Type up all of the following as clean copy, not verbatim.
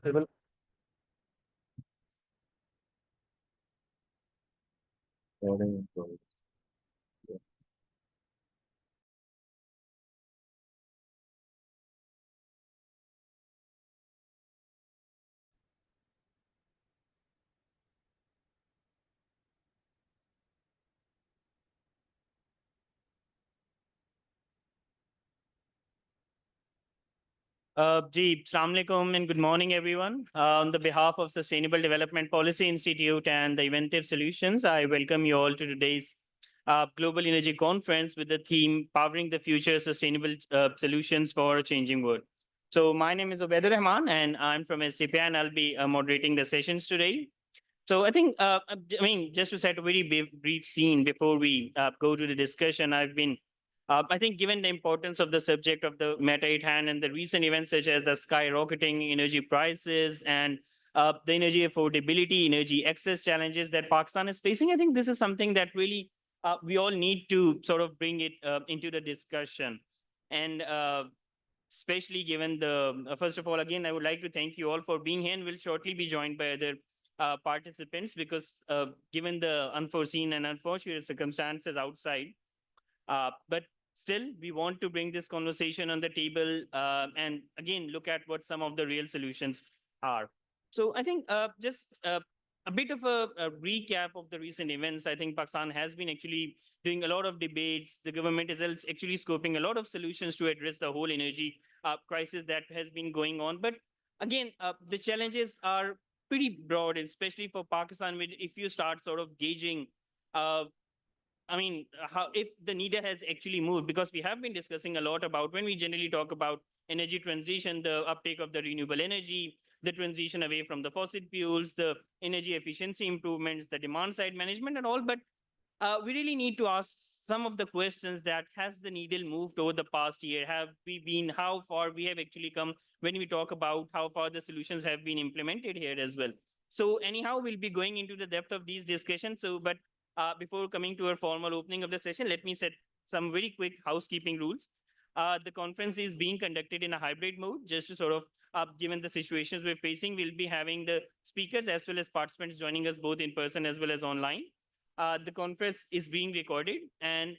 Well, Assalamu alaikum and good morning, everyone. On the behalf of Sustainable Development Policy Institute and the Eventive Solutions, I welcome you all to today's Global Energy Conference with the theme Powering the Future Sustainable Solutions for a Changing World. So, my name is Obaidur Rahman, and I'm from SDPI, and I'll be moderating the sessions today. So, just to set a very brief scene before we go to the discussion, I think, given the importance of the subject of the matter at hand and the recent events such as the skyrocketing energy prices and the energy affordability, energy access challenges that Pakistan is facing, I think this is something that really we all need to sort of bring it into the discussion. And especially given the, first of all, again, I would like to thank you all for being here and we'll shortly be joined by other participants because given the unforeseen and unfortunate circumstances outside, but still, we want to bring this conversation on the table and again look at what some of the real solutions are. So I think just a bit of a recap of the recent events. I think Pakistan has been actually doing a lot of debates. The government is actually scoping a lot of solutions to address the whole energy crisis that has been going on. But again, the challenges are pretty broad, especially for Pakistan. If you start sort of gauging uh, how if the needle has actually moved, because we have been discussing a lot about when we generally talk about energy transition, the uptake of the renewable energy, the transition away from the fossil fuels, the energy efficiency improvements, the demand side management, and all. But we really need to ask some of the questions that has the needle moved over the past year? Have we been how far we have actually come when we talk about how far the solutions have been implemented here as well? So anyhow, we'll be going into the depth of these discussions. So, but before coming to our formal opening of the session, let me set some very quick housekeeping rules. The conference is being conducted in a hybrid mode, just to sort of, given the situations we're facing, we'll be having the speakers as well as participants joining us both in person as well as online. The conference is being recorded and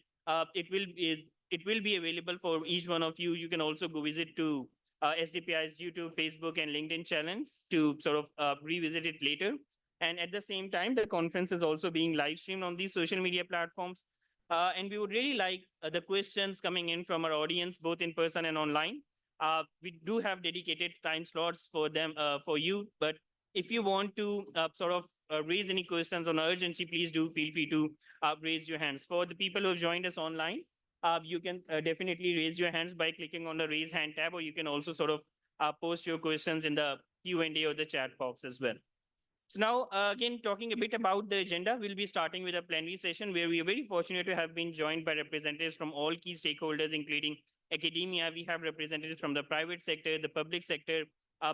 it will be available for each one of you. You can also go visit to SDPI's YouTube, Facebook, and LinkedIn channels to sort of revisit it later. And at the same time, the conference is also being live streamed on these social media platforms. And we would really like the questions coming in from our audience, both in person and online. We do have dedicated time slots for them for you, but if you want to sort of raise any questions on urgency, please do feel free to raise your hands. For the people who have joined us online, you can definitely raise your hands by clicking on the raise hand tab, or you can also sort of post your questions in the Q&A or the chat box as well. So now, again, talking a bit about the agenda, we'll be starting with a plenary session where we are very fortunate to have been joined by representatives from all key stakeholders, including academia. We have representatives from the private sector, the public sector,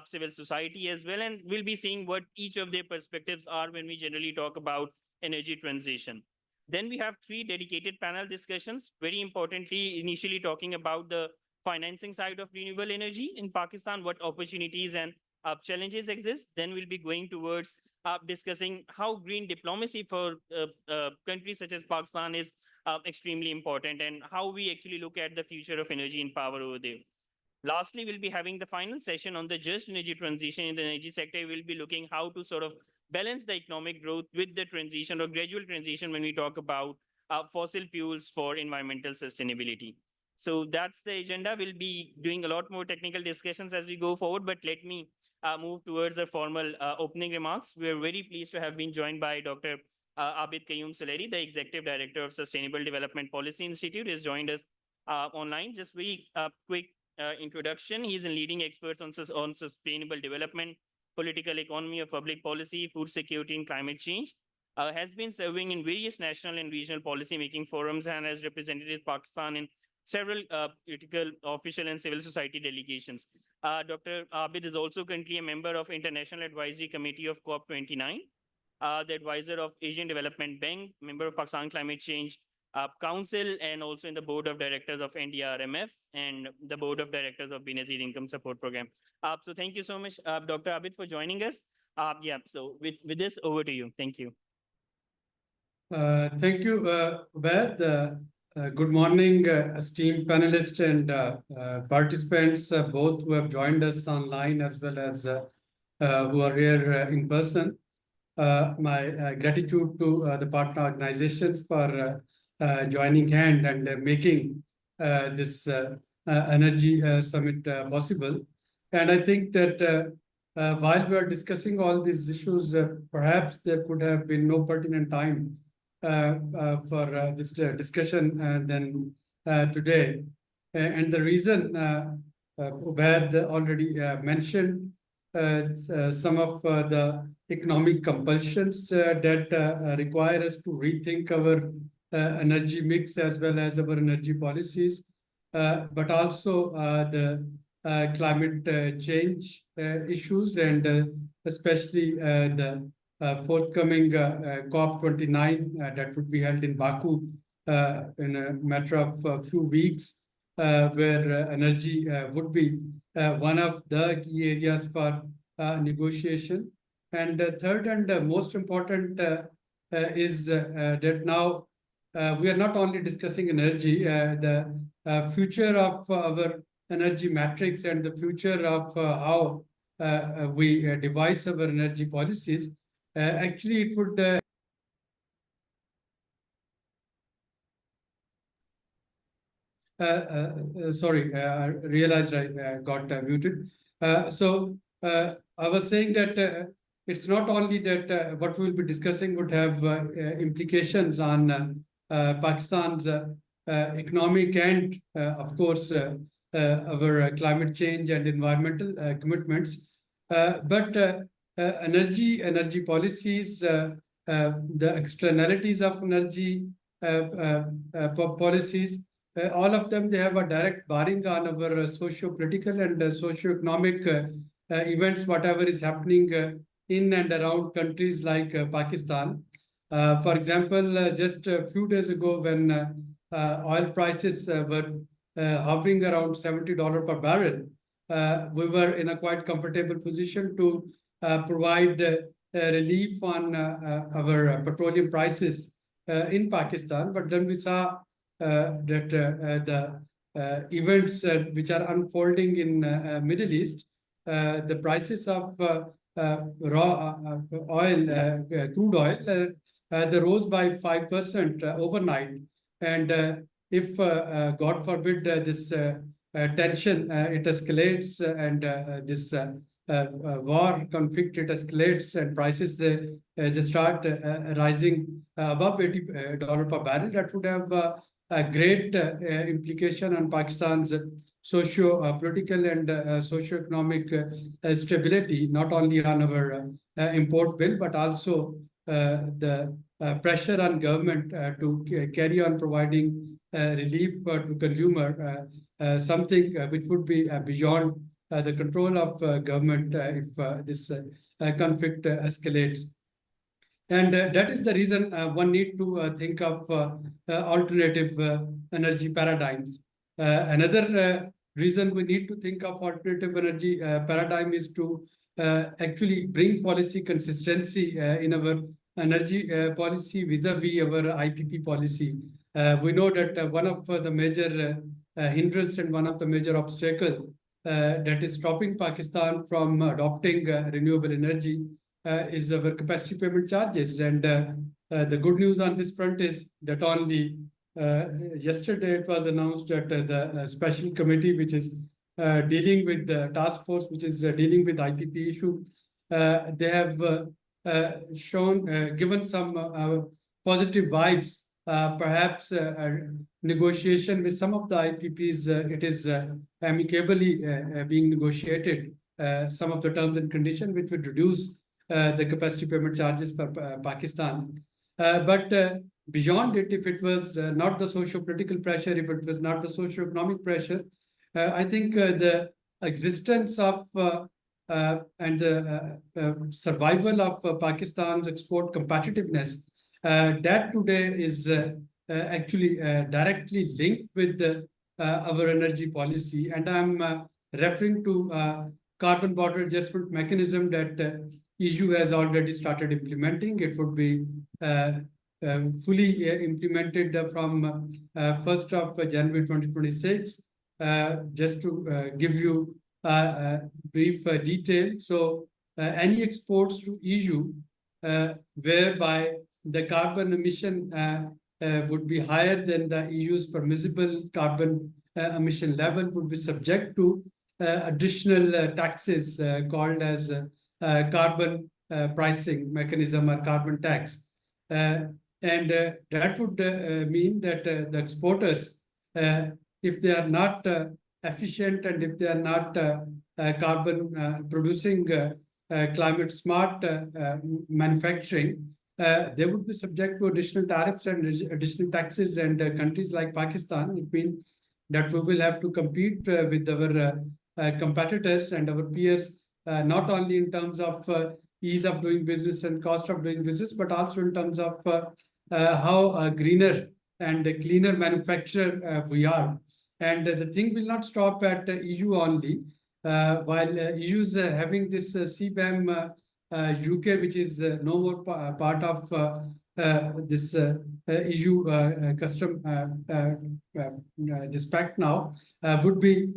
civil society as well, and we'll be seeing what each of their perspectives are when we generally talk about energy transition. Then we have three dedicated panel discussions, very importantly, initially talking about the financing side of renewable energy in Pakistan, what opportunities and challenges exist. Then we'll be going towards discussing how green diplomacy for countries such as Pakistan is extremely important and how we actually look at the future of energy and power over there. Lastly, we'll be having the final session on the just energy transition in the energy sector. We'll be looking how to sort of balance the economic growth with the transition or gradual transition when we talk about fossil fuels for environmental sustainability. So that's the agenda. We'll be doing a lot more technical discussions as we go forward, but let me move towards the formal opening remarks. We are very pleased to have been joined by Dr. Abid Qayyum Suleri, the Executive Director of Sustainable Development Policy Institute, has joined us online. Just very quick introduction. He's a leading expert on sustainable development, political economy of public policy, food security, and climate change. Has been serving in various national and regional policy making forums and has represented Pakistan in several critical official and civil society delegations. Dr. Abid is also currently a member of International Advisory Committee of COP29, the advisor of Asian Development Bank, member of Pakistan Climate Change Council and also in the board of directors of NDRMF and the board of directors of Benazir Income Support Program. So thank you so much, Dr. Abid, for joining us. Yeah, so with this, over to you. Thank you. Thank you, Ved. Good morning, esteemed panelists and participants, both who have joined us online as well as who are here in person. My gratitude to the partner organizations for joining hand and making this energy summit possible. And I think that while we are discussing all these issues, perhaps there could have been no pertinent time for this discussion than today. And the reason Ubaid already mentioned some of the economic compulsions that require us to rethink our energy mix as well as our energy policies, but also the climate change issues and especially the forthcoming COP29 that would be held in Baku in a matter of a few weeks, where energy would be one of the key areas for negotiation. And third and most important is that now we are not only discussing energy, the future of our energy matrix and the future of how we devise our energy policies. Actually, it would sorry, I realized I got muted. I was saying that it's not only that what we'll be discussing would have implications on Pakistan's economic and, of course, our climate change and environmental commitments, but energy policies, the externalities of energy policies, all of them, they have a direct bearing on our socio-political and socio-economic events, whatever is happening in and around countries like Pakistan. For example, just a few days ago when oil prices were hovering around $70 per barrel, we were in a quite comfortable position to provide relief on our petroleum prices in Pakistan. But then we saw that the events which are unfolding in Middle East, the prices of raw oil, crude oil, they rose by 5% overnight. And if, God forbid, this tension, it escalates and this war conflict, it escalates and prices, they start rising above $80 per barrel, that would have a great implication on Pakistan's socio-political and socio-economic stability, not only on our import bill, but also the pressure on government to carry on providing relief to consumer, something which would be beyond the control of government if this conflict escalates. And that is the reason one need to think of alternative energy paradigms. Another reason we need to think of alternative energy paradigm is to actually bring policy consistency in our energy policy vis-a-vis our IPP policy. We know that one of the major hindrance and one of the major obstacles that is stopping Pakistan from adopting renewable energy is our capacity payment charges. And the good news on this front is that only yesterday it was announced that the special committee, which is dealing with the task force, which is dealing with IPP issue, they have given some positive vibes. Perhaps negotiation with some of the IPPs, it is amicably being negotiated, some of the terms and conditions which would reduce the capacity payment charges for Pakistan. But beyond it, if it was not the socio-political pressure, if it was not the socio-economic pressure, I think the existence of and the survival of Pakistan's export competitiveness, that today is actually directly linked with our energy policy. And I'm referring to carbon border adjustment mechanism that EU has already started implementing. It would be fully implemented from 1st of January 2026. Just to give you brief detail. So any exports to EU whereby the carbon emission would be higher than the EU's permissible carbon emission level would be subject to additional taxes called as carbon pricing mechanism or carbon tax. And that would mean that the exporters, if they are not efficient and if they are not carbon producing climate smart manufacturing, they would be subject to additional tariffs and additional taxes. And countries like Pakistan, it means that we will have to compete with our competitors and our peers, not only in terms of ease of doing business and cost of doing business, but also in terms of how greener and cleaner manufacturer we are. And the thing will not stop at EU only. While EU is having this CBAM UK, which is no more part of this EU custom this pact now, would be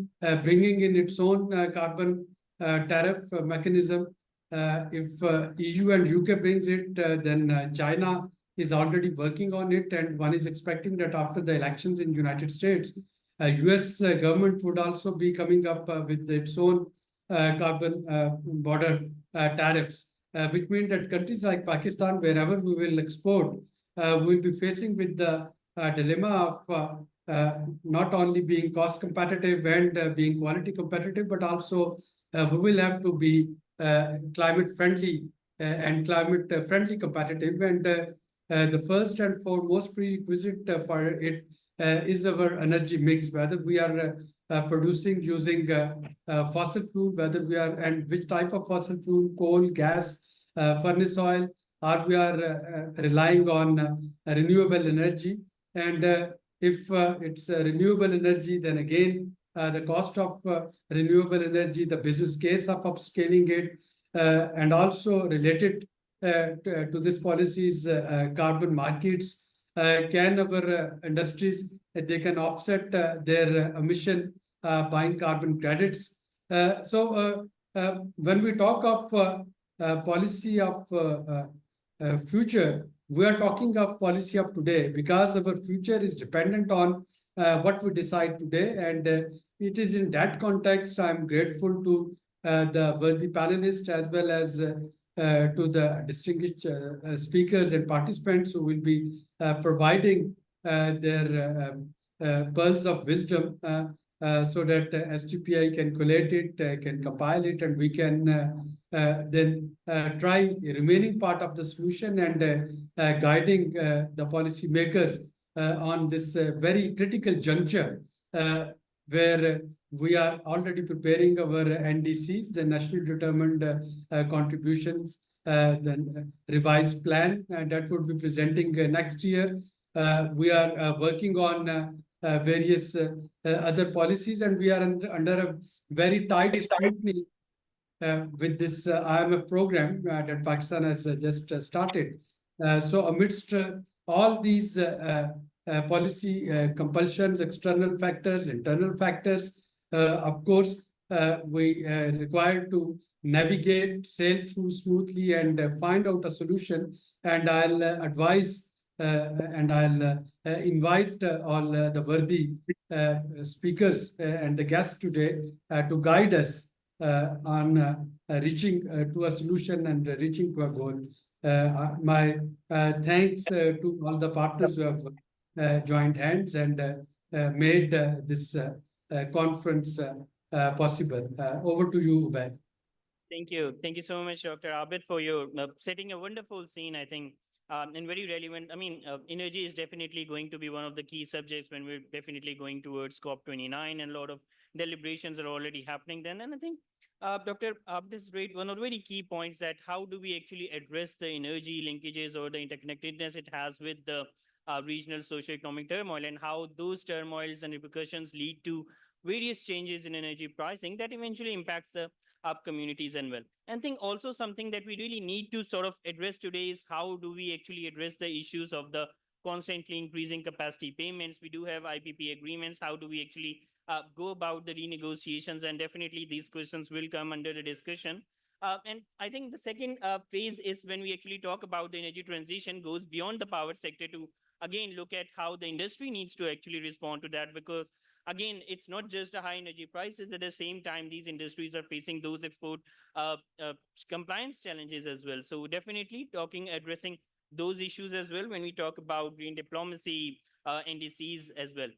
bringing in its own carbon tariff mechanism. If EU and UK brings it, then China is already working on it, and one is expecting that after the elections in United States, US government would also be coming up with its own carbon border tariffs, which means that countries like Pakistan, wherever we will export, we will be facing with the dilemma of not only being cost competitive and being quality competitive, but also we will have to be climate friendly and climate friendly competitive. And the first and foremost prerequisite for it is our energy mix, whether we are producing using fossil fuel, whether we are, and which type of fossil fuel, coal, gas, furnace oil, or we are relying on renewable energy. And if it's renewable energy, then again, the cost of renewable energy, the business case of upscaling it, and also related to this policy is carbon markets. Can our industries, they can offset their emission buying carbon credits. So when we talk of policy of future, we are talking of policy of today, because our future is dependent on what we decide today. And it is in that context, I'm grateful to the worthy panelists as well as to the distinguished speakers and participants who will be providing their pearls of wisdom so that STPI can collate it, can compile it, and we can then try the remaining part of the solution and guiding the policy makers on this very critical juncture where we are already preparing our NDCs, the National Determined Contributions, then revised plan, and that would be presenting next year. We are working on various other policies, and we are under a very tight scrutiny with this IMF program that Pakistan has just started. So amidst all these policy compulsions, external factors, internal factors, of course, we require to navigate, sail through smoothly and find out a solution. And I'll advise and I'll invite all the worthy speakers and the guests today to guide us on reaching to a solution and reaching to a goal. My thanks to all the partners who have joined hands and made this conference possible. Over to you, Ubay. Thank you. Thank you so much, Dr. Abid, for your setting a wonderful scene, I think, and very relevant. I mean, energy is definitely going to be one of the key subjects when we're definitely going towards COP29, and a lot of deliberations are already happening then. And I think, Dr. Abid is one of the very key points, that how do we actually address the energy linkages or the interconnectedness it has with the regional socio-economic turmoil and how those turmoils and repercussions lead to various changes in energy pricing that eventually impacts the up communities and well. And I think also something that we really need to sort of address today is how do we actually address the issues of the constantly increasing capacity payments. We do have IPP agreements. How do we actually go about the renegotiations? And definitely these questions will come under the discussion. And I think the second phase is when we actually talk about the energy transition goes beyond the power sector to again look at how the industry needs to actually respond to that, because again it's not just the high energy prices. At the same time, these industries are facing those export uh, uh, compliance challenges as well. So definitely talking addressing those issues as well when we talk about green diplomacy, NDCs as well.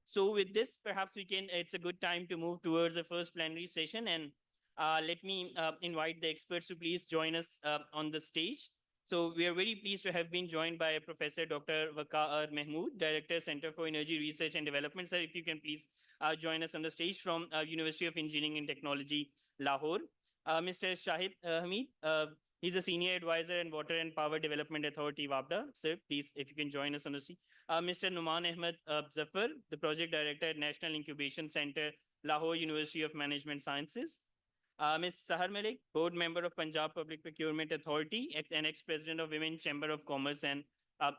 So with this, perhaps we can, it's a good time to move towards the first plenary session, and let me invite the experts to please join us on the stage. So we are very pleased to have been joined by Professor Dr. Waqar Mahmood, Director, Center for Energy Research and Development. Sir, if you can please join us on the stage from University of Engineering and Technology, Lahore. Mr. Shahid Hamid, he's a Senior Advisor in Water and Power Development Authority, WAPDA. Sir, please, if you can join us on the stage. Mr. Numan Ahmed Zafar, the Project Director at National Incubation Center, Lahore University of Management Sciences. Ms. Sahar Malik, Board Member of Punjab Public Procurement Authority and ex-President of Women Chamber of Commerce and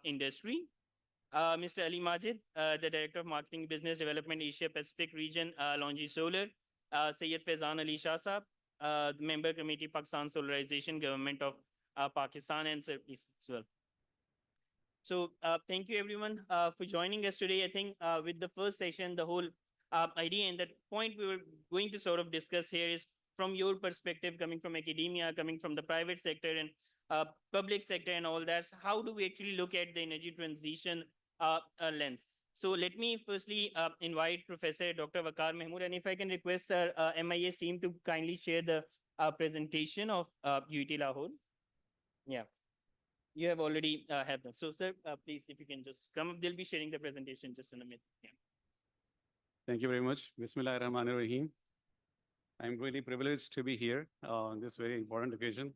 Industry. Mr. Ali Majid, the Director of Marketing Business Development Asia Pacific Region, Longi Solar. Syed Faizan Ali Shah Saab, Member Committee Pakistan Solarization, Government of Pakistan, and Sir, please as well. So thank you everyone for joining us today. I think with the first session, the whole idea and the point we were going to sort of discuss here is from your perspective, coming from academia, coming from the private sector and public sector and all that, how do we actually look at the energy transition lens? So let me firstly invite Professor Dr. Waqar Mahmood, and if I can request our MIS team to kindly share the presentation of UT Lahore. Yeah. You have already have them. So, sir, please, if you can just come up, they'll be sharing the presentation just in a minute. Yeah. Thank you very much. Bismillah ar-Rahman ar-Rahim. I'm really privileged to be here on this very important occasion.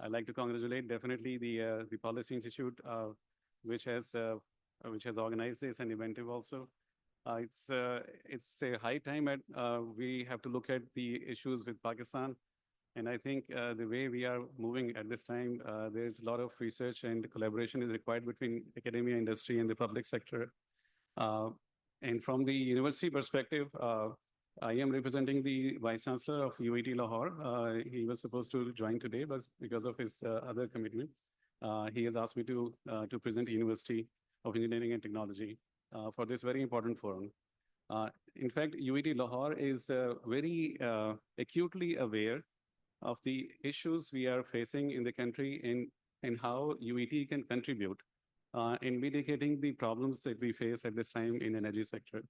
I'd like to congratulate definitely the Policy Institute, which has organized this, and Eventive also. It's a high time that we have to look at the issues with Pakistan. And I think the way we are moving at this time, there's a lot of research and collaboration is required between academia, industry, and the public sector. And from the university perspective, I am representing the Vice Chancellor of UAT Lahore. He was supposed to join today, but because of his other commitment, he has asked me to present the University of Engineering and Technology for this very important forum. In fact, UAT Lahore is very acutely aware of the issues we are facing in the country and how UAT can contribute in mitigating the problems that we face at this time in energy sector.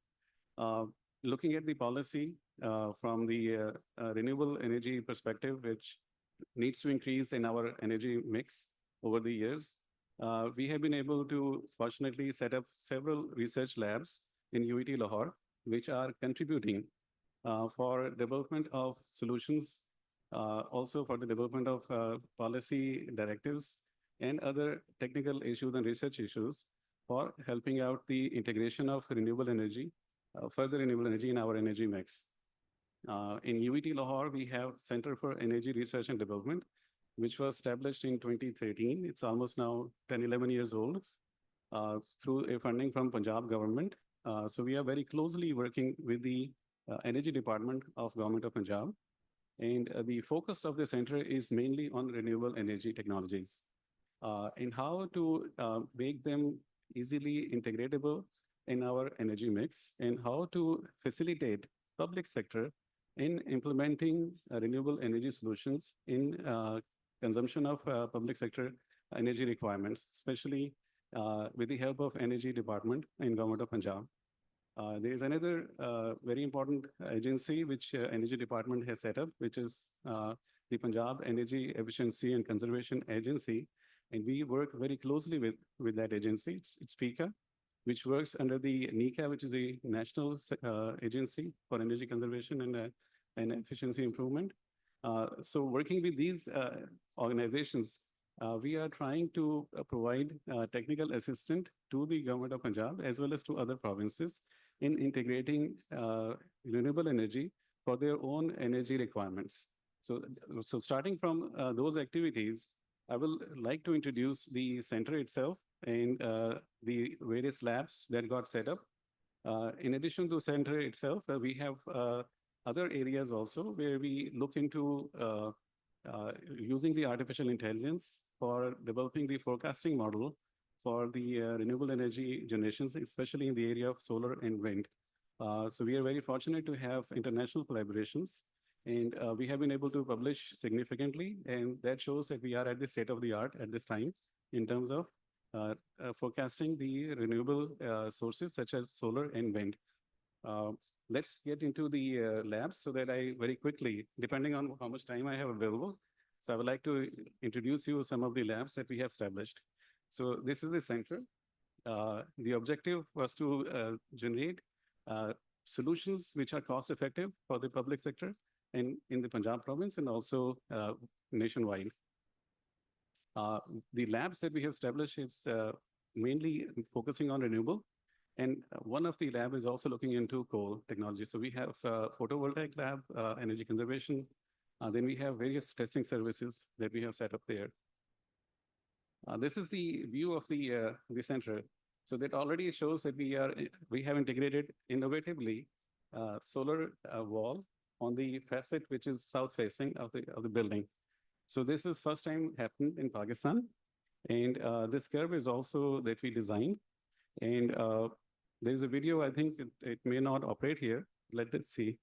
Looking at the policy from the renewable energy perspective, which needs to increase in our energy mix over the years, we have been able to fortunately set up several research labs in UAT Lahore, which are contributing for development of solutions, also for the development of policy directives and other technical issues and research issues for helping out the integration of renewable energy, further renewable energy in our energy mix. In UET Lahore, we have Center for Energy Research and Development, which was established in 2013. It's almost now 10, 11 years old through a funding from Punjab government. So we are very closely working with the Energy Department of Government of Punjab. And the focus of the center is mainly on renewable energy technologies and how to make them easily integratable in our energy mix and how to facilitate public sector in implementing renewable energy solutions in consumption of public sector energy requirements, especially with the help of Energy Department in Government of Punjab. There is another very important agency which Energy Department has set up, which is the Punjab Energy Efficiency and Conservation Agency. And we work very closely with that agency. It's PICA, which works under the NICA, which is the National Agency for Energy Conservation and Efficiency Improvement. So working with these organizations, we are trying to provide technical assistance to the government of Punjab as well as to other provinces in integrating renewable energy for their own energy requirements. So starting from those activities, I will like to introduce the center itself and the various labs that got set up. In addition to center itself, we have other areas also where we look into using the artificial intelligence for developing the forecasting model for the renewable energy generations, especially in the area of solar and wind. So we are very fortunate to have international collaborations, and we have been able to publish significantly, and that shows that we are at the state of the art at this time in terms of forecasting the renewable sources such as solar and wind. Let's get into the labs so that I very quickly, depending on how much time I have available, so I would like to introduce you some of the labs that we have established. So this is the center. The objective was to generate solutions which are cost effective for the public sector and in the Punjab province and also nationwide. The labs that we have established is mainly focusing on renewable. And one of the lab is also looking into coal technology. So we have photovoltaic lab, energy conservation. Then we have various testing services that we have set up there. This is the view of the center. So that already shows that we have integrated innovatively solar wall on the facet which is south facing of the building. So this is first time happened in Pakistan, and this curve is also that we designed. And there's a video. I think it may not operate here. Let us see.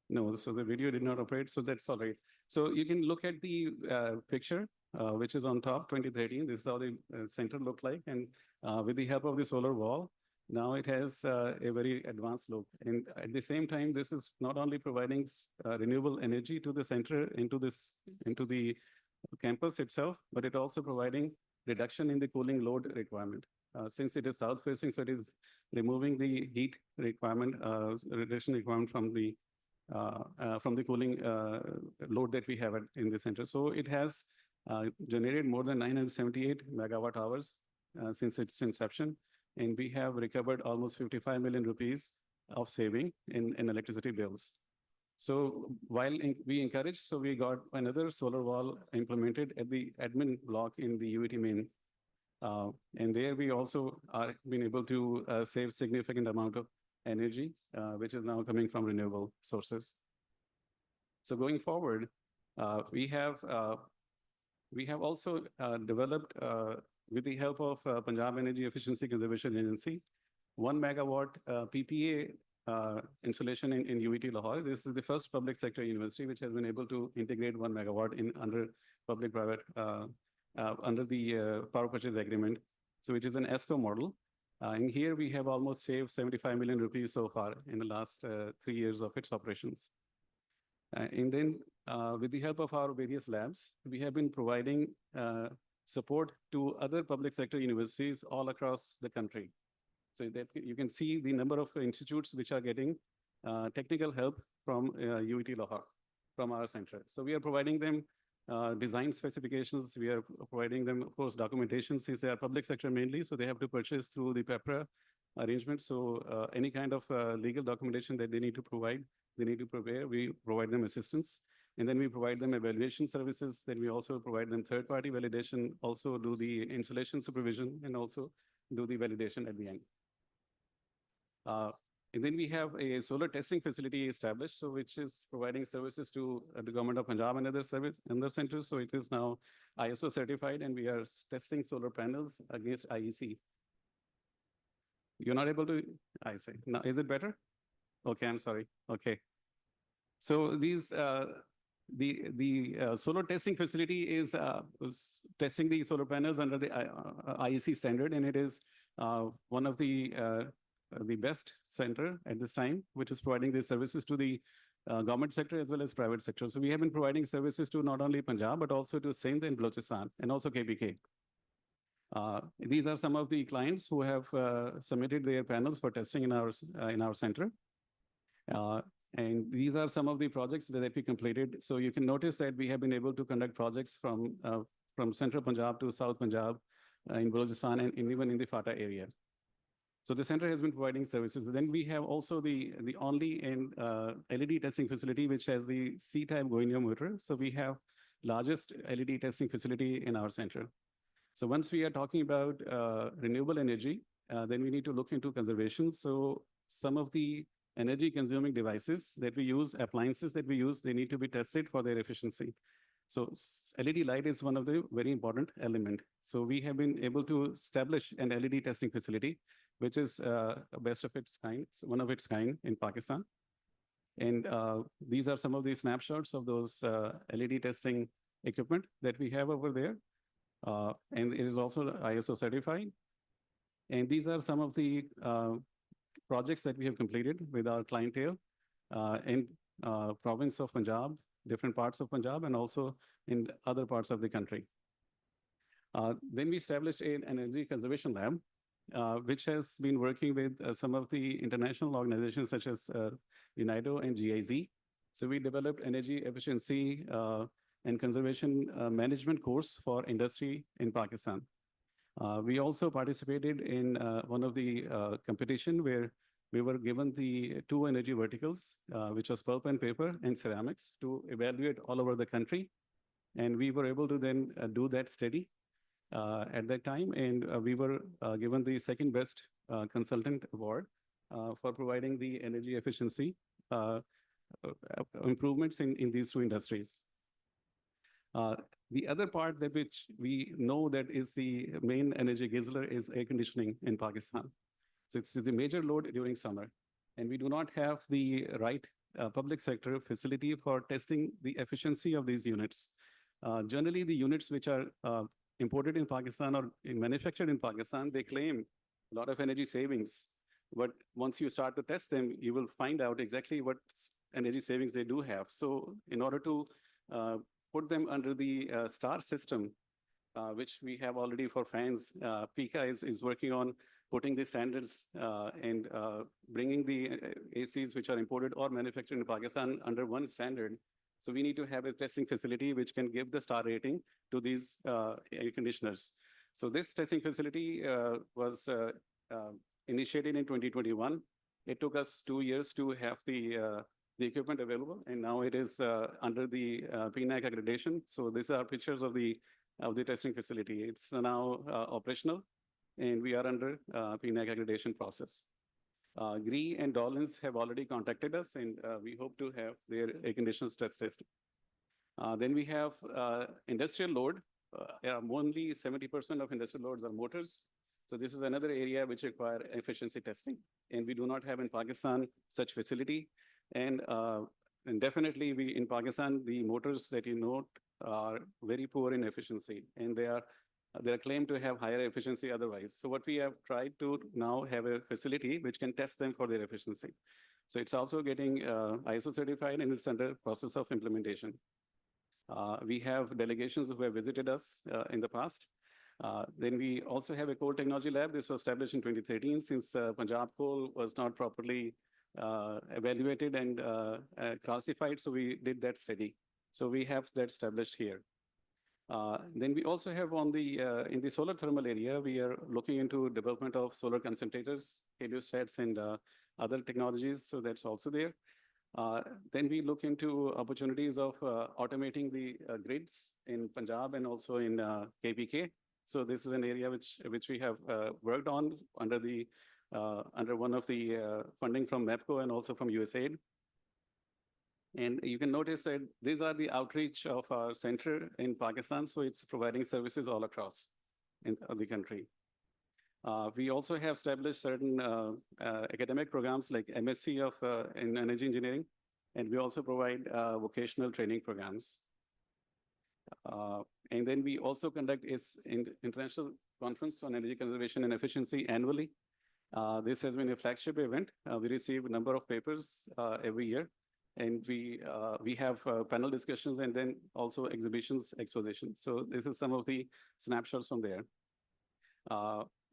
No, so the video did not operate, so that's all right. So you can look at the picture, which is on top, 2013. This is how the center looked like. And with the help of the solar wall, now it has a very advanced look. And at the same time, this is not only providing renewable energy to the center, into the campus itself, but it also providing reduction in the cooling load requirement. Since it is south facing, so it is removing the heat requirement, reduction requirement from the cooling load that we have in the center. So it has generated more than 978 megawatt hours since its inception. And we have recovered almost 55 million rupees of saving in electricity bills. So while we encourage, so we got another solar wall implemented at the admin block in the UET main. And there we also are been able to save significant amount of energy, which is now coming from renewable sources. So going forward, we have also developed, with the help of Punjab Energy Efficiency Conservation Agency, 1 megawatt PPA installation in UET Lahore. This is the first public sector university which has been able to integrate 1 megawatt under public-private, under the power purchase agreement, so which is an ESCO model. And here we have almost saved 75 million rupees so far in the last 3 years of its operations. And then with the help of our various labs, we have been providing support to other public sector universities all across the country. So that you can see the number of institutes which are getting technical help from UET Lahore, from our center. So we are providing them design specifications. We are providing them, of course, documentation, since they are public sector mainly, so they have to purchase through the PEPRA arrangement. So any kind of legal documentation that they need to provide, they need to prepare, we provide them assistance. And then we provide them evaluation services. Then we also provide them third-party validation, also do the installation supervision, and also do the validation at the end. And then we have a solar testing facility established, so which is providing services to the government of Punjab and other centers. So it is now ISO certified, and we are testing solar panels against IEC. You're not able to, I say, now is it better? Okay, I'm sorry. Okay. So these, the solar testing facility is testing the solar panels under the IEC standard, and it is one of the best center at this time, which is providing these services to the government sector as well as private sector. So we have been providing services to not only Punjab, but also to Sindh and Balochistan, and also KPK. These are some of the clients who have submitted their panels for testing in our center. And these are some of the projects that we completed. So you can notice that we have been able to conduct projects from from central Punjab to South Punjab, in Balochistan, and even in the FATA area. So the center has been providing services. Then we have also the only LED testing facility, which has the C-type goniometer. So we have largest LED testing facility in our center. So once we are talking about renewable energy, then we need to look into conservation. So some of the energy consuming devices that we use, appliances that we use, they need to be tested for their efficiency. So LED light is one of the very important element. So we have been able to establish an LED testing facility, which is best of its kind, one of its kind in Pakistan. And these are some of the snapshots of those LED testing equipment that we have over there. And it is also ISO certified. And these are some of the projects that we have completed with our clientele in province of Punjab, different parts of Punjab, and also in other parts of the country. Then we established an energy conservation lab, which has been working with some of the international organizations such as UNIDO and GIZ. So we developed energy efficiency and conservation management course for industry in Pakistan. We also participated in one of the competition where we were given the 2 energy verticals, which was pulp and paper and ceramics, to evaluate all over the country. And we were able to then do that study at that time. And we were given the second best consultant award for providing the energy efficiency improvements in these 2 industries. The other part that which we know that is the main energy guzzler is air conditioning in Pakistan. So it's the major load during summer. And we do not have the right public sector facility for testing the efficiency of these units. Generally, the units which are imported in Pakistan or manufactured in Pakistan, they claim a lot of energy savings. But once you start to test them, you will find out exactly what energy savings they do have. So in order to put them under the STAR system, which we have already for fans, PICA is working on putting the standards and bringing the ACs which are imported or manufactured in Pakistan under one standard. So we need to have a testing facility which can give the STAR rating to these air conditioners. So this testing facility was initiated in 2021. It took us 2 years to have the equipment available, and now it is under the PNAC accreditation. So these are pictures of the testing facility. It's now operational, and we are under PNAC accreditation process. GRI and Dollins have already contacted us, and we hope to have their air conditioners tested. Then we have industrial load. Only 70% of industrial loads are motors. So this is another area which require efficiency testing, and we do not have in Pakistan such facility. And definitely in Pakistan, the motors that you note are very poor in efficiency, and they are claimed to have higher efficiency otherwise. So what we have tried to now have a facility which can test them for their efficiency. So it's also getting ISO certified, and it's under process of implementation. We have delegations who have visited us in the past. Then we also have a coal technology lab. This was established in 2013 since Punjab coal was not properly evaluated and classified. So we did that study. So we have that established here. Then we also have on the in the solar thermal area, we are looking into development of solar concentrators, heliostats, and other technologies. So that's also there. Then we look into opportunities of automating the grids in Punjab and also in KPK. So this is an area which we have worked on under the under one of the funding from MEPCO and also from USAID. And you can notice that these are the outreach of our center in Pakistan. So it's providing services all across in the country. We also have established certain academic programs like MSc in energy engineering, and we also provide vocational training programs. And then we also conduct an international conference on energy conservation and efficiency annually. This has been a flagship event. We receive a number of papers every year, and we have panel discussions and then also exhibitions, expositions. So this is some of the snapshots from there.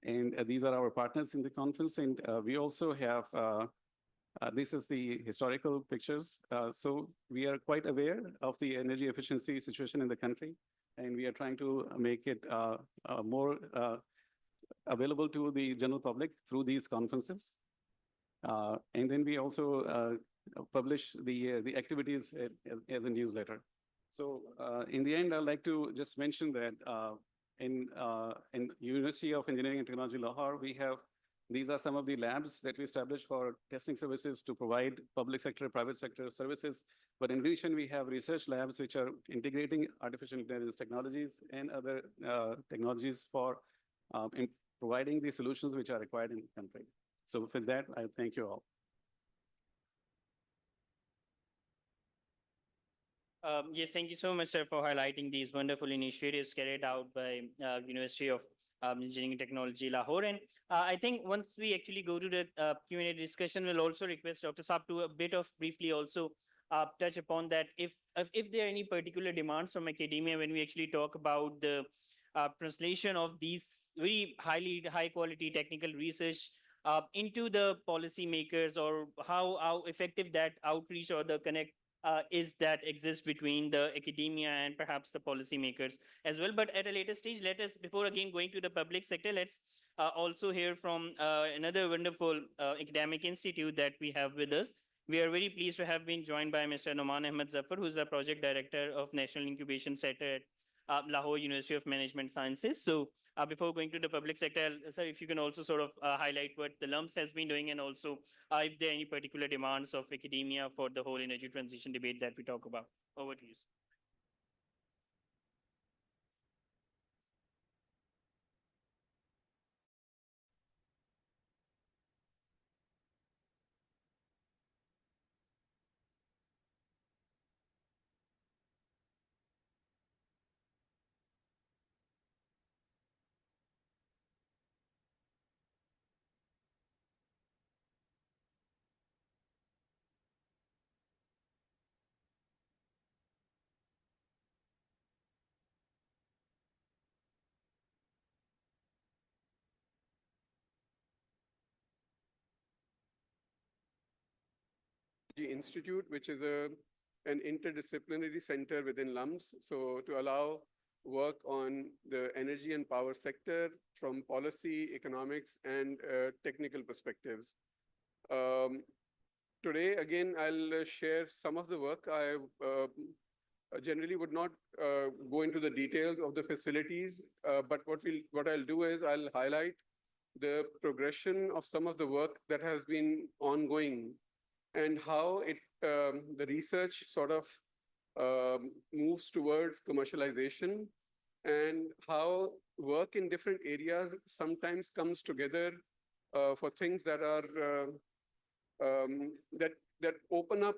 And these are our partners in the conference. And we also have This is the historical pictures. So we are quite aware of the energy efficiency situation in the country, and we are trying to make it more available to the general public through these conferences. And then we also publish the activities as a newsletter. So in the end, I'd like to just mention that in University of Engineering and Technology, Lahore, these are some of the labs that we established for testing services to provide public sector, private sector services. But in addition, we have research labs which are integrating artificial intelligence technologies and other technologies for in providing the solutions which are required in the country. So with that, I thank you all. Yes, thank you so much, sir, for highlighting these wonderful initiatives carried out by University of Engineering and Technology, Lahore. And I think once we actually go to the Q&A discussion, we'll also request Dr. Saab to a bit of briefly also touch upon that if there are any particular demands from academia when we actually talk about the translation of these very high quality technical research into the policymakers, or how effective that outreach or the connect is that exists between the academia and perhaps the policymakers as well. But at a later stage, let us, before again going to the public sector, let's also hear from another wonderful academic institute that we have with us. We are very pleased to have been joined by Mr. Noman Ahmed Zafar, who is the project director of National Incubation Center at Lahore University of Management Sciences. So before going to the public sector, sir, if you can also sort of highlight what the LUMS has been doing, and also if there are any particular demands of academia for the whole energy transition debate that we talk about. Over to you, sir. Institute, which is an interdisciplinary center within LUMS. So to allow work on the energy and power sector from policy, economics, and technical perspectives. Today, again, I'll share some of the work. I generally would not go into the details of the facilities, but what I'll do is I'll highlight the progression of some of the work that has been ongoing and how the research sort of moves towards commercialization, and how work in different areas sometimes comes together for things that are that open up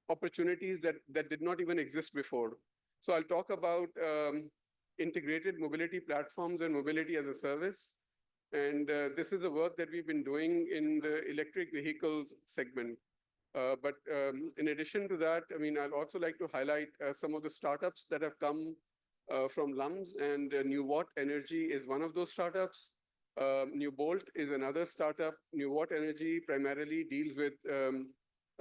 opportunities that did not even exist before. So I'll talk about integrated mobility platforms and mobility as a service. And this is the work that we've been doing in the electric vehicles segment. But in addition to that, I mean, I'd also like to highlight some of the startups that have come from LUMS, and New Watt Energy is one of those startups. New Bolt is another startup. New Watt Energy primarily deals with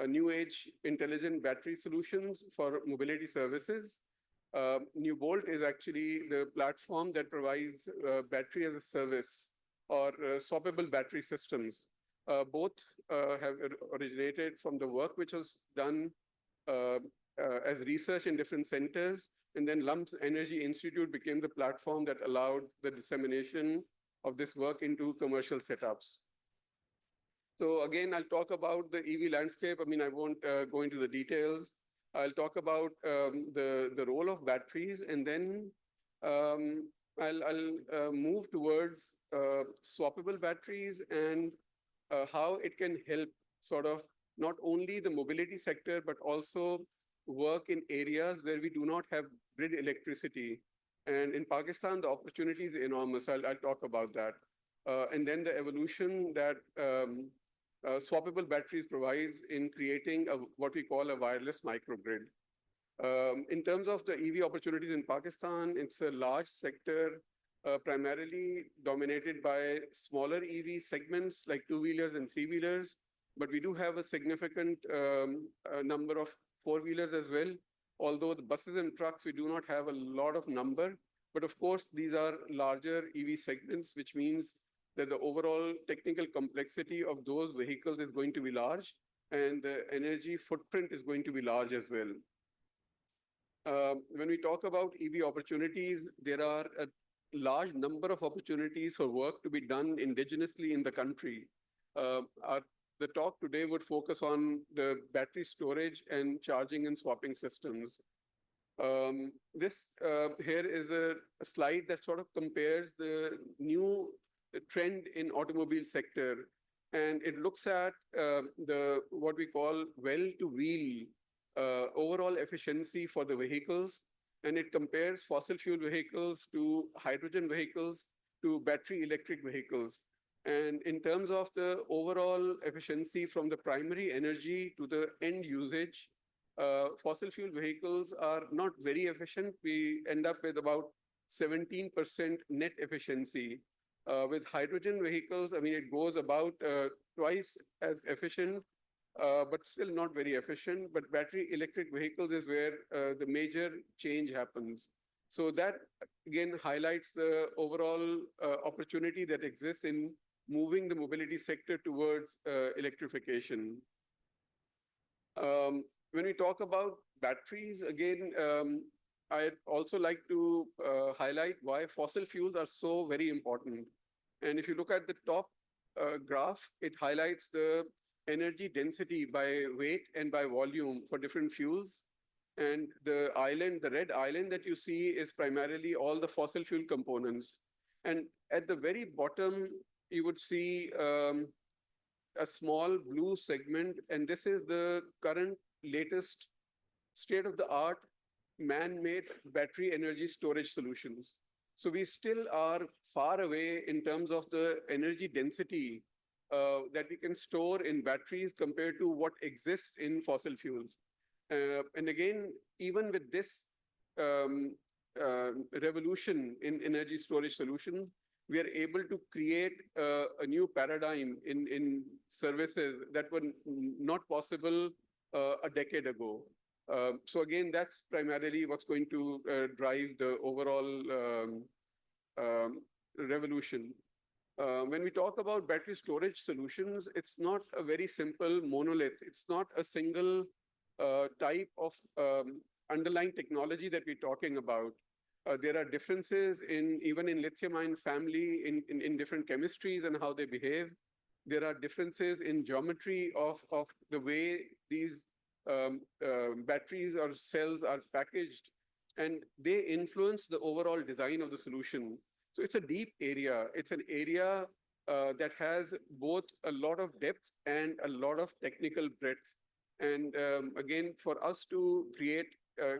new age intelligent battery solutions for mobility services. New Bolt is actually the platform that provides battery as a service, or swappable battery systems. Both have originated from the work which was done as research in different centers. And then LUMS Energy Institute became the platform that allowed the dissemination of this work into commercial setups. So again, I'll talk about the EV landscape. I mean, I won't go into the details. I'll talk about the role of batteries, and then I'll move towards swappable batteries and how it can help sort of not only the mobility sector, but also work in areas where we do not have grid electricity. And in Pakistan, the opportunity is enormous. I'll talk about that. And then the evolution that swappable batteries provides in creating what we call a wireless microgrid. In terms of the EV opportunities in Pakistan, it's a large sector, primarily dominated by smaller EV segments like two-wheelers and three-wheelers, but we do have a significant number of four-wheelers as well. Although the buses and trucks, we do not have a lot of number. But of course, these are larger EV segments, which means that the overall technical complexity of those vehicles is going to be large, and the energy footprint is going to be large as well. When we talk about EV opportunities, there are a large number of opportunities for work to be done indigenously in the country. The talk today would focus on the battery storage and charging and swapping systems. This here is a slide that sort of compares the new trend in automobile sector, and it looks at the what we call well-to-wheel overall efficiency for the vehicles, and it compares fossil fuel vehicles to hydrogen vehicles to battery electric vehicles. And in terms of the overall efficiency from the primary energy to the end usage, fossil fuel vehicles are not very efficient. We end up with about 17% net efficiency. With hydrogen vehicles, I mean, it goes about twice as efficient, but still not very efficient. But battery electric vehicles is where the major change happens. So that, again, highlights the overall opportunity that exists in moving the mobility sector towards electrification. When we talk about batteries, again, I'd also like to highlight why fossil fuels are so very important. And if you look at the top graph, it highlights the energy density by weight and by volume for different fuels. And the island, the red island that you see is primarily all the fossil fuel components. And at the very bottom, you would see a small blue segment, and this is the current latest state-of-the-art man-made battery energy storage solutions. So we still are far away in terms of the energy density that we can store in batteries compared to what exists in fossil fuels. And again, even with this revolution in energy storage solutions, we are able to create a new paradigm in services that were not possible a decade ago. So again, that's primarily what's going to drive the overall revolution. When we talk about battery storage solutions, it's not a very simple monolith. It's not a single type of underlying technology that we're talking about. There are differences even in lithium-ion family in different chemistries and how they behave. There are differences in geometry of the way these batteries or cells are packaged, and they influence the overall design of the solution. So it's a deep area. It's an area that has both a lot of depth and a lot of technical breadth. And again, for us to create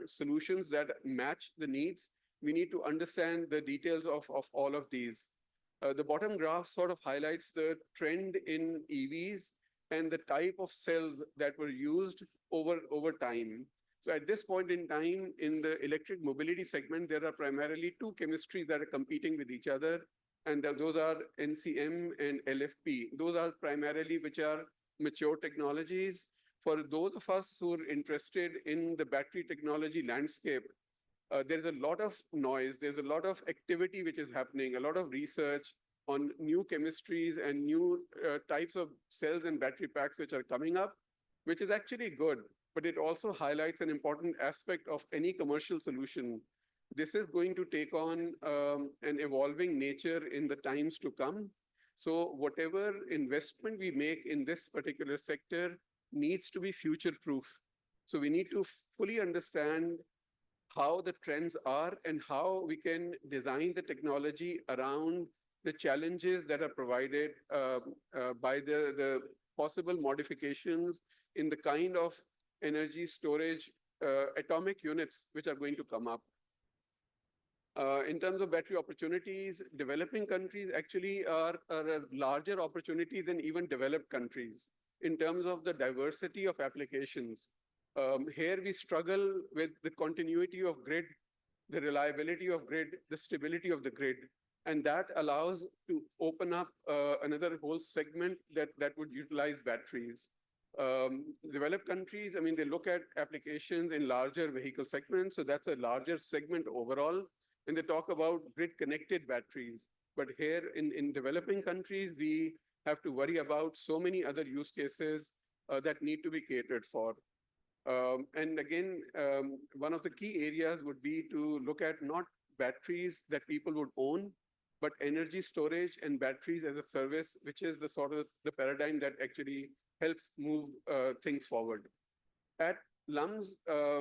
solutions that match the needs, we need to understand the details of all of these. The bottom graph sort of highlights the trend in EVs and the type of cells that were used over time. So at this point in time, in the electric mobility segment, there are primarily two chemistries that are competing with each other, and those are NCM and LFP. Those are primarily which are mature technologies. For those of us who are interested in the battery technology landscape, there's a lot of noise, there's a lot of activity which is happening, a lot of research on new chemistries and new types of cells and battery packs which are coming up, which is actually good, but it also highlights an important aspect of any commercial solution. This is going to take on an evolving nature in the times to come. So whatever investment we make in this particular sector needs to be future-proof. So we need to fully understand how the trends are and how we can design the technology around the challenges that are provided by the possible modifications in the kind of energy storage atomic units which are going to come up. In terms of battery opportunities, developing countries actually are a larger opportunity than even developed countries in terms of the diversity of applications. Here we struggle with the continuity of grid, the reliability of grid, the stability of the grid. And that allows to open up another whole segment that would utilize batteries. Developed countries, I mean, they look at applications in larger vehicle segments, so that's a larger segment overall. And they talk about grid-connected batteries. But here in developing countries, we have to worry about so many other use cases that need to be catered for. And again, one of the key areas would be to look at not batteries that people would own, but energy storage and batteries as a service, which is the sort of the paradigm that actually helps move things forward. At LUMS,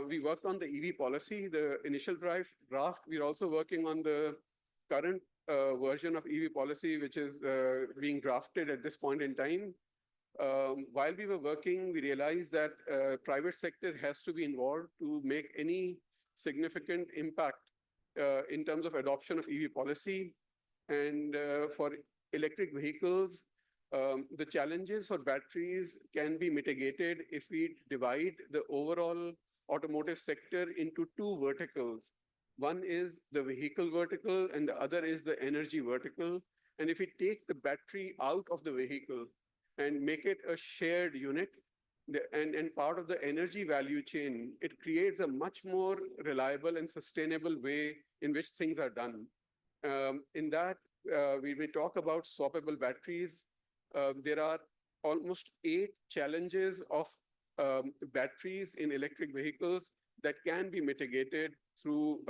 we worked on the EV policy, the initial draft. We're also working on the current version of EV policy, which is being drafted at this point in time. While we were working, we realized that private sector has to be involved to make any significant impact in terms of adoption of EV policy. And for electric vehicles, the challenges for batteries can be mitigated if we divide the overall automotive sector into two verticals. One is the vehicle vertical and the other is the energy vertical. And if we take the battery out of the vehicle and make it a shared unit and part of the energy value chain, it creates a much more reliable and sustainable way in which things are done. In that, we talk about swappable batteries. There are almost 8 challenges of batteries in electric vehicles that can be mitigated through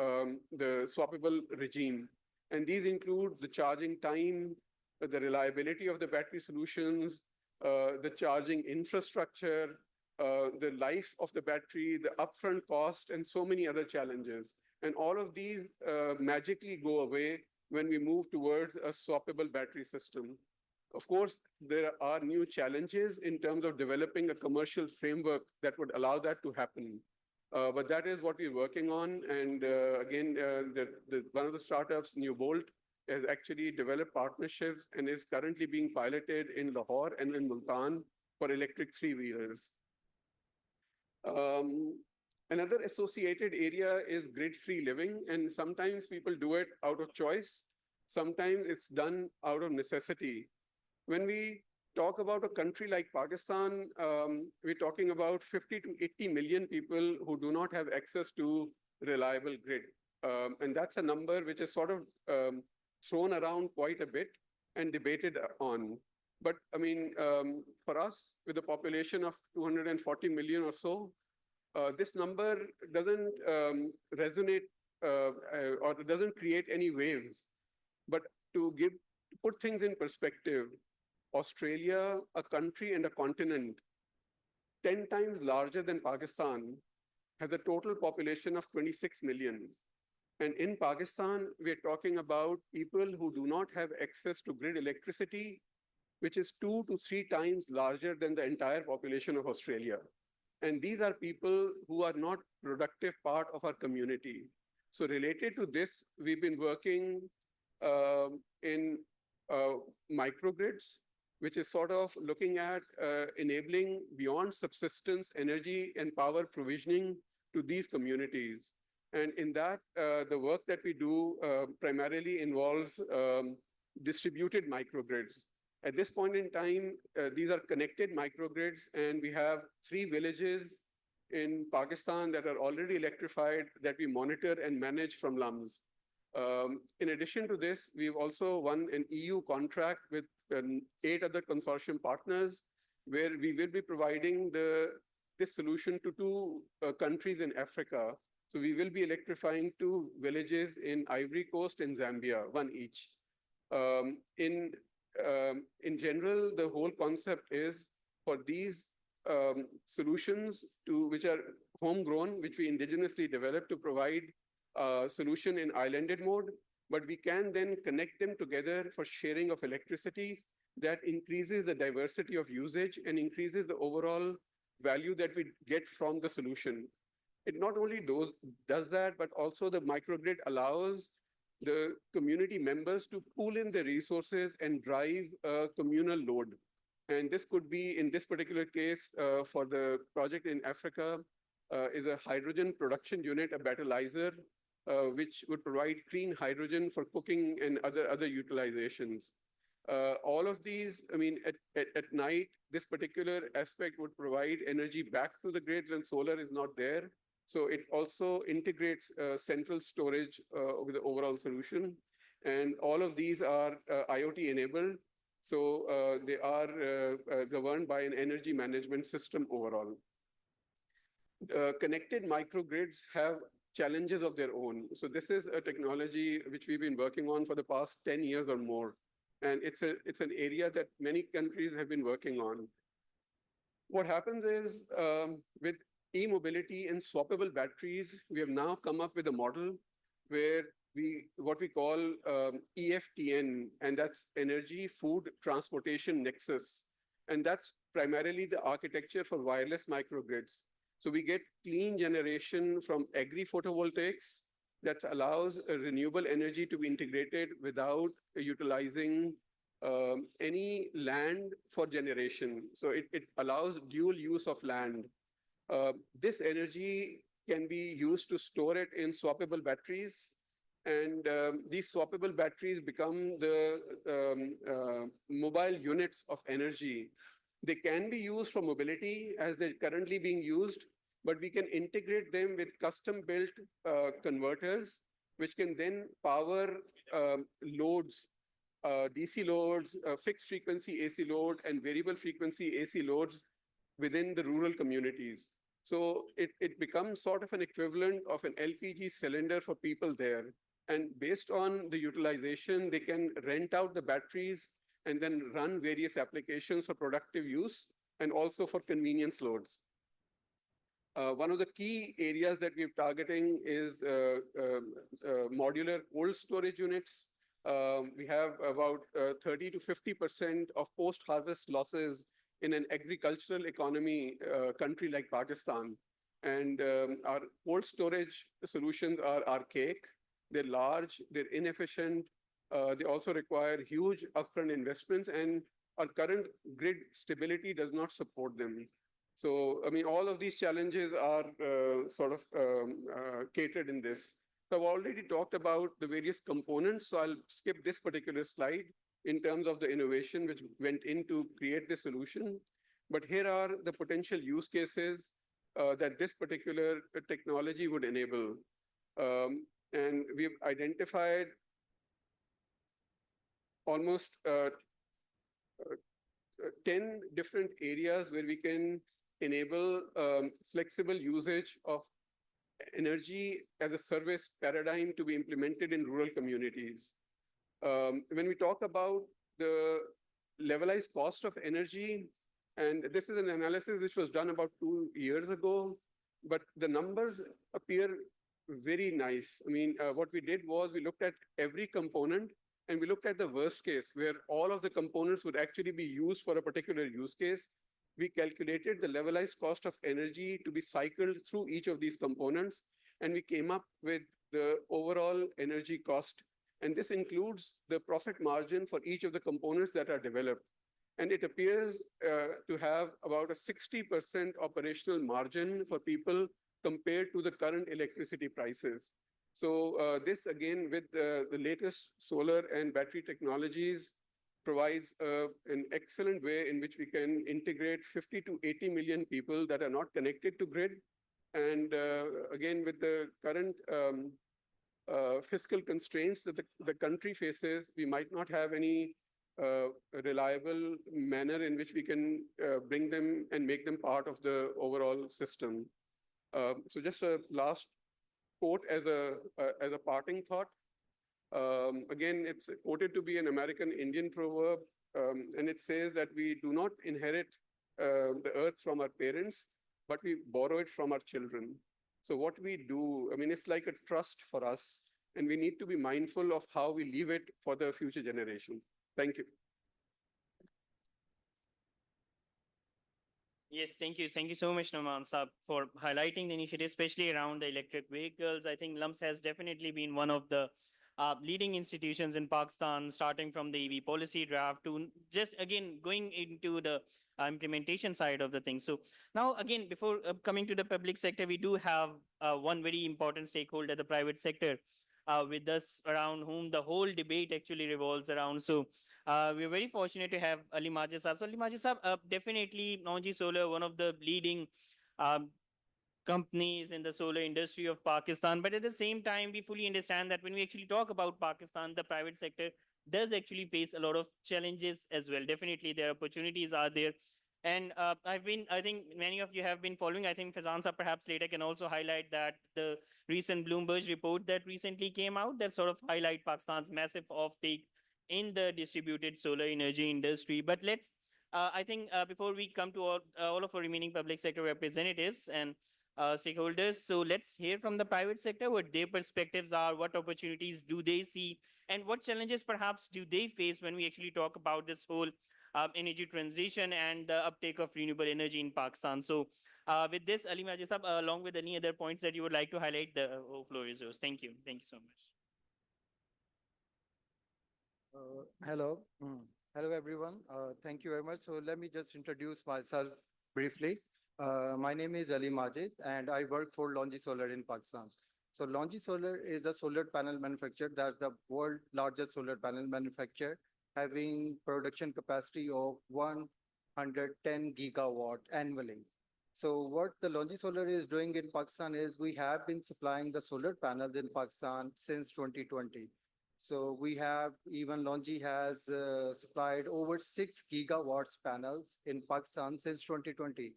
the swappable regime. And these include the charging time, the reliability of the battery solutions, the charging infrastructure, the life of the battery, the upfront cost, and so many other challenges. And all of these magically go away when we move towards a swappable battery system. Of course, there are new challenges in terms of developing a commercial framework that would allow that to happen. But that is what we're working on. And again, one of the startups, New Bolt, has actually developed partnerships and is currently being piloted in Lahore and in Multan for electric three-wheelers. Another associated area is grid-free living, and sometimes people do it out of choice. Sometimes it's done out of necessity. When we talk about a country like Pakistan, we're talking about 50 to 80 million people who do not have access to reliable grid. And that's a number which is sort of thrown around quite a bit and debated on. But I mean, for us, with a population of 240 million or so, this number doesn't resonate or doesn't create any waves. But to put things in perspective, Australia, a country and a continent 10 times larger than Pakistan, has a total population of 26 million. And in Pakistan, we're talking about people who do not have access to grid electricity, which is 2 to 3 times larger than the entire population of Australia. And these are people who are not productive part of our community. So related to this, we've been working in microgrids, which is sort of looking at enabling beyond subsistence energy and power provisioning to these communities. And in that, the work that we do primarily involves distributed microgrids. At this point in time, these are connected microgrids, and we have 3 villages in Pakistan that are already electrified that we monitor and manage from LUMS. In addition to this, we've also won an EU contract with 8 other consortium partners, where we will be providing this solution to 2 countries in Africa. So we will be electrifying 2 villages in Ivory Coast and Zambia, 1 each. In general, the whole concept is for these solutions which are homegrown, which we indigenously developed to provide a solution in islanded mode, but we can then connect them together for sharing of electricity that increases the diversity of usage and increases the overall value that we get from the solution. It not only does that, but also the microgrid allows the community members to pool in their resources and drive a communal load. And this could be, in this particular case, for the project in Africa, is a hydrogen production unit, a battleizer, which would provide clean hydrogen for cooking and other utilizations. All of these, I mean, at night, this particular aspect would provide energy back to the grids when solar is not there. So it also integrates central storage with the overall solution. And all of these are IoT enabled. So they are governed by an energy management system overall. Connected microgrids have challenges of their own. So this is a technology which we've been working on for the past 10 years or more. And it's an area that many countries have been working on. What happens is with e-mobility and swappable batteries, we have now come up with a model where what we call EFTN, and that's Energy Food Transportation Nexus. And that's primarily the architecture for wireless microgrids. So we get clean generation from agri-photovoltaics that allows renewable energy to be integrated without utilizing any land for generation. So it allows dual use of land. This energy can be used to store it in swappable batteries. And these swappable batteries become the mobile units of energy. They can be used for mobility as they're currently being used, but we can integrate them with custom-built converters, which can then power loads, DC loads, fixed frequency AC load, and variable frequency AC loads within the rural communities. So it becomes sort of an equivalent of an LPG cylinder for people there. And based on the utilization, they can rent out the batteries and then run various applications for productive use and also for convenience loads. One of the key areas that we're targeting is modular cold storage units. We have about 30 to 50% of post-harvest losses in an agricultural economy country like Pakistan. And our cold storage solutions are archaic. They're large, they're inefficient. They also require huge upfront investments, and our current grid stability does not support them. So, I mean, all of these challenges are sort of catered in this. So I've already talked about the various components, so I'll skip this particular slide in terms of the innovation which went in to create the solution. But here are the potential use cases that this particular technology would enable. And we've identified almost 10 different areas where we can enable flexible usage of energy as a service paradigm to be implemented in rural communities. When we talk about the levelized cost of energy, and this is an analysis which was done about 2 years ago, but the numbers appear very nice. I mean, what we did was we looked at every component and we looked at the worst case where all of the components would actually be used for a particular use case. We calculated the levelized cost of energy to be cycled through each of these components, and we came up with the overall energy cost. And this includes the profit margin for each of the components that are developed. And it appears to have about a 60% operational margin for people compared to the current electricity prices. So this, again, with the latest solar and battery technologies, provides an excellent way in which we can integrate 50 to 80 million people that are not connected to grid. And again, with the current fiscal constraints that the country faces, we might not have any reliable manner in which we can bring them and make them part of the overall system. So just a last quote as a parting thought. Again, it's quoted to be an American Indian proverb, and it says that we do not inherit the earth from our parents, but we borrow it from our children. So what we do, I mean, it's like a trust for us, and we need to be mindful of how we leave it for the future generation. Thank you. Yes, thank you. Thank you so much, Noman Saab, for highlighting the initiative, especially around the electric vehicles. I think LUMS has definitely been one of the leading institutions in Pakistan, starting from the EV policy draft to just again going into the implementation side of the thing. So now, again, before coming to the public sector, we do have one very important stakeholder, the private sector, with us, around whom the whole debate actually revolves around. So we're very fortunate to have Ali Majid Saab. So Ali Majid Saab, definitely Nonji Solar, one of the leading um, companies in the solar industry of Pakistan. But at the same time, we fully understand that when we actually talk about Pakistan, the private sector does actually face a lot of challenges as well. Definitely, their opportunities are there. And I think many of you have been following. I think Fazan Saab perhaps later can also highlight that the recent Bloomberg report that recently came out that sort of highlight Pakistan's massive offtake in the distributed solar energy industry. But let's, I think before we come to all of our remaining public sector representatives and stakeholders. So let's hear from the private sector what their perspectives are, what opportunities do they see, and what challenges perhaps do they face when we actually talk about this whole energy transition and the uptake of renewable energy in Pakistan. So with this, Ali Majid Saab, along with any other points that you would like to highlight, the floor is yours. Thank you. Thank you so much. Hello. Hello, everyone. Thank you very much. So let me just introduce myself briefly. My name is Ali Majid, and I work for Longi Solar in Pakistan. So Longi Solar is a solar panel manufacturer. That's the world largest solar panel manufacturer, having production capacity of 110 gigawatt annually. So what the Longi Solar is doing in Pakistan is we have been supplying the solar panels in Pakistan since 2020. So we have, even Longi has supplied over 6 gigawatts panels in Pakistan since 2020.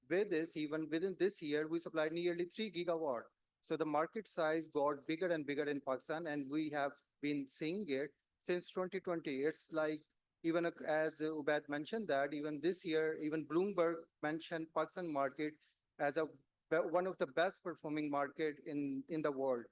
With this, even within this year, we supplied nearly 3 gigawatt. So the market size got bigger and bigger in Pakistan, and we have been seeing it since 2020. It's like, even as Ubaid mentioned that even this year, even Bloomberg mentioned Pakistan market as one of the best performing market in the world.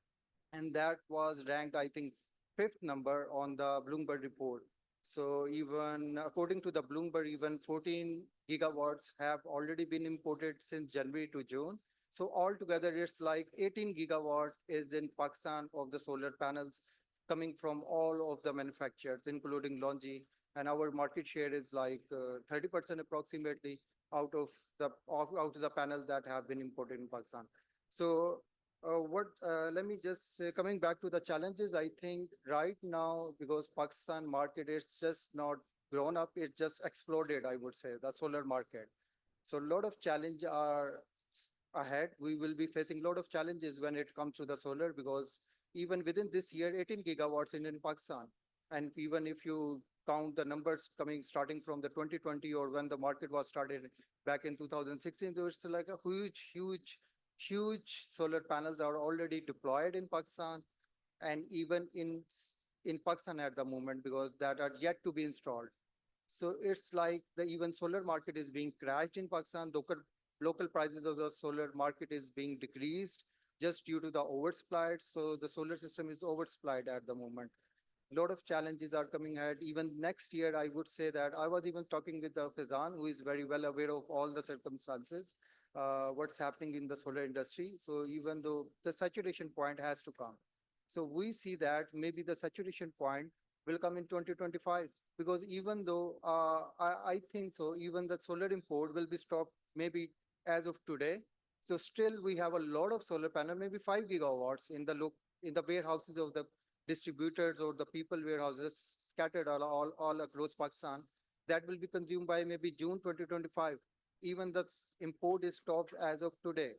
And that was ranked, I think, fifth number on the Bloomberg report. So even according to the Bloomberg, even 14 gigawatts have already been imported since January to June. So altogether, it's like 18 gigawatt is in Pakistan of the solar panels coming from all of the manufacturers, including Longi. And our market share is like 30% approximately out of the panels that have been imported in Pakistan. So let me just say, coming back to the challenges, I think right now, because Pakistan market is just not grown up, it just exploded, I would say, the solar market. So a lot of challenge are ahead. We will be facing a lot of challenges when it comes to the solar, because even within this year, 18 gigawatts in Pakistan. And even if you count the numbers starting from the 2020 or when the market was started back in 2016, there was like a huge solar panels are already deployed in Pakistan, and even in Pakistan at the moment, because that are yet to be installed. So it's like the even solar market is being crashed in Pakistan. Local prices of the solar market is being decreased just due to the oversupply. So the solar system is oversupplied at the moment. A lot of challenges are coming ahead. Even next year, I would say that I was even talking with Fazan, who is very well aware of all the circumstances, what's happening in the solar industry. So even though the saturation point has to come. So we see that maybe the saturation point will come in 2025, because even though I think so, even the solar import will be stopped maybe as of today. So still we have a lot of solar panel, maybe 5 gigawatts in the warehouses of the distributors or the people warehouses scattered all across Pakistan, that will be consumed by maybe June 2025. Even the import is stopped as of today.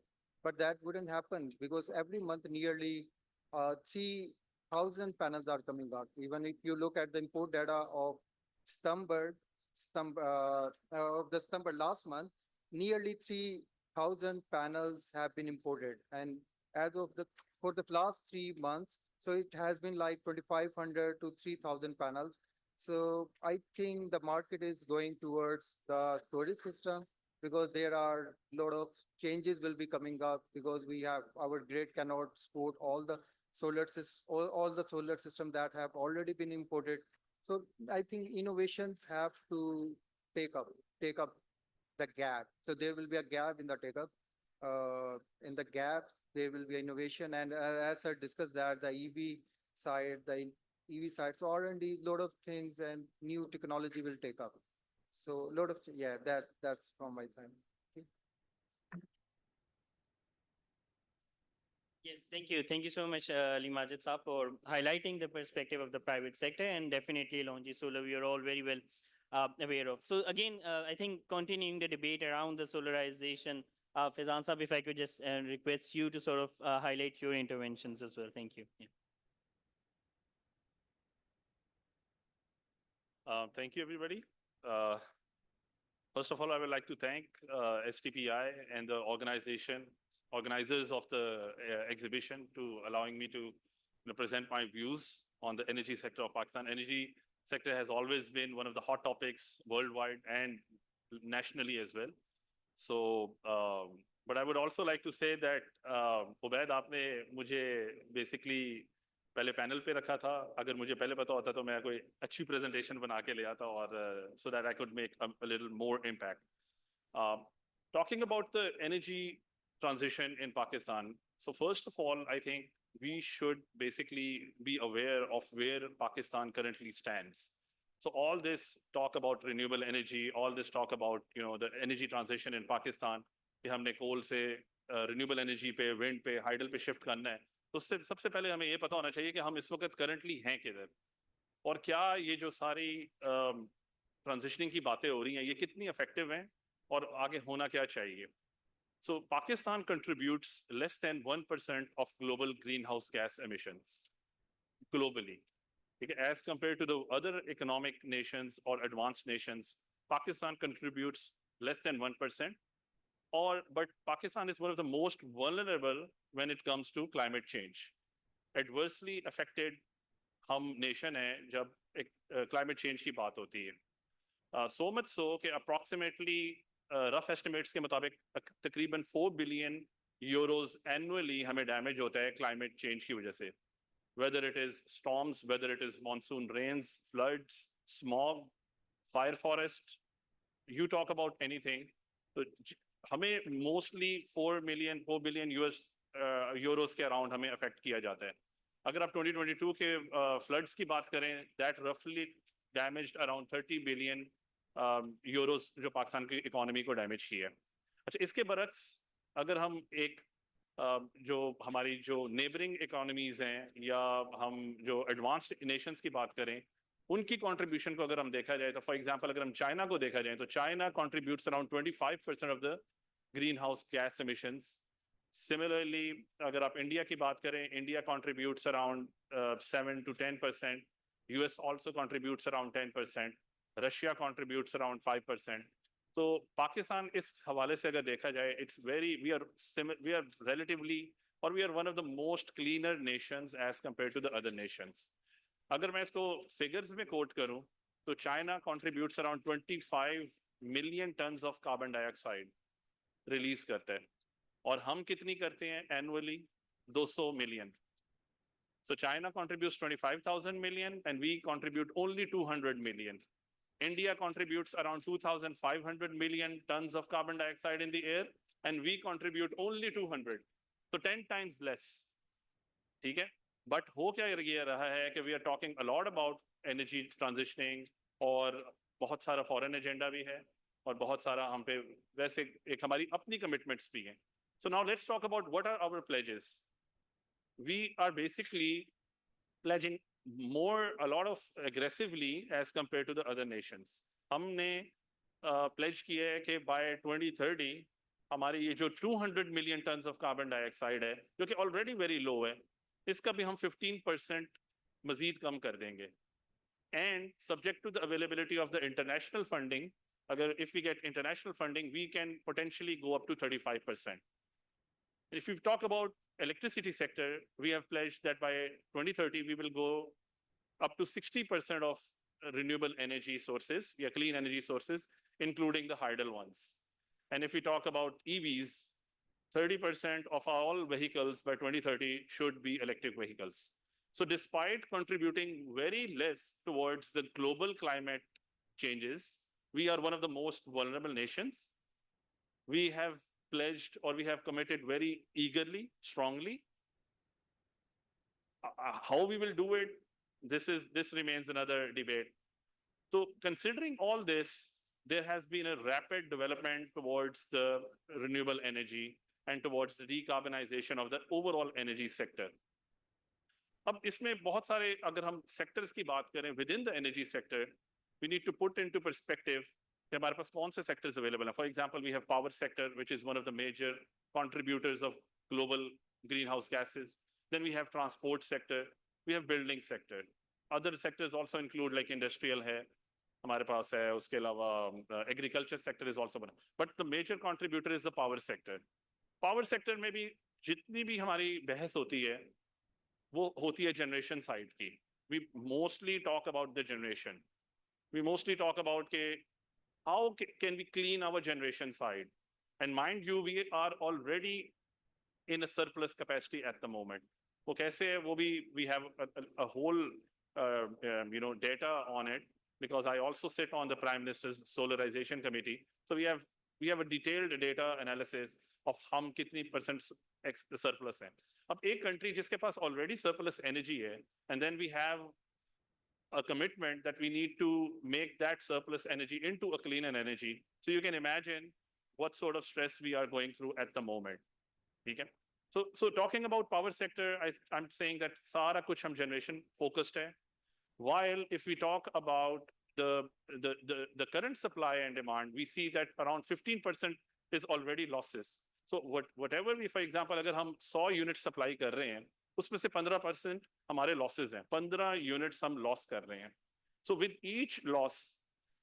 But that wouldn't happen, because every month nearly 3,000 panels are coming out. Even if you look at the import data of December last month, nearly 3,000 panels have been imported. And as of for the last 3 months, so it has been like 2,500 to 3,000 panels. So I think the market is going towards the storage system, because there are a lot of changes will be coming up, because we have our grid cannot support all the solar system that have already been imported. So I think innovations have to take up the gap. So there will be a gap in the take up. In the gap, there will be innovation. And as I discussed that the EV side, the EV side. So R&D, lot of things and new technology will take up. So lot of, yeah, that's from my side. Okay. Yes, thank you. Thank you so much, Ali Majid Saab, for highlighting the perspective of the private sector, and definitely Longi Solar, we are all very well aware of. So again, I think continuing the debate around the solarization, Faizan Saab, if I could just request you to sort of highlight your interventions as well. Thank you. Yeah. Thank you, everybody. First of all, I would like to thank STPI and the organizers of the exhibition to allowing me to present my views on the energy sector of Pakistan. Energy sector has always been one of the hot topics worldwide and nationally as well. So, but I would also like to say that Ubaid, आपने मुझे basically पहले panel पे रखा था. अगर मुझे पहले पता होता तो मैं कोई अच्छी प्रेजेंटेशन बना के ले आता और so that I could make a little more impact. Talking about the energy transition in Pakistan. So first of all, I think we should basically be aware of where Pakistan currently stands. So all this talk about renewable energy, all this talk about, you know, the energy transition in Pakistan, कि हमने coal से renewable energy पे, wind पे, hydel पे shift करना है. तो सबसे पहले हमें ये पता होना चाहिए कि हम इस वक्त currently हैं किधर और क्या ये जो सारी transitioning की बातें हो रही हैं ये कितनी effective हैं और आगे होना क्या चाहिए. So Pakistan contributes less than 1% of global greenhouse gas emissions globally. As compared to the other economic nations or advanced nations, Pakistan contributes less than 1%. But Pakistan is one of the most vulnerable when it comes to climate change. Adversely affected हम nation है जब climate change की बात होती है. So much so कि approximately rough estimates के मुताबिक तकरीबन 4 billion euros annually हमें damage होता है climate change की वजह से. Whether it is storms, whether it is monsoon rains, floods, smog, fire forest, you talk about anything. So हमें mostly 4 billion US euros के around हमें affect किया जाता है. अगर आप 2022 के floods की बात करें, that roughly damaged around 30 billion euros जो पाकिस्तान की economy को damage किया है. अच्छा, इसके बरक्स अगर हम एक जो हमारी जो नेबरिंग इकोनॉमीज हैं या हम जो एडवांस्ड नेशंस की बात करें उनकी कंट्रीब्यूशन को अगर हम देखा जाए तो फॉर एग्जांपल अगर हम चाइना को देखा जाए तो China contributes around 25% of the green house gas emissions. Similarly अगर आप इंडिया की बात करें India contributes around 7 to 10%. US also contributes around 10%. Russia contributes around 5%. तो पाकिस्तान इस हवाले से अगर देखा जाए we are relatively or we are one of the most cleaner nations as compared to the other nations. अगर मैं इसको figures में quote करूं तो China contributes around 25 million tons of carbon dioxide release करता है और हम कितनी करते हैं annually 200 million. So China contributes 25,000 million and we contribute only 200 million. India contributes around 2,500 million tons of carbon dioxide in the air, and we contribute only 200. So 10 times less. ठीक है? But हो क्या ये रहा है कि we are talking a lot about energy transitioning और बहुत सारा foreign agenda भी है और बहुत सारा हम पे वैसे एक हमारी अपनी commitments भी हैं. So now let's talk about what are our pledges. We are basically pledging a lot of aggressively as compared to the other nations. हमने pledge किया है कि by 2030 हमारी ये जो 200 million tons of carbon dioxide है जो कि already very low है इसका भी हम 15% मजीद कम कर देंगे. And subject to the availability of the international funding, अगर if we get international funding, we can potentially go up to 35%. If you talk about electricity sector, we have pledged that by 2030, we will go up to 60% of renewable energy sources, clean energy sources, including the hydel ones. And if we talk about EVs, 30% of all vehicles by 2030 should be electric vehicles. So despite contributing very less towards the global climate changes, we are one of the most vulnerable nations. We have pledged or we have committed very eagerly, strongly How we will do it, this remains another debate. So considering all this, there has been a rapid development towards the renewable energy and towards the decarbonization of the overall energy sector. अब इसमें बहुत सारे अगर हम sectors की बात करें with in the energy sector we need to put into perspective कि हमारे पास कौन से सेक्टर्स अवेलेबल हैं for example we have power sector which is one of the major contributors of global green house gases then we have transport sector we have building sector other sectors also include like industrial है हमारे पास है उसके अलावा agriculture sector is also बना but the major contributor is the power sector में भी जितनी भी हमारी बहस होती है वो होती है जनरेशन साइड की we mostly talk about the generation we mostly talk about के how can we clean our generation side and mind you we are already in a surplus capacity at the moment वो कैसे है वो भी we have a whole data on it because I also sit on the Prime Minister's Solarization Committee. So we have a detailed data analysis of हम कितनी percent surplus है. अब एक country जिसके पास already surplus energy है, and then we have a commitment that we need to make that surplus energy into a cleaner energy. So you can imagine what sort of stress we are going through at the moment. Okay? So talking about power sector, I'm saying that सारा कुछ हम generation focused है. While if we talk about the current supply and demand, we see that around 15% is already losses. So whatever we, for example, अगर हम 100 units supply कर रहे हैं, उसमें से 15% हमारे losses हैं. 15 units हम loss कर रहे हैं. So with each loss,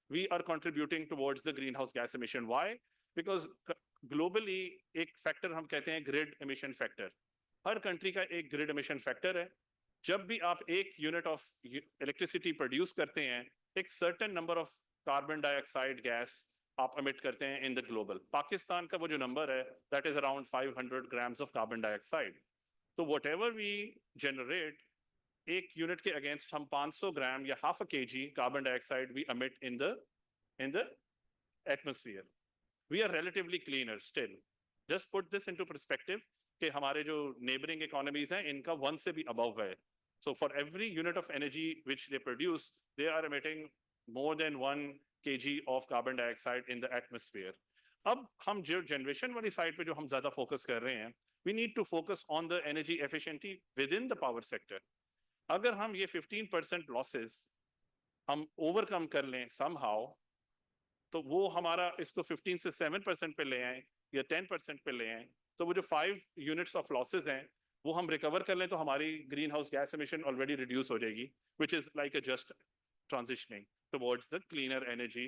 we are contributing towards the greenhouse gas emission. Why? Because globally एक factor हम कहते हैं grid emission factor. हर country का एक grid emission factor है. जब भी आप एक यूनिट ऑफ इलेक्ट्रिसिटी प्रोड्यूस करते हैं एक certain number of carbon dioxide gas आप एमिट करते हैं इन द ग्लोबल पाकिस्तान का वो जो नंबर है that is around 500 grams of carbon dioxide तो व्हाटएवर वी जनरेट एक यूनिट के अगेंस्ट हम 500 ग्राम या half a KG carbon dioxide we emit in the atmosphere we are relatively cleaner still just put this into perspective कि हमारे जो neighbouring economies हैं इनका 1 से भी अबव है so for every unit of energy which they produce they are emitting more than 1 kg of carbon dioxide in the atmosphere अब हम जो जनरेशन वाली साइड पे जो हम ज्यादा फोकस कर रहे हैं we need to focus on the energy efficiency within the power sector अगर हम ये 15% losses हम ओवरकम कर लें somehow तो वो हमारा इसको 15 से 7% पे ले आए या 10% पे ले आए तो वो जो 5 units of losses हैं वो हम रिकवर कर लें तो हमारी green house gas emission already reduce हो जाएगी which is like a just transitioning towards the cleaner energy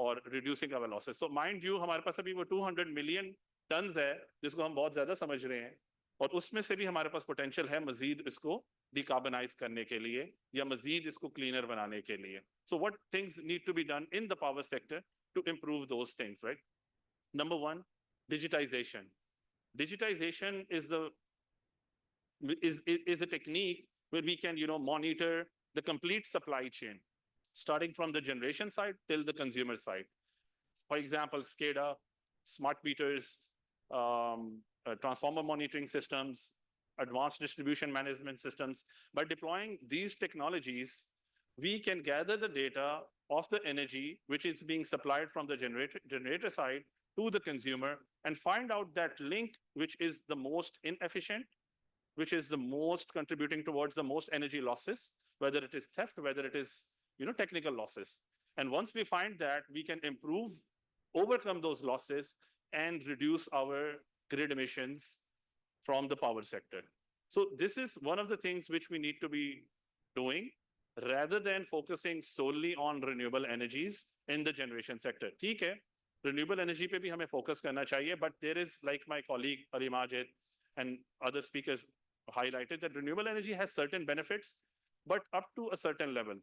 और reducing our losses so mind you हमारे पास अभी वो 200 मिलियन टन्स है जिसको हम बहुत ज्यादा समझ रहे हैं और उसमें से भी हमारे पास पोटेंशियल है मजीद इसको डिकार्बनाइज करने के लिए या मजीद इसको क्लीनर बनाने के लिए so what things need to be done in the power sector to improve those things right number 1 digitization is a technique where we can monitor the complete supply chain starting from the generation side till the consumer side for example SCADA smart meters transformer monitoring systems advanced distribution management systems by deploying these technologies we can gather the data of the energy which is being supplied from the generator side to the consumer and find out that link which is the most inefficient which is the most contributing towards the most energy losses, whether it is theft, whether it is, technical losses. And once we find that, we can overcome those losses and reduce our grid emissions from the power sector. So this is one of the things which we need to be doing rather than focusing solely on renewable energies in the generation sector. ठीक है, renewable energy पे भी हमें focus करना चाहिए, but there is, like my colleague Ali Majid and other speakers highlighted, that renewable energy has certain benefits, but up to a certain level.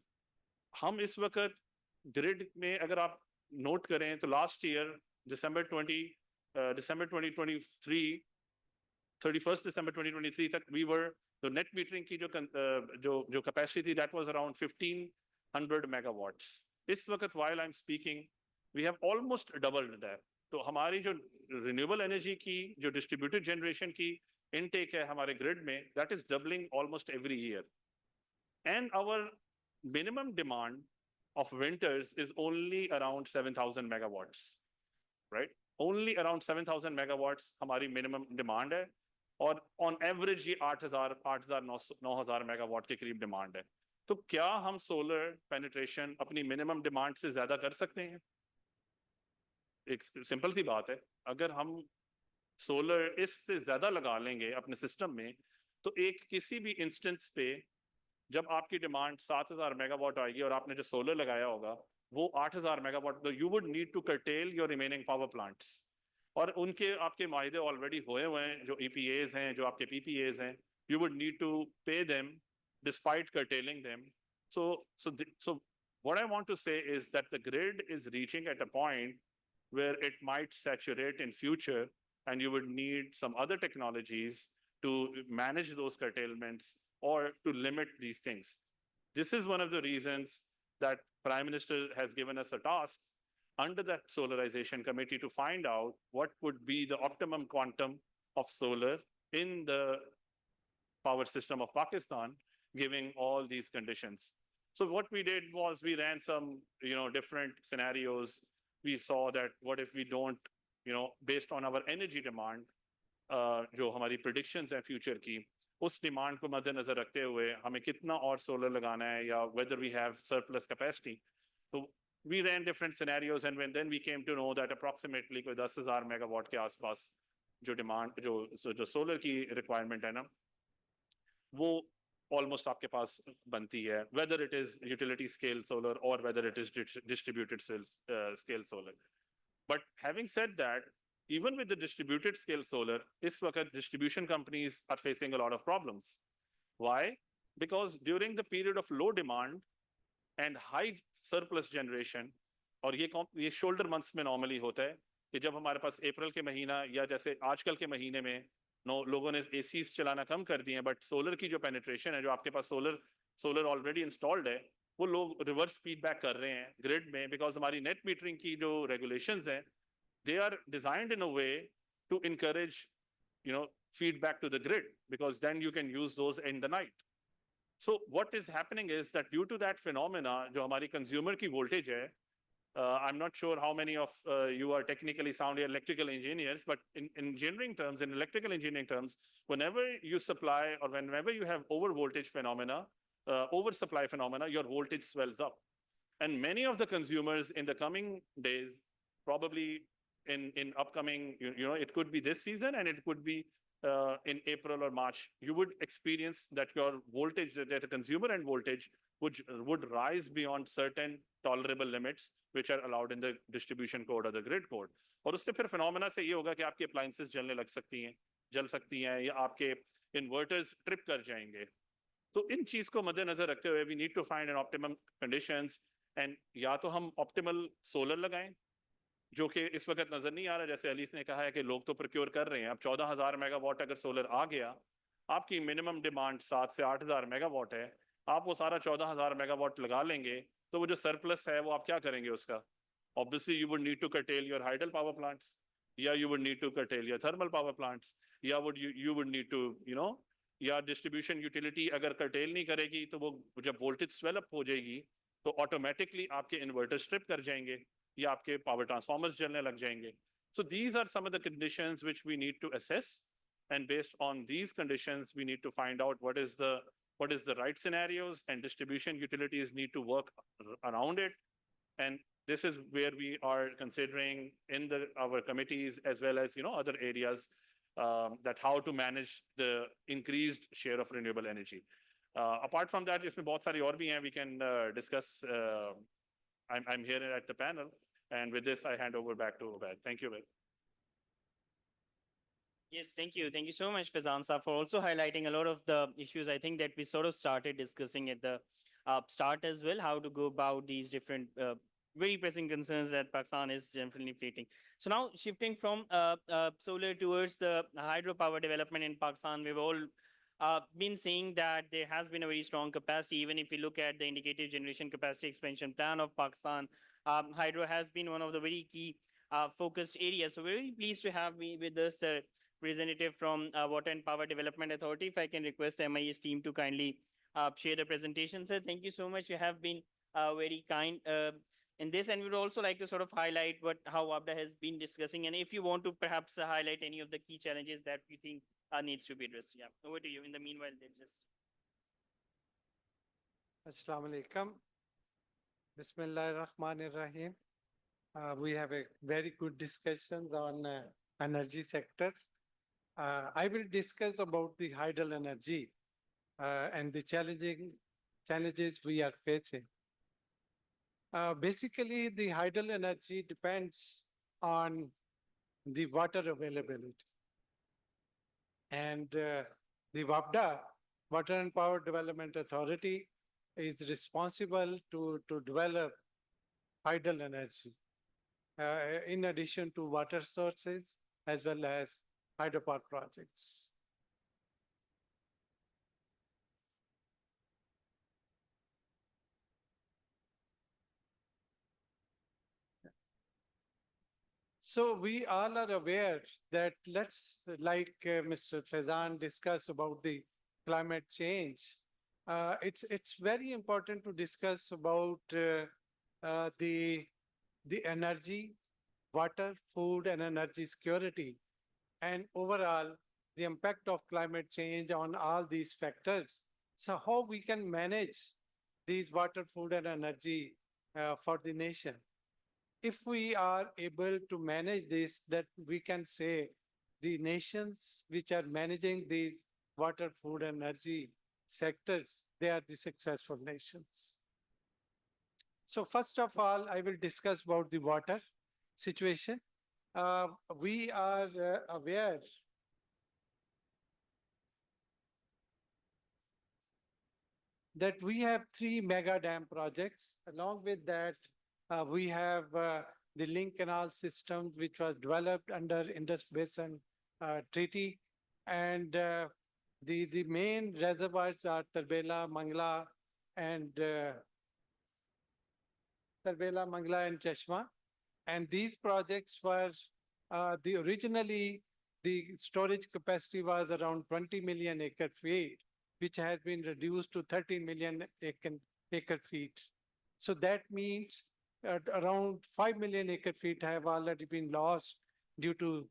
हम इस वक्त ग्रिड में अगर आप नोट करें तो लास्ट ईयर दिसंबर 2023 31st December 2023 तक we were तो नेट मीटरिंग की जो कैपेसिटी थी दैट वाज अराउंड 1500 megawatts. इस वक्त while I'm speaking we have almost doubled that. तो हमारी जो रिन्यूएबल एनर्जी की जो डिस्ट्रीब्यूटेड जनरेशन की intake है हमारे grid में, that is doubling almost every year. And our minimum demand of winters is only around 7,000 megawatts, right? Only around 7,000 megawatts हमारी minimum demand है, और on average ये 8,000 megawatt के करीब demand है. तो क्या हम solar penetration अपनी minimum demand से ज़्यादा कर सकते हैं? एक सिंपल सी बात है, अगर हम सोलर इससे ज्यादा लगा लेंगे अपने सिस्टम में, तो एक किसी भी इंस्टेंस पे जब आपकी डिमांड 7,000 मेगावाट आएगी और आपने जो सोलर लगाया होगा वो 8,000 मेगावाट, तो you would need to curtail your remaining power plants. और उनके आपके मायदे ऑलरेडी हुए हैं, जो EPAs हैं, जो आपके PPAs हैं, you would need to pay them despite curtailing them. So what I want to say is that the grid is reaching at a point where it might saturate in future, and you would need some other technologies to manage those curtailments or to limit these things. This is one of the reasons that Prime Minister has given us a task under that solarization committee to find out what would be the optimum quantum of solar in the power system of Pakistan, giving all these conditions. So what we did was we ran some, different scenarios. We saw that what if we don't, based on our energy demand, जो हमारी predictions हैं future की, उस demand को मद्देनजर रखते हुए हमें कितना और solar लगाना है, या whether we have surplus capacity. So we ran different scenarios, and then we came to know that approximately कोई 10,000 megawatt के आसपास जो demand, जो solar की requirement है ना, वो almost आपके पास बनती है, whether it is utility scale solar or whether it is distributed scale solar. But having said that, even with the distributed scale solar, इस वक्त distribution companies are facing a lot of problems. Why? Because during the period of low demand and high surplus generation, और ये shoulder months में normally होता है कि जब हमारे पास अप्रैल के महीना या जैसे आजकल के महीने में लोगों ने ACs चलाना कम कर दिए हैं, बट सोलर की जो पेनिट्रेशन है, जो आपके पास सोलर ऑलरेडी इंस्टॉल्ड है, वो लोग रिवर्स फीडबैक कर रहे हैं ग्रिड में, बिकॉज हमारी नेट मीटरिंग की जो रेगुलेशंस हैं, they are designed in a way to encourage, feedback to the grid, because then you can use those in the night. So what is happening is that due to that phenomena, जो हमारी consumer की voltage है, I'm not sure how many of you are technically sound electrical engineers, but in engineering terms, in electrical engineering terms, whenever you supply or whenever you have over voltage phenomena, oversupply phenomena, your voltage swells up. And many of the consumers in the coming days, probably in upcoming, it could be this season and it could be in April or March, you would experience that your voltage, that the consumer end voltage would rise beyond certain tolerable limits, which are allowed in the distribution code or the grid code. और उससे फिर phenomena से ये होगा कि आपकी appliances जल सकती हैं, या आपके inverters trip कर जाएंगे. तो इन चीज को मद्देनजर रखते हुए we need to find an optimum conditions, and या तो हम optimal solar लगाएं, जो कि इस वक्त नजर नहीं आ रहा, जैसे अलीस ने कहा है कि लोग तो प्रोक्योर कर रहे हैं. अब 14,000 मेगावाट अगर सोलर आ गया, आपकी मिनिमम डिमांड 7 से 8,000 मेगावाट है, आप वो सारा 14,000 मेगावाट लगा लेंगे, तो वो जो सरप्लस है वो आप क्या करेंगे उसका? Obviously you would need to curtail your hydel power plants, या you would need to curtail your thermal power plants, या you would need to, या डिस्ट्रीब्यूशन यूटिलिटी अगर curtail नहीं करेगी, तो वो जब वोल्टेज स्वेल अप हो जाएगी, तो ऑटोमेटिकली आपके इन्वर्टर स्ट्रिप कर जाएंगे, या आपके पावर ट्रांसफार्मर्स जलने लग जाएंगे. So these are some of the conditions which we need to assess, and based on these conditions we need to find out what is the right scenarios, and distribution utilities need to work around it. And this is where we are considering in our committees as well as other areas, that how to manage the increased share of renewable energy. Apart from that, इसमें बहुत सारी और भी हैं, we can discuss. I'm here at the panel, and with this I hand over back to Ubaid. Thank you, Ubaid. Yes, thank you. Thank you so much, Fazan Saab, for also highlighting a lot of the issues I think that we sort of started discussing at the start as well, how to go about these different very pressing concerns that Pakistan is definitely facing. So now shifting from solar towards the hydropower development in Pakistan, we've all been saying that there has been a very strong capacity. Even if you look at the indicative generation capacity expansion plan of Pakistan, hydro has been one of the very key focused areas. So we're very pleased to have with us representative from Water and Power Development Authority. If I can request the MIS team to kindly share the presentation. Sir, thank you so much. You have been very kind in this, and we'd also like to sort of highlight how WAPDA has been discussing, and if you want to perhaps highlight any of the key challenges that you think needs to be addressed. Yeah, over to you. In the meanwhile, let's just. Assalamu alaikum. Bismillahir Rahmanir Rahim. We have a very good discussions on energy sector. I will discuss about the hydel energy and the challenges we are facing. Basically, the hydel energy depends on the water availability. And the WAPDA, Water and Power Development Authority, is responsible to develop hydel energy in addition to water sources as well as hydropower projects. So we all are aware that like Mr. Fezan discuss about the climate change, it's very important to discuss about the energy, water, food, and energy security, and overall the impact of climate change on all these factors. So how we can manage these water, food, and energy for the nation. If we are able to manage this, that we can say the nations which are managing these water, food, and energy sectors, they are the successful nations. So first of all, I will discuss about the water situation. We are aware that we have 3 mega dam projects. Along with that, we have the Link Canal system, which was developed under Indus Basin Treaty. And the main reservoirs are Tarbela, Mangla, and Chashma. And these projects were originally the storage capacity was around 20 million acre feet, which has been reduced to 30 million acre feet. So that means around 5 million acre feet have already been lost due to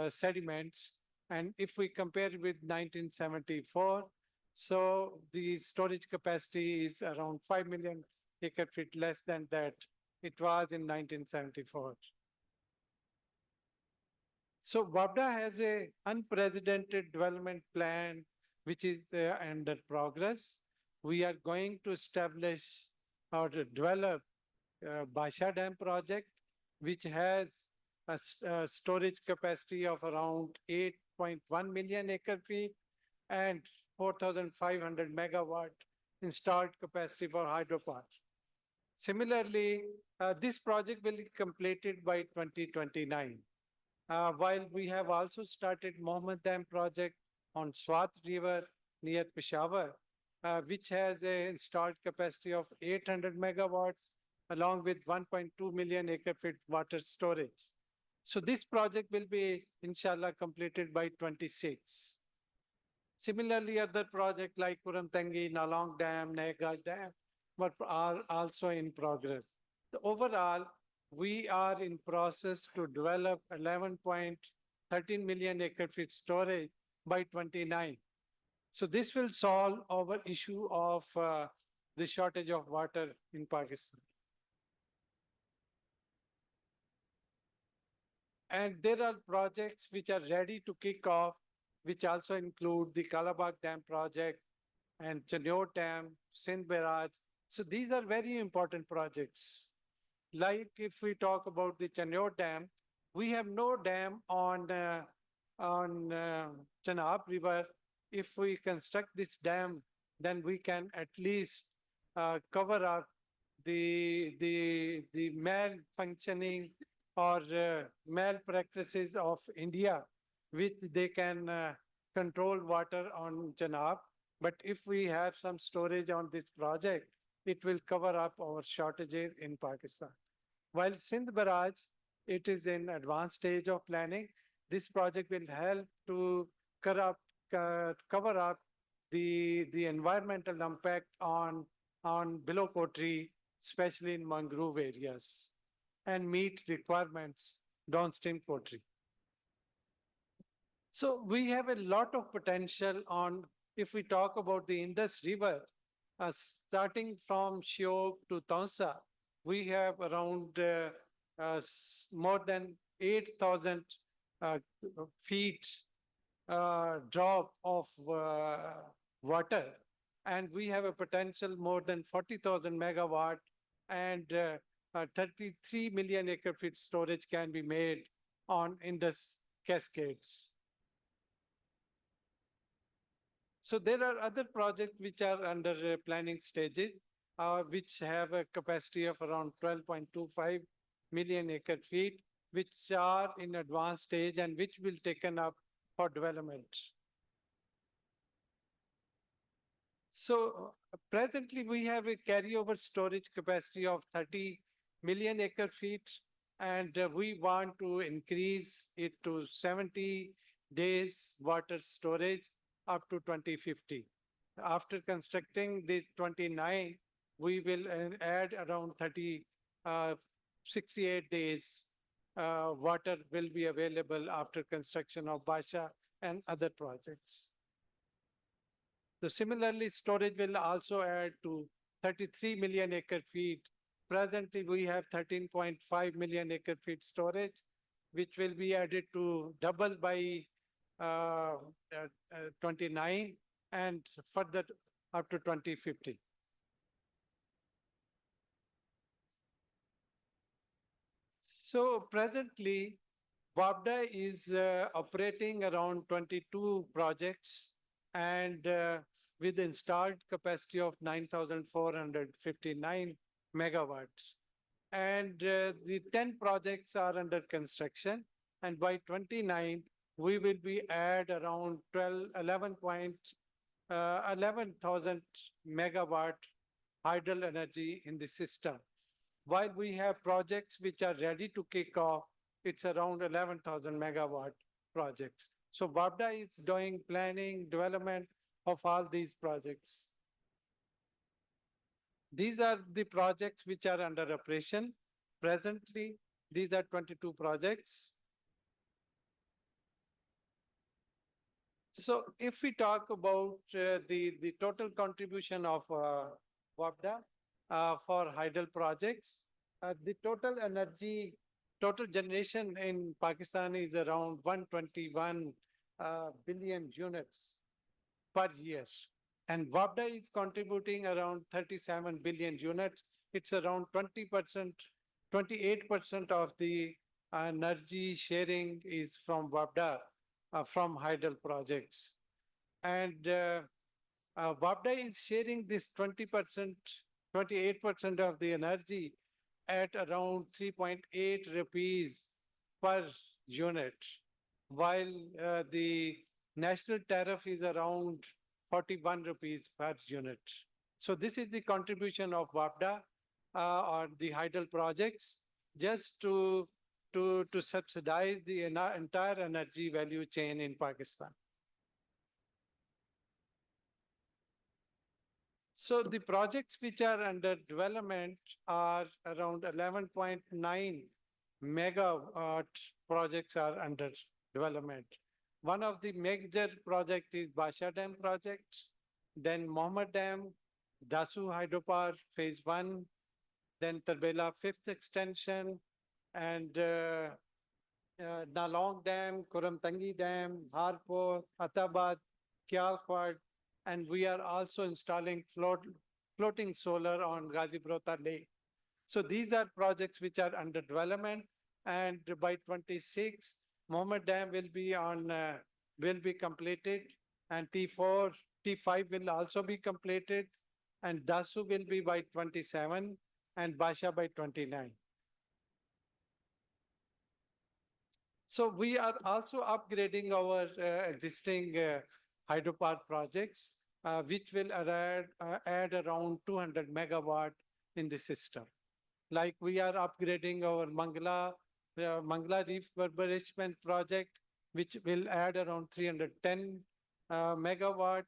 sediments. And if we compare with 1974, so the storage capacity is around 5 million acre feet less than that it was in 1974. So WAPDA has a unprecedented development plan, which is under progress. We are going to establish or to develop Basha Dam project, which has a storage capacity of around 8.1 million acre feet and 4,500 megawatt installed capacity for hydropower. Similarly, this project will be completed by 2029. While we have also started Mohammed Dam project on Swat River near Peshawar, which has an installed capacity of 800 megawatts, along with 1.2 million acre feet water storage. So this project will be, inshallah, completed by 26. Similarly, other projects like Kuramtangi, Nalong Dam, Nayagarh Dam, are also in progress. Overall, we are in process to develop 11.13 million acre feet storage by 29. So this will solve our issue of the shortage of water in Pakistan. And there are projects which are ready to kick off, which also include the Kalabagh Dam project and Chanyor Dam, Sindh Barrage. So these are very important projects. Like if we talk about the Chanyor Dam, we have no dam on Chenab River. If we construct this dam, then we can at least cover up the malfunctioning or malpractices of India, which they can control water on Chenab. But if we have some storage on this project, it will cover up our shortages in Pakistan. While Sindh Barrage, it is in advanced stage of planning. This project will help to cover up the environmental impact on below Kotri, especially in mangrove areas, and meet requirements downstream Kotri. So we have a lot of potential on, if we talk about the Indus River, starting from Shiog to Taunsa, we have around more than 8,000 uh, feet drop of water. And we have a potential more than 40,000 megawatt, and 33 million acre feet storage can be made on Indus Cascades. So there are other projects which are under planning stages, which have a capacity of around 12.25 million acre feet, which are in advanced stage and which will taken up for development. So presently we have a carryover storage capacity of 30 million acre feet, and we want to increase it to 70 days water storage up to 2050. After constructing these 29, we will add around 68 days water will be available after construction of Basha and other projects. So similarly, storage will also add to 33 million acre feet. Presently, we have 13.5 million acre feet storage, which will be added to double by 29 and further up to 2050. So presently, WAPDA is operating around 22 projects, and with installed capacity of 9,459 megawatts. And the 10 projects are under construction. And by 29, we will be at around 11,000 megawatt hydel energy in the system. While we have projects which are ready to kick off, it's around 11,000 megawatt projects. So WAPDA is doing planning, development of all these projects. These are the projects which are under operation. Presently, these are 22 projects. So if we talk about the total contribution of WAPDA for hydel projects, the total energy, total generation in Pakistan is around 121 billion units per year. And WAPDA is contributing around 37 billion units. It's around 20%, 28% of the energy sharing is from WAPDA, from hydel projects. And WAPDA is sharing this 20%, 28% of the energy at around 3.8 rupees per unit, while the national tariff is around 41 rupees per unit. So this is the contribution of WAPDA or the hydel projects just to subsidize the entire energy value chain in Pakistan. So the projects which are under development are around 11.9 megawatt projects are under development. One of the major project is Basha Dam project, then Mohammed Dam, Dasu Hydropower Phase 1, then Tarbela 5th extension, and Nalong Dam, Kuramtangi Dam, Harpur, Atabad, Kyalkwad, and we are also installing floating solar on Ghazibrota Lake. So these are projects which are under development, and by 26, Mohammed Dam will be completed, and T4, T5 will also be completed, and Dasu will be by 27, and Basha by 29. So we are also upgrading our existing hydropower projects, which will add around 200 megawatt in the system. Like we are upgrading our Mangla reef refurbishment project, which will add around 310 megawatt,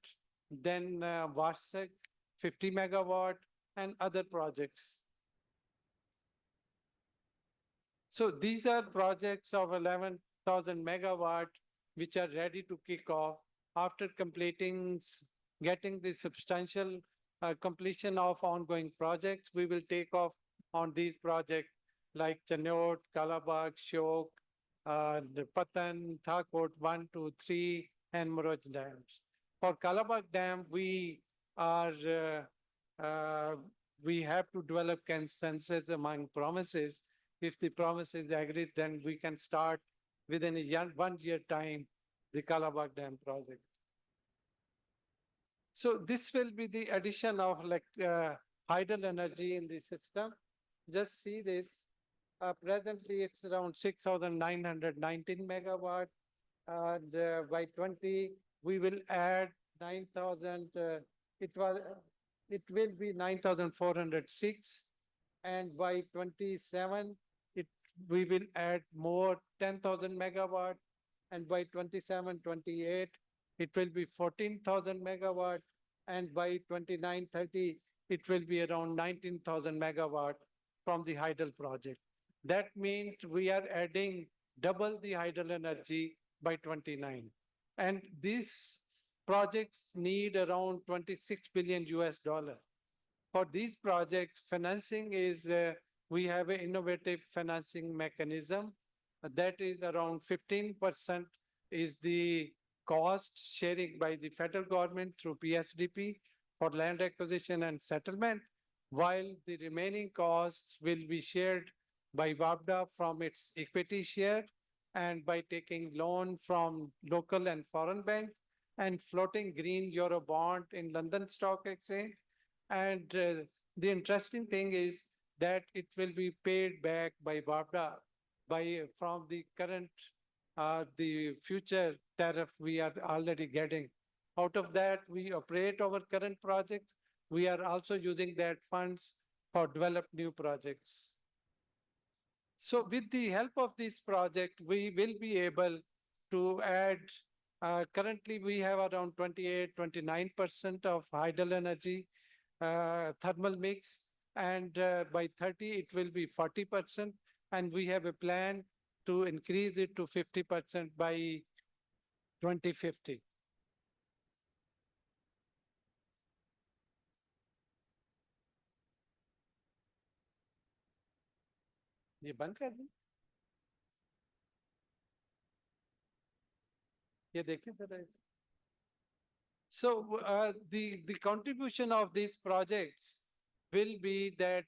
then Varsek 50 megawatt, and other projects. So these are projects of 11,000 megawatt, which are ready to kick off after completing, getting the substantial completion of ongoing projects. We will take off on these projects like Chanot, Kalabag, Shok, the Patan, Thakot 1, 2, 3, and Muroj dams. For Kalabag Dam, are we have to develop consensus among promises. If the promise is agreed, then we can start within a 1 year time the Kalabag Dam project. So this will be the addition of hydel energy in the system. Just see this. Presently, it's around 6,919 megawatt. And by 20, we will add 9,000. It will be 9,406. And by 27, we will add more 10,000 megawatt. And by 27, 28, it will be 14,000 megawatt. And by 29, 30, it will be around 19,000 megawatt from the hydel project. That means we are adding double the hydel energy by 29. And these projects need around 26 billion US dollar. For these projects, financing is, we have an innovative financing mechanism that is around 15% is the cost sharing by the federal government through PSDP for land acquisition and settlement, while the remaining costs will be shared by WAPDA from its equity share and by taking loan from local and foreign banks and floating green euro bond in London Stock Exchange. And the interesting thing is that it will be paid back by WAPDA from the current, the future tariff we are already getting. Out of that, we operate our current projects. We are also using that funds for develop new projects. So with the help of this project, we will be able to add, currently we have around 28, 29% of hydel energy thermal mix, and by 30 it will be 40%, and we have a plan to increase it to 50% by 2050. ये बंद कर दूं? ये देखिए जरा. So the contribution of these projects will be that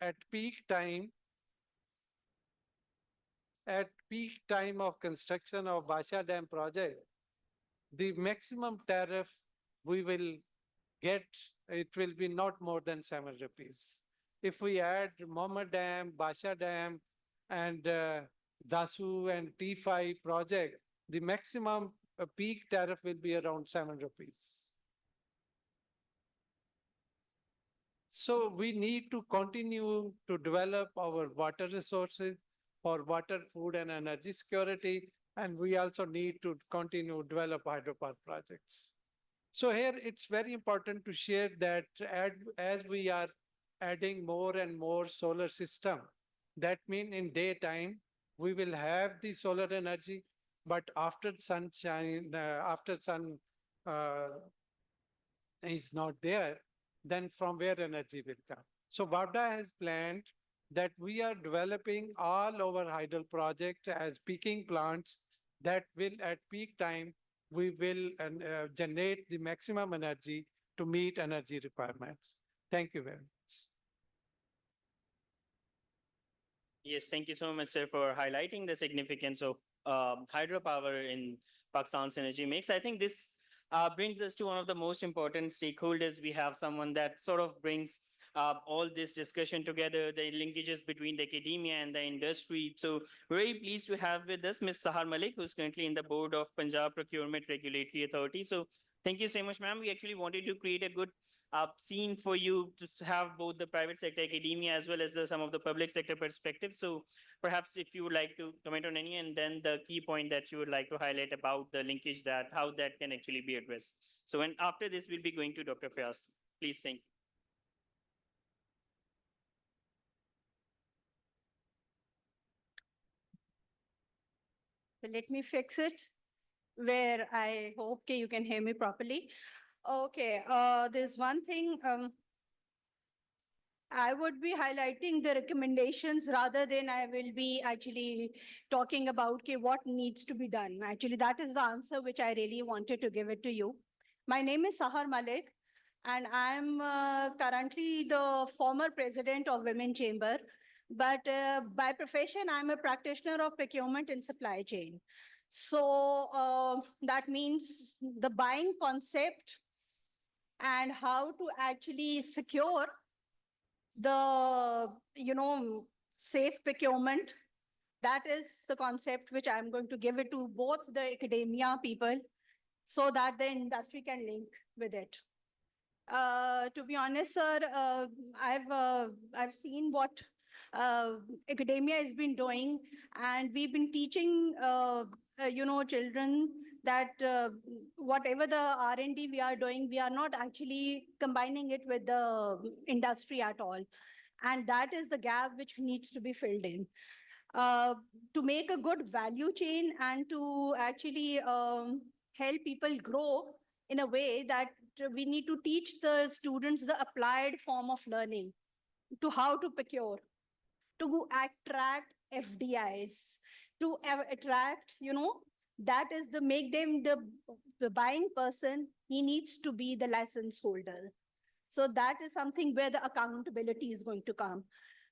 at peak time of construction of Basha Dam project, the maximum tariff we will get, it will be not more than 7 rupees. If we add Mohammed Dam, Basha Dam, and Dasu and T5 project, the maximum peak tariff will be around 7 rupees. So we need to continue to develop our water resources for water, food, and energy security, and we also need to continue to develop hydropower projects. So here it's very important to share that as we are adding more and more solar system, that means in daytime, we will have the solar energy, but after sunshine, after sun is not there, then from where energy will come? So WAPDA has planned that we are developing all our hydel projects as peaking plants that will at peak time, we will generate the maximum energy to meet energy requirements. Thank you very much. Yes, thank you so much, sir, for highlighting the significance of hydropower in Pakistan's energy mix. I think this brings us to one of the most important stakeholders. We have someone that sort of brings all this discussion together, the linkages between the academia and the industry. So very pleased to have with us Ms. Sahar Malik, who's currently in the board of Punjab Procurement Regulatory Authority. So Thank you so much, ma'am. We actually wanted to create a good scene for you to have both the private sector academia as well as some of the public sector perspective. So perhaps if you would like to comment on any, and then the key point that you would like to highlight about the linkage, that how that can actually be addressed. So when after this, we'll be going to Dr. Fayaz. Please, thank you. So let me fix it where I hope okay, you can hear me properly. Okay, there's one thing I would be highlighting the recommendations rather than I will be actually talking about okay, what needs to be done. Actually, that is the answer which I really wanted to give it to you. My name is Sahar Malik, and I'm currently the former president of Women Chamber. But by profession, I'm a practitioner of procurement and supply chain. So that means the buying concept and how to actually secure the, safe procurement. That is the concept which I'm going to give it to both the academia people so that the industry can link with it. To be honest, sir, I've seen what academia has been doing, and we've been teaching children that whatever the R&D we are doing, we are not actually combining it with the industry at all, and that is the gap which needs to be filled in. To make a good value chain and to actually help people grow in a way that we need to teach the students the applied form of learning to how to procure, to attract FDIs, to attract, that is the make them the buying person, he needs to be the license holder. So that is something where the accountability is going to come.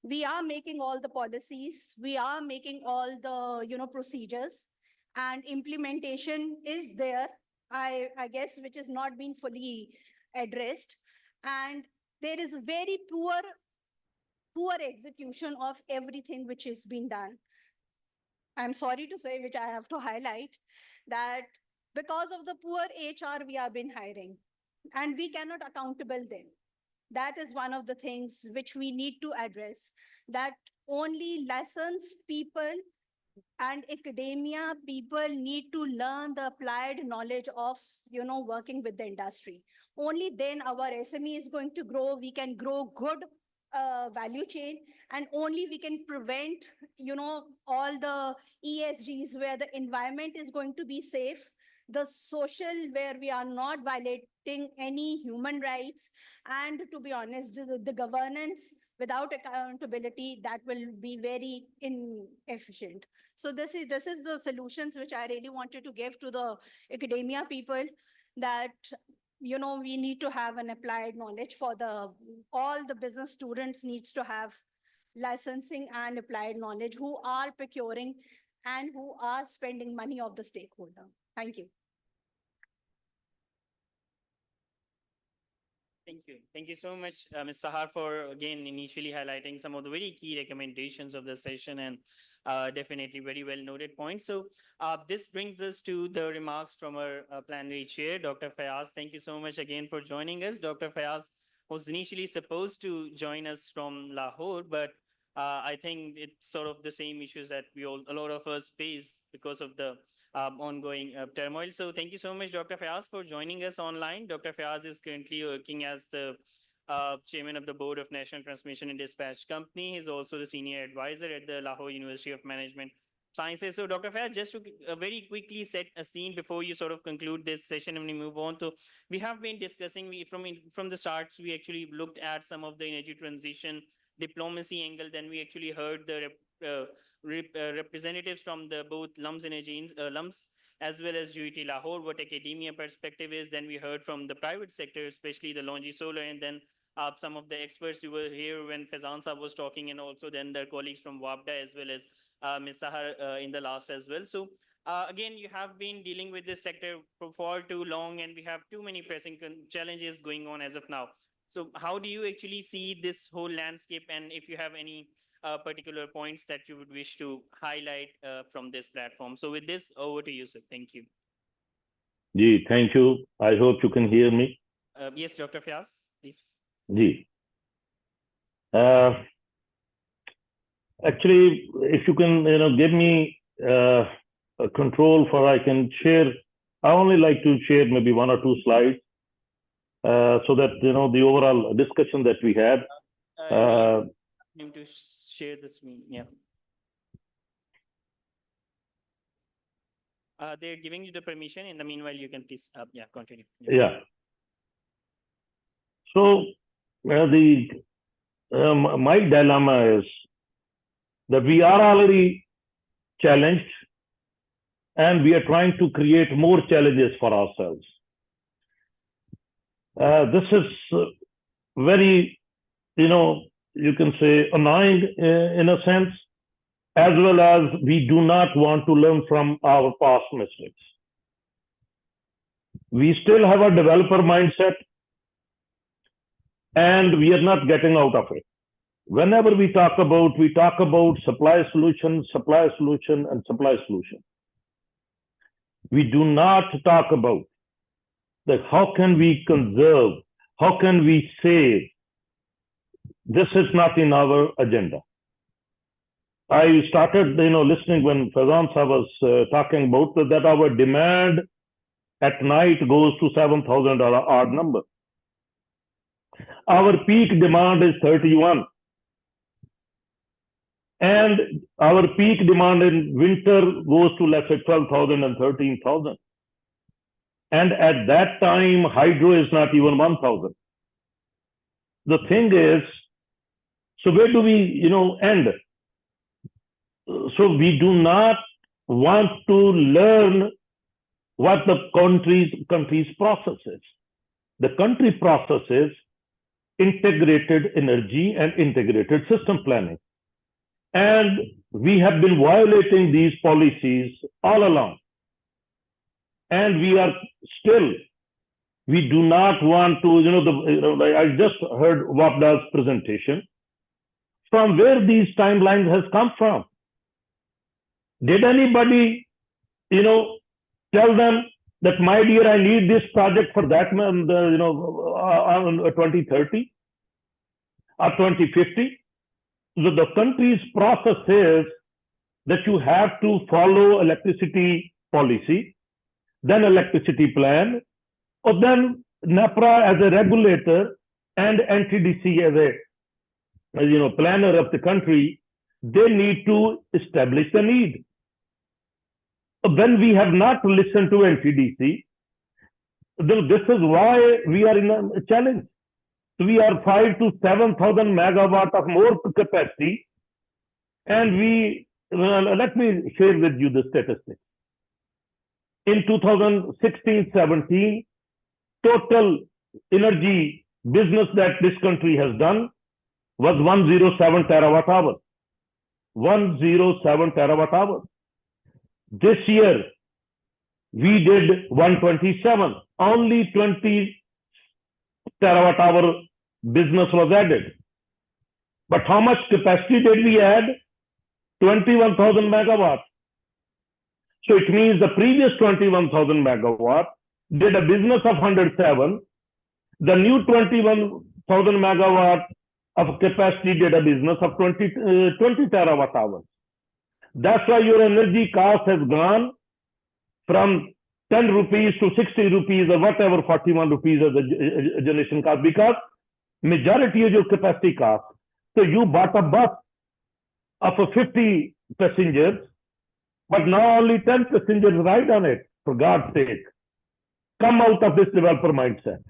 We are making all the policies, we are making all the procedures, and implementation is there, I guess, which is not being fully addressed. And there is very poor execution of everything which is being done. I'm sorry to say, which I have to highlight, that because of the poor HR we have been hiring, and we cannot accountable them. That is one of the things which we need to address, that only lessons people and academia people need to learn the applied knowledge of working with the industry. Only then our SME is going to grow, we can grow good value chain, and only we can prevent all the ESGs where the environment is going to be safe, the social where we are not violating any human rights, and to be honest, the governance without accountability, that will be very inefficient. So this is the solutions which I really wanted to give to the academia people, that we need to have an applied knowledge for all the business students needs to have licensing and applied knowledge who are procuring and who are spending money of the stakeholder. Thank you. Thank you. Thank you so much, Ms. Sahar, for again initially highlighting some of the very key recommendations of the session, and definitely very well noted points. So this brings us to the remarks from our plenary chair, Dr. Fayaz. Thank you so much again for joining us. Dr. Fayaz was initially supposed to join us from Lahore, but I think it's sort of the same issues that a lot of us face because of the ongoing turmoil. So thank you so much, Dr. Fayaz, for joining us online. Dr. Fayaz is currently working as the chairman of the board of National Transmission and Dispatch Company. He's also the senior advisor at the Lahore University of Management Sciences. So Dr. Fayaz, just to very quickly set a scene before you sort of conclude this session and we move on to, we have been discussing, from the starts, we actually looked at some of the energy transition diplomacy angle. Then we actually heard the representatives from the both LUMS Energy, LUMS as well as UET Lahore, what academia perspective is. Then we heard from the private sector, especially the Longi Solar, and then some of the experts who were here when Faizan Saab was talking, and also then their colleagues from WAPDA as well as Ms. Sahar in the last as well. So again, you have been dealing with this sector for far too long, and we have too many pressing challenges going on as of now. So how do you actually see this whole landscape, and if you have any particular points that you would wish to highlight from this platform? So with this, over to you, sir. Thank you. Ji, thank you. I hope you can hear me. Yes, Dr. Fias, please. Ji. Actually, if you can, give me a control for I can share. I only like to share maybe 1 or 2 slides so that the overall discussion that we had. Him to share the screen. Yeah. They're giving you the permission. In the meanwhile, you can please, continue. Yeah. So my dilemma is that we are already challenged and we are trying to create more challenges for ourselves. This is very, you can say annoying in a sense, as well as we do not want to learn from our past mistakes. We still have a developer mindset and we are not getting out of it. Whenever we talk about supply solution, and supply solution. We do not talk about that how can we conserve, how can we save. This is not in our agenda. I started, listening when Fazan Sahab was talking about that our demand at night goes to $7,000 odd number. Our peak demand is 31. And our peak demand in winter goes to, let's say, 12,000 and 13,000. And at that time, hydro is not even 1,000. The thing is, so where do we, end? So we do not want to learn what the country's process is. The country process is integrated energy and integrated system planning. And we have been violating these policies all along. And we are still, we do not want to, I just heard Wapda's presentation. From where these timelines has come from? Did anybody, tell them that, my dear, I need this project for that, on 2030 or 2050? So the country's process is that you have to follow electricity policy, then electricity plan, or then NEPRA as a regulator and NTDC as a planner of the country, they need to establish the need. When we have not listened to NTDC, then this is why we are in a challenge. We are 5,000 to 7,000 megawatt of more capacity, and let me share with you the statistics. In 2016-17, total energy business that this country has done was 107 terawatt hours. 107 terawatt hours. This year, we did 127. Only 20 terawatt hour business was added. But how much capacity did we add? 21,000 megawatts. So it means the previous 21,000 megawatts did a business of 107. The new 21,000 megawatt of capacity did a business of 20 terawatt hours. That's why your energy cost has gone from 10 rupees to 60 rupees or whatever, 41 rupees as a generation cost, because majority is your capacity cost. So you bought a bus of 50 passengers, but now only 10 passengers ride on it, for God's sake. Come out of this developer mindset.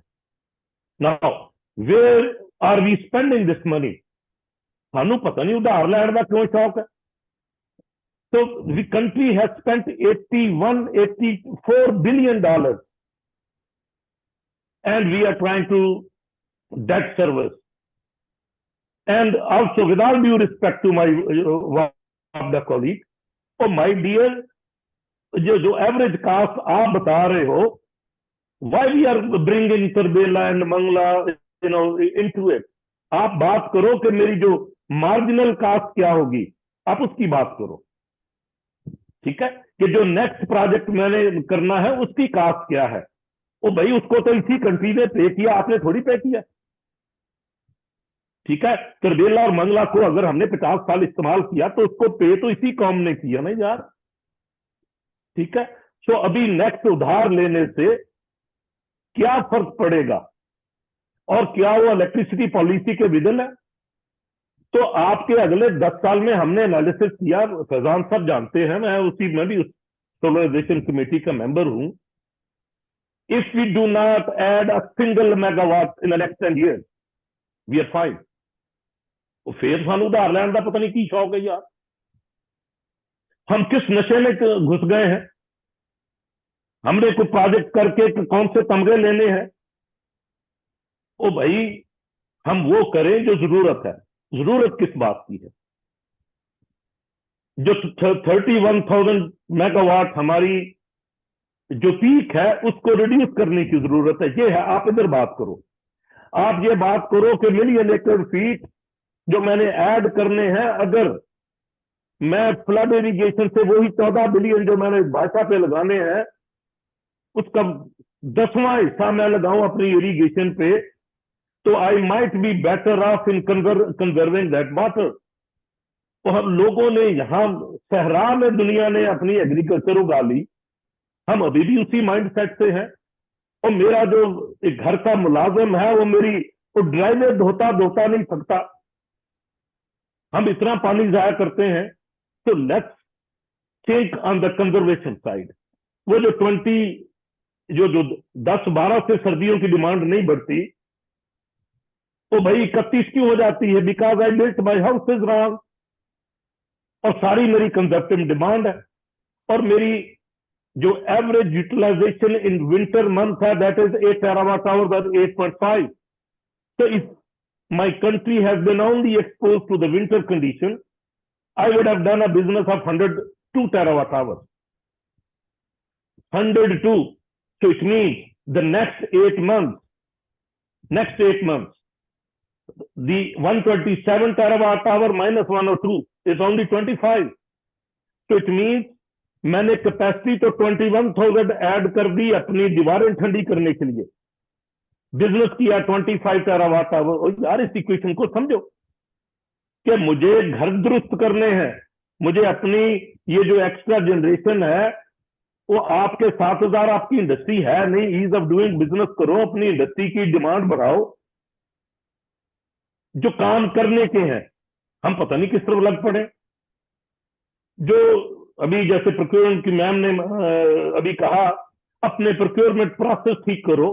Now, where are we spending this money? ਸਾਨੂੰ ਪਤਾ ਨਹੀਂ ਉਧਾਰ ਲੈਣ ਦਾ ਕਿਉਂ ਸ਼ੌਕ ਹੈ. So the country has spent $84 billion, and we are trying to debt service. And also, with all due respect to my colleague, oh my dear, जो average cost आप बता रहे हो, why we are bringing Tarbela and Mangla, into it? आप बात करो कि मेरी जो marginal cost क्या होगी, आप उसकी बात करो. ठीक है, कि जो नेक्स्ट प्रोजेक्ट मैंने करना है उसकी कास्ट क्या है। ओ भाई, उसको तो इसी कंट्री ने पे किया, आपने थोड़ी पे किया। ठीक है, करबेला और मंगला को अगर हमने 50 साल इस्तेमाल किया तो उसको पे तो इसी कौम ने किया ना यार। ठीक है, सो अभी नेक्स्ट उधार लेने से क्या फर्क पड़ेगा, और क्या वो इलेक्ट्रिसिटी पॉलिसी के विदन है। तो आपके अगले 10 साल में हमने एनालिसिस किया, फैजान साहब जानते हैं, मैं भी उस सोलराइजेशन कमेटी का मेंबर हूं। If we do not add a single megawatt in the next 10 years, we are fine. फिर सानू उधार लैंड का पता नहीं की शौक है यार। हम किस नशे में घुस गए हैं। हमने कोई प्रोजेक्ट करके कौन से तमगे लेने हैं। ओ भाई, हम वो करें जो जरूरत है। जरूरत किस बात की है। जो 31,000 मेगावाट हमारी जो पीक है उसको रिड्यूस करने की जरूरत है, ये है। आप इधर बात करो, आप ये बात करो कि मिलियन एकड़ फीट जो मैंने ऐड करने हैं, अगर मैं फ्लड इरिगेशन से वही 14 बिलियन जो मैंने भाषा पे लगाने हैं उसका 10वां हिस्सा मैं लगाऊं अपनी इरिगेशन पे, तो I might be better of in conserving that water. तो हम लोगों ने यहां सहरा में दुनिया ने अपनी एग्रीकल्चर उगा ली, हम अभी भी उसी माइंड सेट से हैं। और मेरा जो एक घर का मुलाजिम है वो मेरी वो ड्राइवर धोता नहीं सकता। हम इतना पानी जाया करते हैं। तो let's think on the conservation side. वो जो 10-12 से सर्दियों की डिमांड नहीं बढ़ती, तो भाई 31 क्यों हो जाती है? Because I built my house is wrong. और सारी मेरी कंजप्टिव डिमांड है। और मेरी जो average utilization in winter month है that is 8 terawatt hour, 8.5। So if my country has been only exposed to the winter condition, I would have done a business of 102 terawatt hours. 102. So it means the next 8 months, the 127 terawatt hour minus 102 is only 25. So it means मैंने capacity तो 21,000 add कर दी अपनी दीवारें ठंडी करने के लिए, business किया 25 टेरावाट आवर। और यार इस इक्वेशन को समझो कि मुझे घर दुरुस्त करने हैं, मुझे अपनी ये जो एक्स्ट्रा जनरेशन है वो आपके 7,000 आपकी इंडस्ट्री है नहीं, ईज ऑफ डूइंग बिजनेस करो, अपनी इंडस्ट्री की डिमांड बढ़ाओ। जो काम करने के हैं हम पता नहीं किस तरफ लग पड़े। जो अभी जैसे प्रोक्योरमेंट की मैम ने अभी कहा, अपने प्रोक्योरमेंट प्रोसेस ठीक करो,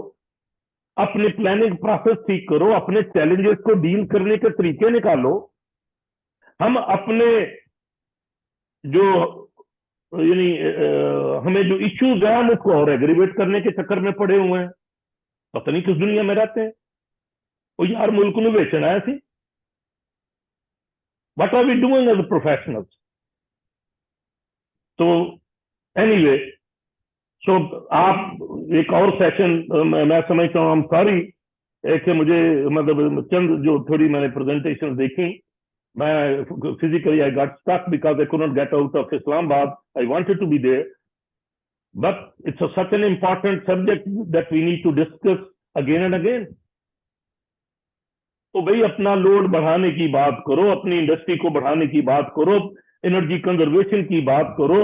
अपने प्लानिंग प्रोसेस ठीक करो, अपने चैलेंजेस को डील करने के तरीके निकालो। हम अपने जो यानी हमें जो इश्यूज है हम उसको और एग्रीवेट करने के चक्कर में पड़े हुए हैं। पता नहीं किस दुनिया में रहते हैं। और यार मुल्क में बेचना है सी। What are we doing as professionals. तो एनीवे, सो आप एक और सेशन मैं समझता हूँ, हम सॉरी कि मुझे मतलब चंद जो थोड़ी मैंने प्रेजेंटेशन देखी, मैं physically I got stuck because I could not get out of Islamabad. I wanted to be there, but it's such an important subject that we need to discuss again and again. तो भाई अपना load बढ़ाने की बात करो, अपनी industry को बढ़ाने की बात करो, एनर्जी कंजर्वेशन की बात करो।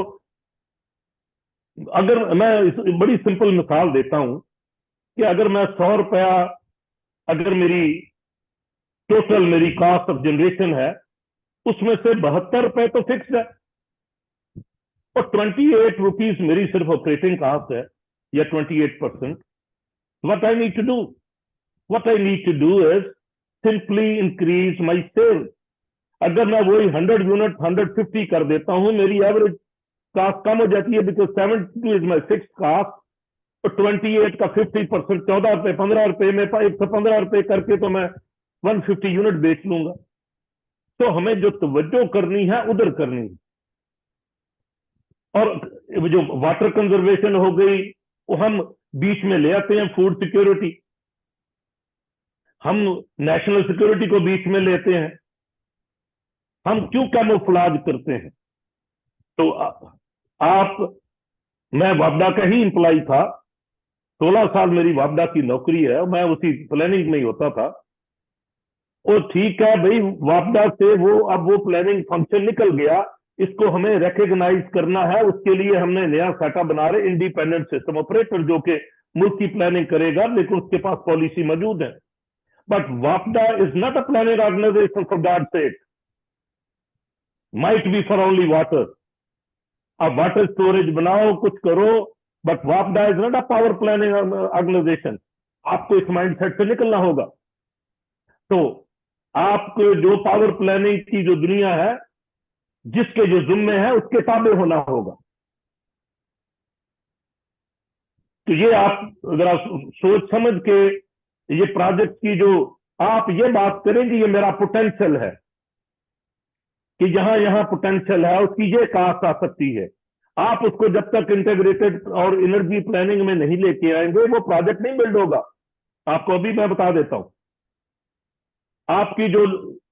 अगर मैं बड़ी सिंपल मिसाल देता हूं कि अगर मैं 100 रुपया, अगर टोटल मेरी कॉस्ट ऑफ जनरेशन है, उसमें से 72 रुपए तो फिक्स है और 28 रुपीज मेरी सिर्फ ऑपरेटिंग कॉस्ट है, या 28%। What I need to do is simply increase my sale. अगर मैं वही 100 यूनिट 150 कर देता हूं, मेरी एवरेज कास्ट कम हो जाती है, because 72 is my fix cost. तो 28 का 50%, 14 रुपए, 15 रुपए में 115 रुपए करके तो मैं 150 यूनिट बेच लूंगा। तो हमें जो तवज्जो करनी है उधर करनी है। और जो वाटर कंजर्वेशन हो गई वो हम बीच में ले आते हैं, फूड सिक्योरिटी, हम नेशनल सिक्योरिटी को बीच में लेते हैं। हम क्यों कैमोफ्लेज करते हैं? तो मैं वापडा का ही एम्प्लॉय था, 16 साल मेरी वापडा की नौकरी है, मैं उसी प्लानिंग में ही होता था। और ठीक है भाई, वापडा से अब वो प्लानिंग फंक्शन निकल गया, इसको हमें रिकग्नाइज करना है। उसके लिए हमने नया सेटअप बना रहे, इंडिपेंडेंट सिस्टम ऑपरेटर, जो कि मुल्क की प्लानिंग करेगा, लेकिन उसके पास पॉलिसी मौजूद है। बट वापडा is not a planning organization for God sake, might be for only water. अब वाटर स्टोरेज बनाओ, कुछ करो, बट वापडा is not a power planning organization. आपको इस माइंडसेट से निकलना होगा। तो आपको जो पावर प्लानिंग की जो दुनिया है, जिसके जो जिम्मे है, उसके ताबे होना होगा। तो ये आप जरा सोच समझ के ये प्रोजेक्ट की जो आप ये बात करेंगे, ये मेरा पोटेंशियल है कि यहां यहां पोटेंशियल है, उसकी ये कास्ट आ सकती है। आप उसको जब तक इंटीग्रेटेड और एनर्जी प्लानिंग में नहीं लेके आएंगे, वो प्रोजेक्ट नहीं बिल्ड होगा। आपको अभी मैं बता देता हूं, आपकी जो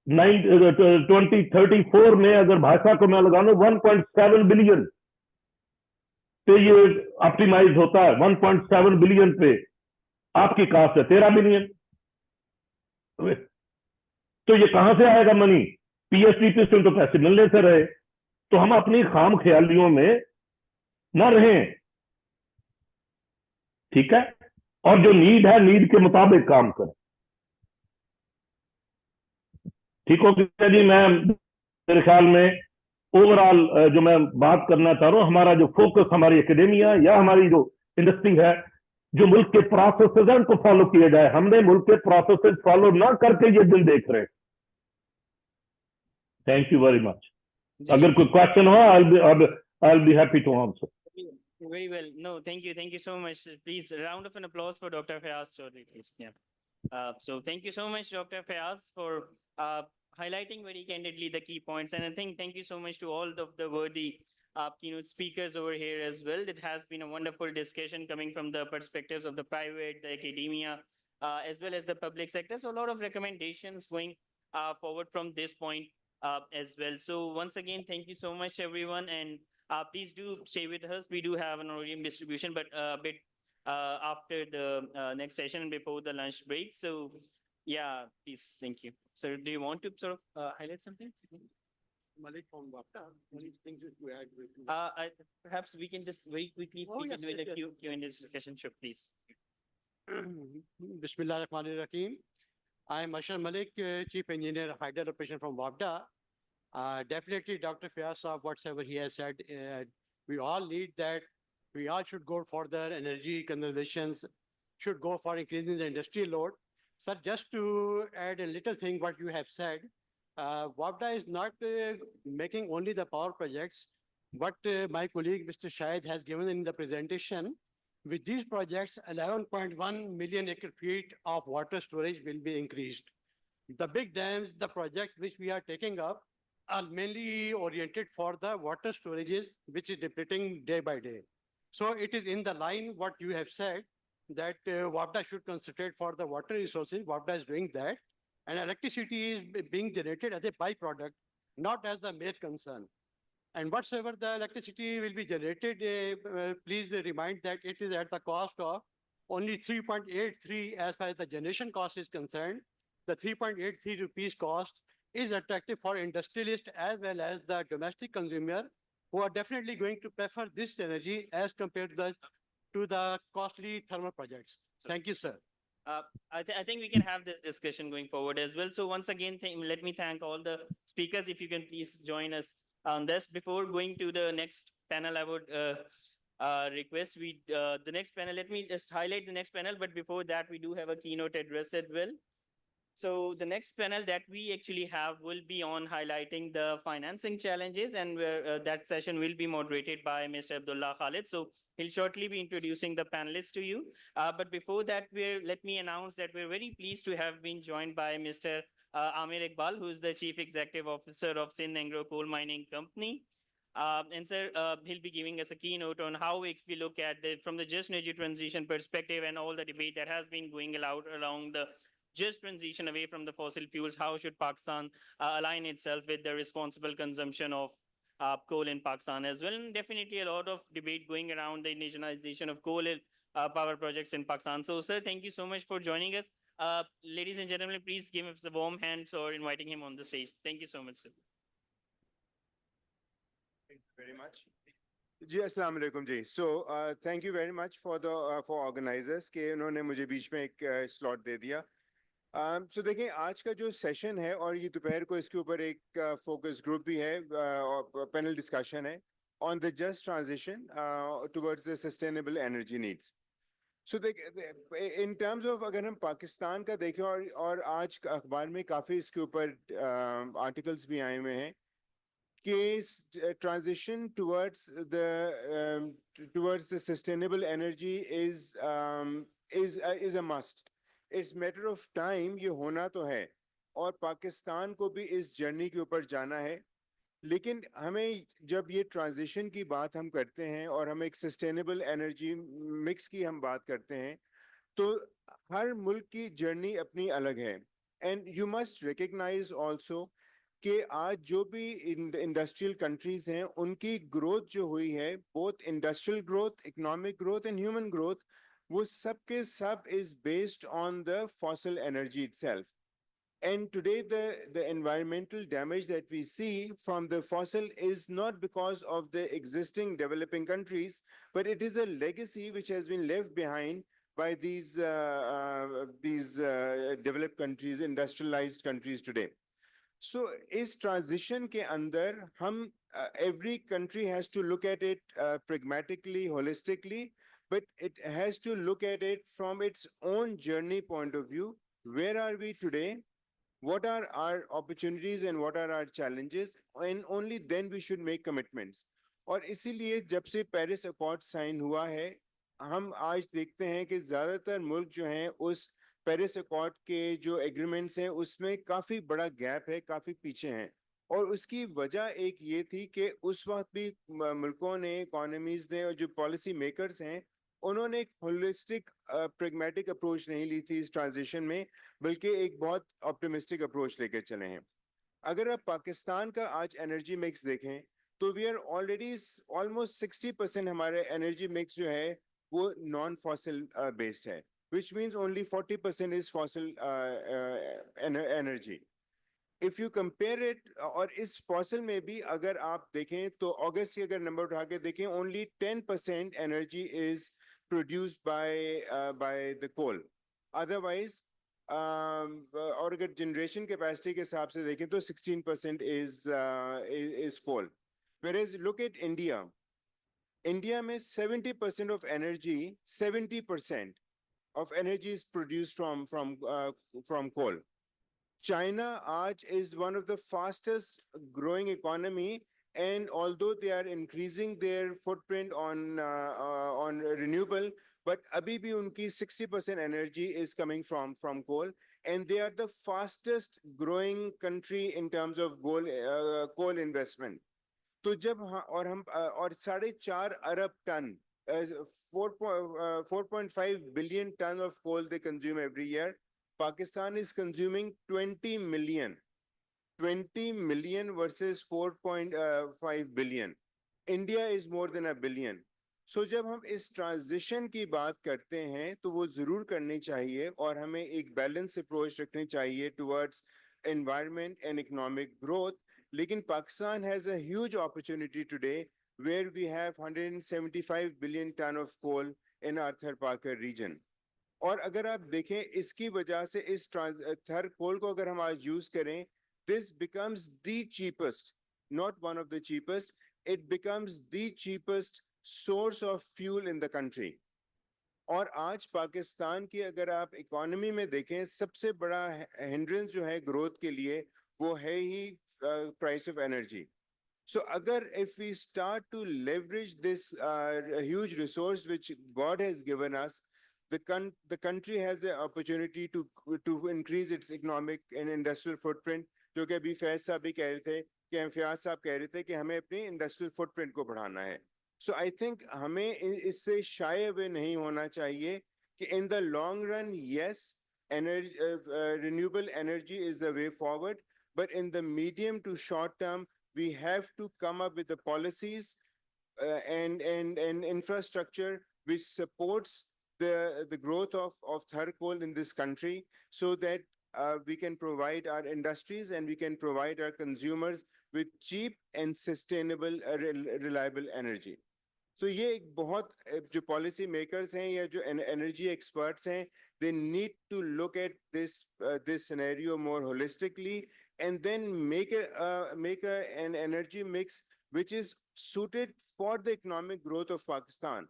2034 में अगर भाषा को मैं लगा लूं 1.7 बिलियन पे ये ऑप्टिमाइज होता है, 1.7 बिलियन पे आपकी कास्ट है 13 बिलियन। तो ये कहां से आएगा मनी? पीएसडीपी से तो पैसे मिलने से रहे। तो हम अपनी खाम ख्यालियों में ना रहें, ठीक है? और जो नीड है, नीड के मुताबिक काम करें। ठीक हो गया जी? मैं मेरे ख्याल में ओवरऑल जो मैं बात करना चाह रहा हूं, हमारा जो फोकस हमारी एकेडेमिया या हमारी जो इंडस्ट्री है, जो मुल्क के प्रोसेसेस हैं उनको फॉलो किया जाए। हमने मुल्क के प्रोसेसेस फॉलो ना करके ये दिन देख रहे हैं। Thank you very much. अगर कोई क्वेश्चन हो, I'll be happy to answer. Very well. No, thank you. Thank you so much. Please, a round of an applause for Dr. Fayaz Chaudhary, please. Yeah. So thank you so much, Dr. Fayaz, for highlighting very candidly the key points. And I think thank you so much to all of the worthy keynote speakers over here as well. It has been a wonderful discussion coming from the perspectives of the private, the academia, as well as the public sector. So a lot of recommendations going forward from this point as well. So once again, thank you so much, everyone. And please do stay with us. We do have an audience distribution, but a bit after the next session and before the lunch break. So yeah, please, thank you. So do you want to sort of highlight something? Malik from WAPTA, any things to add? Perhaps we can just very quickly begin with a Q&A discussion. Sure, please. Bismillah ar-Rahman ar-Rahim. I am Ashar Malik, Chief Engineer, Hydel Operation from WAPTA. Definitely, Dr. Fayaz, whatever he has said, we all need that. We all should go for the energy conservations, should go for increasing the industrial load. Sir, just to add a little thing what you have said, WAPDA is not making only the power projects. What my colleague Mr. Shahid has given in the presentation, with these projects, 11.1 million acre feet of water storage will be increased. The big dams, the projects which we are taking up, are mainly oriented for the water storages, which is depleting day by day. So it is in the line what you have said, that WAPDA should concentrate for the water resources. WAPDA is doing that. And electricity is being generated as a byproduct, not as the main concern. And whatsoever the electricity will be generated, please remind that it is at the cost of only 3.83 as far as the generation cost is concerned. The 3.83 rupees cost is attractive for industrialists as well as the domestic consumer, who are definitely going to prefer this energy as compared to the costly thermal projects. Thank you, sir. I think we can have this discussion going forward as well. So once again, let me thank all the speakers. If you can please join us on this. Before going to the next panel, I would request the next panel. Let me just highlight the next panel. But before that, we do have a keynote address as well. So the next panel that we actually have will be on highlighting the financing challenges, and that session will be moderated by Mr. Abdullah Khalid. So he'll shortly be introducing the panelists to you. But before that, let me announce that we're very pleased to have been joined by Mr. Amir Iqbal, who is the Chief Executive Officer of Sindh Anglo Coal Mining Company. And sir, he'll be giving us a keynote on how, if we look at from the just energy transition perspective and all the debate that has been going around the just transition away from the fossil fuels, how should Pakistan align itself with the responsible consumption of coal in Pakistan as well. And definitely a lot of debate going around the nationalization of coal power projects in Pakistan. So, sir, thank you so much for joining us. Ladies and gentlemen, please give us a warm hand for inviting him on the stage. Thank you so much, sir. Thank you very much. जी अस्सलाम वालेकुम जी. So thank you very much for the for organizers के उन्होंने मुझे बीच में एक slot दे दिया. So देखें आज का जो सेशन है और ये दोपहर को इसके ऊपर एक फोकस ग्रुप भी है और पैनल डिस्कशन है on the just transition towards the sustainable energy needs. So in terms of अगर हम पाकिस्तान का देखें और आज अखबार में काफी इसके ऊपर आर्टिकल्स भी आए हुए हैं कि transition towards the sustainable energy is a must. It's matter of time, ये होना तो है और पाकिस्तान को भी इस जर्नी के ऊपर जाना है. लेकिन हमें जब ये ट्रांजिशन की बात हम करते हैं और हम एक सस्टेनेबल एनर्जी मिक्स की हम बात करते हैं तो हर मुल्क की जर्नी अपनी अलग है. And you must recognise also कि आज जो भी इंडस्ट्रियल कंट्रीज हैं उनकी ग्रोथ जो हुई है, both industrial growth, economic growth and human growth, वो सब के सब is based on the fossil energy itself. And today, the environmental damage that we see from the fossil is not because of the existing developing countries, but it is a legacy which has been left behind by these developed countries, industrialized countries today. So, is transition ke andar, every country has to look at it pragmatically, holistically, but it has to look at it from its own journey point of view. Where are we today? What are our opportunities and what are our challenges? And only then we should make commitments. और इसीलिए जब से Paris accord sign हुआ है, हम आज देखते हैं कि ज़्यादातर मुल्क जो हैं उस पेरिस अकॉर्ड के जो एग्रीमेंट्स हैं उसमें काफ़ी बड़ा गैप है, काफ़ी पीछे हैं. और उसकी वजह एक ये थी कि उस वक्त भी मुल्कों ने, इकोनॉमीज ने और जो पॉलिसी मेकर्स हैं उन्होंने एक होलिस्टिक प्रैग्मेटिक अप्रोच नहीं ली थी इस ट्रांजिशन में, बल्कि एक बहुत ऑप्टिमिस्टिक अप्रोच लेकर चले हैं. अगर आप पाकिस्तान का आज एनर्जी मिक्स देखें तो वी आर ऑलरेडी ऑलमोस्ट 60% हमारे एनर्जी मिक्स जो है वो नॉन फॉसिल बेस्ड है, which means only 40% is fossil energy. If you compare it, और इस फॉसिल में भी अगर आप देखें तो अगस्त के अगर नंबर उठा के देखें, only 10% energy is produced by the coal. Otherwise, और अगर generation capacity के हिसाब से देखें तो 16% is coal. Whereas look at India. India में 70% of energy, 70% of energy is produced from coal. China आज is one of the fastest growing economy. And although they are increasing their footprint on renewable, but abhi bhi unki 60% energy is coming from coal, and they are the fastest growing country in terms of coal investment. तो जब और हम और 4.5 अरब ton 4.5 billion ton of coal they consume every year. Pakistan is consuming 20 million. 20 million versus 4.5 billion. India is more than a billion. So जब हम इस transition की बात करते हैं तो वो जरूर करनी चाहिए और हमें एक बैलेंस अप्रोच रखनी चाहिए towards environment and economic growth. लेकिन Pakistan has a huge opportunity today where we have 175 billion ton of coal in our Tharparkar region. और अगर आप देखें इसकी वजह से इस थर कोल को अगर हम आज यूज करें, this becomes the cheapest, not one of the cheapest, it becomes the cheapest source of fuel in the country. और आज पाकिस्तान की अगर आप इकोनॉमी में देखें, सबसे बड़ा हिंड्रेंस जो है ग्रोथ के लिए वो है ही price of energy. So agar if we start to leverage this huge resource which God has given us, the country has the opportunity to increase its economic and industrial footprint. जो कि अभी फैज साहब भी कह रहे थे कि फयाज साहब कह रहे थे कि हमें अपनी इंडस्ट्रियल फुटप्रिंट को बढ़ाना है. सो आई थिंक हमें इससे शाये हुए नहीं होना चाहिए कि in the long run, yes, renewable energy is the way forward, but in the medium to short term, we have to come up with the policies and infrastructure which supports the growth of third coal in this country so that we can provide our industries and we can provide our consumers with cheap and sustainable, reliable energy. So ये एक बहुत जो policy makers हैं या जो energy experts हैं, they need to look at this scenario more holistically and then make an energy mix which is suited for the economic growth of Pakistan,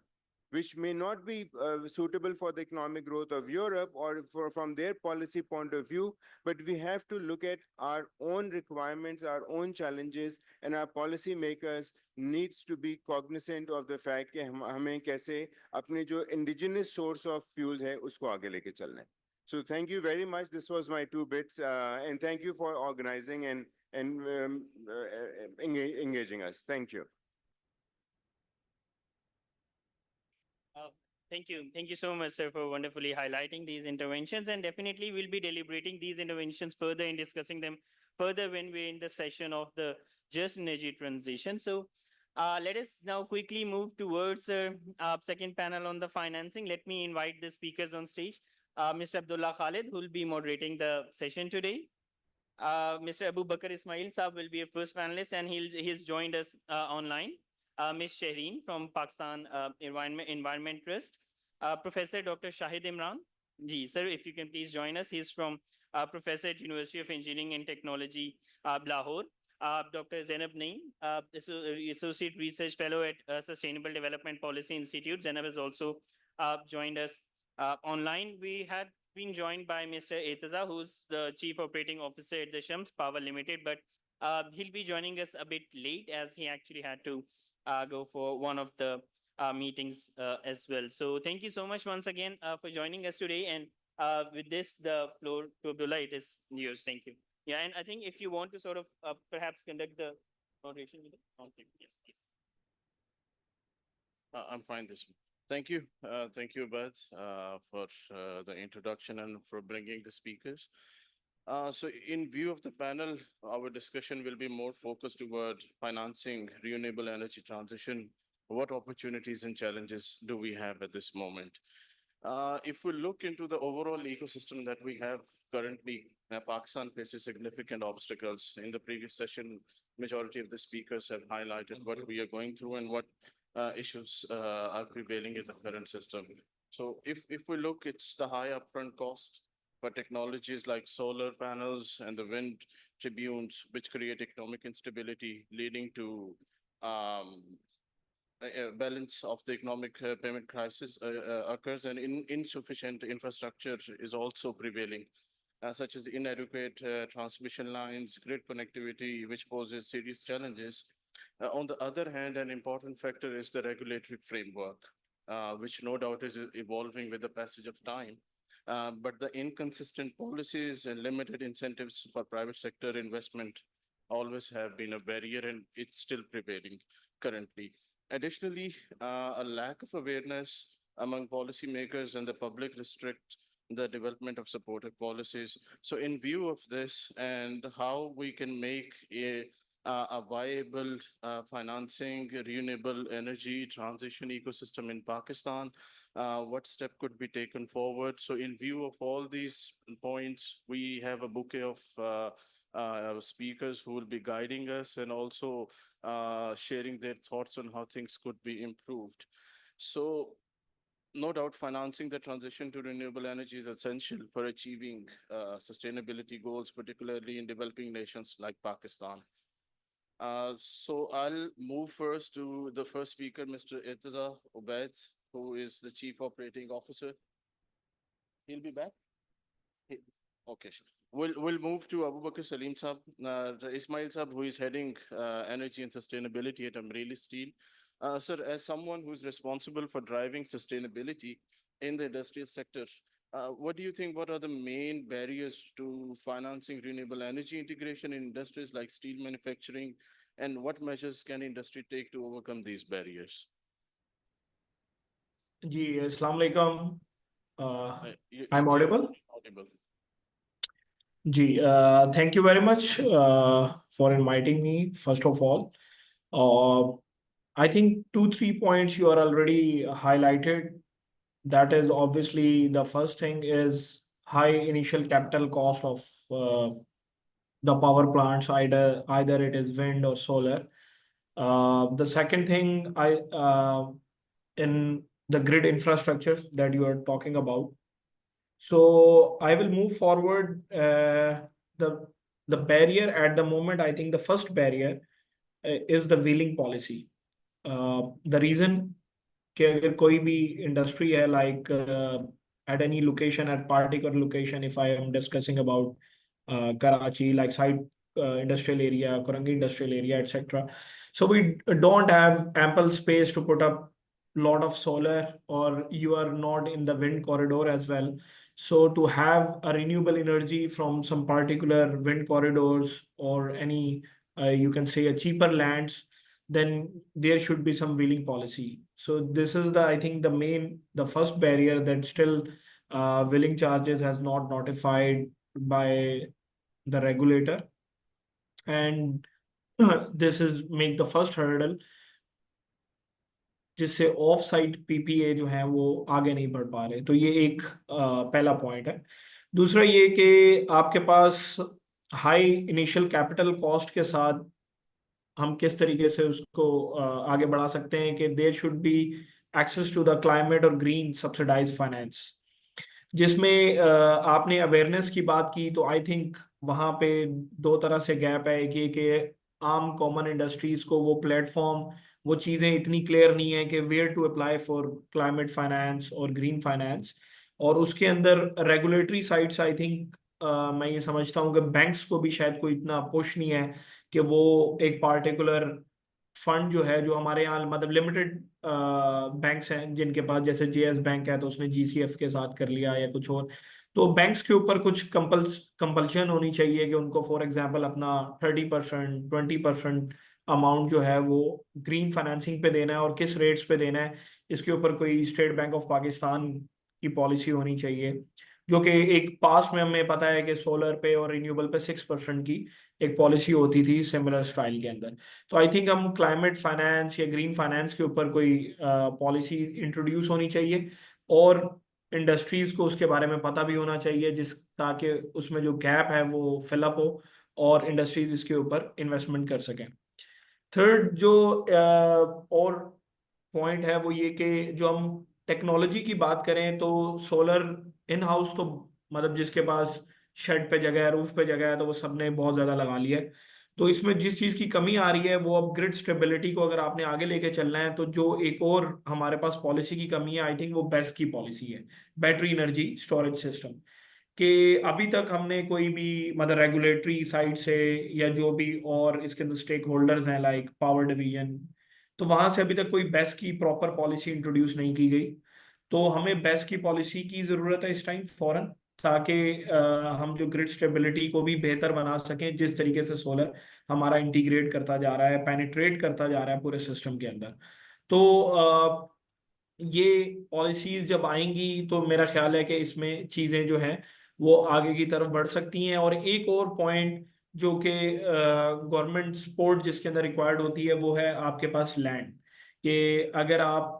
which may not be suitable for the economic growth of Europe or from their policy point of view, but we have to look at our own requirements, our own challenges, and our policy makers needs to be cognizant of the fact कि हमें कैसे अपने जो indigenous source of fuel है उसको आगे लेके चलना है. So thank you very much. This was my 2 bits, and thank you for organizing and engaging us. Thank you. Thank you. Thank you so much, sir, for wonderfully highlighting these interventions. And definitely we'll be deliberating these interventions further and discussing them further when we're in the session of the just energy transition. So let us now quickly move towards second panel on the financing. Let me invite the speakers on stage. Mr. Abdullah Khalid, who will be moderating the session today. Mr. Abu Bakr Ismail Saab will be a first panelist, and he's joined us online. Ms. Shaheen from Pakistan Environment Trust. Professor Dr. Shahid Imran. Ji, sir, if you can please join us. He's from Professor at University of Engineering and Technology, Lahore. Dr. Zainab Naeem, Associate Research Fellow at Sustainable Development Policy Institute. Zainab has also joined us online. We had been joined by Mr. Etaza, who's the Chief Operating Officer at the Shams Power Limited, but he'll be joining us a bit late as he actually had to go for one of the meetings as well. So thank you so much once again for joining us today. And with this, the floor to Abdullah, it is yours. Thank you. Yeah, and I think if you want to sort of perhaps conduct the moderation with it. Okay, yes, please. I'm fine this one. Thank you. Thank you, Beth, for the introduction and for bringing the speakers. So in view of the panel, our discussion will be more focused toward financing renewable energy transition. What opportunities and challenges do we have at this moment? If we look into the overall ecosystem that we have currently, Pakistan faces significant obstacles. In the previous session, majority of the speakers have highlighted what we are going through and what issues are prevailing in the current system. So if we look, it's the high upfront cost for technologies like solar panels and the wind tribunes, which create economic instability, leading to a balance of the economic payment crisis occurs, and insufficient infrastructure is also prevailing, such as inadequate transmission lines, grid connectivity, which poses serious challenges. On the other hand, an important factor is the regulatory framework, which no doubt is evolving with the passage of time. But the inconsistent policies and limited incentives for private sector investment always have been a barrier, and it's still prevailing currently. Additionally, a lack of awareness among policymakers and the public restrict the development of supportive policies. So in view of this and how we can make a viable financing renewable energy transition ecosystem in Pakistan, what step could be taken forward? So in view of all these points, we have a bouquet of speakers who will be guiding us and also sharing their thoughts on how things could be improved. So no doubt financing the transition to renewable energy is essential for achieving sustainability goals, particularly in developing nations like Pakistan. So I'll move first to the first speaker, Mr. Irtaza Ubaid, who is the Chief Operating Officer. He'll be back? Okay, sure. We'll move to Abu Bakr Salim Saab, Ismail Saab, who is heading energy and sustainability at Amreli Steel. Sir, as someone who's responsible for driving sustainability in the industrial sector, what do you think, what are the main barriers to financing renewable energy integration in industries like steel manufacturing, and what measures can industry take to overcome these barriers? Ji, Assalamu alaikum. I'm audible? Audible. Ji, thank you very much for inviting me, first of all. I think 2, 3 points you are already highlighted. That is obviously the first thing is high initial capital cost of the power plants, either it is wind or solar. The second thing in the grid infrastructure that you are talking about. So I will move forward. The the barrier at the moment, I think the first barrier is the wheeling policy. The reason कि अगर कोई भी industry है like at any location, at particular location, if I am discussing about Karachi, like side industrial area, Korangi industrial area, etc. So we don't have ample space to put up lot of solar, or you are not in the wind corridor as well. So to have a renewable energy from some particular wind corridors or any, you can say a cheaper lands, then there should be some wheeling policy. So this is I think the first barrier that still wheeling charges has not notified by the regulator, and this is make the first hurdle जिससे of site PPA जो है वो आगे नहीं बढ़ पा रहे। तो ये एक पहला पॉइंट है। दूसरा ये कि आपके पास हाई इनिशियल कैपिटल कॉस्ट के साथ हम किस तरीके से उसको आगे बढ़ा सकते हैं कि there should be access to the climate और ग्रीन सब्सिडाइज फाइनेंस, जिसमें आपने अवेयरनेस की बात की। तो आई थिंक वहाँ पे दो तरह से गैप है। एक ये कि आम कॉमन इंडस्ट्रीज को वो प्लेटफॉर्म, वो चीज़ें इतनी क्लियर नहीं है कि where to apply for climate finance और ग्रीन फाइनेंस। और उसके अंदर रेगुलेटरी साइड्स आई थिंक मैं ये समझता हूँ कि बैंक्स को भी शायद कोई इतना पुश नहीं है कि वो एक पार्टिकुलर फंड जो है, जो हमारे यहाँ मतलब लिमिटेड बैंक्स हैं जिनके पास, जैसे जेएस बैंक है तो उसने जीसीएफ के साथ कर लिया या कुछ और। तो बैंक्स के ऊपर कुछ कंपल्शन होनी चाहिए कि उनको फॉर एग्जांपल अपना 30%, 20% अमाउंट जो है वो ग्रीन फाइनेंसिंग पे देना है, और किस रेट्स पे देना है इसके ऊपर कोई स्टेट बैंक ऑफ पाकिस्तान की पॉलिसी होनी चाहिए। जो कि एक पास्ट में हमें पता है कि सोलर पे और रिन्यूएबल पे 6% की एक पॉलिसी होती थी सिमिलर स्टाइल के अंदर। तो आई थिंक हम क्लाइमेट फाइनेंस या ग्रीन फाइनेंस के ऊपर कोई पॉलिसी इंट्रोड्यूस होनी चाहिए, और इंडस्ट्रीज को उसके बारे में पता भी होना चाहिए, जिस ताकि उसमें जो गैप है वो फिलअप हो और इंडस्ट्रीज इसके ऊपर इन्वेस्टमेंट कर सकें। थर्ड जो और पॉइंट है वो ये कि जो हम टेक्नोलॉजी की बात करें तो सोलर इन हाउस तो मतलब जिसके पास शेड पे जगह है, रूफ पे जगह है, तो वो सबने बहुत ज़्यादा लगा लिया है। तो इसमें जिस चीज़ की कमी आ रही है वो अब ग्रिड स्टेबिलिटी को अगर आपने आगे लेके चलना है, तो जो एक और हमारे पास पॉलिसी की कमी है आई थिंक वो बेस्ट की पॉलिसी है, बैटरी एनर्जी स्टोरेज सिस्टम। कि अभी तक हमने कोई भी मतलब रेगुलेटरी साइड से या जो भी और इसके अंदर स्टेक होल्डर्स हैं लाइक पावर डिवीजन, तो वहां से अभी तक कोई बेस्ट की प्रॉपर पॉलिसी इंट्रोड्यूस नहीं की गई। तो हमें बेस्ट की पॉलिसी की जरूरत है इस टाइम फौरन, ताकि हम जो ग्रिड स्टेबिलिटी को भी बेहतर बना सकें, जिस तरीके से सोलर हमारा इंटीग्रेट करता जा रहा है, पेनिट्रेट करता जा रहा है पूरे सिस्टम के अंदर। तो ये पॉलिसीज जब आएंगी तो मेरा ख्याल है कि इसमें चीज़ें जो हैं वो आगे की तरफ बढ़ सकती हैं। और एक और पॉइंट जो कि गवर्नमेंट सपोर्ट जिसके अंदर रिक्वायर्ड होती है वो है आपके पास लैंड। कि अगर आप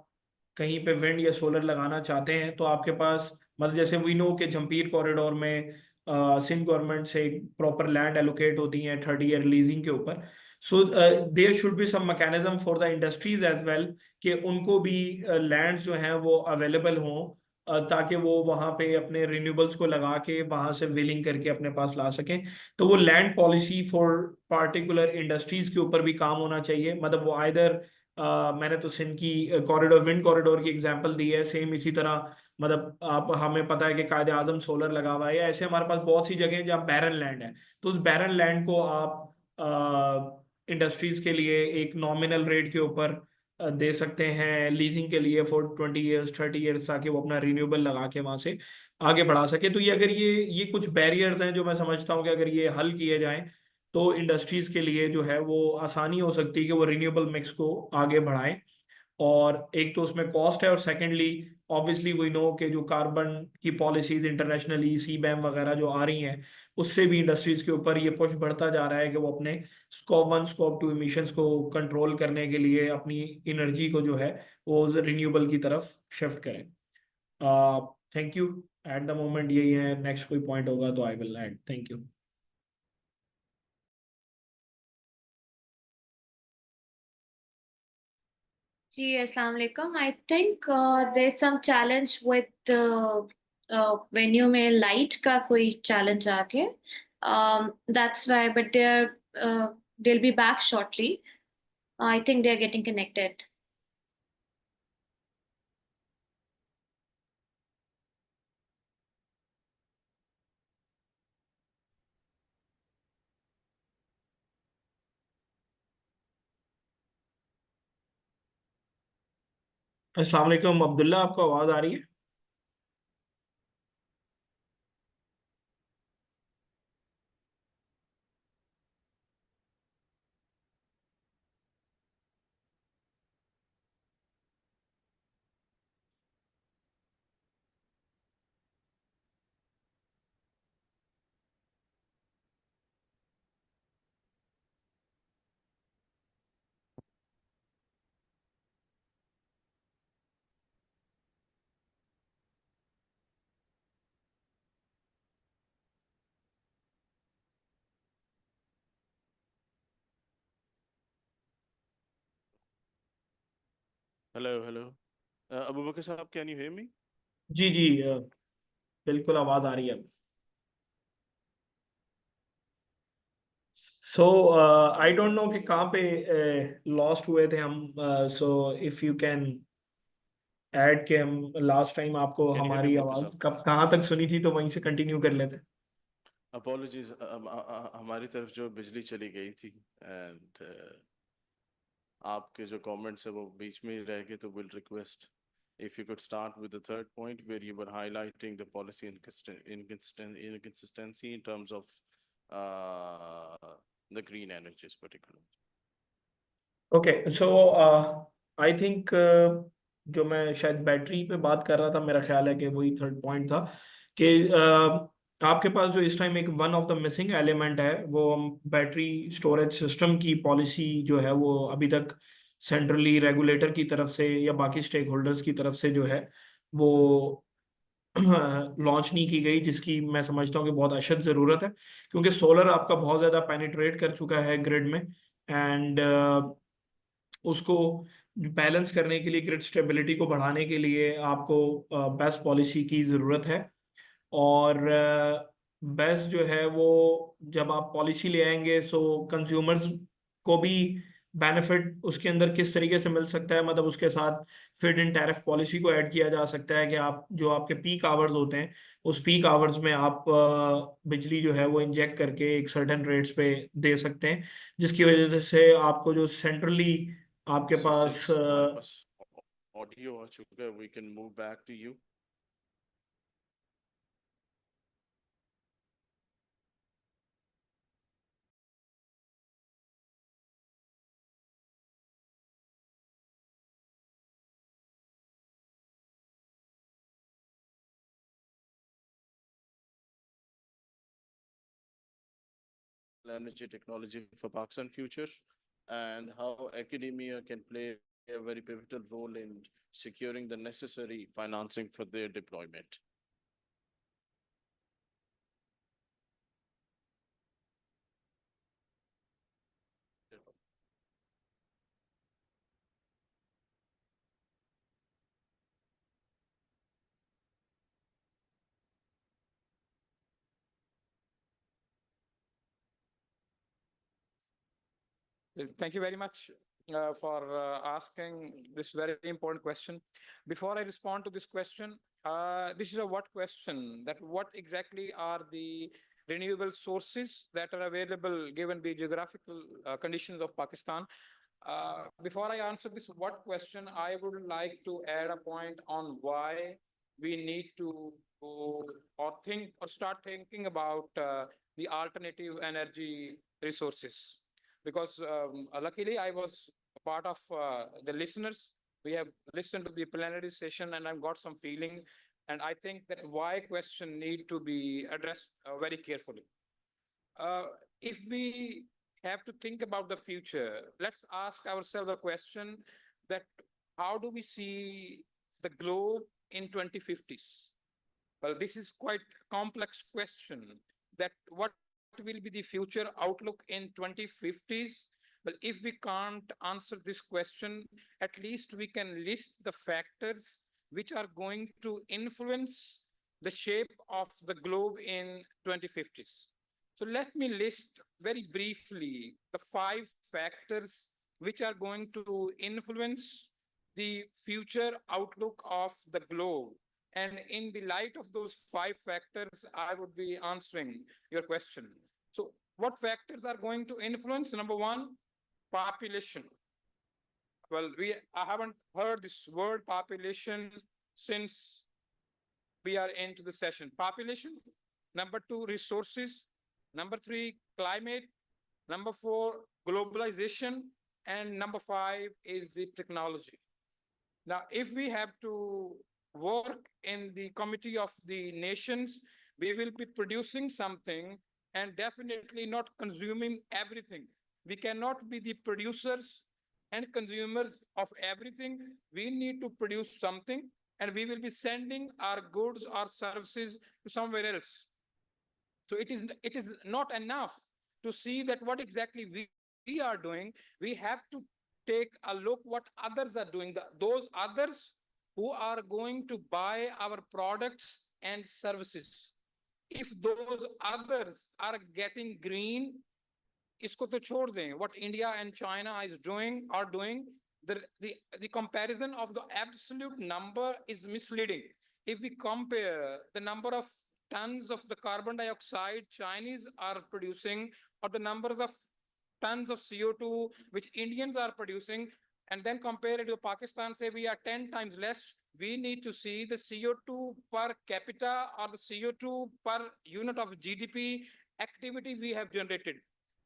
कहीं पे विंड या सोलर लगाना चाहते हैं तो आपके पास मतलब जैसे वी नो के जम्पीर कॉरिडोर में सिंध गवर्नमेंट से प्रॉपर लैंड एलोकेट होती हैं 30 ईयर लीजिंग के ऊपर। So there should be some mechanism for the industries as well कि उनको भी लैंड्स जो हैं वो अवेलेबल हों, ताकि वो वहाँ पे अपने रिन्यूएबल्स को लगा के वहाँ से विलिंग करके अपने पास ला सकें। तो वो land policy for particular industries के ऊपर भी काम होना चाहिए। मतलब वो आइदर मैंने तो सिंध की कॉरिडोर विंड कॉरिडोर की एग्जांपल दी है, सेम इसी तरह मतलब आप हमें पता है कि कायदे आजम सोलर लगा हुआ है, या ऐसे हमारे पास बहुत सी जगह हैं जहाँ बैरन लैंड है। तो उस बैरन लैंड को आप इंडस्ट्रीज के लिए एक नॉमिनल रेट के ऊपर दे सकते हैं लीजिंग के लिए फॉर 20 ईयर्स 30 ईयर्स, ताकि वो अपना रिन्यूएबल लगा के वहां से आगे बढ़ा सके। तो ये अगर ये कुछ बैरियर्स हैं जो मैं समझता हूँ कि अगर ये हल किए जाएं तो इंडस्ट्रीज के लिए जो है वो आसानी हो सकती है कि वो रिन्यूएबल मिक्स को आगे बढ़ाएं। और एक तो उसमें कॉस्ट है, और सेकेंडली ऑब्वियसली वी नो कि जो कार्बन की पॉलिसीज इंटरनेशनली सी बैम वगैरह जो आ रही हैं उससे भी इंडस्ट्रीज के ऊपर ये पुश बढ़ता जा रहा है कि वो अपने स्कोप 1 स्कोप 2 इमिशंस को कंट्रोल करने के लिए अपनी एनर्जी को जो है वो रिन्यूएबल की तरफ शिफ्ट करें। Thank you. At the moment यही है, नेक्स्ट कोई पॉइंट होगा तो I will add. Thank you. जी अस्सलाम वालेकुम। I think there is some challenge with venue में लाइट का कोई चैलेंज आ गया, that's why but they will be back shortly. I think they are getting connected. अस्सलाम वालेकुम अब्दुल्ला, आपको आवाज आ रही है? Hello. Abu Bakr Sahab, can you hear me? जी जी, बिल्कुल आवाज आ रही है। सो आई डोंट नो कि कहाँ पे लॉस्ट हुए थे हम। So if you can add के हम लास्ट टाइम आपको Can you hear me, हमारी Abu Bakr आवाज Sahab? कब कहाँ तक सुनी थी, तो वहीं से कंटिन्यू कर लेते। Apologies, हमारी तरफ जो बिजली चली गई थी and आपके जो comments है वो बीच में ही रह गए, तो we'll request if you could start with the third point where you were highlighting the policy inconsistency in terms of the green energies particularly. Okay, so I think जो मैं शायद बैटरी पे बात कर रहा था, मेरा ख्याल है कि वही थर्ड पॉइंट था कि आपके पास जो इस टाइम एक one of the missing element है, वो बैटरी स्टोरेज सिस्टम की पॉलिसी जो है वो अभी तक सेंट्रली रेगुलेटर की तरफ से या बाकी स्टेक होल्डर्स की तरफ से जो है वो लॉन्च नहीं की गई, जिसकी मैं समझता हूँ कि बहुत अशद ज़रूरत है, क्योंकि सोलर आपका बहुत ज़्यादा पेनिट्रेट कर चुका है ग्रिड में। एंड उसको बैलेंस करने के लिए, ग्रिड स्टेबिलिटी को बढ़ाने के लिए आपको बेस्ट पॉलिसी की ज़रूरत है। और बेस्ट जो है वो जब आप पॉलिसी ले आएंगे सो कंज्यूमर्स को भी बेनिफिट उसके अंदर किस तरीके से मिल सकता है, मतलब उसके साथ फिट इन टैरिफ पॉलिसी को ऐड किया जा सकता है कि आप जो आपके पीक आवर्स होते हैं उस पीक आवर्स में आप बिजली जो है वो इंजेक्ट करके एक सर्टेन रेट्स पे दे सकते हैं, जिसकी वजह से आपको जो सेंट्रली आपके So पास since हमारे पास audio आ चुका है, we can move back to you. Energy technology for Pakistan future, and how academia can play a very pivotal role in securing the necessary financing for their deployment. Thank you very much for asking this very important question. Before I respond to this question, this is a what question, that what exactly are the renewable sources that are available given the geographical conditions of Pakistan. Before I answer this what question, I would like to add a point on why we need to go or think or start thinking about the alternative energy resources. Because luckily I was a part of the listeners. We have listened to the plenary session and I've got some feeling. And I think that why question need to be addressed very carefully. if we have to think about the future, let's ask ourselves a question that how do we see the globe in 2050s? Well, this is quite complex question that what will be the future outlook in 2050s? Well, if we can't answer this question, at least we can list the factors which are going to influence the shape of the globe in 2050s. So let me list very briefly the 5 factors which are going to influence the future outlook of the globe. And in the light of those 5 factors, I would be answering your question. So what factors are going to influence? Number one, population. Well, I haven't heard this word population since we are into the session. Population. Number two, resources. Number three, climate. Number four, globalization. And number 5 is the technology. Now, if we have to work in the Committee of the Nations, we will be producing something and definitely not consuming everything. We cannot be the producers and consumers of everything. We need to produce something, and we will be sending our goods or services to somewhere else. So it is not enough to see that what exactly we are doing. We have to take a look what others are doing. Those others who are going to buy our products and services. If those others are getting green, isko to chhod dein. What India and China are doing, the comparison of the absolute number is misleading. If we compare the number of tons of the carbon dioxide Chinese are producing or the number of tons of CO2 which Indians are producing, and then compare it to Pakistan, say we are 10 times less, we need to see the CO2 per capita or the CO2 per unit of GDP activity we have generated.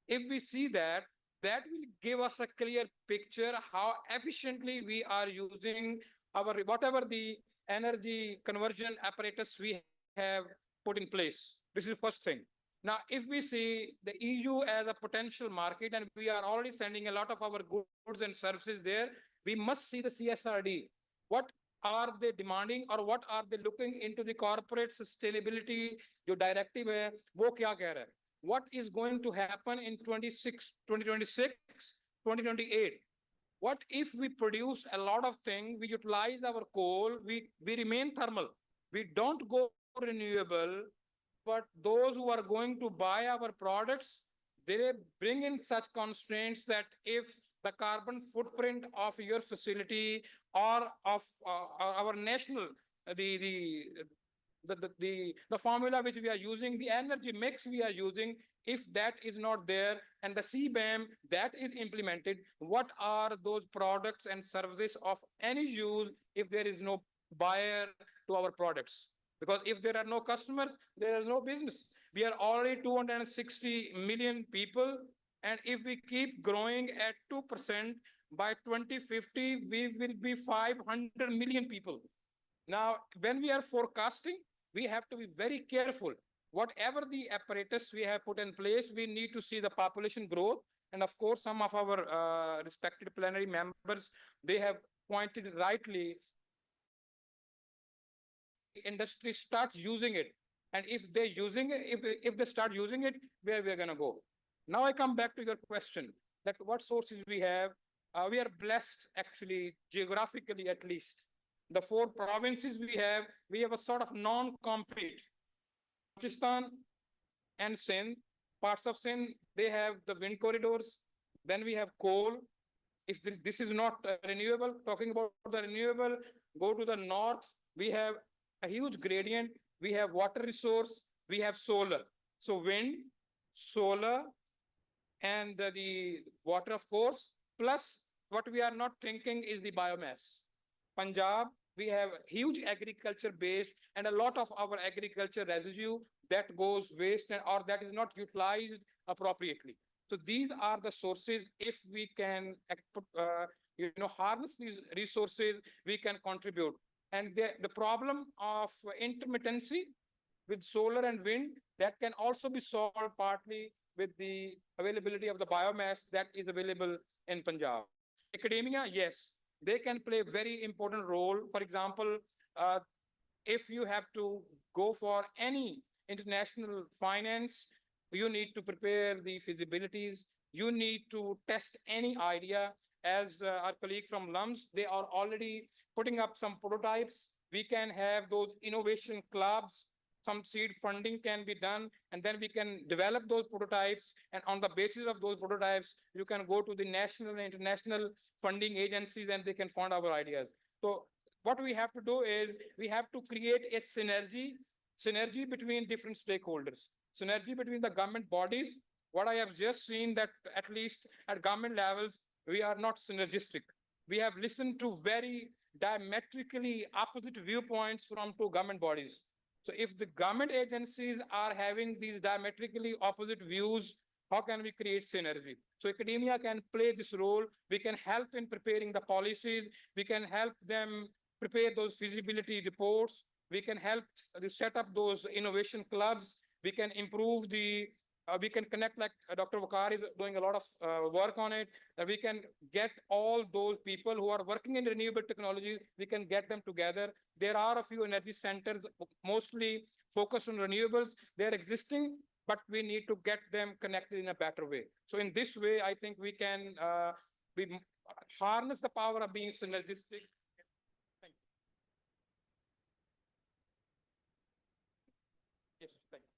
If we see that, that will give us a clear picture how efficiently we are using our whatever the energy conversion apparatus we have put in place. This is the first thing. Now, if we see the EU as a potential market and we are already sending a lot of our goods and services there, we must see the CSRD. What are they demanding or what are they looking into the corporate sustainability? जो directive है, वो क्या कह रहा है? What is going to happen in 2026, 2028? What if we produce a lot of things, we utilize our coal, we remain thermal, we don't go renewable, but those who are going to buy our products, they bring in such constraints that if the carbon footprint of your facility or of our national, the formula which we are using, the energy mix we are using, if that is not there and the CBAM that is implemented, what are those products and services of any use if there is no buyer to our products? Because if there are no customers, there is no business. We are already 260 million people. And if we keep growing at 2%, by 2050, we will be 500 million people. Now, when we are forecasting, we have to be very careful. Whatever the apparatus we have put in place, we need to see the population growth. And of course, some of our respected plenary members, they have pointed rightly industry starts using it. And if they're using it, if they start using it, where we're going to go. Now I come back to your question that what sources we have. We are blessed actually, geographically at least. The 4 provinces we have a sort of non-compete. Pakistan and Sindh, parts of Sindh, they have the wind corridors. Then we have coal. If this is not renewable, talking about the renewable, go to the north, we have a huge gradient. We have water resource, we have solar. So wind, solar, and the water, of course, plus what we are not thinking is the biomass. Punjab, we have huge agriculture base and a lot of our agriculture residue that goes waste or that is not utilized appropriately. So these are the sources. If we can harness these resources, we can contribute. And the problem of intermittency, with solar and wind that can also be solved partly with the availability of the biomass that is available in Punjab. Academia, yes, they can play a very important role. For example, uh, if you have to go for any international finance, you need to prepare the feasibilities. You need to test any idea. As our colleague from LUMS, they are already putting up some prototypes. We can have those innovation clubs. Some seed funding can be done, and then we can develop those prototypes. And on the basis of those prototypes, you can go to the national and international funding agencies, and they can fund our ideas. So what we have to do is we have to create a synergy between different stakeholders, synergy between the government bodies. What I have just seen that at least at government levels, we are not synergistic. We have listened to very diametrically opposite viewpoints from two government bodies. So if the government agencies are having these diametrically opposite views, how can we create synergy? So academia can play this role. We can help in preparing the policies. We can help them prepare those feasibility reports. We can help set up those innovation clubs. We can improve we can connect, like Dr. Wakar is doing a lot of work on it. We can get all those people who are working in renewable technology, we can get them together. There are a few energy centers, mostly focused on renewables. They're existing, but we need to get them connected in a better way. So in this way, I think we can harness the power of being synergistic. Yes, thank you.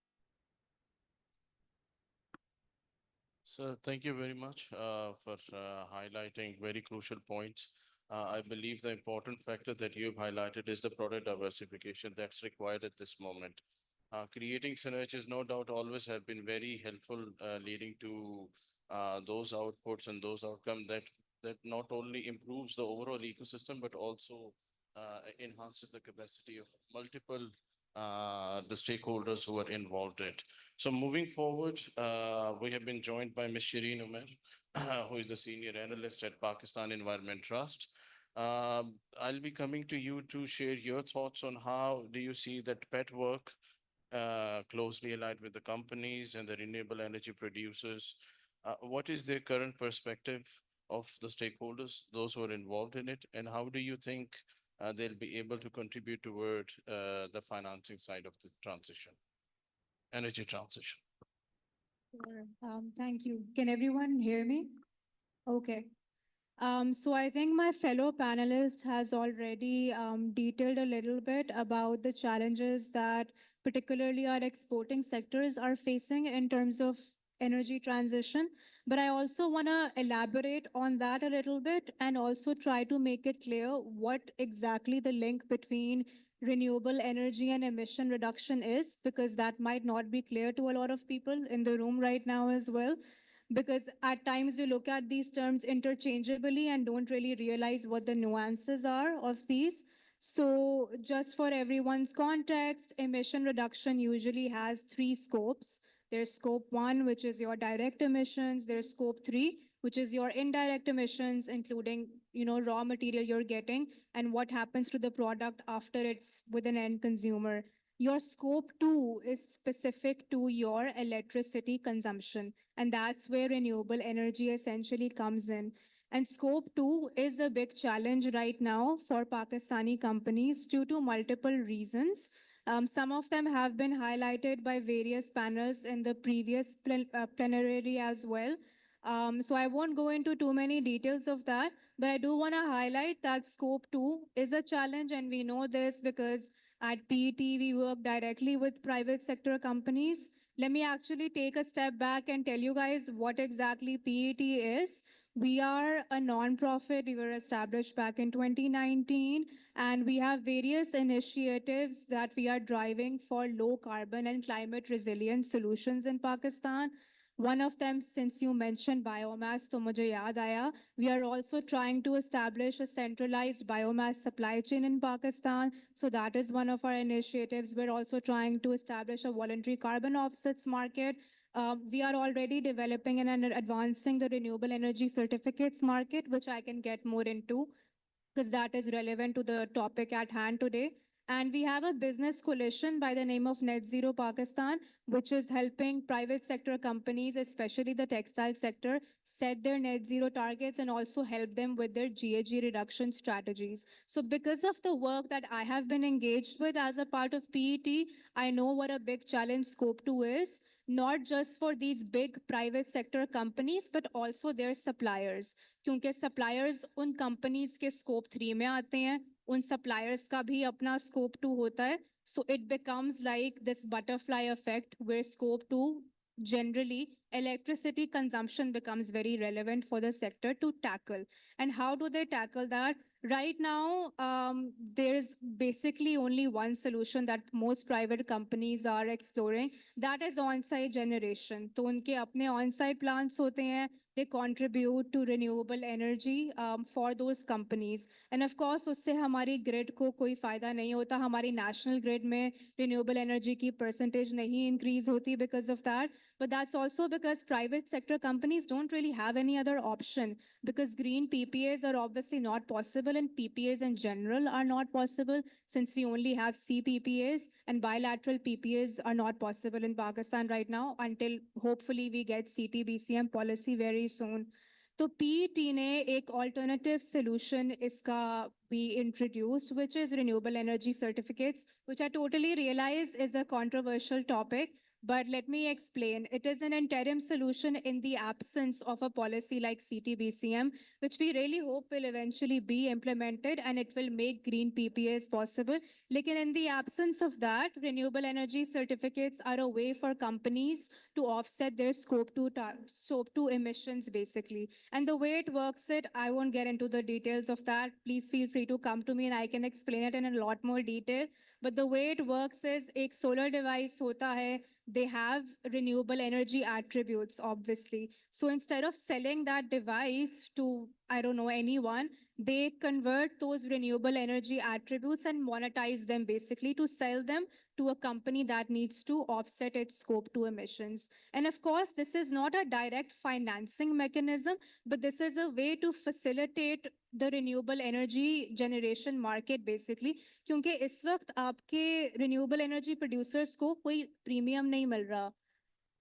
So thank you very much for highlighting very crucial points. I believe the important factor that you've highlighted is the product diversification that's required at this moment. Creating synergies, no doubt, always have been very helpful, leading to those outputs and those outcomes that not only improves the overall ecosystem, but also enhances the capacity of multiple the stakeholders who are involved in it. So moving forward, we have been joined by Ms. Shireen Umar, who is the senior analyst at Pakistan Environment Trust. I'll be coming to you to share your thoughts on how do you see that PET work closely aligned with the companies and the renewable energy producers. What is their current perspective of the stakeholders, those who are involved in it, and how do you think they'll be able to contribute toward the financing side of the transition, energy transition? Sure. Thank you. Can everyone hear me? Okay. So I think my fellow panelist has already detailed a little bit about the challenges that particularly our exporting sectors are facing in terms of energy transition. But I also want to elaborate on that a little bit and also try to make it clear what exactly the link between renewable energy and emission reduction is, because that might not be clear to a lot of people in the room right now as well, because at times you look at these terms interchangeably and don't really realize what the nuances are of these. So just for everyone's context, emission reduction usually has three scopes. There's scope 1, which is your direct emissions. There's scope 3, which is your indirect emissions, including, raw material you're getting and what happens to the product after it's with an end consumer. Your scope 2 is specific to your electricity consumption, and that's where renewable energy essentially comes in. And scope 2 is a big challenge right now for Pakistani companies due to multiple reasons. Some of them have been highlighted by various panels in the previous plenary as well. So I won't go into too many details of that, but I do want to highlight that scope 2 is a challenge, and we know this because at PET, we work directly with private sector companies. Let me actually take a step back and tell you guys what exactly PET is. We are a non-profit. We were established back in 2019, and we have various initiatives that we are driving for low carbon and climate resilient solutions in Pakistan. One of them, since you mentioned biomass, to mujhe yaad aaya, we are also trying to establish a centralized biomass supply chain in Pakistan. So that is one of our initiatives. We're also trying to establish a voluntary carbon offsets market. We are already developing and advancing the renewable energy certificates market, which I can get more into because that is relevant to the topic at hand today. And we have a business coalition by the name of Net Zero Pakistan, which is helping private sector companies, especially the textile sector, set their net zero targets and also help them with their GHG reduction strategies. So because of the work that I have been engaged with as a part of PET, I know what a big challenge scope 2 is, not just for these big private sector companies, but also their suppliers. क्योंकि suppliers उन companies के scope 3 में आते हैं, उन suppliers का भी अपना scope 2 होता है. So it becomes like this butterfly effect where scope 2 generally electricity consumption becomes very relevant for the sector to tackle. And how do they tackle that? Right now, there is basically only one solution that most private companies are exploring. That is on-site generation. तो उनके अपने on-site plants होते हैं. They contribute to renewable energy for those companies. And of course, उससे हमारी grid को कोई फायदा नहीं होता. हमारी national grid में renewable energy की percentage नहीं increase होती because of that. But that's also because private sector companies don't really have any other option, because green PPAs are obviously not possible and PPAs in general are not possible since we only have CPPAs, and bilateral PPAs are not possible in Pakistan right now until hopefully we get CTBCM policy very soon. तो PET ने एक alternative solution इसका we introduced, which is renewable energy certificates, which I totally realize is a controversial topic. But let me explain. It is an interim solution in the absence of a policy like CTBCM, which we really hope will eventually be implemented and it will make green PPAs possible. Lekin in the absence of that, renewable energy certificates are a way for companies to offset their scope 2 emissions, basically. And the way it works, I won't get into the details of that. Please feel free to come to me and I can explain it in a lot more detail. But the way it works is, एक solar device hota hai, they have renewable energy attributes, obviously. So instead of selling that device to, I don't know, anyone, they convert those renewable energy attributes and monetize them, basically to sell them to a company that needs to offset its scope 2 emissions. And of course, this is not a direct financing mechanism, but this is a way to facilitate the renewable energy generation market, basically. क्योंकि इस वक्त आपके renewable energy producers को कोई premium नहीं मिल रहा.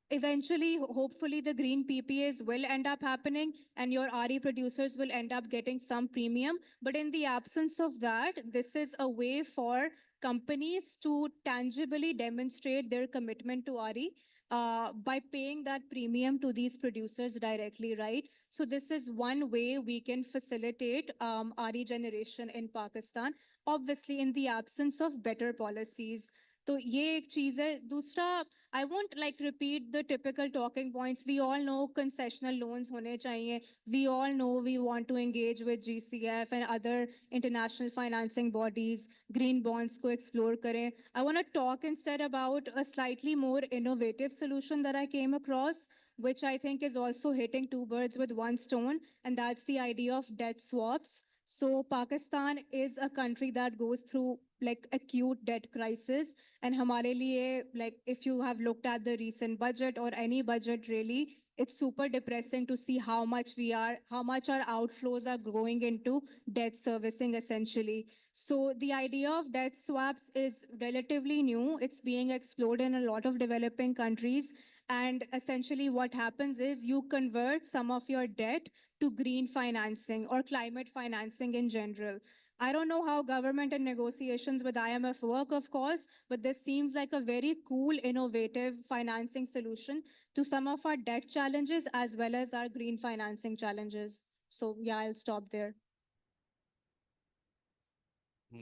Eventually, hopefully, the green PPAs will end up happening and your RE producers will end up getting some premium. But in the absence of that, this is a way for companies to tangibly demonstrate their commitment to RE by paying that premium to these producers directly, right? So this is one way we can facilitate RE generation in Pakistan, obviously in the absence of better policies. तो ये एक चीज है. दूसरा, I won't like repeat the typical talking points. We all know concessional loans होने चाहिए. We all know we want to engage with GCF and other international financing bodies. Green bonds को explore करें. I want to talk instead about a slightly more innovative solution that I came across, which I think is also hitting two birds with one stone, and that's the idea of debt swaps. So Pakistan is a country that goes through like acute debt crisis. And हमारे लिए, like if you have looked at the recent budget or any budget really, it's super depressing to see how much our outflows are going into debt servicing essentially. So the idea of debt swaps is relatively new. It's being explored in a lot of developing countries. And essentially what happens is you convert some of your debt to green financing or climate financing in general. I don't know how government and negotiations with IMF work, of course, but this seems like a very cool, innovative financing solution to some of our debt challenges as well as our green financing challenges. So yeah, I'll stop there.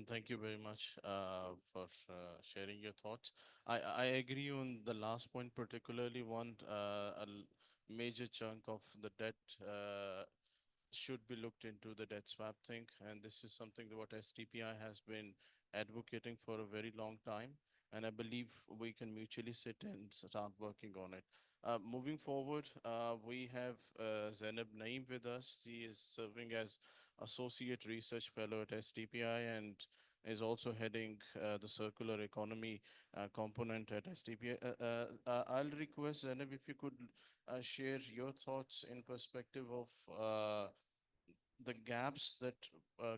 Thank you very much for sharing your thoughts. I agree on the last point, particularly one major chunk of the debt should be looked into the debt swap thing. And this is something that what STPI has been advocating for a very long time. And I believe we can mutually sit and start working on it. Moving forward, we have Zainab Naeem with us. She is serving as Associate Research Fellow at STPI and is also heading the circular economy component at STPI. I'll request Zainab if you could share your thoughts in perspective of the gaps that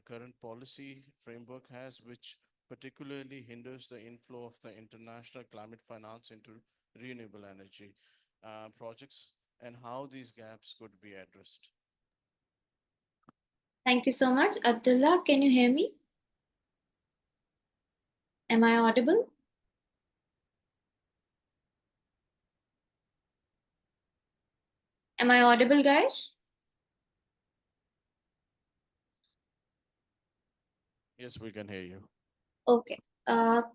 current policy framework has, which particularly hinders the inflow of the international climate finance into renewable energy projects, and how these gaps could be addressed? Thank you so much. Abdullah, can you hear me? Am I audible? Am I audible, guys? Yes, we can hear you. Okay.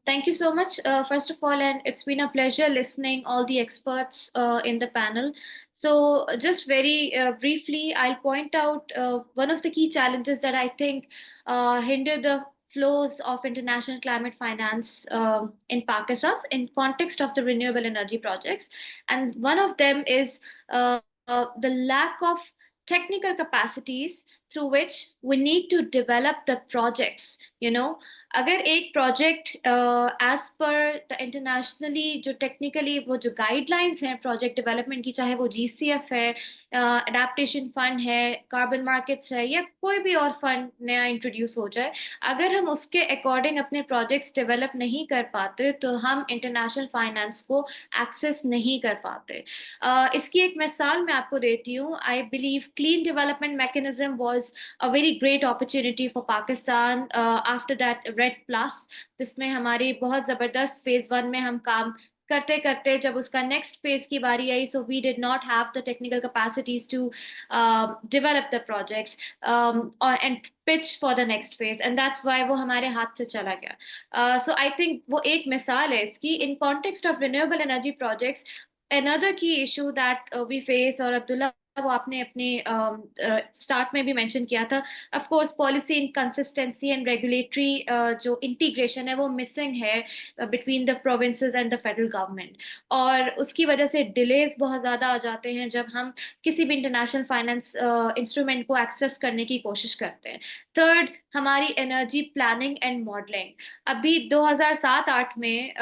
Thank you so much, first of all, and it's been a pleasure listening all the experts in the panel. So just very briefly, I'll point out one of the key challenges that I think hinder the flows of international climate finance in Pakistan in context of the renewable energy projects. And one of them is the lack of technical capacities through which we need to develop the projects, you know. अगर एक project as per the internationally जो technically वो जो guidelines हैं project development की, चाहे वो GCF है, अडेप्टेशन फंड है, कार्बन मार्केट्स है, या कोई भी और फंड नया इंट्रोड्यूस हो जाए, अगर हम उसके अकॉर्डिंग अपने प्रोजेक्ट्स डेवलप नहीं कर पाते तो हम इंटरनेशनल फाइनेंस को एक्सेस नहीं कर पाते. इसकी एक मिसाल मैं आपको देती हूँ. I believe clean development mechanism was a very great opportunity for Pakistan after that red plus, जिसमें हमारी बहुत जबरदस्त फेज 1 में हम काम करते करते जब उसका नेक्स्ट फेज की बारी आई, so we did not have the technical capacities to develop the projects and pitch for the next phase, and that's why वो हमारे हाथ से चला गया. सो आई थिंक वो एक मिसाल है इसकी in context of renewable energy projects. Another key issue that we face, और अब्दुल्ला वो आपने अपने स्टार्ट में भी मेंशन किया था, of course policy inconsistency and regulatory जो इंटीग्रेशन है वो मिसिंग है between the provinces and the federal government, और उसकी वजह से डिलेज बहुत ज़्यादा आ जाते हैं जब हम किसी भी इंटरनेशनल फाइनेंस इंस्ट्रूमेंट को एक्सेस करने की कोशिश करते हैं. थर्ड, हमारी एनर्जी प्लानिंग एंड मॉडलिंग. अभी 2007-8 में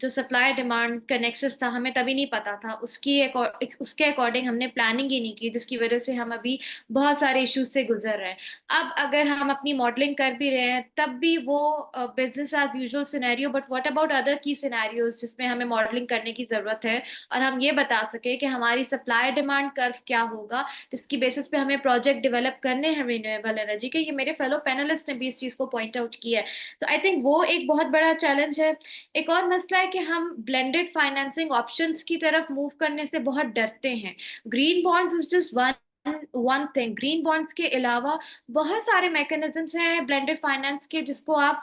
जो सप्लाई डिमांड का नेक्सस था हमें तभी नहीं पता था, उसके अकॉर्डिंग हमने प्लानिंग ही नहीं की, जिसकी वजह से हम अभी बहुत सारे इश्यूज से गुजर रहे हैं. अब अगर हम अपनी मॉडलिंग कर भी रहे हैं तब भी वो business as usual scenario, but what about other key scenarios जिसमें हमें मॉडलिंग करने की जरूरत है, और हम ये बता सके कि हमारी सप्लाई डिमांड कर्व क्या होगा जिसकी बेसिस पे हमें प्रोजेक्ट डेवलप करने हैं रिन्यूएबल एनर्जी के. ये मेरे फेलो पैनलिस्ट ने भी इस चीज को पॉइंट आउट किया है. तो आई थिंक वो एक बहुत बड़ा चैलेंज है. एक और मसला है कि हम ब्लेंडेड फाइनेंसिंग ऑप्शंस की तरफ मूव करने से बहुत डरते हैं. Green bonds is just one thing. Green bonds के अलावा बहुत सारे मैकेनिज्म्स हैं ब्लेंडेड फाइनेंस के जिसको आप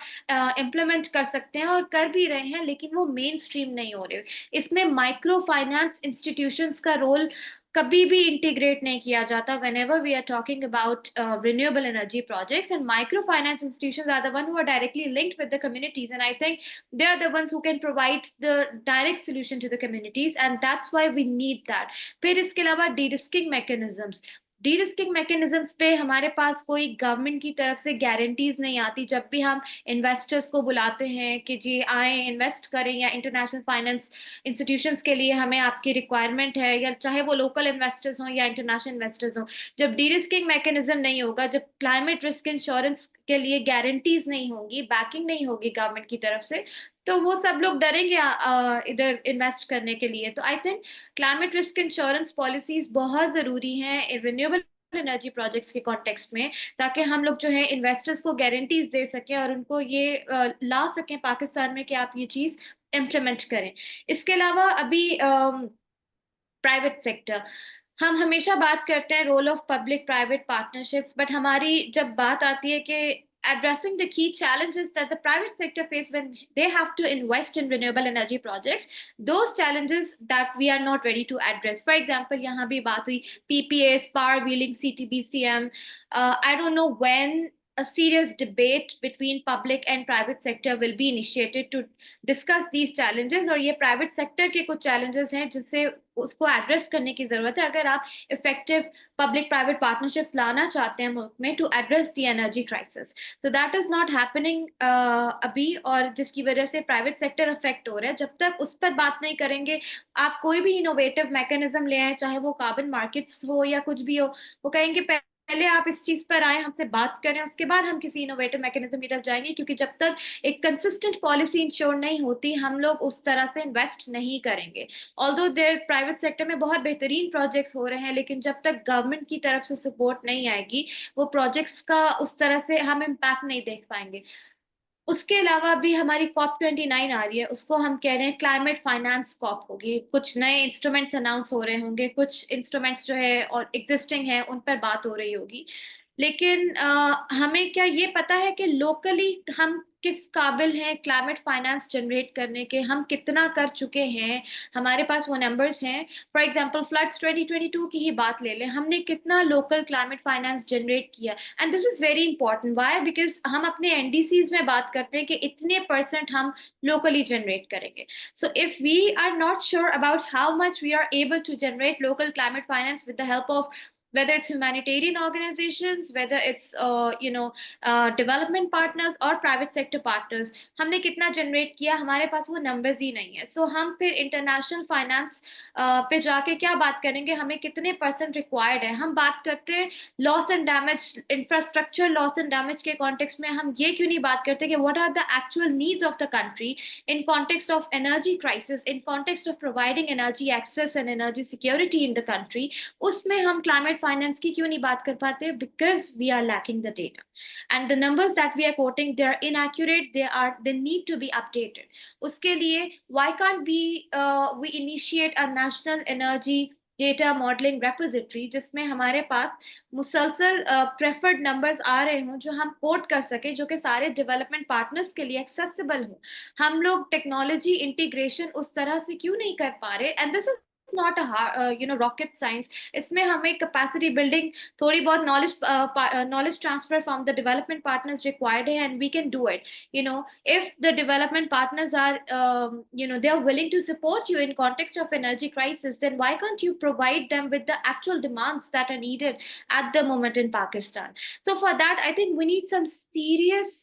इम्प्लीमेंट कर सकते हैं और कर भी रहे हैं, लेकिन वो मेन स्ट्रीम नहीं हो रहे. इसमें माइक्रो फाइनेंस इंस्टीट्यूशंस का रोल कभी भी इंटीग्रेट नहीं किया जाता whenever we are talking about renewable energy projects, and microfinance institutions are the one who are directly linked with the communities, and I think they are the ones who can provide the direct solution to the communities, and that's why we need that. फिर इसके अलावा de-risking mechanisms. D-risking mechanisms पे हमारे पास कोई government की तरफ से guarantees नहीं आती. जब भी हम इन्वेस्टर्स को बुलाते हैं कि जी आए इन्वेस्ट करें, या इंटरनेशनल फाइनेंस इंस्टीट्यूशंस के लिए हमें आपकी रिक्वायरमेंट है, या चाहे वो लोकल इन्वेस्टर्स हों या इंटरनेशनल इन्वेस्टर्स हों, जब डी-रिस्किंग मैकेनिज्म नहीं होगा, जब क्लाइमेट रिस्क इंश्योरेंस के लिए गारंटीज नहीं होंगी, बैकिंग नहीं होगी गवर्नमेंट की तरफ से, तो वो सब लोग डरेंगे इधर इन्वेस्ट करने के लिए. तो I think climate risk insurance policies बहुत जरूरी हैं रिन्यूएबल एनर्जी प्रोजेक्ट्स के कॉन्टेक्स्ट में, ताकि हम लोग जो है इन्वेस्टर्स को गारंटीज दे सकें और उनको ये ला सकें पाकिस्तान में कि आप ये चीज इम्प्लीमेंट करें. इसके अलावा अभी प्राइवेट सेक्टर, हम हमेशा बात करते हैं role of public private partnerships, but हमारी जब बात आती है कि addressing the key challenges that the private sector face when they have to invest in renewable energy projects, those challenges that we are not ready to address. For example, यहाँ भी बात हुई PPAs, power wheeling, CTBCM. I don't know when a serious debate between public and private sector will be initiated to discuss these challenges, और ये private sector के कुछ challenges हैं जिनसे उसको एड्रेस करने की जरूरत है अगर आप इफेक्टिव पब्लिक प्राइवेट पार्टनरशिप्स लाना चाहते हैं मुल्क में to address the energy crisis. So that is not happening अभी, और जिसकी वजह से प्राइवेट सेक्टर अफेक्ट हो रहा है. जब तक उस पर बात नहीं करेंगे, आप कोई भी इनोवेटिव मैकेनिज्म ले आए, चाहे वो कार्बन मार्केट्स हो या कुछ भी हो, वो कहेंगे पहले आप इस चीज पर आए, हमसे बात करें, उसके बाद हम किसी इनोवेटिव मैकेनिज्म की तरफ जाएंगे, क्योंकि जब तक एक कंसिस्टेंट पॉलिसी इंश्योर नहीं होती, हम लोग उस तरह से इन्वेस्ट नहीं करेंगे। ऑल्दो देयर प्राइवेट सेक्टर में बहुत बेहतरीन प्रोजेक्ट्स हो रहे हैं, लेकिन जब तक गवर्नमेंट की तरफ से सपोर्ट नहीं आएगी, वो प्रोजेक्ट्स का उस तरह से हम इम्पैक्ट नहीं देख पाएंगे। उसके अलावा भी हमारी COP29 आ रही है, उसको हम कह रहे हैं क्लाइमेट फाइनेंस कॉप होगी। कुछ नए इंस्ट्रूमेंट्स अनाउंस हो रहे होंगे, कुछ इंस्ट्रूमेंट्स जो है और एग्जिस्टिंग है उन पर बात हो रही होगी। लेकिन हमें क्या ये पता है कि लोकली हम किस काबिल हैं क्लाइमेट फाइनेंस जनरेट करने के, हम कितना कर चुके हैं, हमारे पास वो नंबर्स हैं। फॉर एग्जांपल फ्लड्स 2022 की ही बात ले लें, हमने कितना लोकल क्लाइमेट फाइनेंस जनरेट किया। And this is very important, why? Because हम अपने NDCs में बात करते हैं कि इतने % हम लोकली जनरेट करेंगे। So if we are not sure about how much we are able to generate local climate finance with the help of whether it's humanitarian organizations, whether it's development partners or private sector partners, हमने कितना generate किया, हमारे पास वो numbers ही नहीं है। सो हम फिर international finance पे जाके क्या बात करेंगे, हमें कितने % रिक्वायर्ड है। हम बात करते हैं loss and damage, infrastructure loss and damage के कॉन्टेक्स्ट में हम ये क्यों नहीं बात करते कि what are the actual needs of the country in context of energy crisis, in context of providing energy access and energy security in the country, उसमें हम climate finance की क्यों नहीं बात कर पाते? Because we are lacking the data, and the numbers that we are quoting, they are inaccurate, they need to be updated. उसके लिए why can't we initiate a national energy data modelling repository, जिसमें हमारे पास मुसलसल preferred numbers आ रहे हों जो हम coat कर सके, जो कि सारे डेवलपमेंट पार्टनर्स के लिए एक्सेसिबल हो। हम लोग टेक्नोलॉजी इंटीग्रेशन उस तरह से क्यों नहीं कर पा रहे? And this is not a rocket science. इसमें हमें कैपेसिटी बिल्डिंग, थोड़ी बहुत knowledge transfer from the development partners required है, and we can do it. If the development partners are they are willing to support you in context of energy crisis, then why can't you provide them with the actual demands that are needed at the moment in Pakistan? So for that, I think we need some serious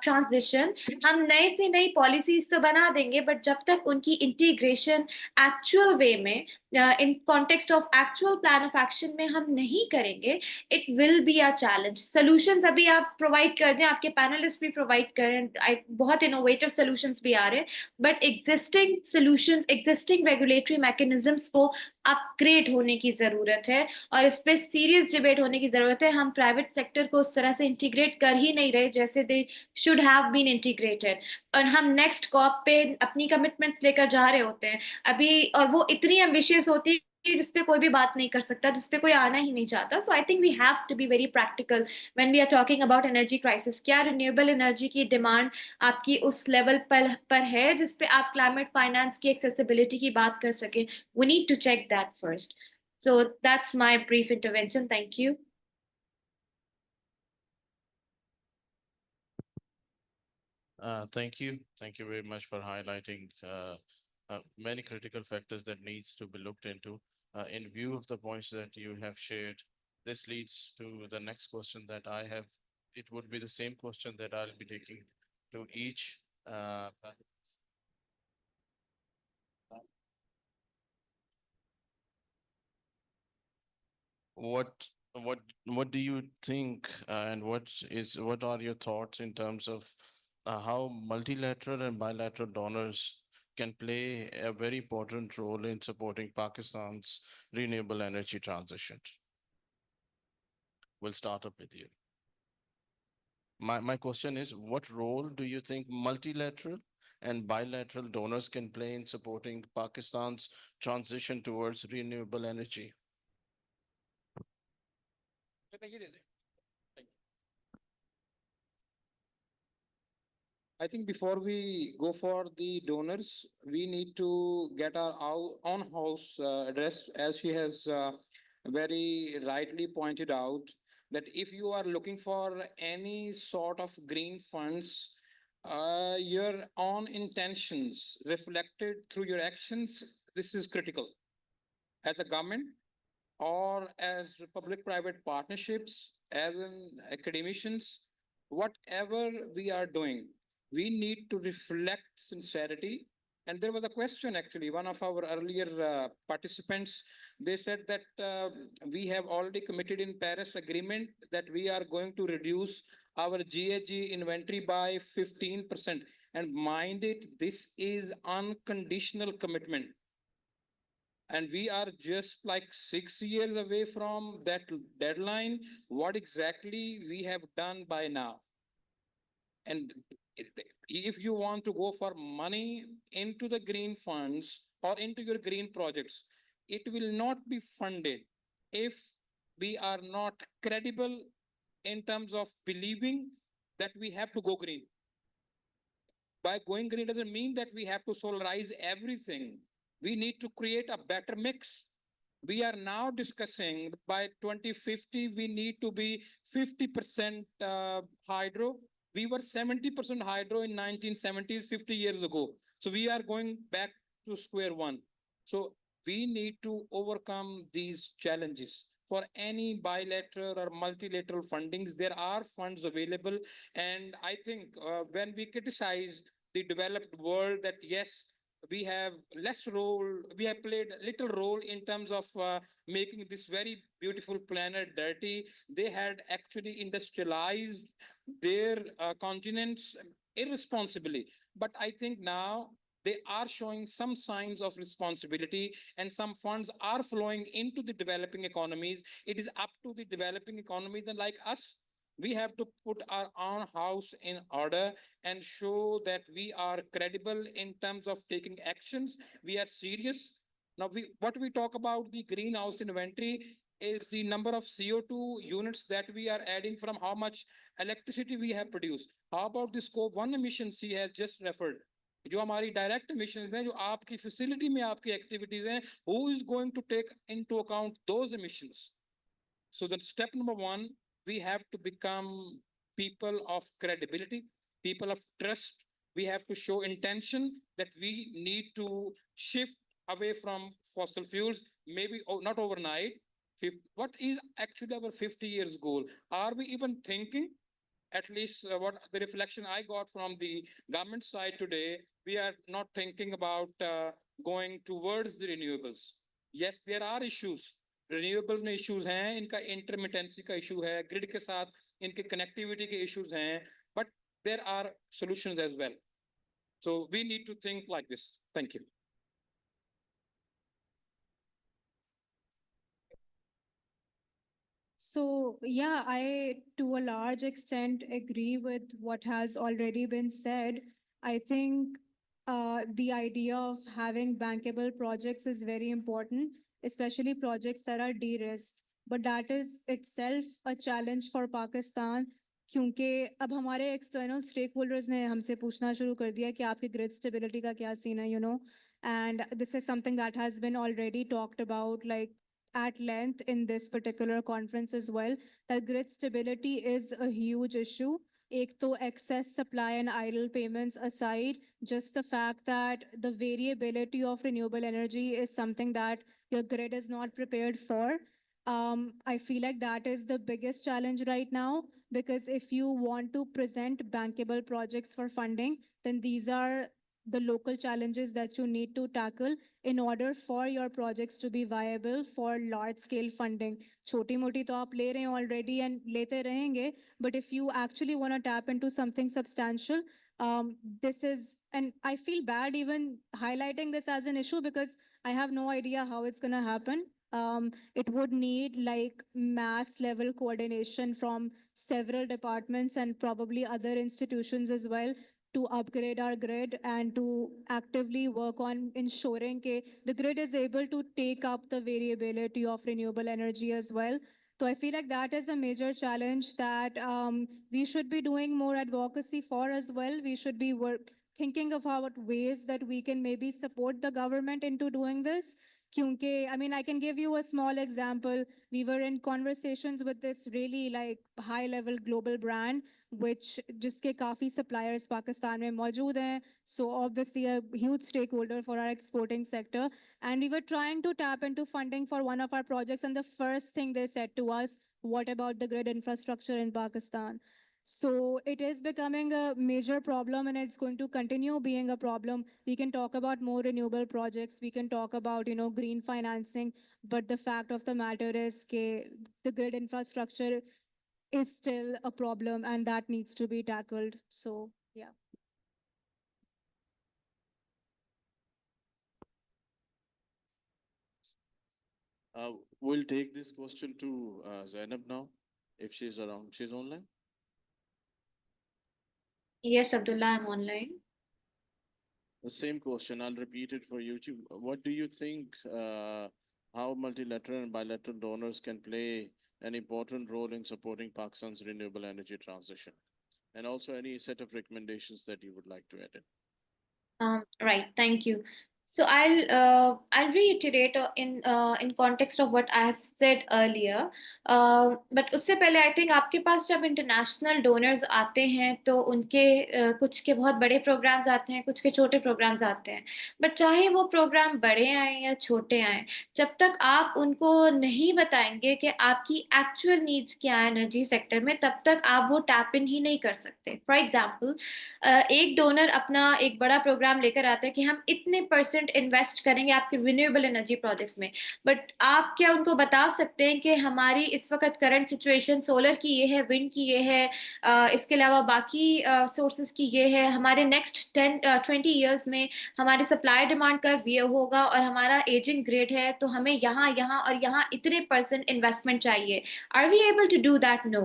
transition. हम नए से नई policies तो बना देंगे, but जब तक उनकी इंटीग्रेशन एक्चुअल वे में, in context of actual plan of action में हम नहीं करेंगे, it will be a challenge. Solutions अभी आप प्रोवाइड कर रहे हैं, आपके पैनलिस्ट भी प्रोवाइड कर रहे हैं, बहुत इनोवेटिव सोल्यूशंस भी आ रहे हैं, but existing solutions, existing regulatory mechanisms को अपग्रेड होने की जरूरत है, और इस पर सीरियस डिबेट होने की जरूरत है। हम प्राइवेट सेक्टर को उस तरह से इंटीग्रेट कर ही नहीं रहे जैसे they should have been integrated, और हम नेक्स्ट कॉप पे अपनी कमिटमेंट्स लेकर जा रहे होते हैं अभी, और वो इतनी एम्बिशियस होती है जिसपे कोई भी बात नहीं कर सकता, जिसपे कोई आना ही नहीं चाहता। So I think we have to be very practical when we are talking about energy crisis. क्या रिन्यूएबल एनर्जी की डिमांड आपकी उस लेवल पर है जिसपे आप क्लाइमेट फाइनेंस की एक्सेसिबिलिटी की बात कर सकें? We need to check that first. So that's my brief intervention. Thank you. Thank you. Thank you very much for highlighting many critical factors that needs to be looked into. In view of the points that you have shared, this leads to the next question that I have. It would be the same question that I'll be taking to each. What do you think, and what are your thoughts in terms of how multilateral and bilateral donors can play a very important role in supporting Pakistan's renewable energy transition? We'll start up with you. My question is, what role do you think multilateral and bilateral donors can play in supporting Pakistan's transition towards renewable energy? I think before we go for the donors, we need to get our own house address, as she has very rightly pointed out, that if you are looking for any sort of green funds, your own intentions reflected through your actions, this is critical. As a government, or as public-private partnerships, as in academicians, whatever we are doing, we need to reflect sincerity And there was a question, actually, one of our earlier participants, they said that we have already committed in Paris Agreement that we are going to reduce our GHG inventory by 15%. And mind it, this is unconditional commitment. And we are just like 6 years away from that deadline. What exactly we have done by now? And if you want to go for money into the green funds or into your green projects, it will not be funded if we are not credible in terms of believing that we have to go green. By going green doesn't mean that we have to solarize everything. We need to create a better mix. We are now discussing by 2050, we need to be 50% hydro. We were 70% hydro in 1970s, 50 years ago. So we are going back to square one. So we need to overcome these challenges. For any bilateral or multilateral fundings, there are funds available. And I think when we criticize the developed world that yes, we have less role, we have played little role in terms of making this very beautiful planet dirty. They had actually industrialized their continents irresponsibly. But I think now they are showing some signs of responsibility and some funds are flowing into the developing economies. It is up to the developing economies and like us, we have to put our own house in order and show that we are credible in terms of taking actions. We are serious. Now, what we talk about the greenhouse inventory is the number of CO2 units that we are adding from how much electricity we have produced. How about the scope 1 emissions he has just referred? जो हमारी direct emissions हैं, जो आपकी facility में आपकी activities हैं, who is going to take into account those emissions? So the step number one, we have to become people of credibility, people of trust. We have to show intention that we need to shift away from fossil fuels, maybe not overnight. What is actually our 50 years goal? Are we even thinking? At least what the reflection I got from the government side today, we are not thinking about going towards the renewables. Yes, there are issues. Renewable में issues हैं, इनका intermittency का issue है, grid के साथ इनके connectivity के issues हैं, but there are solutions as well. So we need to think like this. Thank you. So, yeah, I to a large extent agree with what has already been said. I think the idea of having bankable projects is very important, especially projects that are de-risked. But that is itself a challenge for Pakistan, क्योंकि अब हमारे external stakeholders ने हमसे पूछना शुरू कर दिया कि आपके grid stability का क्या scene है, you know, and this is something that has been already talked about, like at length in this particular conference as well, that grid stability is a huge issue. एक तो excess supply and idle payments aside, just the fact that the variability of renewable energy is something that your grid is not prepared for. I feel like that is the biggest challenge right now, because if you want to present bankable projects for funding, then these are the local challenges that you need to tackle in order for your projects to be viable for large scale funding. छोटी मोटी तो आप ले रहे हैं already and लेते रहेंगे, but if you actually want to tap into something substantial, this is, and I feel bad even highlighting this as an issue because I have no idea how it's going to happen. It would need like mass level coordination from several departments and probably other institutions as well to upgrade our grid and to actively work on ensuring that the grid is able to take up the variability of renewable energy as well. So I feel like that is a major challenge that we should be doing more advocacy for as well. We should be thinking about ways that we can maybe support the government into doing this. I mean, I can give you a small example. We were in conversations with this really like high level global brand, which जिसके काफी suppliers Pakistan में मौजूद हैं. So obviously a huge stakeholder for our exporting sector. And we were trying to tap into funding for one of our projects. And the first thing they said to us, what about the grid infrastructure in Pakistan? So it is becoming a major problem and it's going to continue being a problem. We can talk about more renewable projects. We can talk about, green financing. But the fact of the matter is the grid infrastructure is still a problem and that needs to be tackled. So, yeah. We'll take this question to Zainab now, if she's around. She's online. Yes, Abdullah, I'm online. The same question, I'll repeat it for you. What do you think, how multilateral and bilateral donors can play an important role in supporting Pakistan's renewable energy transition? And also any set of recommendations that you would like to add in. Right, thank you. So I'll reiterate in context of what I have said earlier. But उससे पहले I think आपके पास जब international donors आते हैं तो उनके कुछ के बहुत बड़े programs आते हैं, कुछ के छोटे programs आते हैं. But चाहे वो program बड़े आए या छोटे आए, जब तक आप उनको नहीं बताएंगे कि आपकी actual needs क्या है energy sector में, तब तक आप वो tap in ही नहीं कर सकते. For example, एक डोनर अपना एक बड़ा प्रोग्राम लेकर आता है कि हम इतने % इन्वेस्ट करेंगे आपके रिन्यूएबल एनर्जी प्रोजेक्ट्स में, बट आप क्या उनको बता सकते हैं कि हमारी इस वक्त करंट सिचुएशन सोलर की ये है, विंड की ये है, इसके अलावा बाकी सोर्सेज की ये है, हमारे नेक्स्ट 20 ईयर्स में हमारे सप्लाई डिमांड कर्व ये होगा और हमारा एजिंग ग्रिड है, तो हमें यहाँ यहाँ और यहाँ इतने % इन्वेस्टमेंट चाहिए. Are we able to do that? No,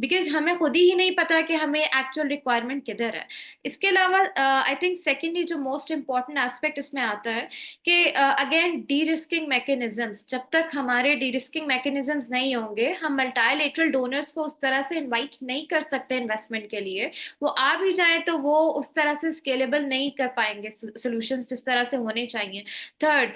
because हमें खुद ही नहीं पता कि हमें एक्चुअल रिक्वायरमेंट किधर है. इसके अलावा आई थिंक सेकेंडली जो मोस्ट इम्पॉर्टेंट एस्पेक्ट इसमें आता है कि अगेन डी रिस्किंग मैकेनिज्म्स, जब तक हमारे डी रिस्किंग मैकेनिज्म्स नहीं होंगे, हम मल्टीलेटरल डोनर्स को उस तरह से इनवाइट नहीं कर सकते इन्वेस्टमेंट के लिए. वो आ भी जाए तो वो उस तरह से स्केलेबल नहीं कर पाएंगे सोल्यूशंस जिस तरह से होने चाहिए. Third,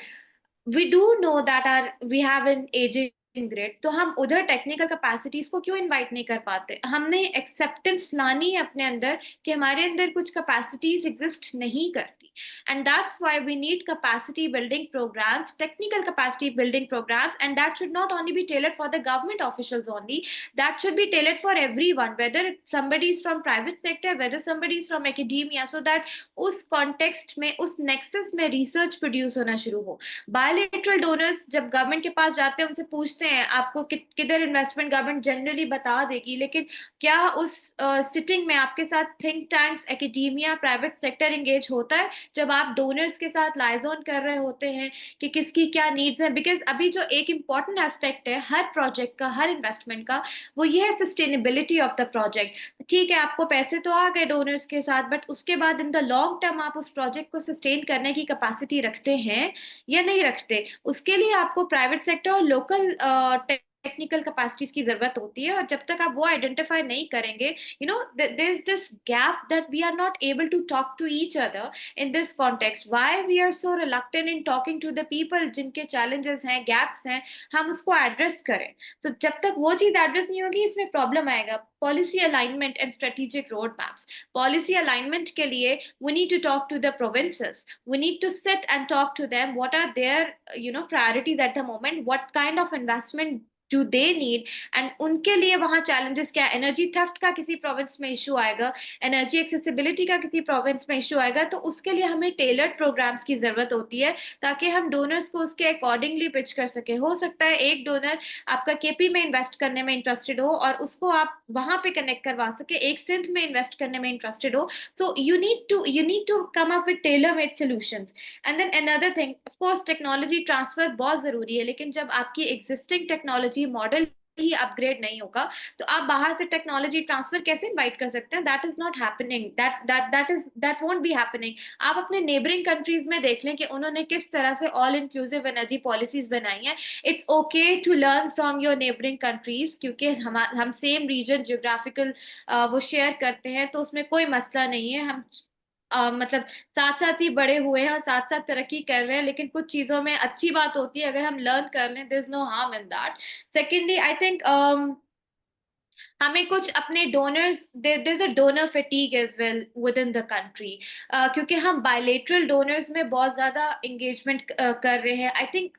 we do know that we have an aging grade, तो हम उधर टेक्निकल कैपेसिटीज को क्यों इनवाइट नहीं कर पाते? हमने एक्सेप्टेंस लानी है अपने अंदर कि हमारे अंदर कुछ कैपेसिटीज एग्जिस्ट नहीं करती, and that's why we need capacity building programmes, technical capacity building programmes, and that should not only be tailored for the government officials only, that should be tailored for everyone, whether somebody is from private sector, whether somebody is from academia, so that उस context में, उस nexus में research produce होना शुरू हो. Bilateral donors जब government के पास जाते हैं, उनसे पूछते हैं आपको किधर इन्वेस्टमेंट, गवर्नमेंट जनरली बता देगी, लेकिन क्या उस सिटिंग में आपके साथ think tanks, academia, private sector engage होता है जब आप डोनर्स के साथ लाइजॉन कर रहे होते हैं कि किसकी क्या नीड्स है? बिकॉज अभी जो एक इम्पॉर्टेंट एस्पेक्ट है हर प्रोजेक्ट का, हर इन्वेस्टमेंट का, वो ये है सस्टेनेबिलिटी ऑफ द प्रोजेक्ट. ठीक है, आपको पैसे तो आ गए डोनर्स के साथ, बट उसके बाद इन द लॉन्ग टर्म आप उस प्रोजेक्ट को सस्टेन करने की कैपेसिटी रखते हैं या नहीं रखते? उसके लिए आपको प्राइवेट सेक्टर और लोकल टेक्निकल कैपेसिटीज की जरूरत होती है, और जब तक आप वो आइडेंटिफाई नहीं करेंगे, there is this gap that we are not able to talk to each other in this context. Why we are so reluctant in talking to the people जिनके चैलेंजेस हैं, गैप्स हैं, हम उसको एड्रेस करें. सो जब तक वो चीज एड्रेस नहीं होगी, इसमें प्रॉब्लम आएगा. Policy alignment and strategic road maps. Policy alignment के लिए we need to talk to the provinces, we need to sit and talk to them, what are their priorities at the moment, what kind of investment do they need, and उनके लिए वहाँ challenges क्या, energy theft का किसी province में issue आएगा, energy accessibility का किसी प्रोविंस में इशू आएगा, तो उसके लिए हमें टेलर्ड प्रोग्राम्स की जरूरत होती है ताकि हम डोनर्स को उसके अकॉर्डिंगली पिच कर सके. हो सकता है एक डोनर आपका केपी में इन्वेस्ट करने में इंटरेस्टेड हो और उसको आप वहां पे कनेक्ट करवा सके, एक सिंध में इन्वेस्ट करने में इंटरेस्टेड हो. So you need to come up with tailor-made solutions. And then another thing, of course, technology transfer बहुत जरूरी है, लेकिन जब आपकी existing technology मॉडल ही अपग्रेड नहीं होगा, तो आप बाहर से टेक्नोलॉजी ट्रांसफर कैसे इनवाइट कर सकते हैं? That is not happening, that won't be happening. आप अपने नेबरिंग कंट्रीज में देख लें कि उन्होंने किस तरह से ऑल इंक्लूसिव एनर्जी पॉलिसीज बनाई हैं. It's okay to learn from your neighbouring countries, क्योंकि हम सेम रीजन जियोग्राफिकल वो शेयर करते हैं, तो उसमें कोई मसला नहीं है. हम मतलब साथ साथ ही बड़े हुए हैं और साथ साथ तरक्की कर रहे हैं, लेकिन कुछ चीजों में अच्छी बात होती है अगर हम लर्न कर लें, there is no harm in that. Secondly, I think हमें कुछ अपने donors, there is a donor fatigue as well with in the country, क्योंकि हम बायलेटरल डोनर्स में बहुत ज्यादा एंगेजमेंट कर रहे हैं. I think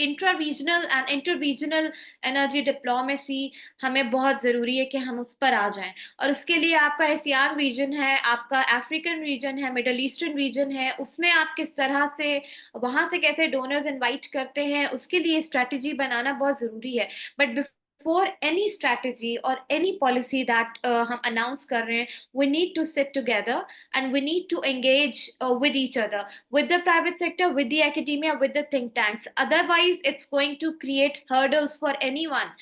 intra-regional and inter-regional energy diplomacy हमें बहुत ज़रूरी है कि हम उस पर आ जाएँ। और उसके लिए आपका एशियान रीजन है, आपका अफ्रीकन रीजन है, मिडल ईस्टर्न रीजन है, उसमें आप किस तरह से वहाँ से कैसे डोनर्स इनवाइट करते हैं, उसके लिए स्ट्रैटेजी बनाना बहुत ज़रूरी है। बट बिफोर एनी स्ट्रैटेजी और एनी पॉलिसी दैट हम अनाउंस कर रहे हैं, we need to sit together and we need to engage with each other, with the private sector, with the academia, with the think tanks. Otherwise, it's going to create hurdles for anyone,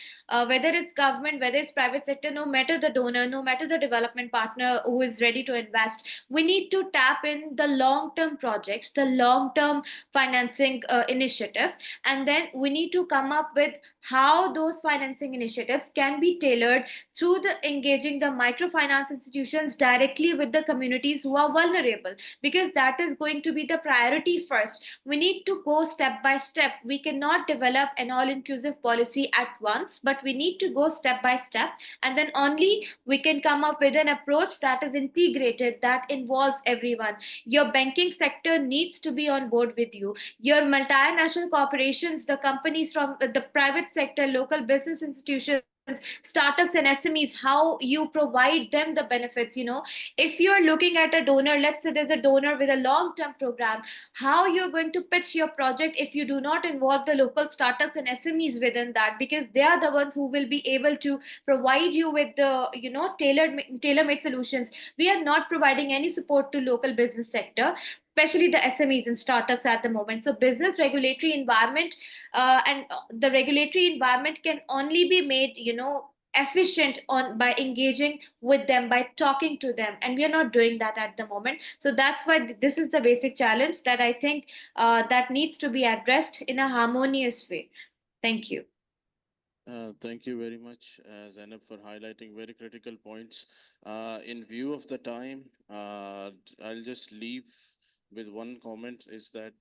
whether it's government, whether it's private sector, no matter the donor, no matter the development partner who is ready to invest. We need to tap in the long-term projects, the long-term financing initiatives, and then we need to come up with how those financing initiatives can be tailored through the engaging the microfinance institutions directly with the communities who are vulnerable, because that is going to be the priority first. We need to go step by step. We cannot develop an all inclusive policy at once, but we need to go step by step, and then only we can come up with an approach that is integrated, that involves everyone. Your banking sector needs to be on board with you. Your multinational corporations, the companies from the private sector, local business institutions, startups and SMEs, how you provide them the benefits. If you're looking at a donor, let's say there's a donor with a long-term program, how you're going to pitch your project if you do not involve the local startups and SMEs within that, because they are the ones who will be able to provide you with the tailor-made solutions. We are not providing any support to local business sector, especially the SMEs and startups at the moment. So business regulatory environment and the regulatory environment can only be made efficient on by engaging with them, by talking to them, and we are not doing that at the moment. So that's why this is the basic challenge that I think that needs to be addressed in a harmonious way. Thank you. Thank you very much, Zainab, for highlighting very critical points. In view of the time, I'll just leave with one comment, is that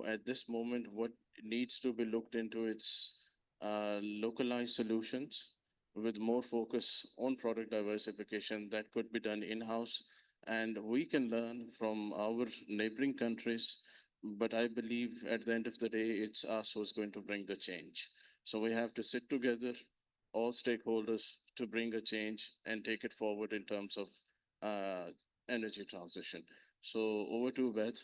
at this moment, what needs to be looked into, it's localized solutions with more focus on product diversification that could be done in-house. And we can learn from our neighboring countries, but I believe at the end of the day, it's us who's going to bring the change. So we have to sit together, all stakeholders, to bring a change and take it forward in terms of energy transition. So over to Beth.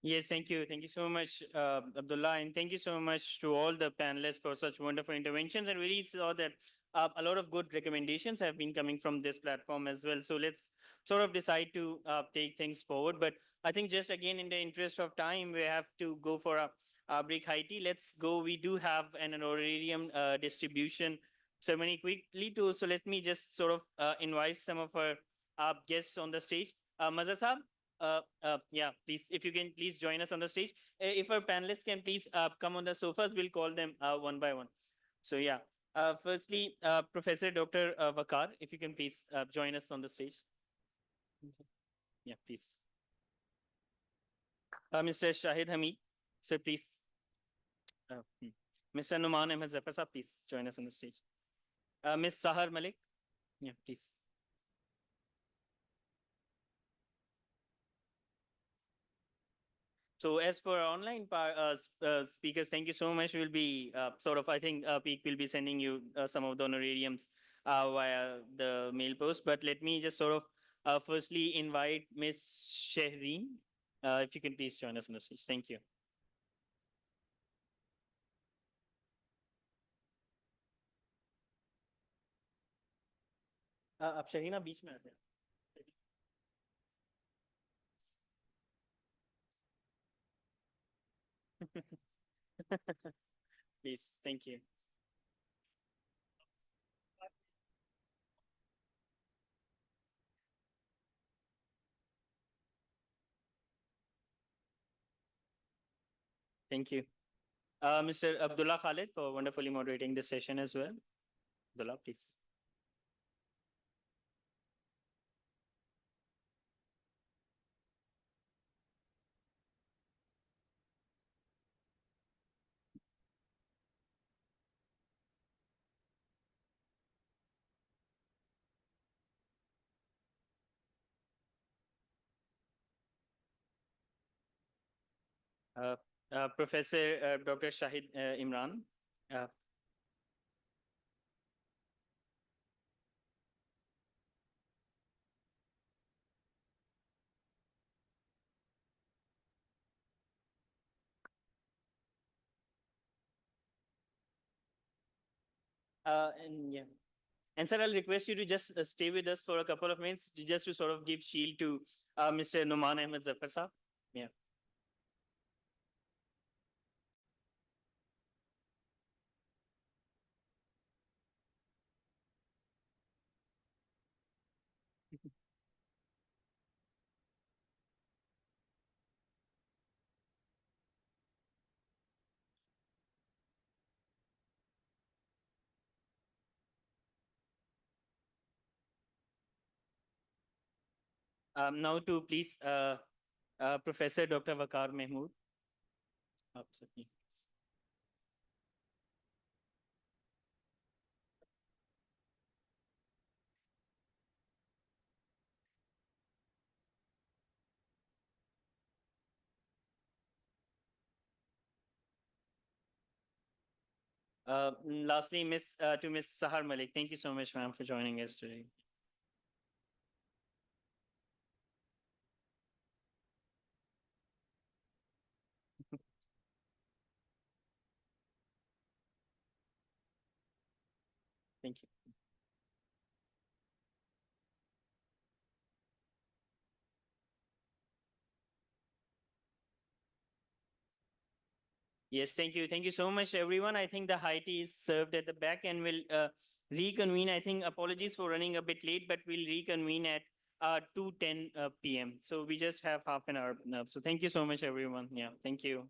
Yes, thank you. Thank you so much, Abdullah, and thank you so much to all the panelists for such wonderful interventions. And really saw that a lot of good recommendations have been coming from this platform as well. So let's sort of decide to take things forward. But I think just again, in the interest of time, we have to go for a break. High tea. Let's go. We do have an honorarium distribution ceremony quickly too. So let me just sort of invite some of our guests on the stage. Mazhar Saab, yeah, please, if you can please join us on the stage. If our panelists can please come on the sofas, we'll call them one by one. So yeah, firstly, Professor Dr. Vakar, if you can please join us on the stage. Yeah, please. Mr. Shahid Hamid, sir, please. Mr. Numan Ahmed Zafar, sir, please join us on the stage. Ms. Sahar Malik, yeah, please. So as for our online speakers, thank you so much. We'll be I think Peak will be sending you some of the honorariums via the mail post. But let me just sort of firstly invite Ms. Shehreen, if you can please join us on the stage. Thank you. आप शहीना बीच में आते हैं. Please, thank you. Thank you. Mr. Abdullah Khalid for wonderfully moderating this session as well. Abdullah, please. Professor Dr. Shahid Imran. And yeah. And sir, I'll request you to just stay with us for a couple of minutes, just to sort of give shield to Mr. Numan Ahmed Zafar Saab. Yeah. Now to please Professor Dr. Waqar Mahmood. Lastly, to Miss Sahar Malik. Thank you so much, ma'am, for joining us today. Thank you. Yes, thank you. Thank you so much, everyone. I think the high tea is served at the back and we'll reconvene. I think apologies for running a bit late, but we'll reconvene at 2:10 p.m. So we just have half an hour. So thank you so much, everyone. Yeah, thank you.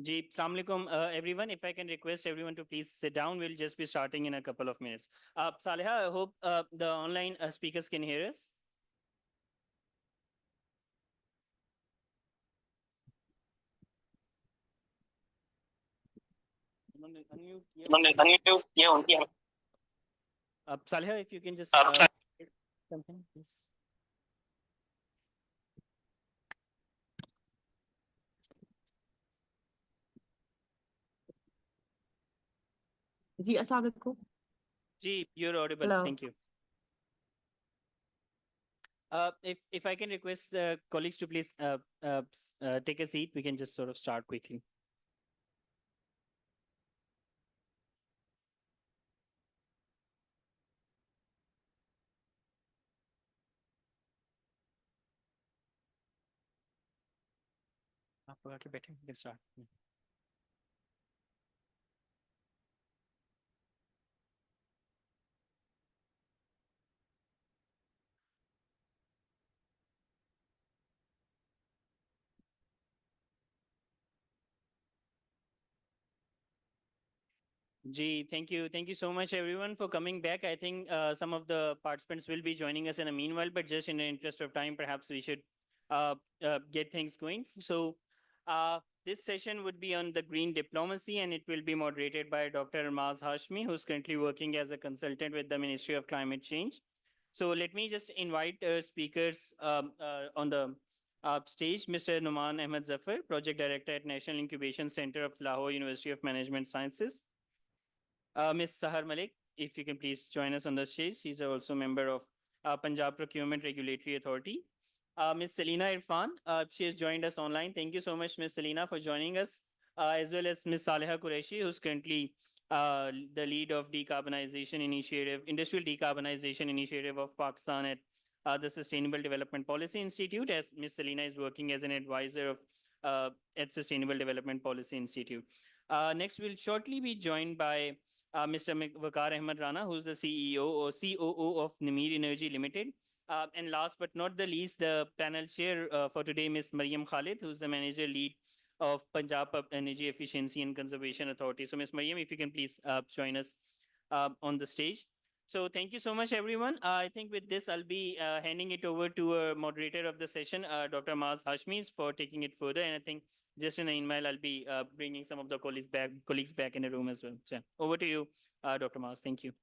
Ji, Assalamu alaikum, everyone. If I can request everyone to please sit down, we'll just be starting in a couple of minutes. Saleha, I hope the online speakers can hear us. Saleha, if you can just something, please. Ji, Assalamu alaikum. Ji, you're audible. Hello. Thank you. If I can request the colleagues to please take a seat, we can just sort of start quickly. आप लोग आके बैठे, we can start. Gee, thank you. Thank you so much, everyone, for coming back. I think some of the participants will be joining us in a meanwhile, but just in the interest of time, perhaps we should get things going. So this session would be on the green diplomacy, and it will be moderated by Dr. Maz Hashmi, who's currently working as a consultant with the Ministry of Climate Change. So let me just invite speakers on the stage, Mr. Numan Ahmed Zafar, Project Director at National Incubation Center of Lahore University of Management Sciences. Ms. Sahar Malik, if you can please join us on the stage. She's also a member of Punjab Procurement Regulatory Authority. Ms. Selina Irfan, she has joined us online. Thank you so much, Ms. Selina, for joining us, as well as Ms. Saleha Qureshi, who's currently the lead of decarbonization initiative, industrial decarbonization initiative of Pakistan at the Sustainable Development Policy Institute, as Ms. Selina is working as an advisor of at Sustainable Development Policy Institute. Next, we'll shortly be joined by Mr. Waqar Ahmed Rana, who's the CEO or COO of Nimir Energy Limited. And last but not the least, the panel chair for today, Ms. Mariam Khalid, who's the manager lead of Punjab Energy Efficiency and Conservation Authority. So Ms. Mariam, if you can please join us on the stage. So thank you so much, everyone. I think with this, I'll be handing it over to a moderator of the session, Dr. Maz Hashmi, for taking it further. And I think just in an email, I'll be bringing some of the colleagues back in the room as well. So over to you, Dr. Maz. Thank you.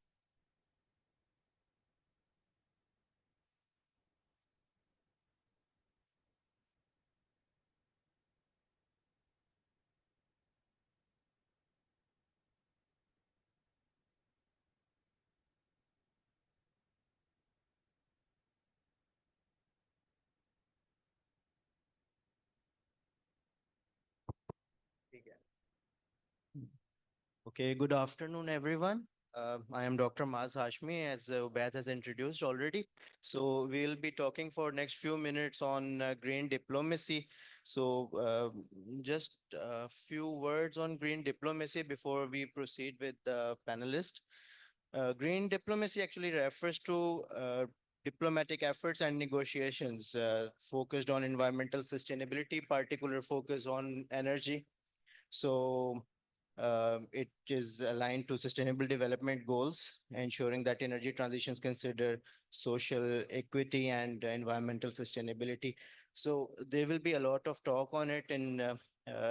Okay, good afternoon, everyone. I am Dr. Maz Hashmi, as Ubaid has introduced already. So we'll be talking for next few minutes on green diplomacy. So just a few words on green diplomacy before we proceed with the panelists. Green diplomacy actually refers to diplomatic efforts and negotiations focused on environmental sustainability, particular focus on energy. So it is aligned to sustainable development goals, ensuring that energy transitions consider social equity and environmental sustainability. So there will be a lot of talk on it in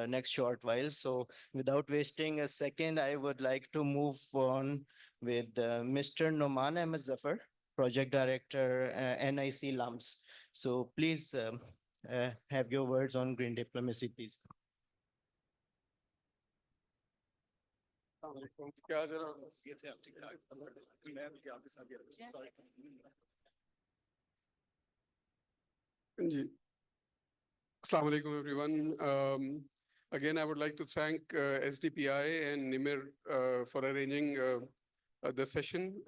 next short while. So without wasting a second, I would like to move on with Mr. Noman Ahmed Zafar, Project Director, NIC LUMS. So please have your words on green diplomacy, please. Assalamu alaikum, everyone. Again, I would like to thank SDPI and Nimir for arranging the session.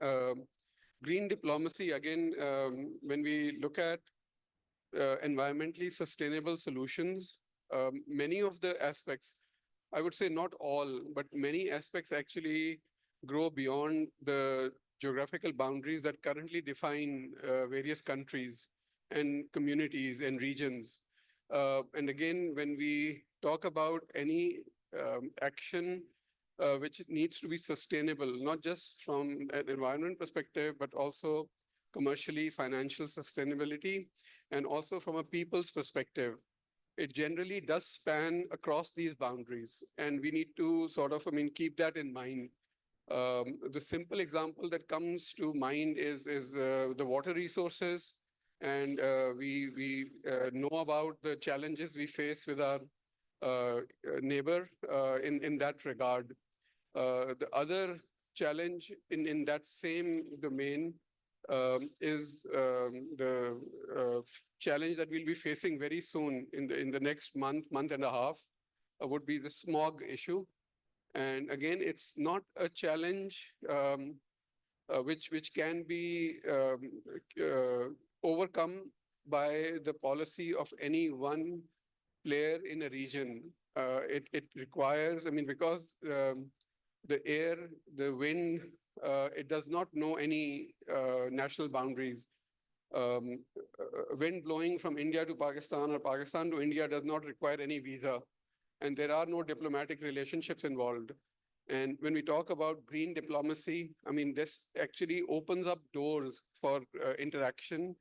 Green diplomacy, again, when we look at environmentally sustainable solutions, many of the aspects, I would say not all, but many aspects actually grow beyond the geographical boundaries that currently define various countries and communities and regions. And again, when we talk about any action which needs to be sustainable, not just from an environment perspective, but also commercially, financial sustainability, and also from a people's perspective. It generally does span across these boundaries, and we need to sort of, keep that in mind. The simple example that comes to mind is the water resources, and we know about the challenges we face with our neighbor in that regard. The other challenge in that same domain is the challenge that we'll be facing very soon in the next month and a half, would be the smog issue. And again, it's not a challenge which can be overcome by the policy of any one player in a region. It requires, because the air, the wind, it does not know any national boundaries. Wind blowing from India to Pakistan or Pakistan to India does not require any visa, and there are no diplomatic relationships involved. And when we talk about green diplomacy, this actually opens up doors for interaction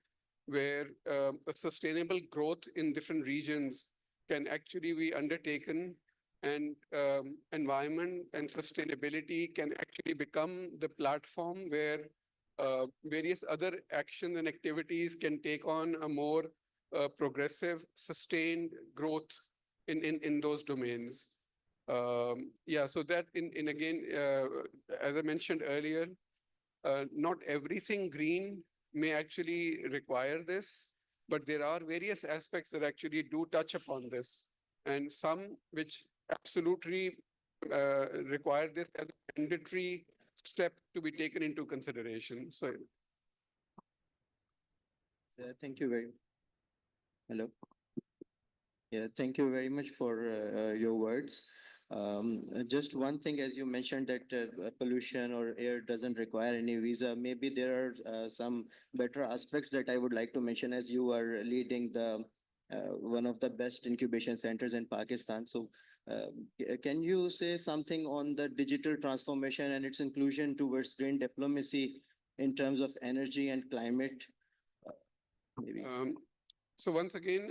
where a sustainable growth in different regions can actually be undertaken, and environment and sustainability can actually become the platform where various other actions and activities can take on a more progressive, sustained growth in those domains. Yeah, so that in again, as I mentioned earlier, not everything green may actually require this, but there are various aspects that actually do touch upon this, and some which absolutely require this as a mandatory step to be taken into consideration. So, thank you very. Hello. Yeah, thank you very much for your words. Just one thing, as you mentioned that pollution or air doesn't require any visa. Maybe there are some better aspects that I would like to mention, as you are leading the one of the best incubation centers in Pakistan. So can you say something on the digital transformation and its inclusion towards green diplomacy in terms of energy and climate? Maybe. So once again,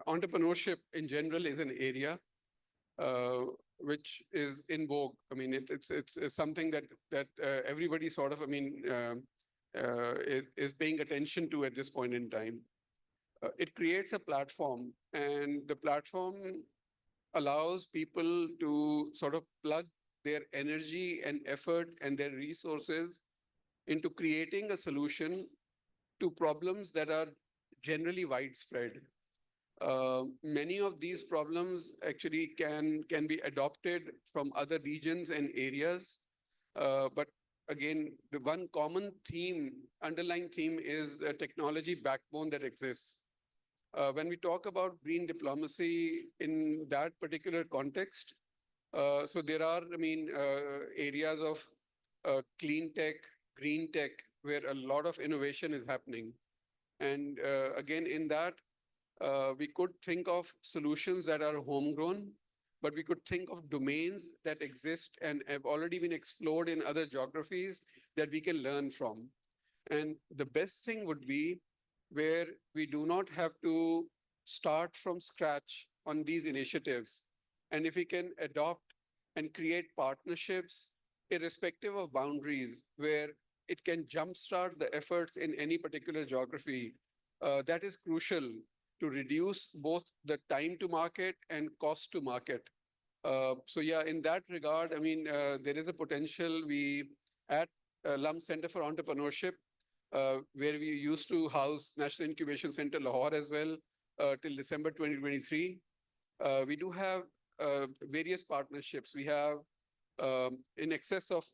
entrepreneurship in general is an area which is in vogue. It's something that everybody sort of, is paying attention to at this point in time. It creates a platform, and the platform allows people to sort of plug their energy and effort and their resources into creating a solution to problems that are generally widespread. Many of these problems actually can be adopted from other regions and areas. But again, the one common theme, underlying theme, is the technology backbone that exists. When we talk about green diplomacy in that particular context, so there are, areas of clean tech, green tech, where a lot of innovation is happening. And again, in that, we could think of solutions that are homegrown, but we could think of domains that exist and have already been explored in other geographies that we can learn from. And the best thing would be where we do not have to start from scratch on these initiatives. And if we can adopt and create partnerships, irrespective of boundaries, where it can jumpstart the efforts in any particular geography, that is crucial to reduce both the time to market and cost to market. So yeah, in that regard, there is a potential. We at LUM Center for Entrepreneurship, where we used to house National Incubation Center Lahore as well till December 2023. We do have various partnerships. We have in excess of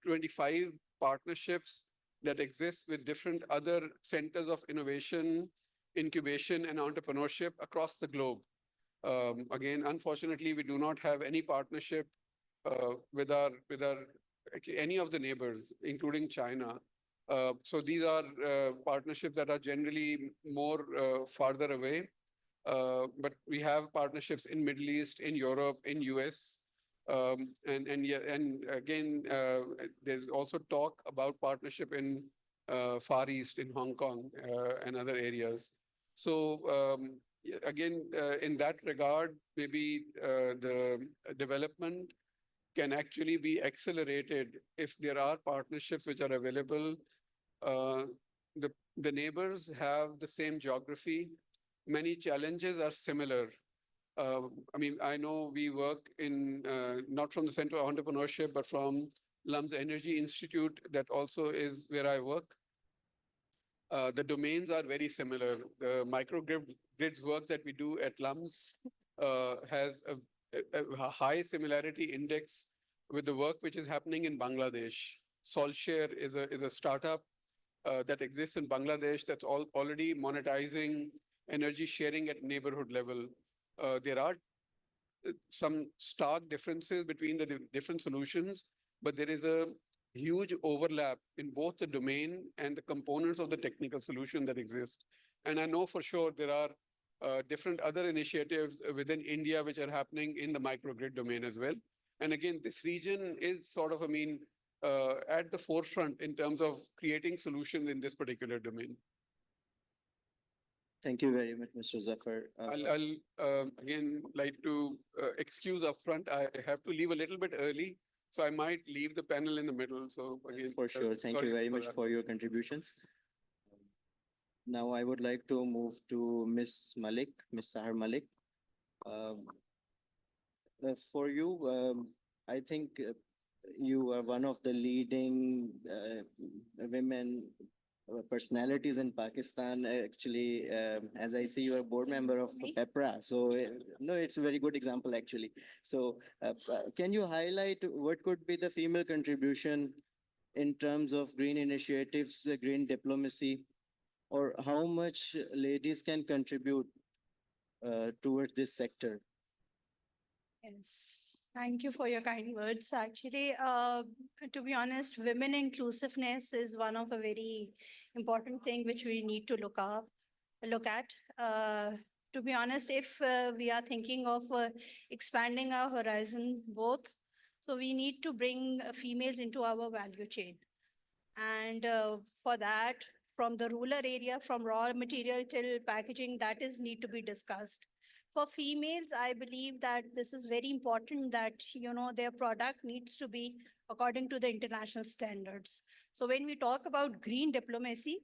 25 partnerships that exist with different other centers of innovation, incubation, and entrepreneurship across the globe. Again, unfortunately, we do not have any partnership with any of the neighbors, including China. So these are partnerships that are generally more farther away. But we have partnerships in Middle East, in Europe, in US. And again, there's also talk about partnership in Far East, in Hong Kong, and other areas. So again, in that regard, maybe the development can actually be accelerated if there are partnerships which are available. Uh, the neighbors have the same geography. Many challenges are similar. I mean, I know we work in, not from the Center of Entrepreneurship, but from LUMS Energy Institute, that also is where I work. The domains are very similar. The microgrids work that we do at LUMS has a high similarity index with the work which is happening in Bangladesh. SolShare is a startup that exists in Bangladesh that's already monetizing energy sharing at neighborhood level. There are some stark differences between the different solutions, but there is a huge overlap in both the domain and the components of the technical solution that exist. And I know for sure there are different other initiatives within India which are happening in the microgrid domain as well. And again, this region is sort of, I mean, at the forefront in terms of creating solutions in this particular domain. Thank you very much, Mr. Zafar. I'll again like to excuse upfront. I have to leave a little bit early, so I might leave the panel in the middle. So again, For sure. Thank you very much for your contributions. Now I would like to move to Ms. Malik, Ms. Sahar Malik. For you, I think you are one of the leading women personalities in Pakistan. Actually, as I see, you are a board member of PEPRA. So, no, it's a very good example, actually. So, can you highlight what could be the female contribution in terms of green initiatives, green diplomacy, or how much ladies can contribute towards this sector? Yes, thank you for your kind words. Actually, to be honest, women inclusiveness is one of a very important thing which we need to look at. To be honest, if we are thinking of expanding our horizon both, so we need to bring females into our value chain. And for that, from the rural area, from raw material till packaging, that is need to be discussed. For females, I believe that this is very important that, their product needs to be according to the international standards. So when we talk about green diplomacy,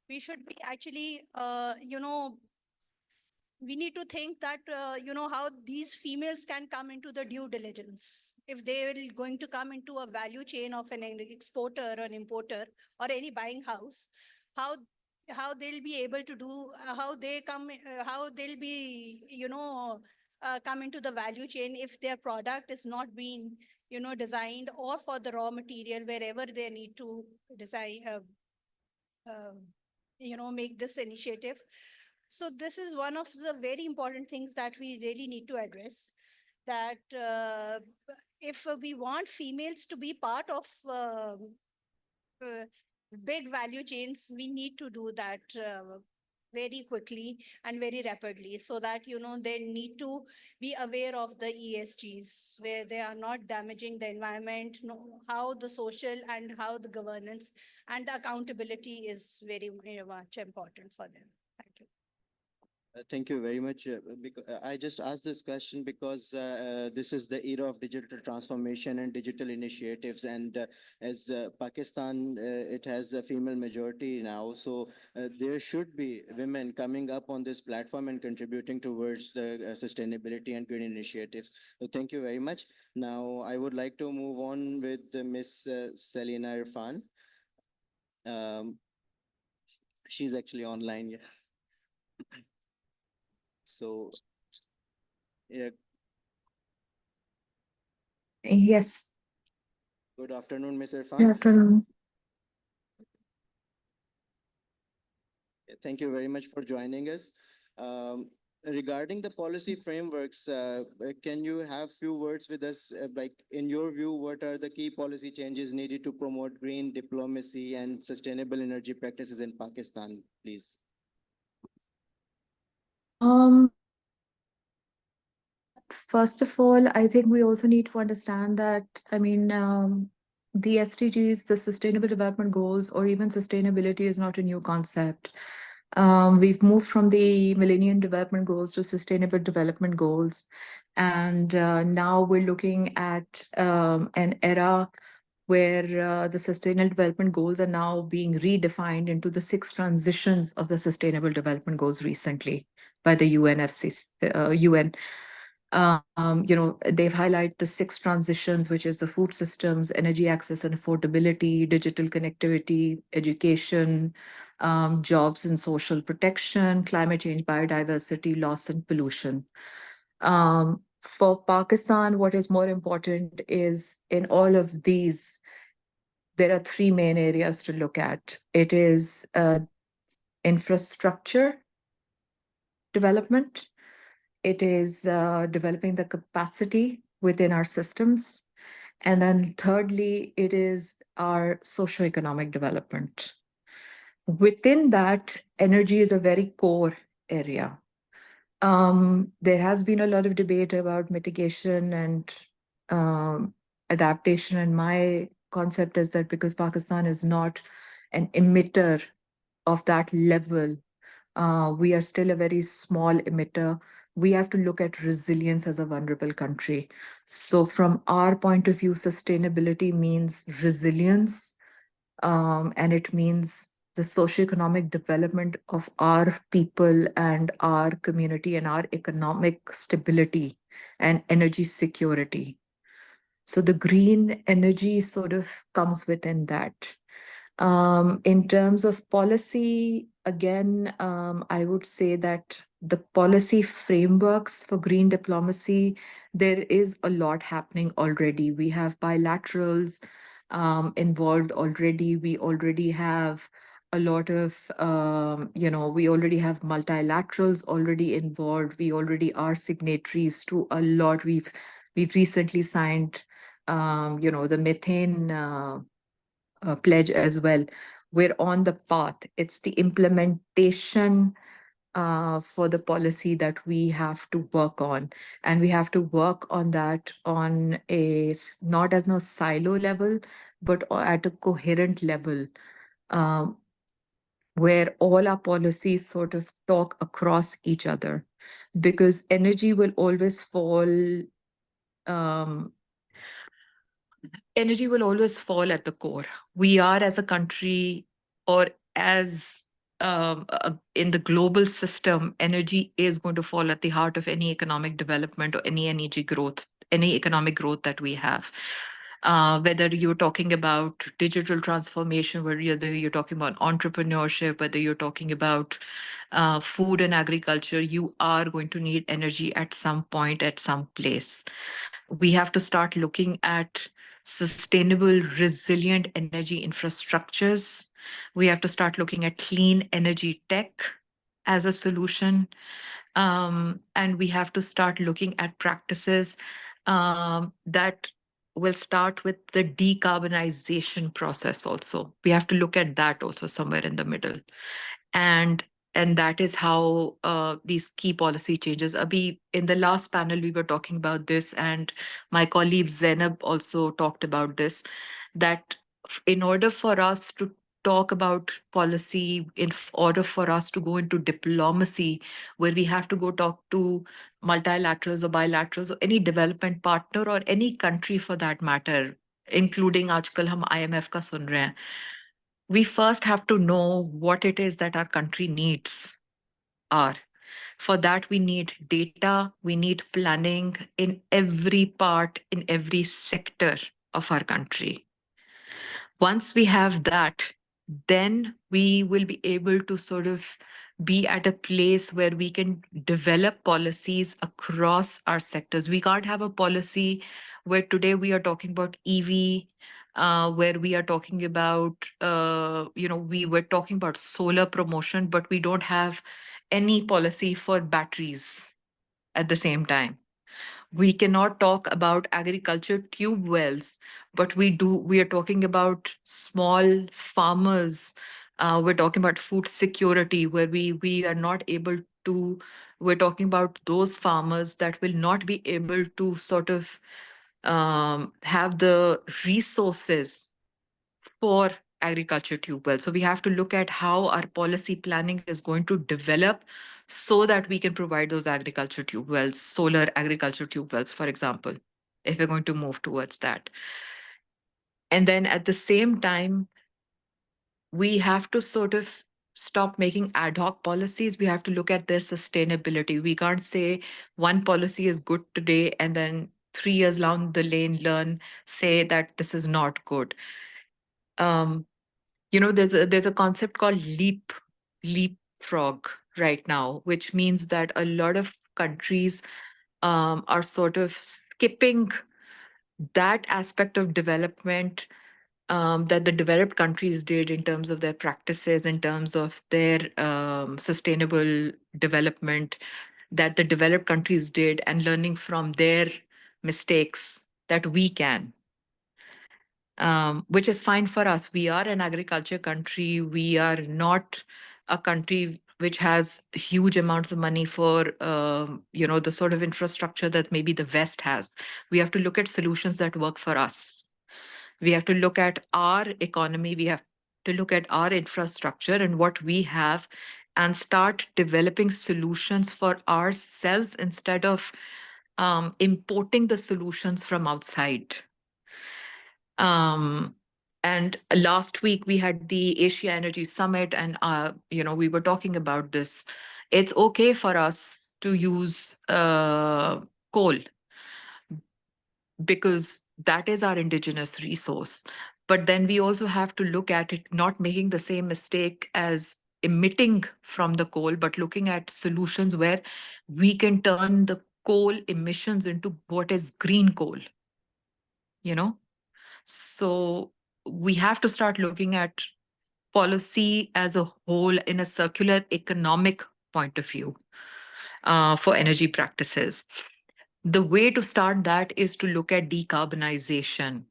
we should be actually, we need to think that, how these females can come into the due diligence. If they are going to come into a value chain of an exporter or an importer or any buying house, how they'll be able to do, how they'll be, come into the value chain if their product is not being, designed or for the raw material wherever they need to design, make this initiative. So this is one of the very important things that we really need to address, that if we want females to be part of big value chains, we need to do that very quickly and very rapidly, so that, they need to be aware of the ESGs, where they are not damaging the environment, how the social and how the governance and the accountability is very much important for them. Thank you. Thank you very much. I just asked this question because this is the era of digital transformation and digital initiatives. And as Pakistan, it has a female majority now. So there should be women coming up on this platform and contributing towards the sustainability and green initiatives. So thank you very much. Now, I would like to move on with Miss Selina Irfan. She's actually online. Yeah. So, yeah. Yes. Good afternoon, Ms. Irfan. Good afternoon. Thank you very much for joining us. Regarding the policy frameworks, can you have few words with us? Like, in your view, what are the key policy changes needed to promote green diplomacy and sustainable energy practices in Pakistan, please? First of all, I think we also need to understand that, the SDGs, the Sustainable Development Goals, or even sustainability is not a new concept. We've moved from the Millennium Development Goals to Sustainable Development Goals. And now we're looking at an era where the Sustainable Development Goals are now being redefined into the 6 transitions of the Sustainable Development Goals recently by the UN. They've highlighted the 6 transitions, which is the food systems, energy access and affordability, digital connectivity, education, jobs and social protection, climate change, biodiversity, loss and pollution. For Pakistan, what is more important is in all of these, there are 3 main areas to look at. It is infrastructure development. It is developing the capacity within our systems. And then thirdly, it is our socioeconomic development. Within that, energy is a very core area. There has been a lot of debate about mitigation and adaptation. And my concept is that because Pakistan is not an emitter of that level, we are still a very small emitter. We have to look at resilience as a vulnerable country. So from our point of view, sustainability means resilience, and it means the socioeconomic development of our people and our community and our economic stability and energy security. So the green energy sort of comes within that. In terms of policy, again, I would say that the policy frameworks for green diplomacy, there is a lot happening already. We have bilaterals involved already. We already have a lot of, we already have multilaterals already involved. We already are signatories to a lot. We've recently signed, the methane pledge as well. We're on the path. It's the implementation for the policy that we have to work on. And we have to work on that on not as no silo level, but at a coherent level, where all our policies sort of talk across each other. Because energy will always fall energy will always fall at the core. We are as a country or as in the global system, energy is going to fall at the heart of any economic development or any energy growth, any economic growth that we have. Whether you're talking about digital transformation, whether you're talking about entrepreneurship, whether you're talking about food and agriculture, you are going to need energy at some point, at some place. We have to start looking at sustainable, resilient energy infrastructures. We have to start looking at clean energy tech as a solution. And we have to start looking at practices that will start with the decarbonization process also. We have to look at that also somewhere in the middle. And that is how these key policy changes. Abhi, in the last panel, we were talking about this, and my colleague Zainab also talked about this, that in order for us to talk about policy, in order for us to go into diplomacy, where we have to go talk to multilaterals or bilaterals or any development partner or any country for that matter, including aajkal hum IMF ka sun rahe hain, we first have to know what it is that our country needs are. For that, we need data, we need planning in every part, in every sector of our country. Once we have that, then we will be able to sort of be at a place where we can develop policies across our sectors. We can't have a policy where today we are talking about EV, where we are talking about, we were talking about solar promotion, but we don't have any policy for batteries at the same time. We cannot talk about agriculture tube wells, but we are talking about small farmers We're talking about food security, where we are not able to, we're talking about those farmers that will not be able to sort of have the resources for agriculture tube wells. So we have to look at how our policy planning is going to develop so that we can provide those agriculture tube wells, solar agriculture tube wells, for example, if we're going to move towards that. And then at the same time, we have to sort of stop making ad hoc policies. We have to look at their sustainability. We can't say one policy is good today and then 3 years down the lane say that this is not good. There's a concept called leapfrog right now, which means that a lot of countries are sort of skipping that aspect of development that the developed countries did in terms of their practices, in terms of their sustainable development that the developed countries did, and learning from their mistakes that we can. Which is fine for us. We are an agriculture country. We are not a country which has huge amounts of money for, the sort of infrastructure that maybe the West has. We have to look at solutions that work for us. We have to look at our economy. We have to look at our infrastructure and what we have and start developing solutions for ourselves instead of importing the solutions from outside. And last week we had the Asia Energy Summit, and we were talking about this. It's okay for us to use coal because that is our indigenous resource. But then we also have to look at it not making the same mistake as emitting from the coal, but looking at solutions where we can turn the coal emissions into what is green coal. So we have to start looking at policy as a whole in a circular economic point of view for energy practices. The way to start that is to look at decarbonization.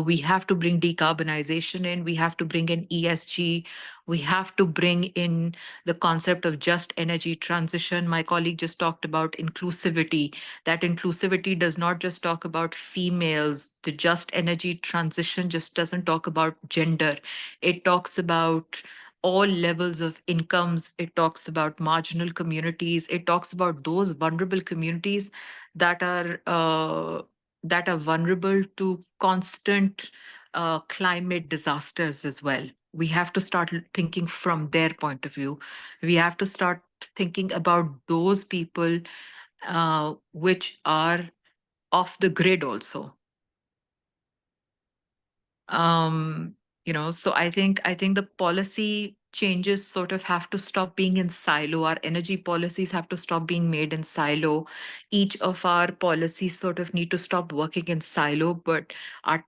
We have to bring decarbonization in. We have to bring in ESG. We have to bring in the concept of just energy transition. My colleague just talked about inclusivity. That inclusivity does not just talk about females. The just energy transition just doesn't talk about gender. It talks about all levels of incomes. It talks about marginal communities. It talks about those vulnerable communities that are vulnerable to constant climate disasters as well. We have to start thinking from their point of view. We have to start thinking about those people which are off the grid also. So I think the policy changes sort of have to stop being in silo. Our energy policies have to stop being made in silo. Each of our policies sort of need to stop working in silo, but our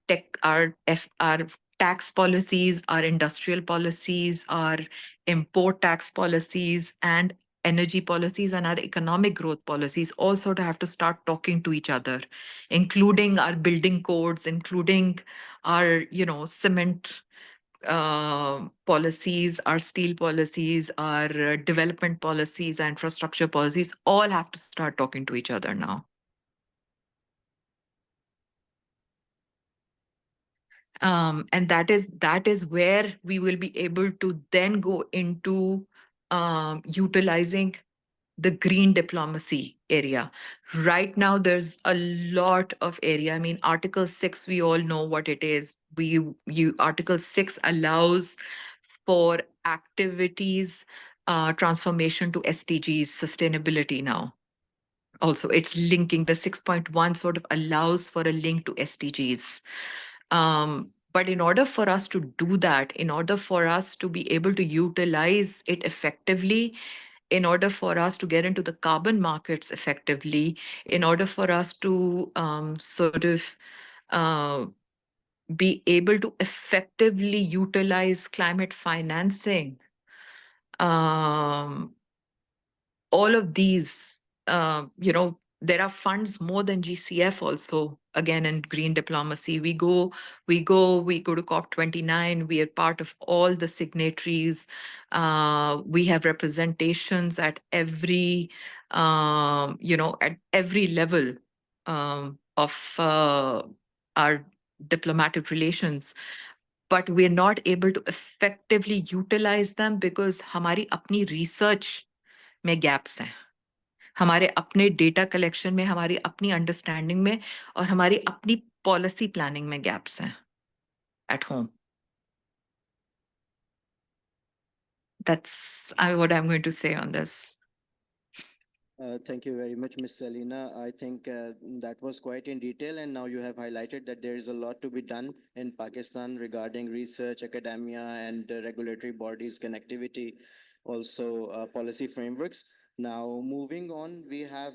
tax policies, our industrial policies, our import tax policies, and energy policies and our economic growth policies all sort of have to start talking to each other, including our building codes, including our, cement policies, our steel policies, our development policies, our infrastructure policies, all have to start talking to each other now. And that is where we will be able to then go into utilizing the green diplomacy area. Right now, there's a lot of area. I mean, Article 6, we all know what it is. Article 6 allows for activities transformation to SDGs, sustainability now. Also, it's linking the 6.1 sort of allows for a link to SDGs. But in order for us to do that, in order for us to be able to utilize it effectively, in order for us to get into the carbon markets effectively, in order for us to sort of be able to effectively utilize climate financing, all of these, there are funds more than GCF also again in green diplomacy. We go to COP29. We are part of all the signatories. We have representations at every, at every level of our diplomatic relations. But we're not able to effectively utilize them because हमारी अपनी research में gaps हैं. हमारे अपने data collection में, हमारी अपनी understanding में और हमारी अपनी पॉलिसी प्लानिंग में गैप्स हैं at home. That's what I'm going to say on this. Thank you very much, Ms. Selina. I think that was quite in detail, and now you have highlighted that there is a lot to be done in Pakistan regarding research, academia, and regulatory bodies, connectivity, also policy frameworks. Now, moving on, we have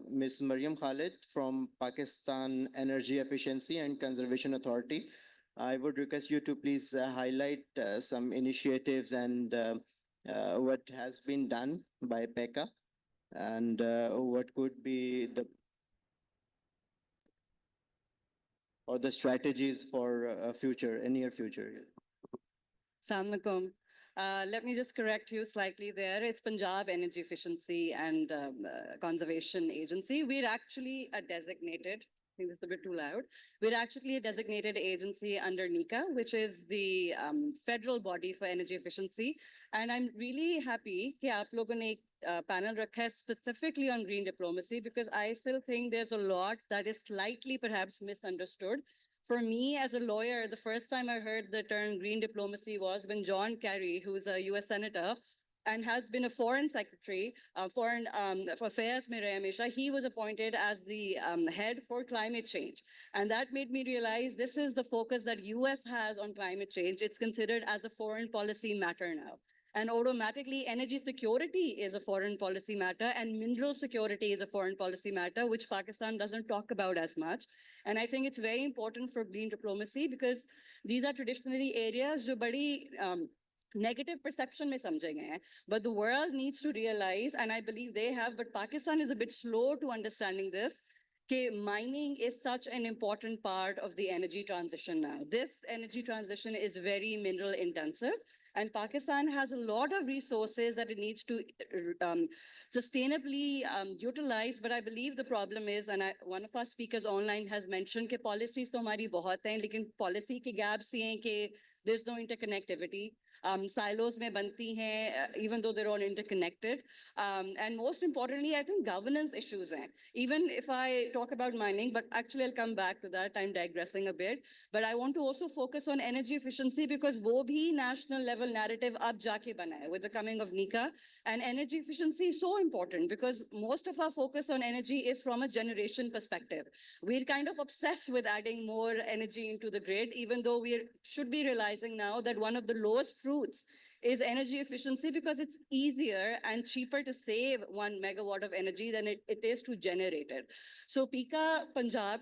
Ms. Mariam Khalid from Pakistan Energy Efficiency and Conservation Authority. I would request you to please highlight some initiatives and what has been done by PECA and what could be the strategies for a near future. Assalamu alaikum. Let me just correct you slightly there. It's Punjab Energy Efficiency and Conservation Agency. We're actually a designated, I think this is a bit too loud. We're actually a designated agency under NICA, which is the federal body for energy efficiency. And I'm really happy that you guys have a panel rakha specifically on green diplomacy, because I still think there's a lot that is slightly perhaps misunderstood. For me, as a lawyer, the first time I heard the term green diplomacy was when John Kerry, who's a US Senator and has been a foreign secretary, foreign affairs, he was appointed as the head for climate change. And that made me realize this is the focus that US has on climate change. It's considered as a foreign policy matter now. And automatically, energy security is a foreign policy matter, and mineral security is a foreign policy matter, which Pakistan doesn't talk about as much. And I think it's very important for green diplomacy because these are traditionally areas जो बड़ी negative perception में समझे गए हैं. But the world needs to realize, and I believe they have, but Pakistan is a bit slow to understanding this, that mining is such an important part of the energy transition now. This energy transition is very mineral intensive. And Pakistan has a lot of resources that it needs to sustainably utilize. But I believe the problem is, and one of our speakers online has mentioned that policies to hamari bahut hain, lekin policy ke gaps ye hain ke there's no interconnectivity. Silos mein banti hain, even though they're all interconnected. And most importantly, I think governance issues hain. Even if I talk about mining, but actually I'll come back to that, I'm digressing a bit. But I want to also focus on energy efficiency because wo bhi national level narrative ab jaake bana hai with the coming of NICA. And energy efficiency is so important because most of our focus on energy is from a generation perspective. We're kind of obsessed with adding more energy into the grid, even though we should be realizing now that one of the lowest fruits is energy efficiency because it's easier and cheaper to save 1 megawatt of energy than it is to generate it. So PICA Punjab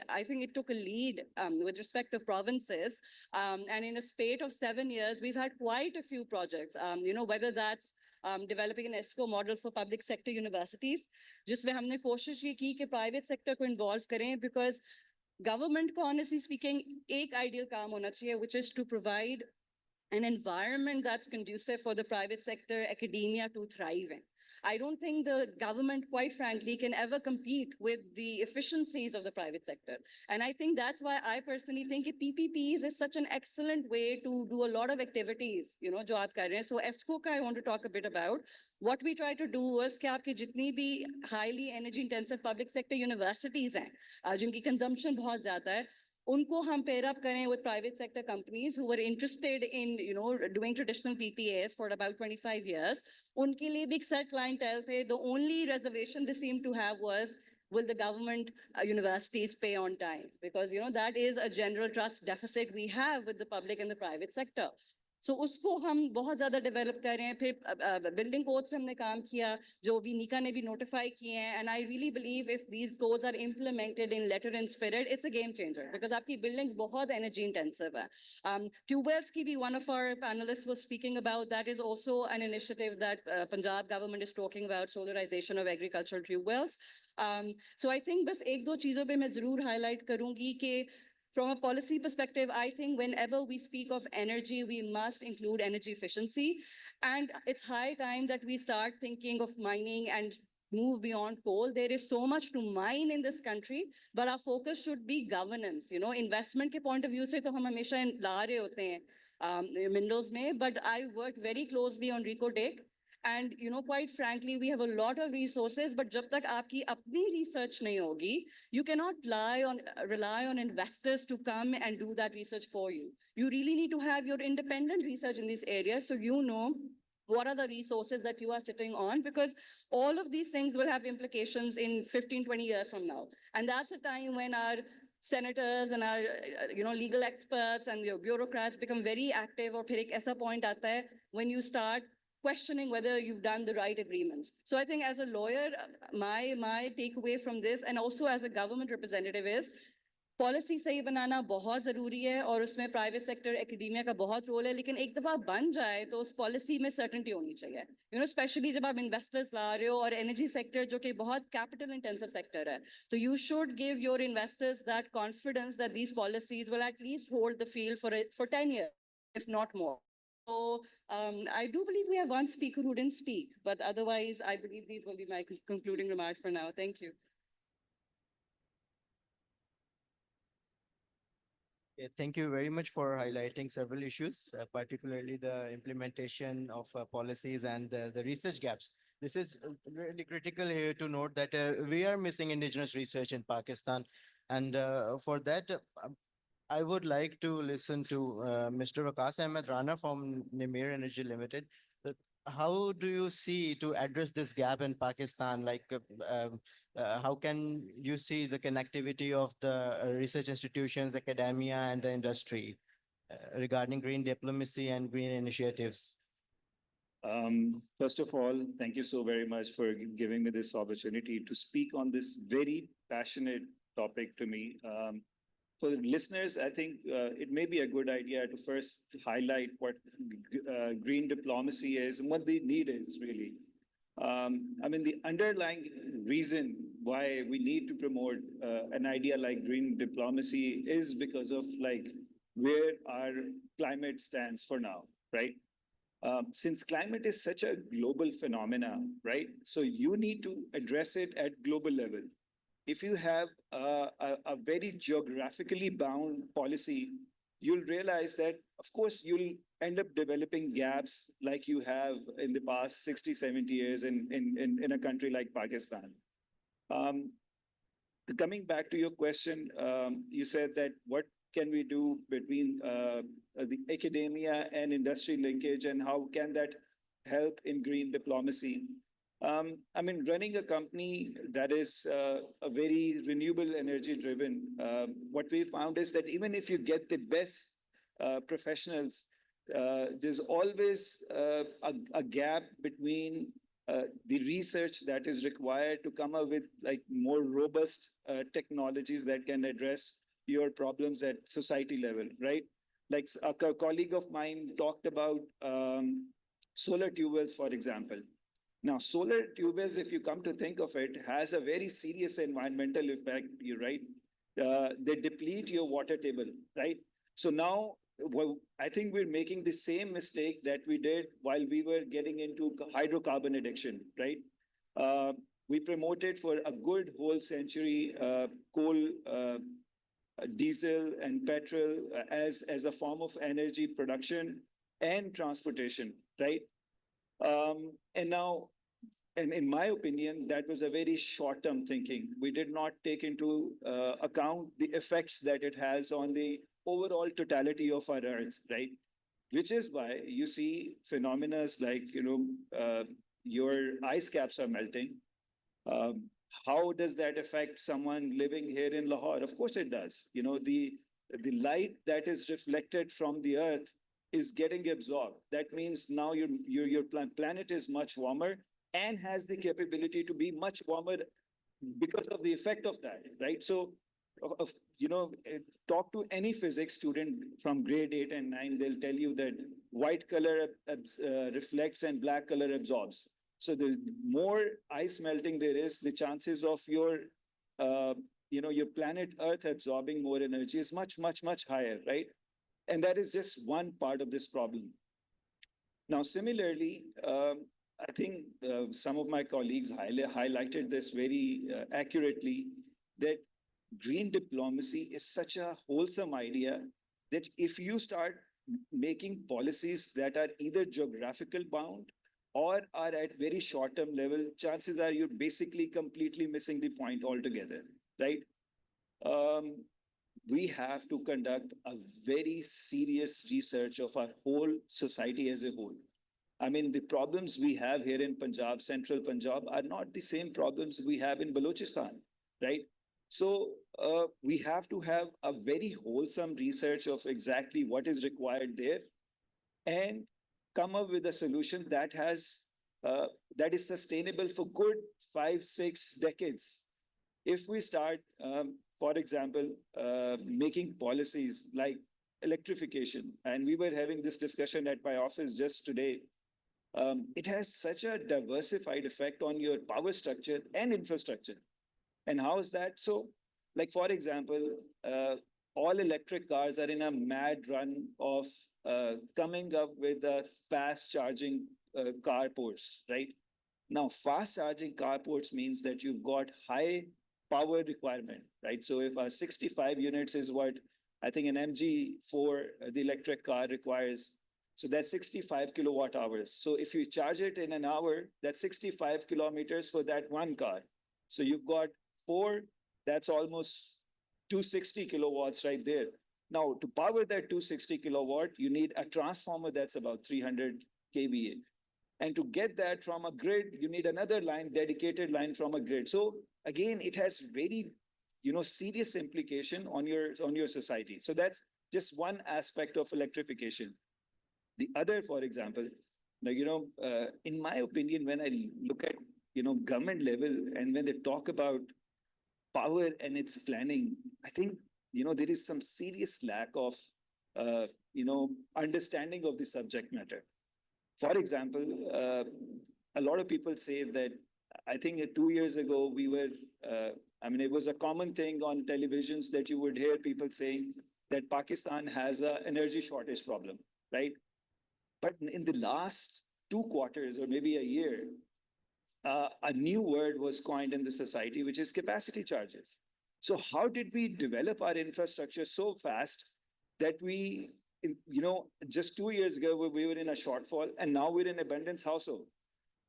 I think it took a lead with respect to provinces. And in a spate of 7 years, we've had quite a few projects, whether that's developing an ESCO model for public sector universities, जिसमें हमने कोशिश ये की कि private sector को involve करें because government को honestly speaking एक ideal काम होना चाहिए, which is to provide an environment that's conducive for the private sector, academia to thrive in. I don't think the government, quite frankly, can ever compete with the efficiencies of the private sector. And I think that's why I personally think PPPs is such an excellent way to do a lot of activities, jo aap kar rahe hain. So ESCO ka I want to talk a bit about. What we try to do was कि आपके जितनी भी highly energy intensive public sector universities हैं, जिनकी consumption बहुत ज़्यादा है, उनको हम pair up करें with private sector companies who were interested in, doing traditional PPAs for about 25 years. उनके लिए big set clientele थे. The only reservation they seemed to have was, will the government universities pay on time? Because, that is a general trust deficit we have with the public and the private sector. सो उसको हम बहुत ज्यादा develop कर रहे हैं फिर building codes पे हमने काम किया जो भी नीका ने भी नोटिफाई किए हैं and I really believe if these codes are implemented in letter and spirit it's a game changer because आपकी बिल्डिंग्स बहुत एनर्जी इंटेंसिव है ट्यूबवेल्स की भी one of our panelist was speaking about that is also an initiative that Punjab government is talking about solarisation of agricultural tubewells so I think बस एक दो चीजों पे मैं जरूर हाईलाइट करूंगी कि from a policy perspective, I think whenever we speak of energy, we must include energy efficiency. And it's high time that we start thinking of mining and move beyond coal. There is so much to mine in this country, but our focus should be governance. You know, investment ke point of view se to hum hamesha la rahe hote hain minerals mein, but I work very closely on RICO-DEC. And you know, quite frankly, we have a lot of resources, but jab tak aapki apni research nahi hogi, you cannot rely on investors to come and do that research for you. You really need to have your independent research in these areas so you know what are the resources that you are sitting on, because all of these things will have implications in 15, 20 years from now. And that's a time when our senators and our legal experts and your bureaucrats become very active, or phir ek aisa point aata hai when you start questioning whether you've done the right agreements. So I think as a lawyer, my takeaway from this, and also as a government representative, is policy सही बनाना बहुत जरूरी है और उसमें private sector academia का बहुत role है, लेकिन एक दफा बन जाए तो उस पॉलिसी में सर्टेनिटी होनी चाहिए, यू नो, स्पेशली जब आप इन्वेस्टर्स ला रहे हो और एनर्जी सेक्टर जो कि बहुत कैपिटल इंटेंसिव सेक्टर है, तो you should give your investors that confidence that these policies will at least hold the field for 10 years if not more. So I do believe we have one speaker who didn't speak, but otherwise I believe these will be my concluding remarks for now. Thank you. Thank you very much for highlighting several issues, particularly the implementation of policies and the research gaps. This is really critical here to note that we are missing indigenous research in Pakistan. And for that, I would like to listen to Mr. Waqas Ahmed Rana from Nimir Energy Limited. How do you see to address this gap in Pakistan? Like, how can you see the connectivity of the research institutions, academia, and the industry regarding green diplomacy and green initiatives? First of all, thank you so very much for giving me this opportunity to speak on this very passionate topic to me. For the listeners, I think it may be a good idea to first highlight what green diplomacy is and what the need is really. I mean, the underlying reason why we need to promote an idea like green diplomacy is because of like where our climate stands for now, right? Since climate is such a global phenomena, right? So you need to address it at global level. If you have a very geographically bound policy, you'll realize that, of course, you'll end up developing gaps like you have in the past 60, 70 years in a country like Pakistan. Coming back to your question, you said that what can we do between the academia and industry linkage and how can that help in green diplomacy? I mean, running a company that is a very renewable energy driven, what we found is that even if you get the best professionals, there's always a gap between the research that is required to come up with like more robust technologies that can address your problems at society level, right? Like a colleague of mine talked about solar tubewells, for example. Now, solar tubewells, if you come to think of it, has a very serious environmental effect, you're right? They deplete your water table, right? So now, well, I think we're making the same mistake that we did while we were getting into hydrocarbon addiction, right? We promoted for a good whole century coal, diesel, and petrol as a form of energy production and transportation, right? And now, and in my opinion, that was a very short-term thinking. We did not take into account the effects that it has on the overall totality of our Earth, right? Which is why you see phenomena like, your ice caps are melting. How does that affect someone living here in Lahore? Of course it does. You know, the light that is reflected from the Earth is getting absorbed. That means now your planet is much warmer and has the capability to be much warmer because of the effect of that, right? So, talk to any physics student from grade 8 and 9, they'll tell you that white color reflects and black color absorbs. So the more ice melting there is, the chances of your planet Earth absorbing more energy is much, much, much higher, right? And that is just one part of this problem. Now, similarly, I think some of my colleagues highlighted this very accurately, that green diplomacy is such a wholesome idea that if you start making policies that are either geographical bound or are at very short-term level, chances are you're basically completely missing the point altogether, right? We have to conduct a very serious research of our whole society as a whole. I mean, the problems we have here in Punjab, central Punjab, are not the same problems we have in Balochistan, right? So we have to have a very wholesome research of exactly what is required there and come up with a solution that is sustainable for good 5-6 decades. If we start, for example, making policies like electrification, and we were having this discussion at my office just today, it has such a diversified effect on your power structure and infrastructure. And how is that? So, like, for example, all electric cars are in a mad run of coming up with fast charging carports, right? Now, fast charging carports means that you've got high power requirement, right? So if 65 units is what I think an MG4, the electric car requires, so that's 65 kilowatt hours. So if you charge it in an hour, that's 65 kilometers for that one car. So you've got 4, that's almost 260 kilowatts right there. Now, to power that 260 kilowatt, you need a transformer that's about 300 kVA. And to get that from a grid, you need another line, dedicated line from a grid. So again, it has very, serious implication on your society. So that's just one aspect of electrification. The other, for example, in my opinion, when I look at, government level and when they talk about power and its planning, I think, there is some serious lack of, understanding of the subject matter. For example, a lot of people say that, I think 2 years ago, we were, it was a common thing on televisions that you would hear people saying that Pakistan has an energy shortage problem, right? But in the last 2 quarters or maybe a year, a new word was coined in the society, which is capacity charges. So how did we develop our infrastructure so fast that we, just 2 years ago, we were in a shortfall and now we're in abundance household?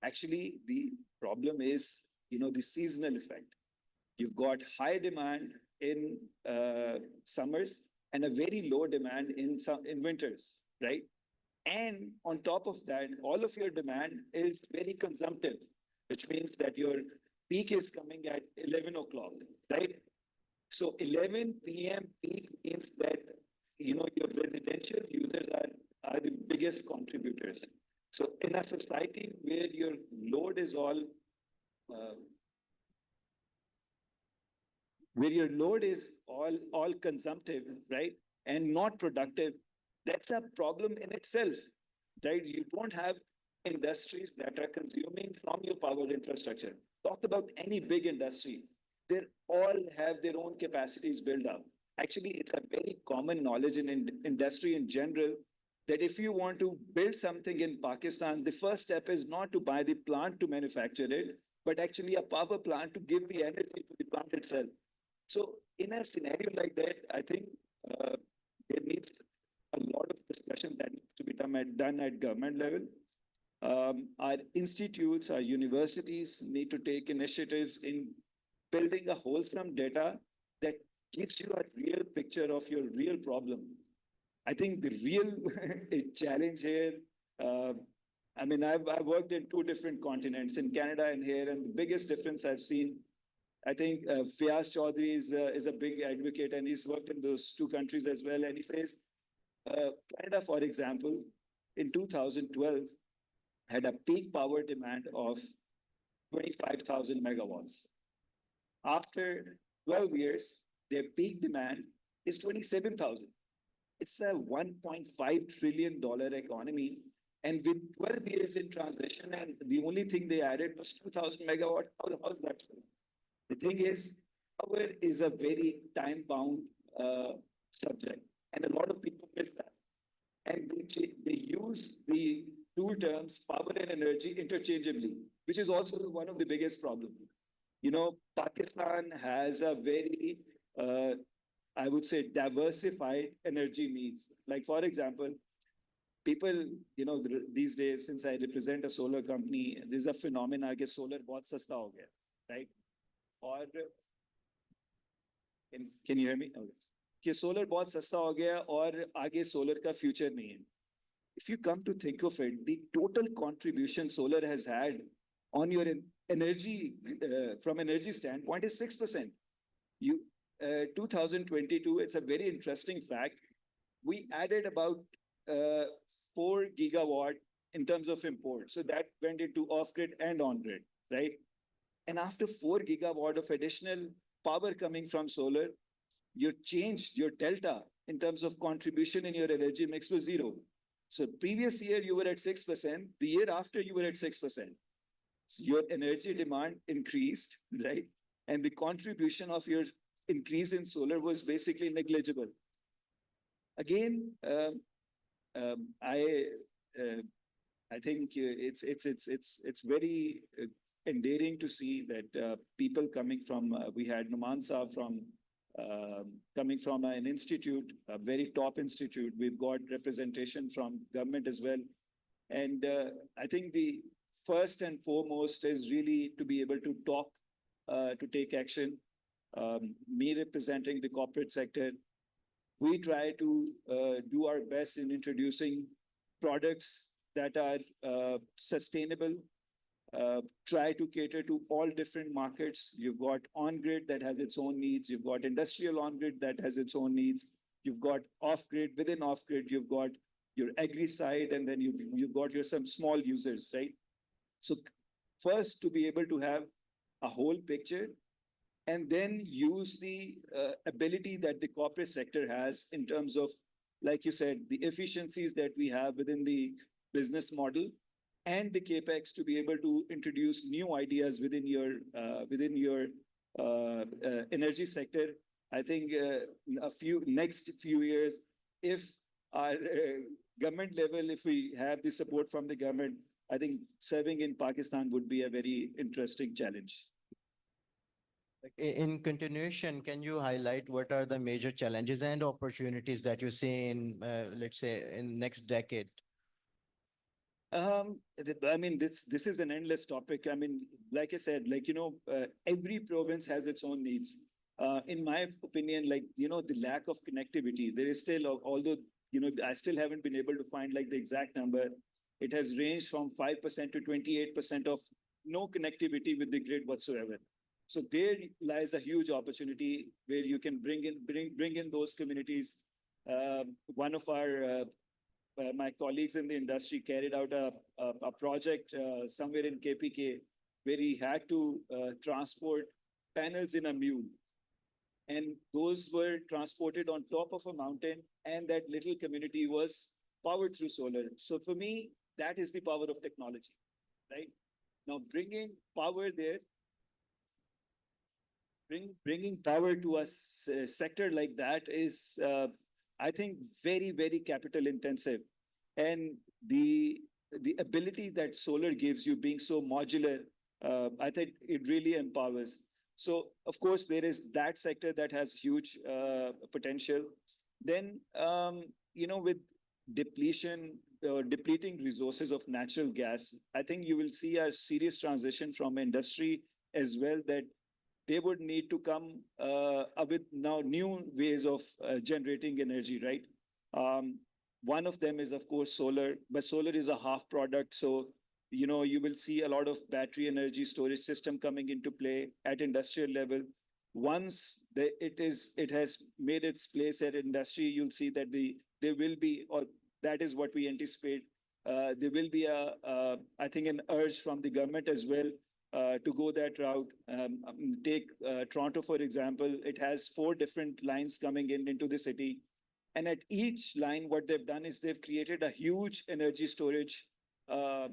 Actually, the problem is, the seasonal effect. You've got high demand in summers and a very low demand in winters, right? And on top of that, all of your demand is very consumptive, which means that your peak is coming at 11 o'clock, right? So 11 p.m. peak means that, your residential users are the biggest contributors. So in a society where your load is all consumptive, right, and not productive, that's a problem in itself, right? You don't have industries that are consuming from your power infrastructure. Talk about any big industry. They all have their own capacities built up. Actually, it's a very common knowledge in industry in general that if you want to build something in Pakistan, the first step is not to buy the plant to manufacture it, but actually a power plant to give the energy to the plant itself. So in a scenario like that, I think there needs a lot of discussion that needs to be done at government level. Our institutes, our universities need to take initiatives in building a wholesome data that gives you a real picture of your real problem. I think the real challenge here, I've worked in 2 different continents, in Canada and here, and the biggest difference I've seen, I think Fiaz Chaudhry is a big advocate, and he's worked in those 2 countries as well. And he says Canada, for example, in 2012, had a peak power demand of 25,000 megawatts. After 12 years, their peak demand is 27,000. It's a $1.5 trillion economy. And with 12 years in transition, and the only thing they added was 2,000 megawatt, how's that? The thing is, power is a very time-bound subject, and a lot of people miss that. And they use the two terms, power and energy, interchangeably, which is also one of the biggest problems. You know, Pakistan has a very, I would say, diversified energy needs. Like, for example, people, you know, these days, since I represent a solar company, there's a phenomena that solar बहुत सस्ता हो गया, right? Or can you hear me? Okay. कि solar बहुत सस्ता हो गया और आगे solar का future नहीं है. If you come to think of it, the total contribution solar has had on your energy, from energy standpoint, is 6%. 2022, it's a very interesting fact. We added about 4 gigawatt in terms of import. So that went into off-grid and on-grid, right? And after 4 gigawatt of additional power coming from solar, you changed your delta in terms of contribution in your energy mix was 0. So previous year, you were at 6%. The year after, you were at 6%. So your energy demand increased, right? And the contribution of your increase in solar was basically negligible. Again, I think it's very endearing to see that people coming from, we had Numansa from, coming from an institute, a very top institute. We've got representation from government as well. And I think the first and foremost is really to be able to talk, to take action. Me representing the corporate sector, we try to do our best in introducing products that are sustainable, try to cater to all different markets. You've got on-grid that has its own needs. You've got industrial on-grid that has its own needs. You've got off-grid. Within off-grid, you've got your agri side, and then you've got your some small users, right? So first, to be able to have a whole picture, and then use the ability that the corporate sector has in terms of, like you said, the efficiencies that we have within the business model, and the capex to be able to introduce new ideas within your energy sector. I think next few years, if our government level, if we have the support from the government, I think serving in Pakistan would be a very interesting challenge. In continuation, can you highlight what are the major challenges and opportunities that you see in, let's say, in next decade? I mean, this is an endless topic. I mean, like I said, like, you know, every province has its own needs. In my opinion, like, you know, the lack of connectivity, there is still, although, you know, I still haven't been able to find like the exact number. It has ranged from 5% to 28% of no connectivity with the grid whatsoever. So there lies a huge opportunity where you can bring in those communities. One of our my colleagues in the industry carried out a project somewhere in KPK where he had to transport panels in a mule. And those were transported on top of a mountain, and that little community was powered through solar. So for me, that is the power of technology, right? Now bringing power there, bringing power to a sector like that is, I think, very, very capital intensive. And the ability that solar gives you being so modular, I think it really empowers. So, of course, there is that sector that has huge potential. Then, you know, with depleting resources of natural gas, I think you will see a serious transition from industry as well, that they would need to come with now new ways of generating energy, right? One of them is, of course, solar, but solar is a half product. So, you know, you will see a lot of battery energy storage system coming into play at industrial level. once it has made its place at industry, you'll see that there will be, or that is what we anticipate. There will be I think, an urge from the government as well to go that route. Take Toronto, for example. It has 4 different lines coming into the city. And at each line, what they've done is they've created a huge energy storage, uh,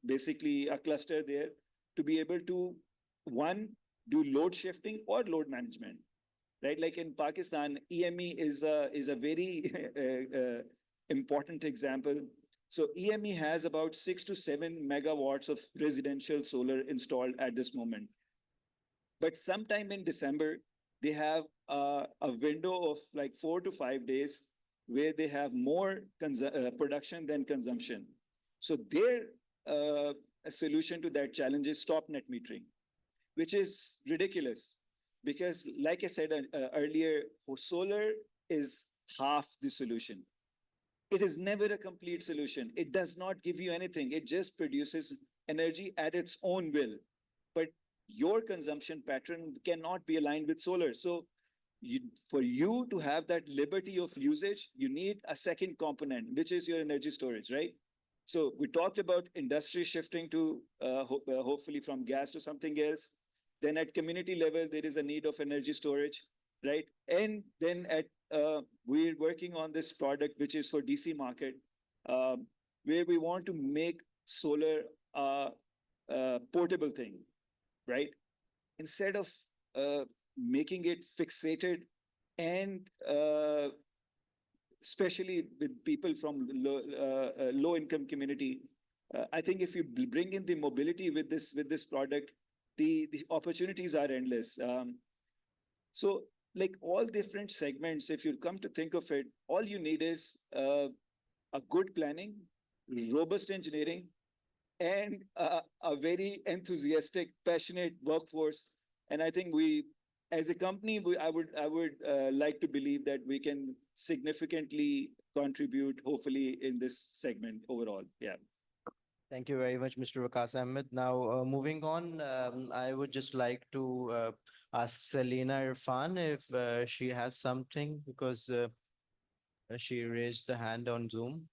basically a cluster there to be able to, one, do load shifting or load management, right? Like in Pakistan, EME is a very important example. So EME has about 6 to 7 megawatts of residential solar installed at this moment. But sometime in December, they have a window of like 4 to 5 days where they have more production than consumption. So their solution to that challenge is stop net metering, which is ridiculous because, like I said earlier, solar is half the solution. It is never a complete solution. It does not give you anything. It just produces energy at its own will. But your consumption pattern cannot be aligned with solar. So for you to have that liberty of usage, you need a second component, which is your energy storage, right? So we talked about industry shifting to hopefully from gas to something else. Then at community level, there is a need of energy storage, right? And then we're working on this product, which is for DC market, where we want to make solar a portable thing, right? Instead of making it fixated and especially with people from low income community, I think if you bring in the mobility with this product, the opportunities are endless. So like all different segments, if you come to think of it, all you need is a good planning, robust engineering, and a very enthusiastic, passionate workforce. And I think as a company, I would like to believe that we can significantly contribute, hopefully, in this segment overall. Yeah. Thank you very much, Mr. Waqas Ahmed. Now, moving on, I would just like to ask Selena Irfan if she has something because she raised the hand on Zoom.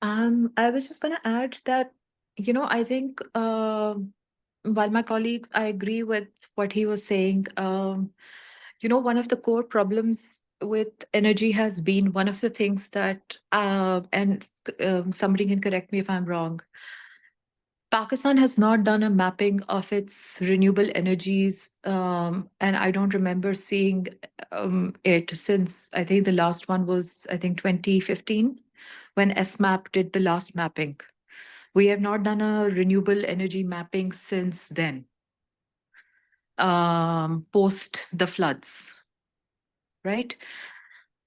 I was just going to add that, I think while my colleagues, I agree with what he was saying. One of the core problems with energy has been one of the things that, and somebody can correct me if I'm wrong, Pakistan has not done a mapping of its renewable energies, and I don't remember seeing it since I think the last one was, I think, 2015, when SMAP did the last mapping. We have not done a renewable energy mapping since then, post the floods, right?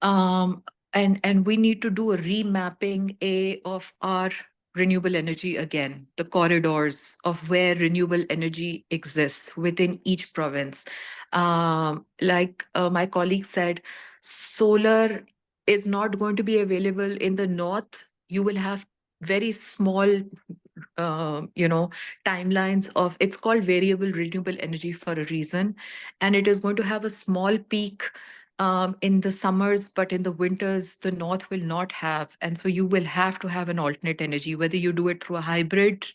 And we need to do a remapping of our renewable energy again, the corridors of where renewable energy exists within each province. Like my colleague said, solar is not going to be available in the north. You will have very small timelines of, it's called variable renewable energy for a reason, and it is going to have a small peak in the summers, but in the winters, the north will not have. And so you will have to have an alternate energy, whether you do it through a hybrid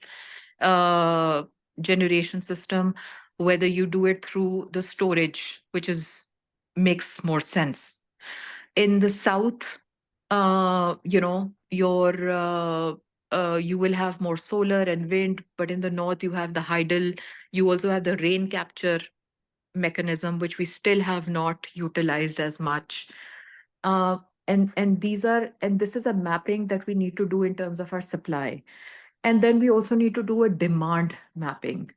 generation system, whether you do it through the storage, which makes more sense. In the south, you will have more solar and wind, but in the north, you have the hydel. You also have the rain capture mechanism, which we still have not utilized as much. And this is a mapping that we need to do in terms of our supply. And then we also need to do a demand mapping.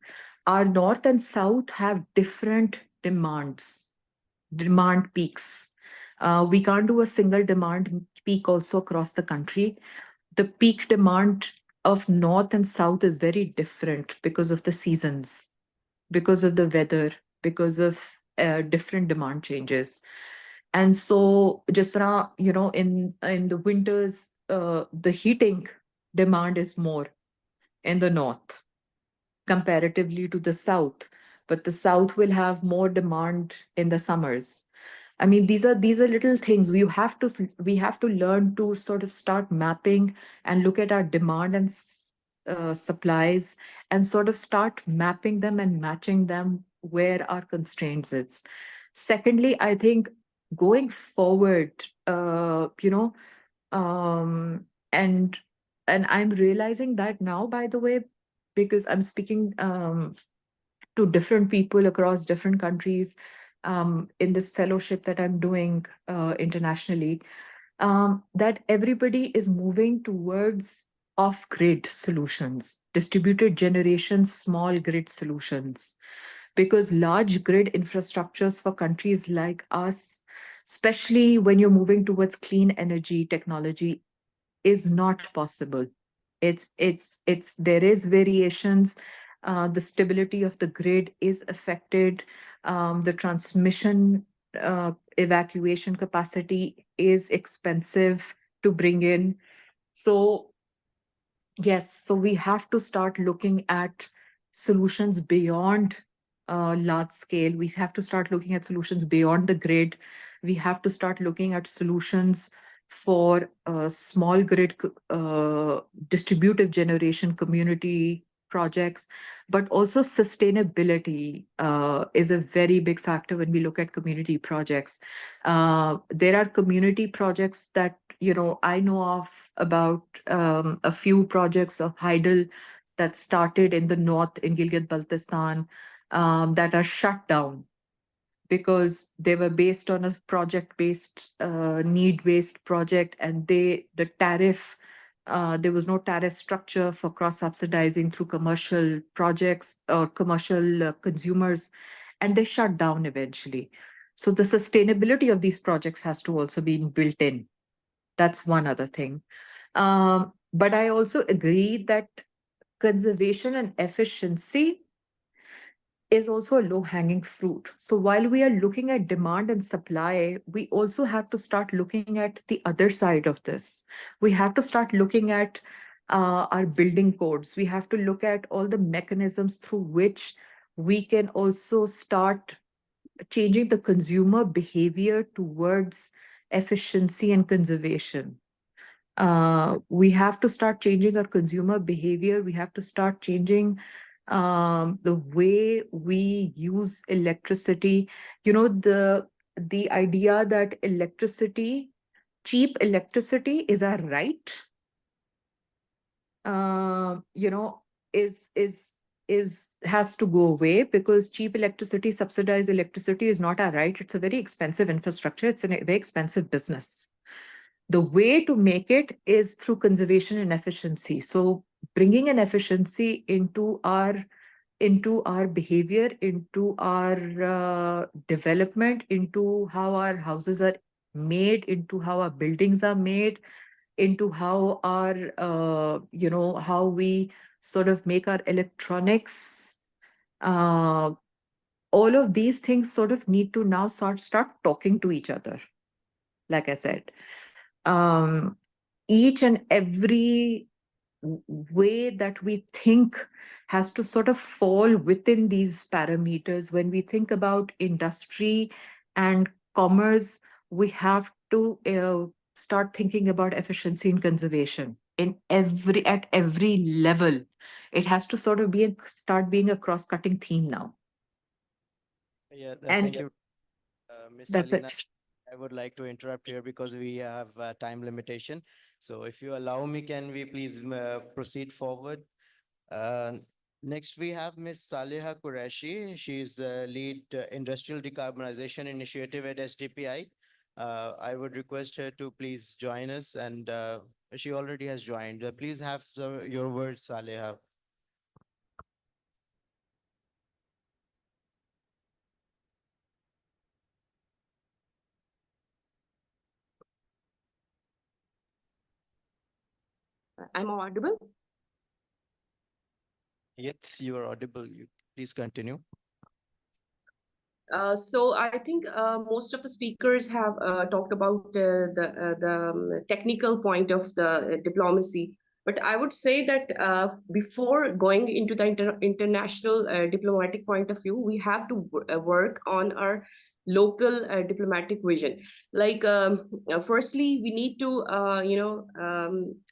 Our north and south have different demand peaks. We can't do a single demand peak also across the country. The peak demand of north and south is very different because of the seasons, because of the weather, because of different demand changes. And so just in the winters, the heating demand is more in the north comparatively to the south. but the South will have more demand in the summers. I mean, these are little things we have to learn to sort of start mapping and look at our demand and supplies and sort of start mapping them and matching them where our constraints is. Secondly, I think going forward, and I'm realizing that now, by the way, because I'm speaking to different people across different countries in this fellowship that I'm doing internationally, that everybody is moving towards off-grid solutions, distributed generation, small grid solutions, because large grid infrastructures for countries like us, especially when you're moving towards clean energy technology, is not possible. There is variations. The stability of the grid is affected. The transmission evacuation capacity is expensive to bring in. So yes, so we have to start looking at solutions beyond large scale. We have to start looking at solutions beyond the grid. We have to start looking at solutions for small grid distributive generation community projects, but also sustainability is a very big factor when we look at community projects. There are community projects that, I know of about a few projects of Heidel that started in the north in Gilgit-Baltistan that are shut down because they were based on a project-based, need-based project, and the tariff, there was no tariff structure for cross-subsidizing through commercial projects or commercial consumers, and they shut down eventually. So the sustainability of these projects has to also be built in. That's one other thing. But I also agree that conservation and efficiency is also a low-hanging fruit. So while we are looking at demand and supply, we also have to start looking at the other side of this. We have to start looking at our building codes. We have to look at all the mechanisms through which we can also start changing the consumer behavior towards efficiency and conservation. We have to start changing our consumer behavior. We have to start changing the way we use electricity. The idea that cheap electricity is our right, has to go away, because cheap electricity, subsidized electricity is not our right. It's a very expensive infrastructure. It's a very expensive business. The way to make it is through conservation and efficiency. So bringing an efficiency into our behavior, into our development, into how our houses are made, into how our buildings are made, into how how we sort of make our electronics. All of these things sort of need to now start talking to each other. Like I said, each and every way that we think has to sort of fall within these parameters. When we think about industry and commerce, we have to start thinking about efficiency and conservation at every level. It has to sort of start being a cross-cutting theme now. Yeah, And thank you, Ms. that's Salina. it. I would like to interrupt here because we have time limitation. So if you allow me, can we please proceed forward? Next, we have Ms. Saleha Qureshi. She is the lead industrial decarbonization initiative at SDPI. I would request her to please join us, and she already has joined. Please have your words, Saleha. I'm audible? Yes, you are audible. You please continue. So I think most of the speakers have talked about the technical point of the diplomacy. But I would say that before going into the international diplomatic point of view, we have to work on our local diplomatic vision. Like, firstly, we need to,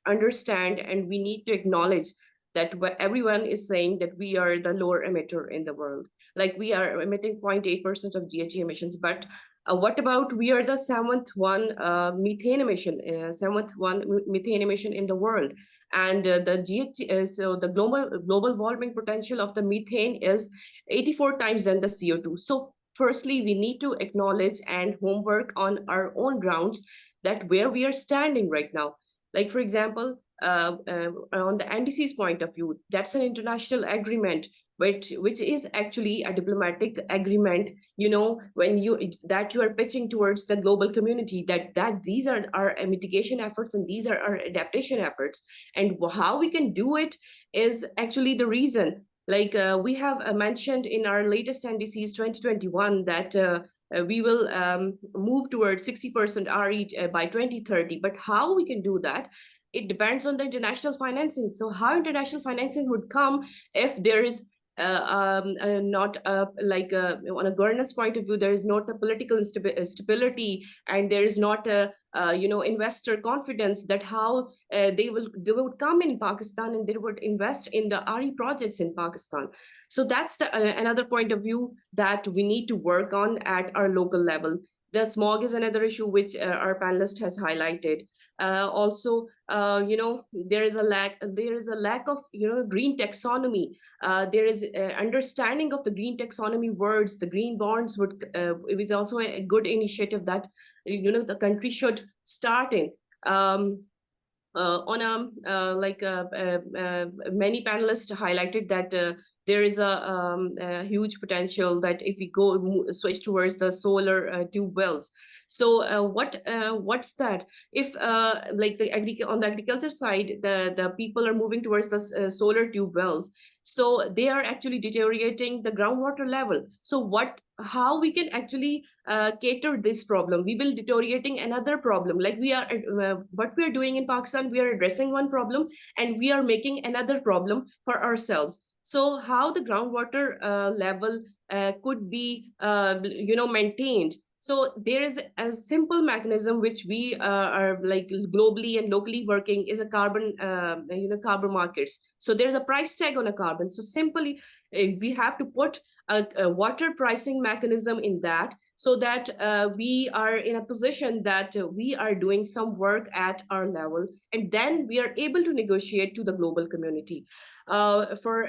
understand and we need to acknowledge that everyone is saying that we are the lower emitter in the world. Like we are emitting 0.8% of GHG emissions, but what about we are the seventh one methane emission, seventh one methane emission in the world, and the GHG, so the global warming potential of the methane is 84 times than the CO2. So firstly, we need to acknowledge and homework on our own grounds that where we are standing right now. Like for example, on the NDC's point of view, that's an international agreement which is actually a diplomatic agreement, when you are pitching towards the global community that these are our mitigation efforts and these are our adaptation efforts, and how we can do it is actually the reason. Like we have mentioned in our latest NDCs 2021 that we will move towards 60% RE by 2030. But how we can do that, it depends on the international financing. So how international financing would come if there is not like on a governance point of view, there is not a political stability, and there is not a investor confidence that how they would come in Pakistan and they would invest in the RE projects in Pakistan. So that's the another point of view that we need to work on at our local level. The smog is another issue which our panelist has highlighted. Also, there is a lack of green taxonomy. There is understanding of the green taxonomy words. The green bonds it was also a good initiative that the country should start in. On many panelists highlighted that there is a huge potential that if we switch towards the solar tube wells. So what's that? If like on the agriculture side, the people are moving towards the solar tube wells, so they are actually deteriorating the groundwater level. So how we can actually cater this problem? We will deteriorating another problem. Like what we are doing in Pakistan, we are addressing one problem and we are making another problem for ourselves. So how the groundwater level could be maintained? So there is a simple mechanism which we are like globally and locally working is a carbon carbon markets. So there's a price tag on a carbon. So simply we have to put a water pricing mechanism in that, so that we are in a position that we are doing some work at our level, and then we are able to negotiate to the global community. For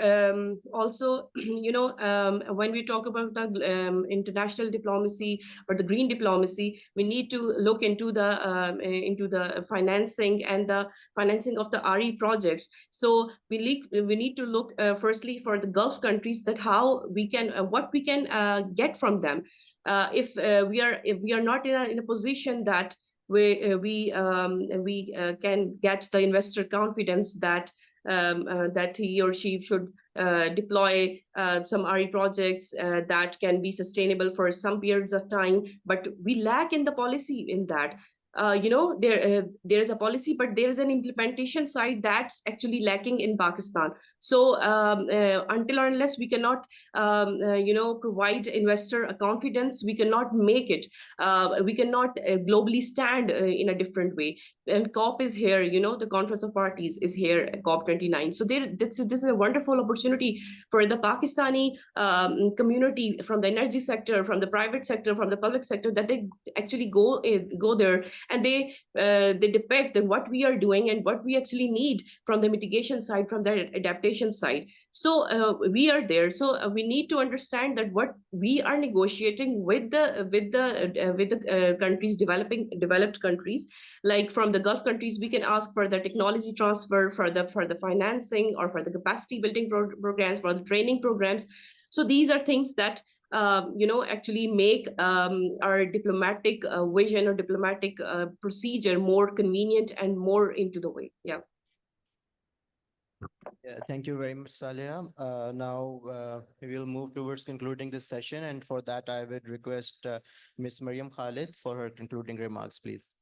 also, when we talk about the international diplomacy or the green diplomacy, we need to look into the financing and the financing of the RE projects. So we need to look firstly for the Gulf countries, that how we can what we can get from them. If we are not in a position that we can get the investor confidence that that he or she should deploy some RE projects that can be sustainable for some periods of time, but we lack in the policy in that. There is a policy, but there is an implementation side that's actually lacking in Pakistan. So until or unless we cannot provide investor a confidence, we cannot make it. We cannot globally stand in a different way. And COP is here, the Conference of Parties is here, COP 29. So this is a wonderful opportunity for the Pakistani community, from the energy sector, from the private sector, from the public sector, that they actually go there and they depict what we are doing and what we actually need from the mitigation side, from the adaptation side. So we are there. So we need to understand that what we are negotiating with the countries, developed countries, like from the Gulf countries, we can ask for the technology transfer, for the financing, or for the capacity building programs, for the training programs. So these are things that actually make our diplomatic vision or diplomatic procedure more convenient and more into the way. Yeah. Yeah, thank you very much, Saleha. Now we will move towards concluding this session, and for that I would request Ms. Mariam Khalid for her concluding remarks, please.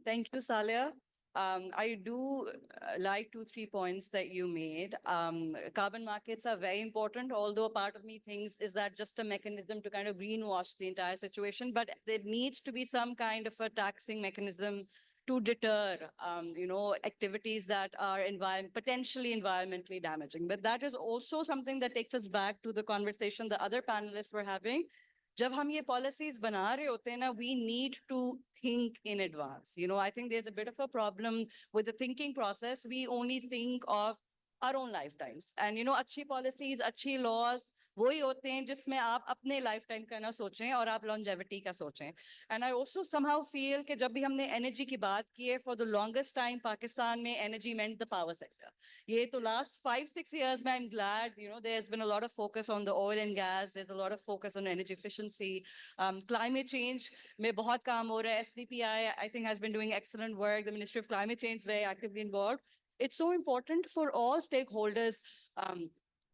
Thank you, Saleha. I do like 2, 3 points that you made. Carbon markets are very important, although part of me thinks is that just a mechanism to kind of greenwash the entire situation, but there needs to be some kind of a taxing mechanism to deter, activities that are potentially environmentally damaging. But that is also something that takes us back to the conversation the other panelists were having. जब हम ये policies बना रहे होते हैं ना, we need to think in advance. I think there's a bit of a problem with the thinking process. We only think of our own lifetimes. And अच्छी policies, अच्छी laws, वही होते हैं जिसमें आप अपने lifetime का ना सोचें और आप longevity का सोचें. And I also somehow feel कि जब भी हमने energy की बात की है, for the longest time, Pakistan में energy meant the power sector. ये तो last 5, 6 years में I'm glad, there's been a lot of focus on the oil and gas. There's a lot of focus on energy efficiency. Climate change में बहुत काम हो रहा है. SDPI, I think, has been doing excellent work. The Ministry of Climate Change is very actively involved. It's so important for all stakeholders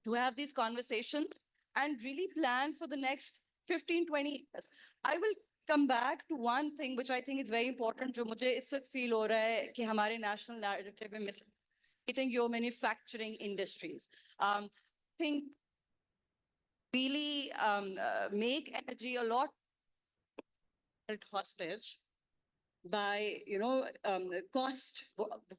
to have these conversations and really plan for the next 15, 20 years. I will come back to one thing which I think is very important, जो मुझे इस वक्त feel हो रहा है कि हमारे national narrative में misleading your manufacturing industries. Think really make energy a lot hostage by, cost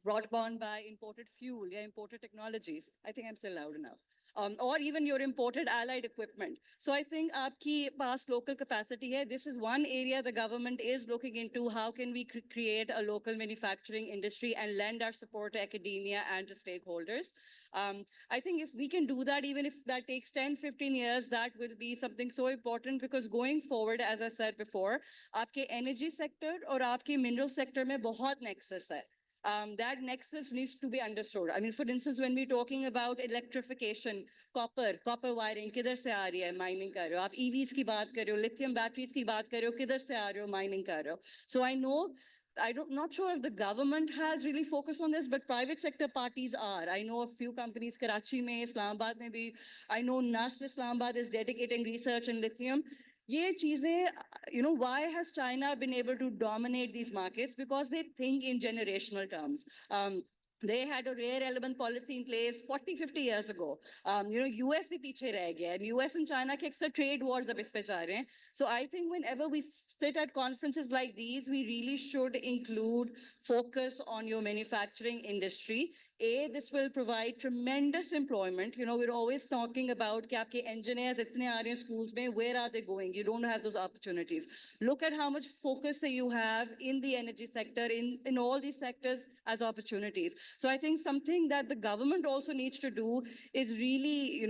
brought on by imported fuel, imported technologies. I think I'm still loud enough. Or even your imported allied equipment. So I think aapki paas local capacity hai. This is one area the government is looking into. How can we create a local manufacturing industry and lend our support to academia and to stakeholders? I think if we can do that, even if that takes 10, 15 years, that will be something so important, because going forward, as I said before, aapke energy sector or aapke mineral sector mein bahut nexus hai. That nexus needs to be understood. I mean, for instance, when we're talking about electrification, copper wiring, kidhar se aa rahi hai, mining kar rahe ho. Aap EVs ki baat kar rahe ho, lithium batteries ki baat kar rahe ho, kidhar se aa rahe ho, mining kar rahe ho. So I know, not sure if the government has really focused on this, but private sector parties are. I know a few companies, Karachi mein, Islamabad mein bhi. I know NASL Islamabad is dedicating research in lithium. Ye cheezein, why has China been able to dominate these markets? Because they think in generational terms. They had a rare element policy in place 40, 50 years ago. US bhi piche reh gaya, and US and China ke aksar trade wars ab is pe ja rahe hain. So I think whenever we sit at conferences like these, we really should include focus on your manufacturing industry. This will provide tremendous employment. We're always talking about कि आपके engineers इतने आ रहे हैं schools में, where are they going? You don't have those opportunities. Look at how much focus that you have in the energy sector, in all these sectors as opportunities. So I think something that the government also needs to do is really,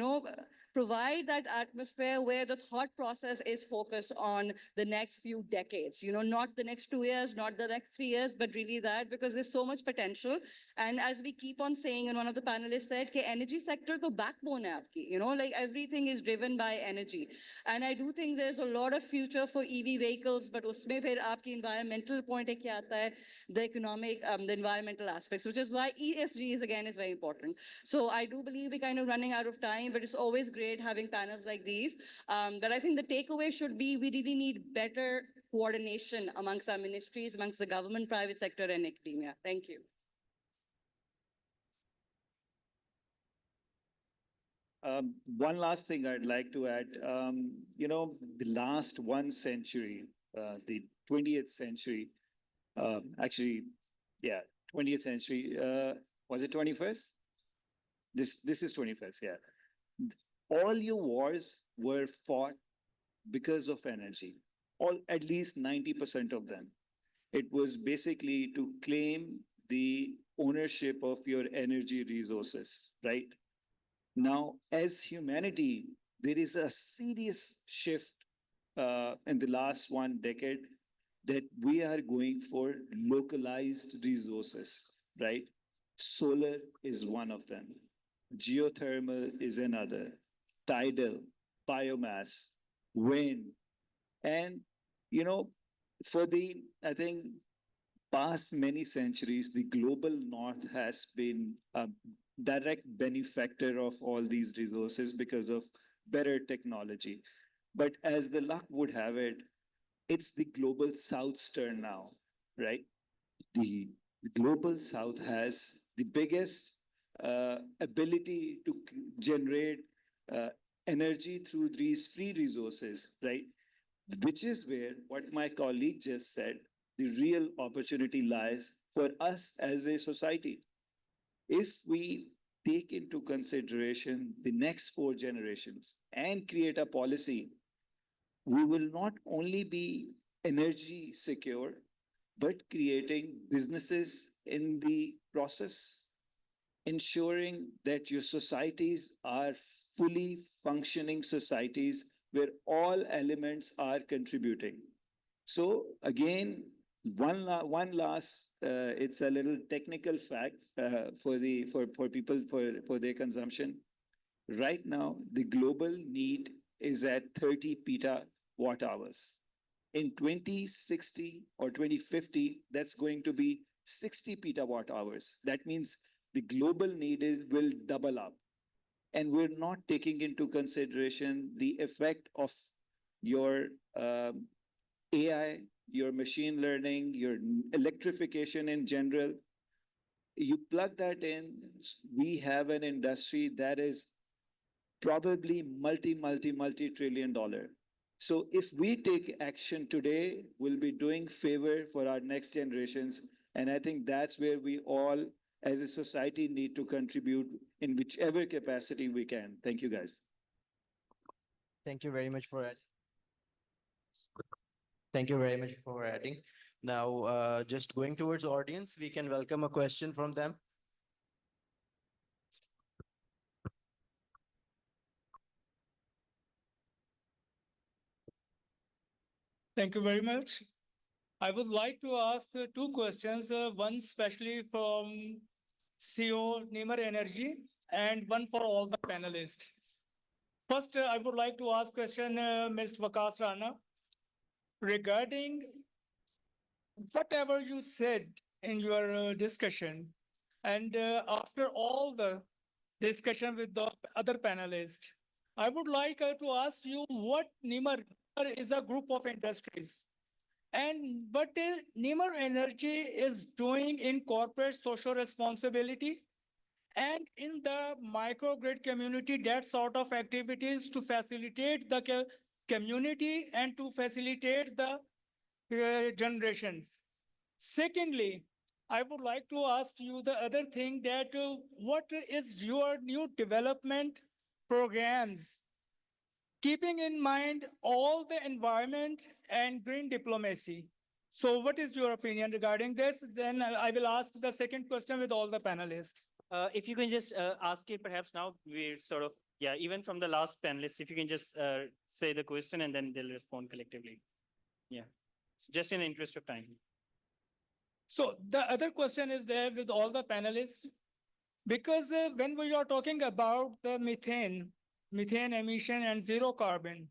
provide that atmosphere where the thought process is focused on the next few decades, not the next 2 years, not the next 3 years, but really that, because there's so much potential. And as we keep on saying, and one of the panelists said, कि energy sector तो backbone है आपकी, like everything is driven by energy. And I do think there's a lot of future for EV vehicles, but उसमें फिर आपकी environmental point है क्या आता है, the economic, the environmental aspects, which is why ESG is again is very important. So I do believe we're kind of running out of time, but it's always great having panels like these. But I think the takeaway should be we really need better coordination amongst our ministries, amongst the government, private sector, and academia. Thank you. One last thing I'd like to add, the last 1 century, the 20th century, actually, yeah, 20th century, was it 21st? This is 21st, yeah. All your wars were fought because of energy, at least 90% of them. It was basically to claim the ownership of your energy resources, right? Now, as humanity, there is a serious shift in the last 1 decade that we are going for localized resources, right? Solar is one of them. Geothermal is another. Tidal, biomass, wind. And, for the, I think, past many centuries, the global north has been a direct benefactor of all these resources because of better technology. But as the luck would have it, it's the global south's turn now, right? The the global south has the biggest ability to generate energy through these free resources, right? Which is where what my colleague just said, the real opportunity lies for us as a society. If we take into consideration the next 4 generations and create a policy, we will not only be energy secure, but creating businesses in the process, ensuring that your societies are fully functioning societies where all elements are contributing. So again, one last, it's a little technical fact for people for their consumption. Right now, the global need is at 30 petawatt hours. In 2060 or 2050, that's going to be 60 petawatt hours. That means the global need will double up. And we're not taking into consideration the effect of your AI, your machine learning, your electrification in general. You plug that in, we have an industry that is probably multi-trillion dollar. So if we take action today, we'll be doing favor for our next generations. And I think that's where we all as a society need to contribute in whichever capacity we can. Thank you, guys. Thank you very much for adding. Thank you very much for adding. Now, just going towards audience, we can welcome a question from them. Thank you very much. I would like to ask 2 questions, one especially from CEO Nimar Energy and one for all the panelists. First, I would like to ask question Mr. Vakas Rana regarding whatever you said in your discussion, and after all the discussion with the other panelists, I would like to ask you what Nimar is a group of industries and what Nimar Energy is doing in corporate social responsibility and in the microgrid community, that sort of activities to facilitate the community and to facilitate the generations. Secondly, I would like to ask you the other thing that what is your new development programs, keeping in mind all the environment and green diplomacy? So what is your opinion regarding this? Then I will ask the second question with all the panelists. If you can just ask it perhaps now, we're sort of, yeah, even from the last panelists, if you can just say the question and then they'll respond collectively. Yeah, just in the interest of time. So the other question is there with all the panelists, because when we are talking about the methane emission and zero carbon,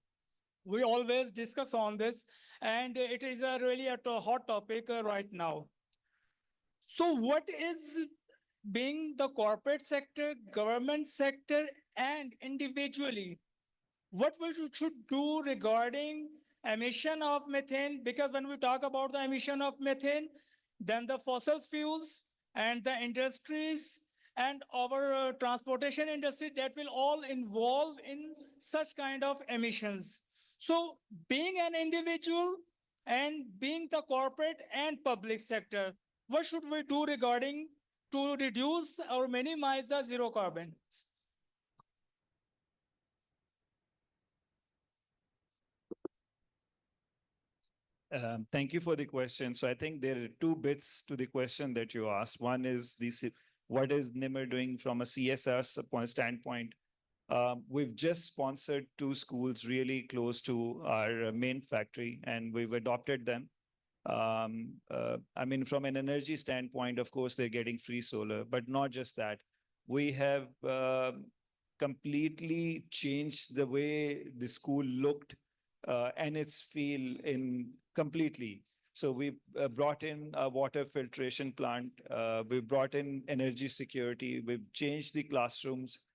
we always discuss on this, and it is really a hot topic right now. So what is being the corporate sector, government sector, and individually, what we should do regarding emission of methane? Because when we talk about the emission of methane, then the fossil fuels and the industries and our transportation industry, that will all involve in such kind of emissions. So being an individual and being the corporate and public sector, what should we do regarding to reduce or minimize the zero carbon? Thank you for the question. So I think there are 2 bits to the question that you asked. One is what is NIMR doing from a CSR standpoint? We've just sponsored 2 schools really close to our main factory, and we've adopted them. I mean, from an energy standpoint, of course, they're getting free solar, but not just that. We have completely changed the way the school looked and its feel in completely. So we brought in a water filtration plant. We brought in energy security. We've changed the classrooms,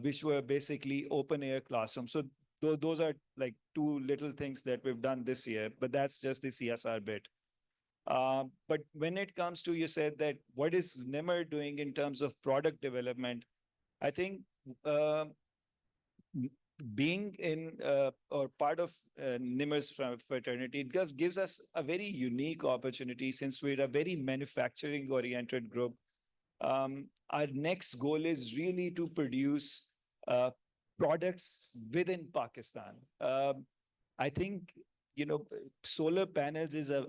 which were basically open air classrooms. So those are like 2 little things that we've done this year, but that's just the CSR bit. But when it comes to, you said that what is NIMR doing in terms of product development? I think being in or part of NIMR's fraternity, it gives us a very unique opportunity since we're a very manufacturing oriented group. Our next goal is really to produce products within Pakistan. I think, solar panels is a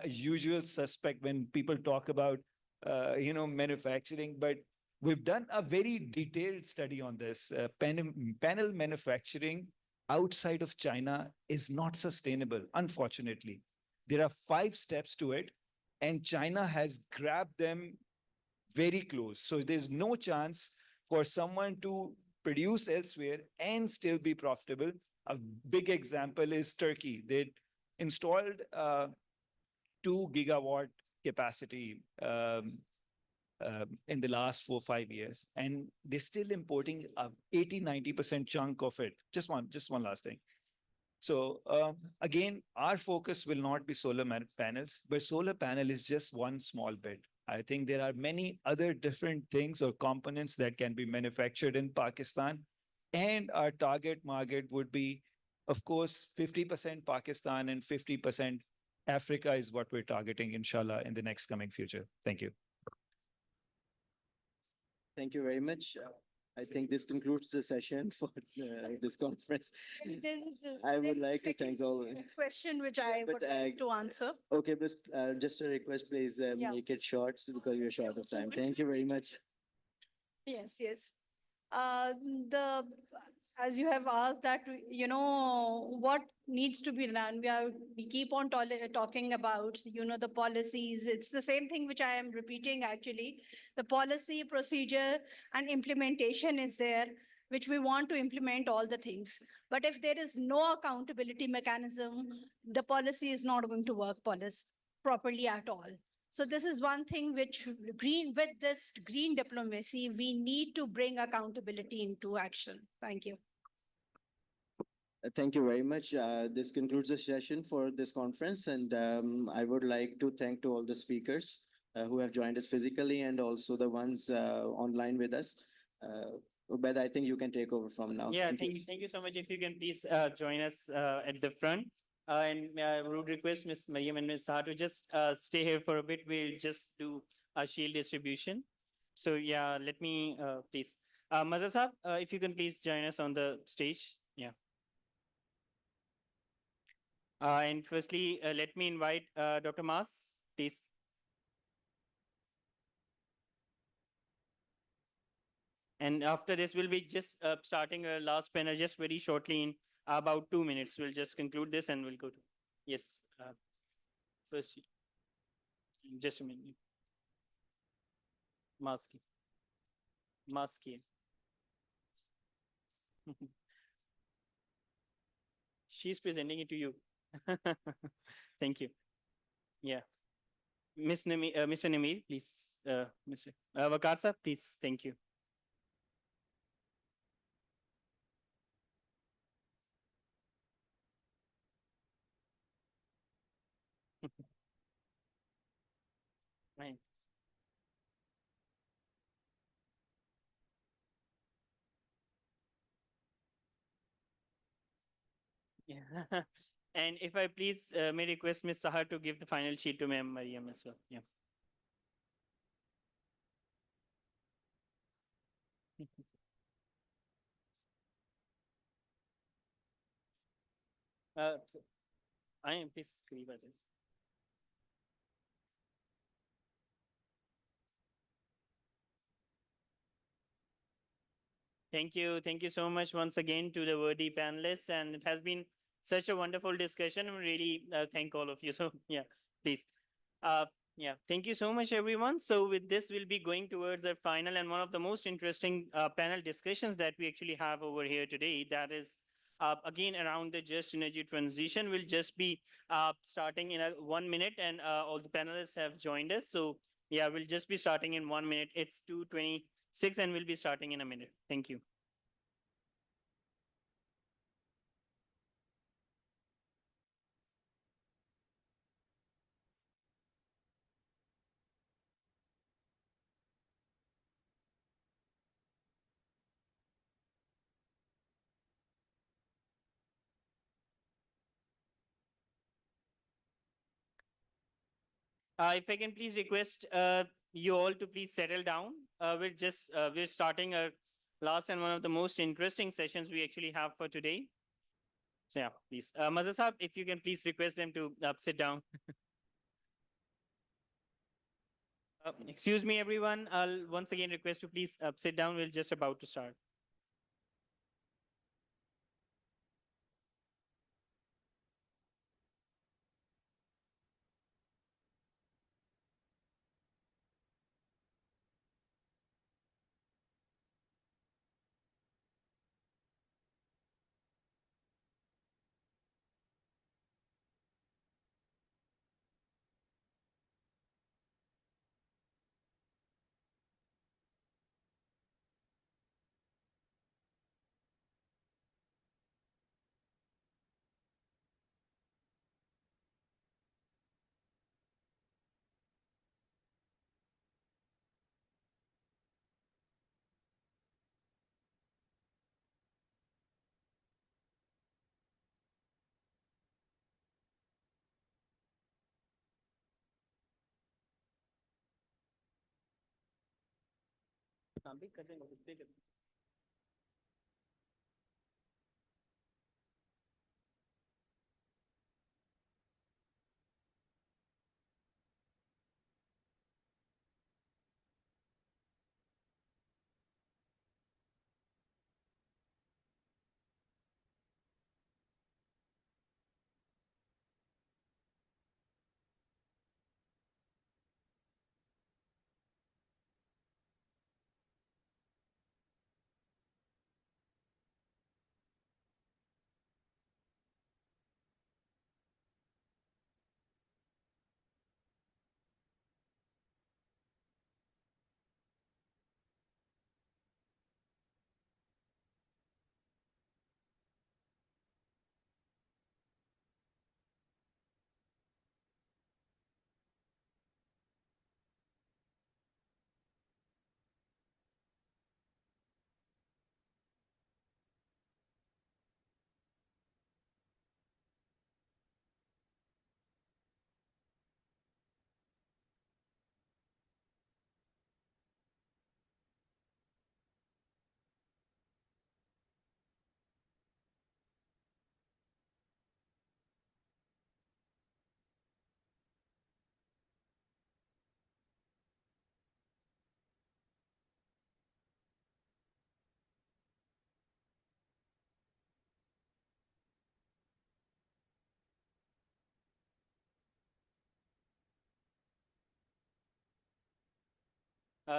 usual suspect when people talk about, manufacturing, but we've done a very detailed study on this. Panel manufacturing outside of China is not sustainable, unfortunately. There are 5 steps to it, and China has grabbed them very close. So there's no chance for someone to produce elsewhere and still be profitable. A big example is Turkey. They installed 2 gigawatt capacity in the last 4 or 5 years, and they're still importing a 80-90% chunk of it. Just one last thing. So again, our focus will not be solar panels, but solar panel is just one small bit. I think there are many other different things or components that can be manufactured in Pakistan. And our target market would be, of course, 50% Pakistan and 50% Africa is what we're targeting, inshallah, in the next coming future. Thank you. Thank you very much. I think this concludes the session for this conference. I would like to thank all. Question which I would like to answer. Okay, but just a request, please make it short because we're short of time. Thank you very much. Yes, yes. The as you have asked that, what needs to be done. We keep on talking about, the policies. It's the same thing which I am repeating actually. The policy, procedure, and implementation is there, which we want to implement all the things. But if there is no accountability mechanism, the policy is not going to work properly at all. So this is one thing which with this green diplomacy, we need to bring accountability into action. Thank you. Thank you very much. This concludes the session for this conference, and I would like to thank to all the speakers who have joined us physically and also the ones online with us. But I think you can take over from now. Yeah, thank you so much. If you can please join us at the front. And I would request Ms. Mariam and Ms. Saha to just stay here for a bit. We'll just do a shield distribution. So yeah, let me please. Maza Saab, if you can please join us on the stage. Yeah. And firstly, let me invite Dr. Mas, please. And after this, we'll be just starting a last panel just very shortly in about 2 minutes. We'll just conclude this and we'll go to, yes. First, just a minute. Maski. Maski. She's presenting it to you. Thank you. Yeah. Mr. Namir, please. Mr. Vakar sir, please. Thank you. Right. Yeah. And if I please may request Ms. Sahar to give the final sheet to Ma'am Mariam as well. Yeah. So, I am please. Thank you. Thank you so much once again to the worthy panelists. And it has been such a wonderful discussion. We really thank all of you. So yeah, please. Yeah, thank you so much, everyone. So with this, we'll be going towards our final and one of the most interesting panel discussions that we actually have over here today. That is, again, around the just energy transition. We'll just be starting in 1 minute, and all the panelists have joined us. So yeah, we'll just be starting in 1 minute. It's 2:26, and we'll be starting in a minute. Thank you. If I can please request you all to please settle down. We're starting our last and one of the most interesting sessions we actually have for today. So yeah, please, Mazhar Saab, if you can please request them to sit down. Excuse me, everyone. I'll once again request to please sit down. We're just about to start.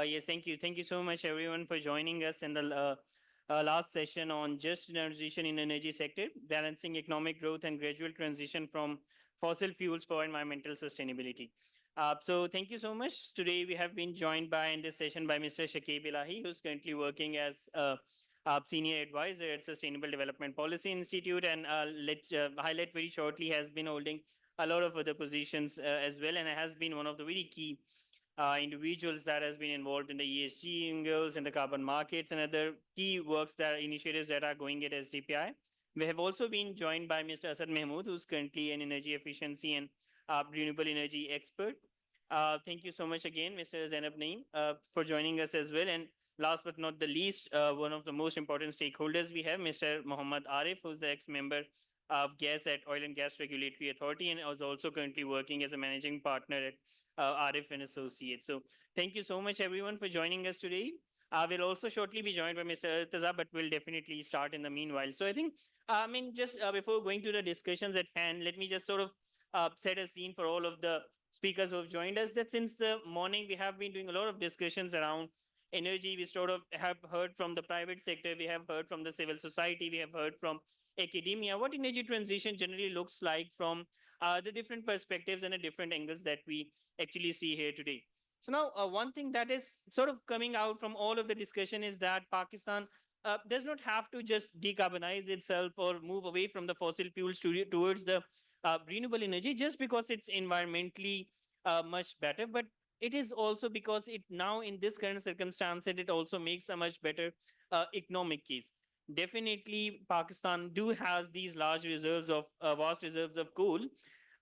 Yes, thank you. Thank you so much, everyone, for joining us in the last session on just transition in energy sector, balancing economic growth and gradual transition from fossil fuels for environmental sustainability. So thank you so much. Today, we have been joined by in this session by Mr. Shakib Ilahi, who's currently working as a senior advisor at Sustainable Development Policy Institute, and let highlight very shortly has been holding a lot of other positions as well, and has been one of the very key individuals that has been involved in the ESG angles and the carbon markets and other key works that initiatives that are going at SDPI. We have also been joined by Mr. Asad Mahmood, who's currently an energy efficiency and renewable energy expert. Thank you so much again, Mr. Zainab Naeem, for joining us as well. And last but not the least, one of the most important stakeholders we have, Mr. Muhammad Arif, who's the ex-member of gas at Oil and Gas Regulatory Authority and is also currently working as a managing partner at Arif and Associates. So thank you so much, everyone, for joining us today. We'll also shortly be joined by Mr. Taza, but we'll definitely start in the meanwhile. So I think, just before going to the discussions at hand, let me just sort of set a scene for all of the speakers who have joined us that since the morning we have been doing a lot of discussions around energy. We sort of have heard from the private sector, we have heard from the civil society, we have heard from academia, what energy transition generally looks like from the different perspectives and the different angles that we actually see here today. So now, one thing that is sort of coming out from all of the discussion is that Pakistan does not have to just decarbonize itself or move away from the fossil fuels towards the renewable energy just because it's environmentally much better, but it is also because it now in this current circumstance it also makes a much better economic case. Definitely, Pakistan do has these large reserves of vast reserves of coal,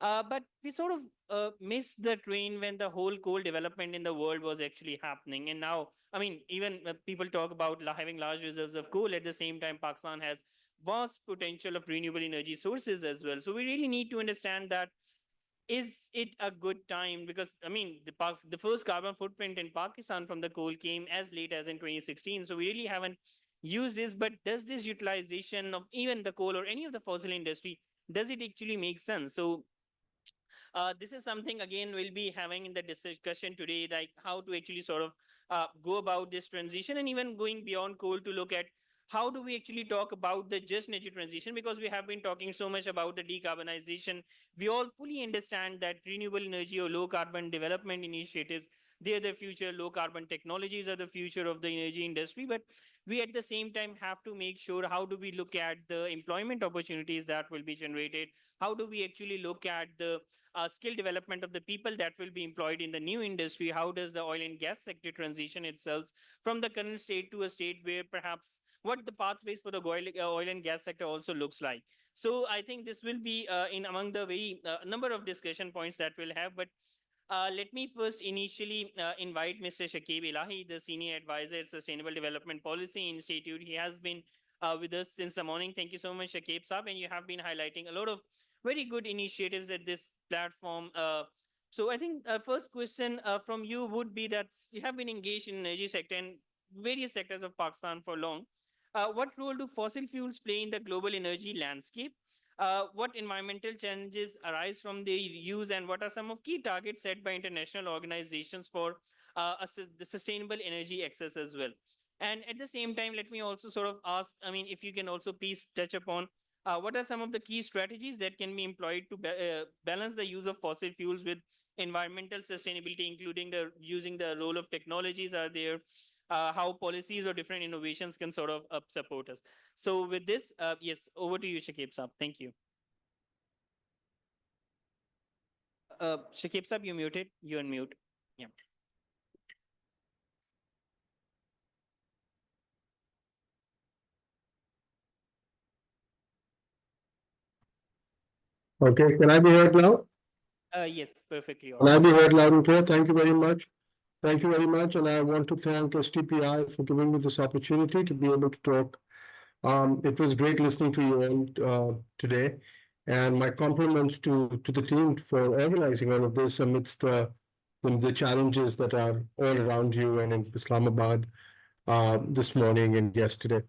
But we sort of missed the train when the whole coal development in the world was actually happening. And now, I mean, even people talk about having large reserves of coal. At the same time, Pakistan has vast potential of renewable energy sources as well. So we really need to understand that is it a good time? Because I mean, the first carbon footprint in Pakistan from the coal came as late as in 2016. So we really haven't used this. But does this utilization of even the coal or any of the fossil industry, does it actually make sense? So this is something again we'll be having in the discussion today, like how to actually sort of go about this transition, and even going beyond coal to look at how do we actually talk about the just energy transition, because we have been talking so much about the decarbonization. We all fully understand that renewable energy or low carbon development initiatives, they're the future. Low carbon technologies are the future of the energy industry. But we at the same time have to make sure how do we look at the employment opportunities that will be generated, how do we actually look at the skill development of the people that will be employed in the new industry, how does the oil and gas sector transition itself from the current state to a state where perhaps what the pathways for the oil and gas sector also looks like. So I think this will be in among the very number of discussion points that we'll have. But let me first initially invite Mr. Shakib Ilahi, the Senior Advisor at Sustainable Development Policy Institute. He has been with us since the morning. Thank you so much, Shakib Saab. And you have been highlighting a lot of very good initiatives at this platform. So I think first question from you would be that you have been engaged in energy sector and various sectors of Pakistan for long. What role do fossil fuels play in the global energy landscape? What environmental challenges arise from their use, and what are some of key targets set by international organizations for the sustainable energy access as well? And at the same time, let me also sort of ask, I mean, if you can also please touch upon what are some of the key strategies that can be employed to balance the use of fossil fuels with environmental sustainability, including the using the role of technologies are there, how policies or different innovations can sort of support us. So with this, yes, over to you, Shakib Saab. Thank you. Shakib Saab, you muted. You unmute. Yeah. Okay, can I be heard now? Yes, perfectly. Can I be heard loud and clear? Thank you very much. Thank you very much. And I want to thank STPI for giving me this opportunity to be able to talk. It was great listening to you all today. And my compliments to the team for organizing all of this amidst the challenges that are all around you and in Islamabad this morning and yesterday.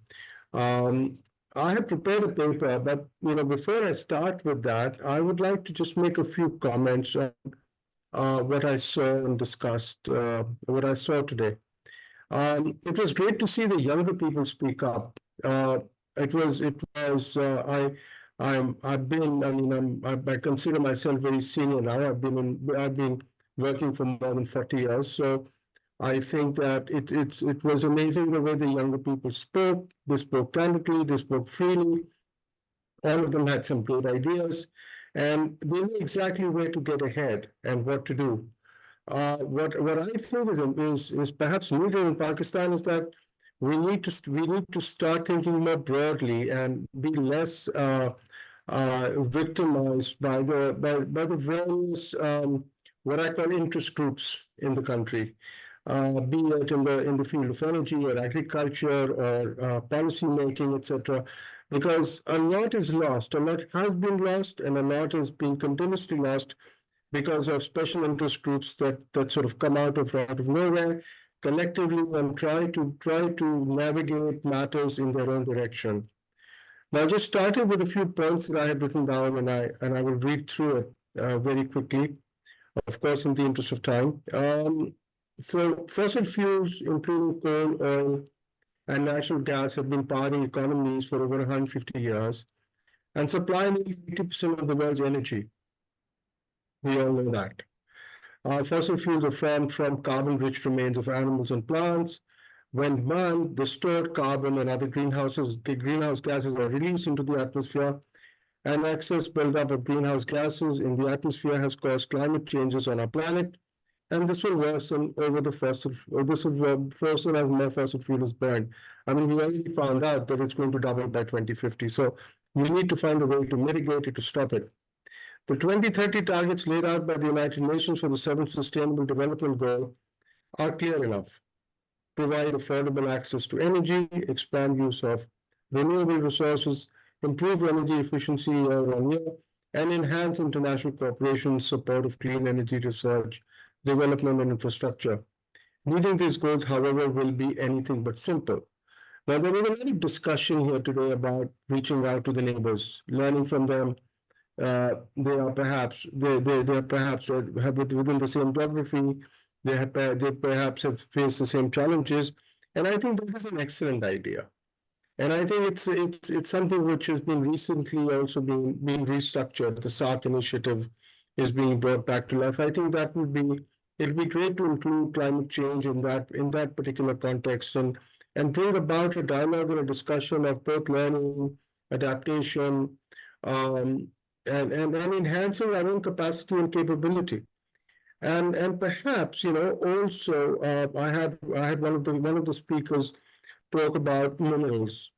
I have prepared a paper, but before I start with that, I would like to just make a few comments on what I saw and discussed, what I saw today. It was great to see the younger people speak up. I consider myself very senior now. I've been working for more than 40 years. So I think that it was amazing the way the younger people spoke. They spoke candidly, they spoke freely. All of them had some great ideas, and they knew exactly where to get ahead and what to do. What I think is perhaps needed in Pakistan is that we need to start thinking more broadly and be less victimized by the various what I call interest groups in the country, be it in the field of energy or agriculture or policy making, etc. Because a lot is lost, a lot has been lost, and a lot is being continuously lost because of special interest groups that sort of come out of nowhere collectively and try to navigate matters in their own direction. Now, just starting with a few points that I have written down, and I will read through it very quickly, of course, in the interest of time. So, fossil fuels, including coal, oil, and natural gas, have been powering economies for over 150 years and supply nearly 80% of the world's energy. We all know that. Fossil fuels are formed from carbon-rich remains of animals and plants. When burned, the stored carbon and other greenhouse gases are released into the atmosphere, and excess buildup of greenhouse gases in the atmosphere has caused climate changes on our planet, and this will worsen over the fossil. This will worsen as more fossil fuel is burned. I mean, we already found out that it's going to double by 2050. So we need to find a way to mitigate it, to stop it. The 2030 targets laid out by the United Nations for the 7th Sustainable Development Goal are clear enough. Provide affordable access to energy, expand use of renewable resources, improve energy efficiency year on year, and enhance international cooperation in support of clean energy research, development, and infrastructure. Meeting these goals, however, will be anything but simple. Now, there was a lot of discussion here today about reaching out to the neighbors, learning from them. They are perhaps have within the same geography. They perhaps have faced the same challenges, and I think this is an excellent idea. And I think it's something which has been recently also being restructured. The SARC initiative is being brought back to life. I think that would be it'll be great to include climate change in that particular context and bring about a dialogue and a discussion of both learning, adaptation, um, and enhancing our own capacity and capability. And perhaps, also I had one of the speakers talk about minerals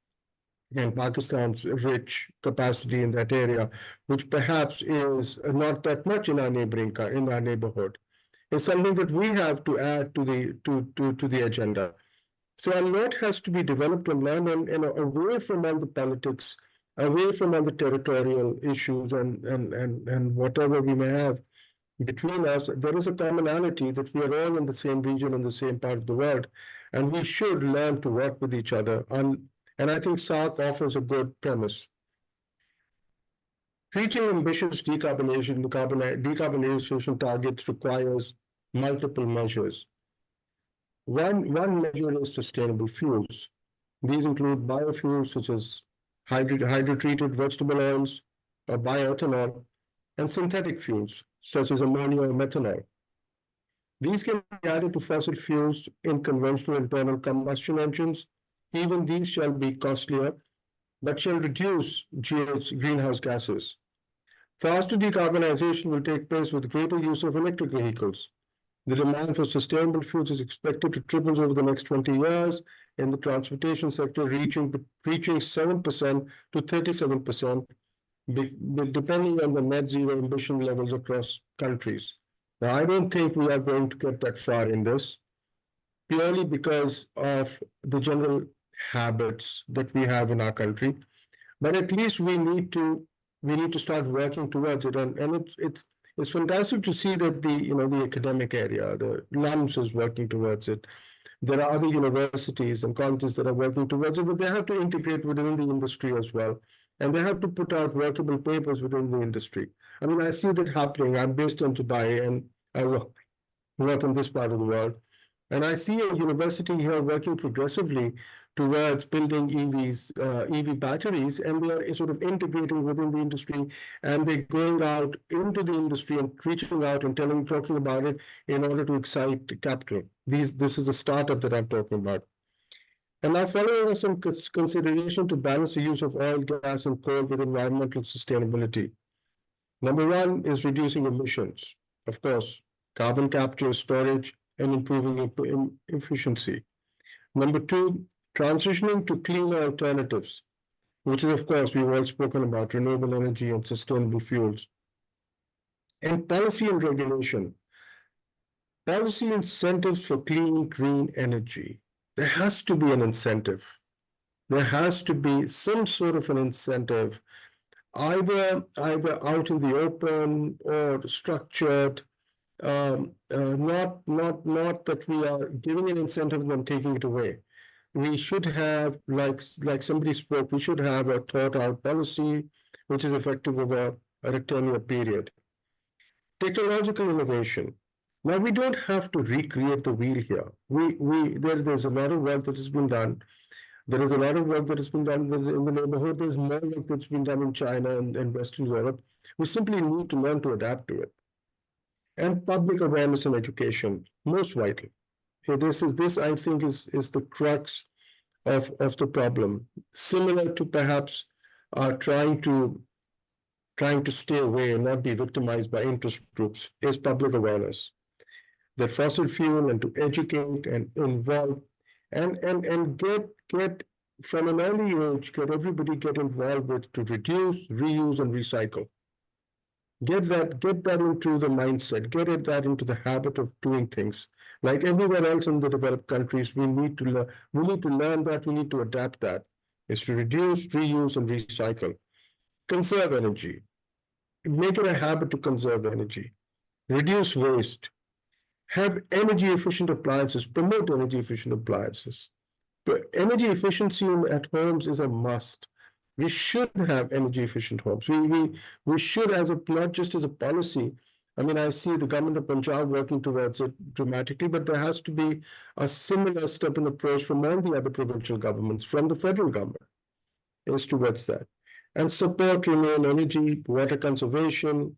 and Pakistan's rich capacity in that area, which perhaps is not that much in our in our neighborhood. It's something that we have to add to the agenda. So a lot has to be developed and learned and away from all the politics, away from all the territorial issues and whatever we may have between us. There is a commonality that we are all in the same region, in the same part of the world, and we should learn to work with each other. And I think SARC offers a good premise. Reaching ambitious decarbonization targets requires multiple measures. One measure is sustainable fuels. These include biofuels such as hydrotreated vegetable oils or bioethanol, and synthetic fuels such as ammonia or methanol. These can be added to fossil fuels in conventional internal combustion engines. Even these shall be costlier, but shall reduce greenhouse gases. Faster decarbonization will take place with greater use of electric vehicles. The demand for sustainable fuels is expected to triple over the next 20 years in the transportation sector, reaching 7% to 37%, depending on the net zero emission levels across countries. Now, I don't think we are going to get that far in this, purely because of the general habits that we have in our country. But at least we need to start working towards it. And it's fantastic to see that the academic area, the LUMS is working towards it. There are other universities and colleges that are working towards it, but they have to integrate within the industry as well. And they have to put out workable papers within the industry. I mean, I see that happening. I'm based in Dubai and I work in this part of the world. And I see a university here working progressively towards building EV batteries, and they are sort of integrating within the industry, and they're going out into the industry and reaching out and talking about it in order to excite capital. This is a startup that I'm talking about. And now following some consideration to balance the use of oil, gas, and coal with environmental sustainability. Number one is reducing emissions. Of course, carbon capture, storage, and improving efficiency. Number two, transitioning to cleaner alternatives, which is, of course, we've all spoken about renewable energy and sustainable fuels. And policy and regulation. Policy incentives for clean, green energy. There has to be an incentive. There has to be some sort of an incentive, either out in the open or structured. Not that we are giving an incentive and then taking it away. We should have, like somebody spoke, we should have a thought out policy which is effective over a 10-year period. Technological innovation. Now, we don't have to recreate the wheel here. There's a lot of work that has been done. There is a lot of work that has been done in the neighborhood. There's more work that's been done in China and Western Europe. We simply need to learn to adapt to it. And public awareness and education, most vital. This I think is the crux of the problem. Similar to perhaps trying to stay away and not be victimized by interest groups is public awareness. That fossil fuel and to educate and involve and get from an early age, everybody get involved with to reduce, reuse, and recycle. Get that into the mindset, that into the habit of doing things. Like everywhere else in the developed countries, we need to learn that, we need to adapt that. Is to reduce, reuse, and recycle. Conserve energy. Make it a habit to conserve energy. Reduce waste. Have energy efficient appliances. Promote energy efficient appliances. But energy efficiency at homes is a must. We should have energy efficient homes. We should, not just as a policy. I mean, I see the government of Punjab working towards it dramatically, but there has to be a similar step and approach from all the other provincial governments, from the federal government, is towards that. And support renewable energy, water conservation,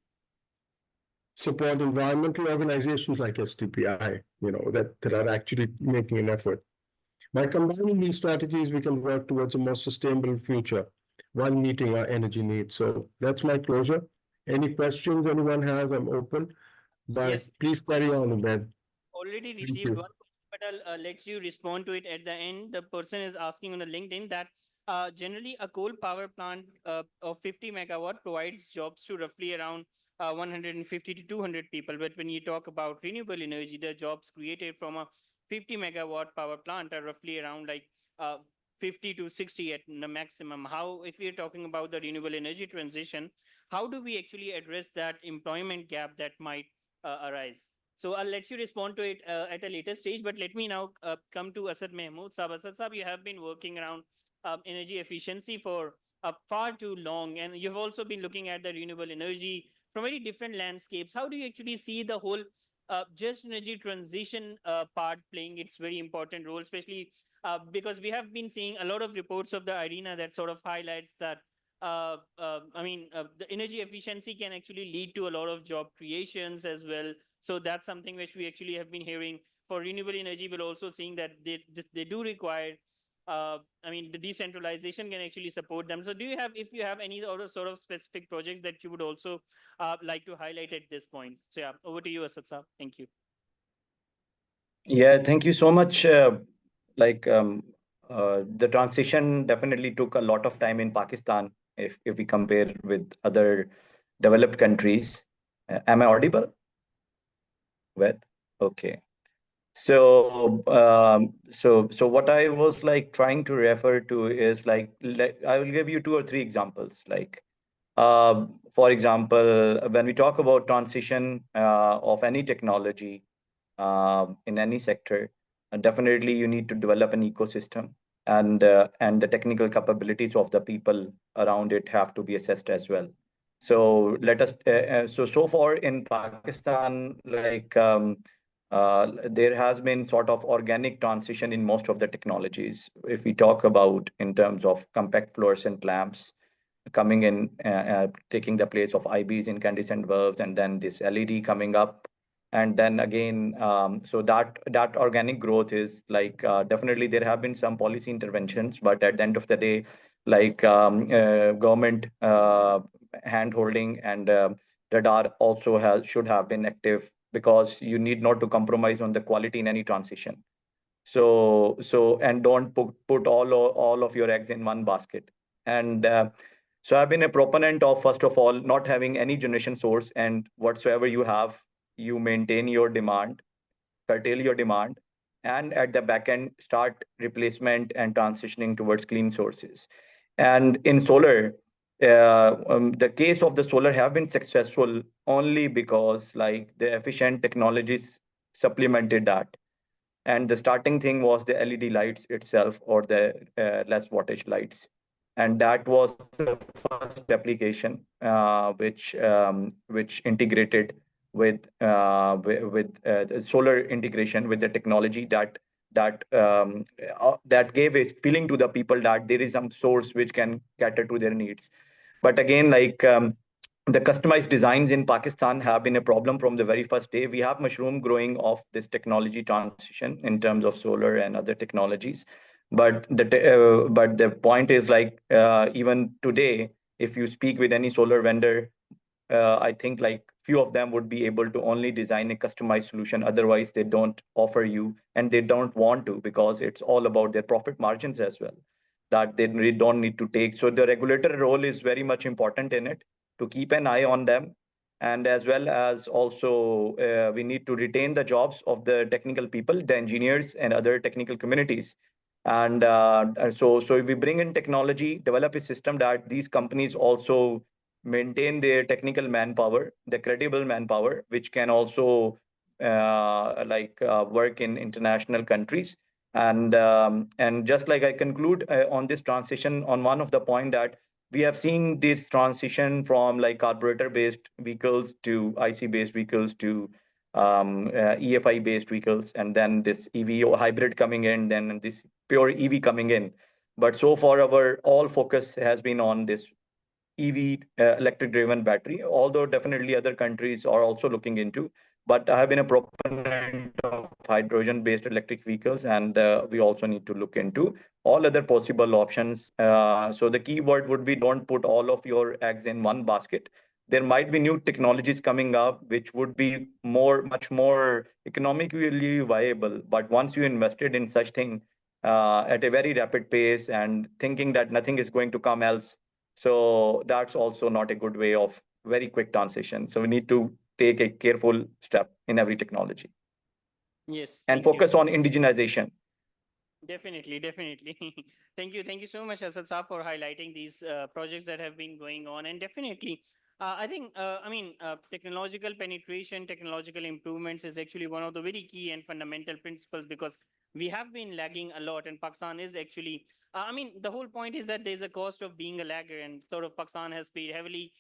support environmental organizations like STPI, that are actually making an effort. By combining these strategies, we can work towards a more sustainable future while meeting our energy needs. So that's my closure. Any questions anyone has, I'm open, but Yes. please carry on, Ben. Already Thank received you. one question, but I'll let you respond to it at the end. The person is asking on the LinkedIn that generally a coal power plant of 50 megawatt provides jobs to roughly around 150 to 200 people. But when you talk about renewable energy, the jobs created from a 50 megawatt power plant are roughly around like 50 to 60 at the maximum. How, if we're talking about the renewable energy transition, how do we actually address that employment gap that might arise? So I'll let you respond to it at a later stage, but let me now come to Asad Mahmood Saab. Asad Saab, you have been working around energy efficiency for far too long, and you've also been looking at the renewable energy from very different landscapes. How do you actually see the whole just energy transition part playing its very important role, especially because we have been seeing a lot of reports of the arena that sort of highlights that the energy efficiency can actually lead to a lot of job creations as well. So that's something which we actually have been hearing. For renewable energy, we're also seeing that they do require, the decentralization can actually support them. So do you have, if you have any other sort of specific projects that you would also like to highlight at this point? So yeah, over to you, Asad Saab. Thank you. Yeah, thank you so much. The transition definitely took a lot of time in Pakistan if we compare with other developed countries. Am I audible? Well, okay. So what I was like trying to refer to is like I will give you 2 or 3 examples. For example, when we talk about transition of any technology in any sector, definitely you need to develop an ecosystem, and the technical capabilities of the people around it have to be assessed as well. So let us so far in Pakistan, there has been sort of organic transition in most of the technologies. If we talk about in terms of compact fluorescent lamps coming in, taking the place of IBs, incandescent bulbs, and then this LED coming up. And then again, so that organic growth is definitely there have been some policy interventions, but at the end of the day, government hand holding and radar also should have been active, because you need not to compromise on the quality in any transition. And don't put all of your eggs in one basket. And so I've been a proponent of, first of all, not having any generation source, and whatsoever you have, you maintain your demand, curtail your demand, and at the back end, start replacement and transitioning towards clean sources. And in solar, the case of the solar have been successful only because the efficient technologies supplemented that. And the starting thing was the LED lights itself, or the less wattage lights. And that was the first application which integrated with solar integration with the technology that gave a feeling to the people that there is some source which can cater to their needs. But again, the customized designs in Pakistan have been a problem from the very first day. We have mushroom growing of this technology transition in terms of solar and other technologies. But the point is even today, if you speak with any solar vendor, I think few of them would be able to only design a customized solution. Otherwise, they don't offer you, and they don't want to, because it's all about their profit margins as well, that they really don't need to take. So the regulator role is very much important in it, to keep an eye on them and as well as also we need to retain the jobs of the technical people, the engineers and other technical communities. And so if we bring in technology, develop a system that these companies also maintain their technical manpower, the credible manpower, which can also work in international countries. And just like I conclude on this transition on one of the point that we have seen this transition from like carburetor based vehicles to IC based vehicles to EFI based vehicles, and then this EV or hybrid coming in, then this pure EV coming in. But so far our all focus has been on this EV, electric driven battery, although definitely other countries are also looking into. But I have been a proponent of hydrogen based electric vehicles, and we also need to look into all other possible options. So the key word would be, don't put all of your eggs in one basket. There might be new technologies coming up which would be much more economically viable. But once you invested in such thing at a very rapid pace and thinking that nothing is going to come else, so that's also not a good way of very quick transition. So we need to take a careful step in every technology. Yes. And Thank you. focus on indigenization. Definitely. Thank you so much, Asad Saab, for highlighting these projects that have been going on. And definitely, I think, technological penetration, technological improvements is actually one of the very key and fundamental principles, because we have been lagging a lot, and Pakistan is actually, the whole point is that there's a cost of being a lagger, and sort of Pakistan has paid heavily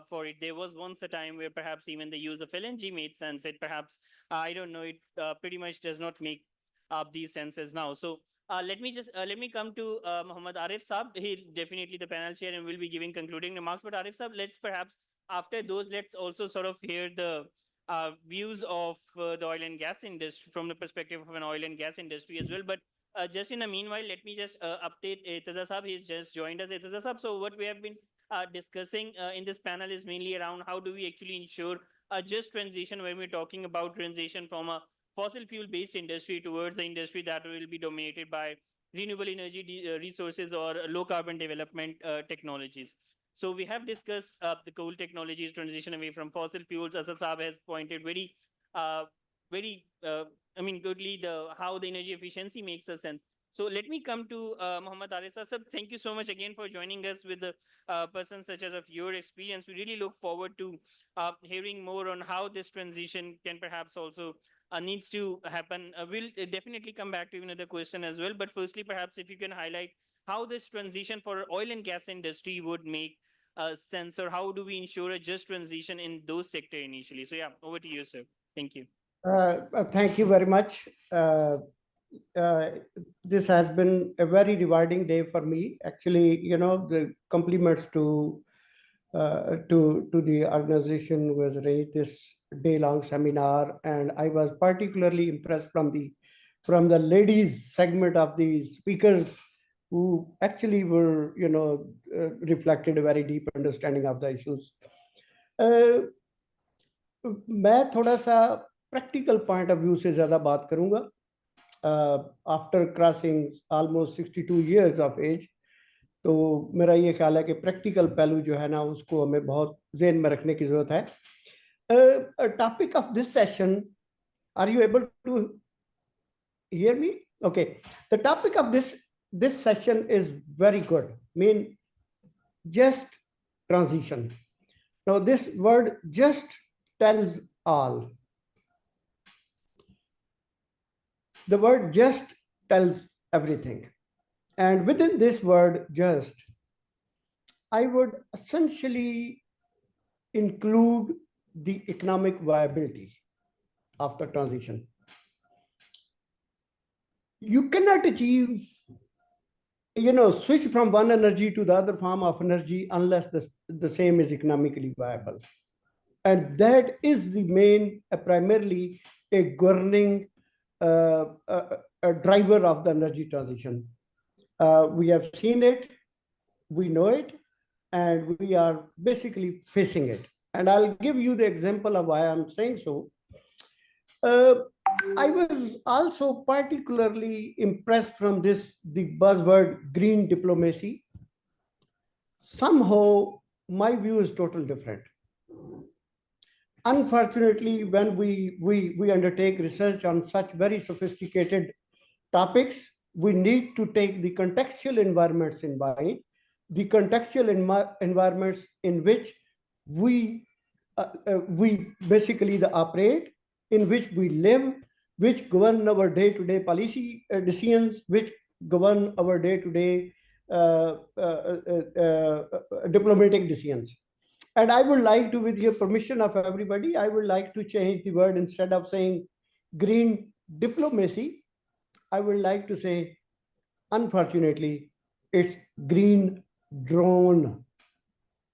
for it. There was once a time where perhaps even the use of LNG made sense. It perhaps, I don't know, it pretty much does not make these senses now. So let me come to Muhammad Arif Saab. He definitely the panel chair and will be giving concluding remarks. But Arif Saab, let's perhaps after those, let's also sort of hear the views of the oil and gas industry from the perspective of an oil and gas industry as well. But just in the meanwhile, let me just update Itaza Saab. He's just joined us. Itaza Saab. So what we have been discussing in this panel is mainly around how do we actually ensure a just transition when we're talking about transition from a fossil fuel based industry towards the industry that will be dominated by renewable energy resources or low carbon development technologies. So we have discussed the coal technologies transition away from fossil fuels. Asad Saab has pointed uh, goodly how the energy efficiency makes a sense. So let me come to Muhammad Arisa sir. Thank you so much again for joining us with the person such as of your experience. We really look forward to hearing more on how this transition can perhaps also needs to happen. We'll definitely come back to you another question as well. But firstly, perhaps if you can highlight how this transition for oil and gas industry would make sense, or how do we ensure a just transition in those sector initially? So yeah, over to you, sir. Thank you. Thank you very much. This has been a very rewarding day for me. Actually, the compliments to the organization who has arranged this day-long seminar, and I was particularly impressed from the ladies segment of the speakers, who actually were reflected a very deep understanding of the issues. मैं थोड़ा सा practical point of view से ज़्यादा बात करूँगा. After crossing almost 62 years of age, तो मेरा ये ख्याल है कि प्रैक्टिकल पहलू जो है ना, उसको हमें बहुत ज़हन में रखने की ज़रूरत है. Topic of this session, are you able to hear me? Okay. The topic of this session is very good. Just transition. Now, this word just tells all. The word just tells everything. And within this word just, I would essentially include the economic viability of the transition. You cannot achieve, switch from one energy to the other form of energy unless the same is economically viable. And that is the main, primarily a governing a driver of the energy transition. We have seen it, we know it, and we are basically facing it. And I'll give you the example of why I'm saying so. I was also particularly impressed from the buzzword green diplomacy. Somehow, my view is totally different. Unfortunately, when we undertake research on such very sophisticated topics, we need to take the contextual environments in mind, the contextual environments in which we basically the operate, in which we live, which govern our day-to-day policy decisions, which govern our day-to-day diplomatic decisions. And I would like to, with your permission of everybody, I would like to change the word. Instead of saying green diplomacy, I would like to say, unfortunately, it's green drone.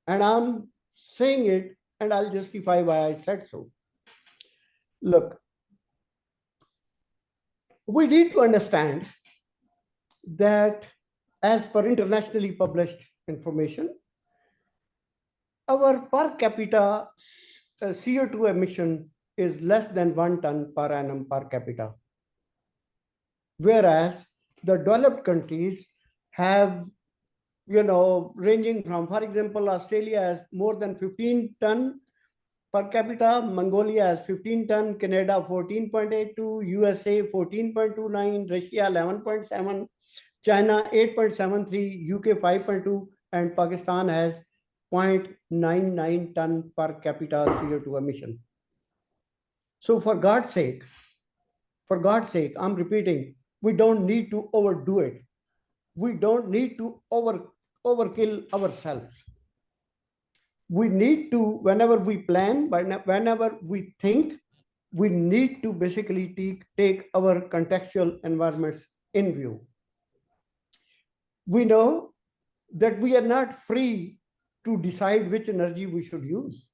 And I'm saying it, and I'll justify why I said so. Look, we need to understand that as per internationally published information, our per capita CO2 emission is less than 1 ton per annum per capita. Whereas the developed countries have, ranging from, for example, Australia has more than 15 ton per capita, Mongolia has 15 ton, Canada 14.82, USA 14.29, Russia 11.7, China 8.73, UK 5.2, and Pakistan has 0.99 ton per capita CO2 emission. So for God's sake, I'm repeating, we don't need to overdo it. We don't need to overkill ourselves. We need to, whenever we plan, whenever we think, we need to basically take our contextual environments in view. We know that we are not free to decide which energy we should use.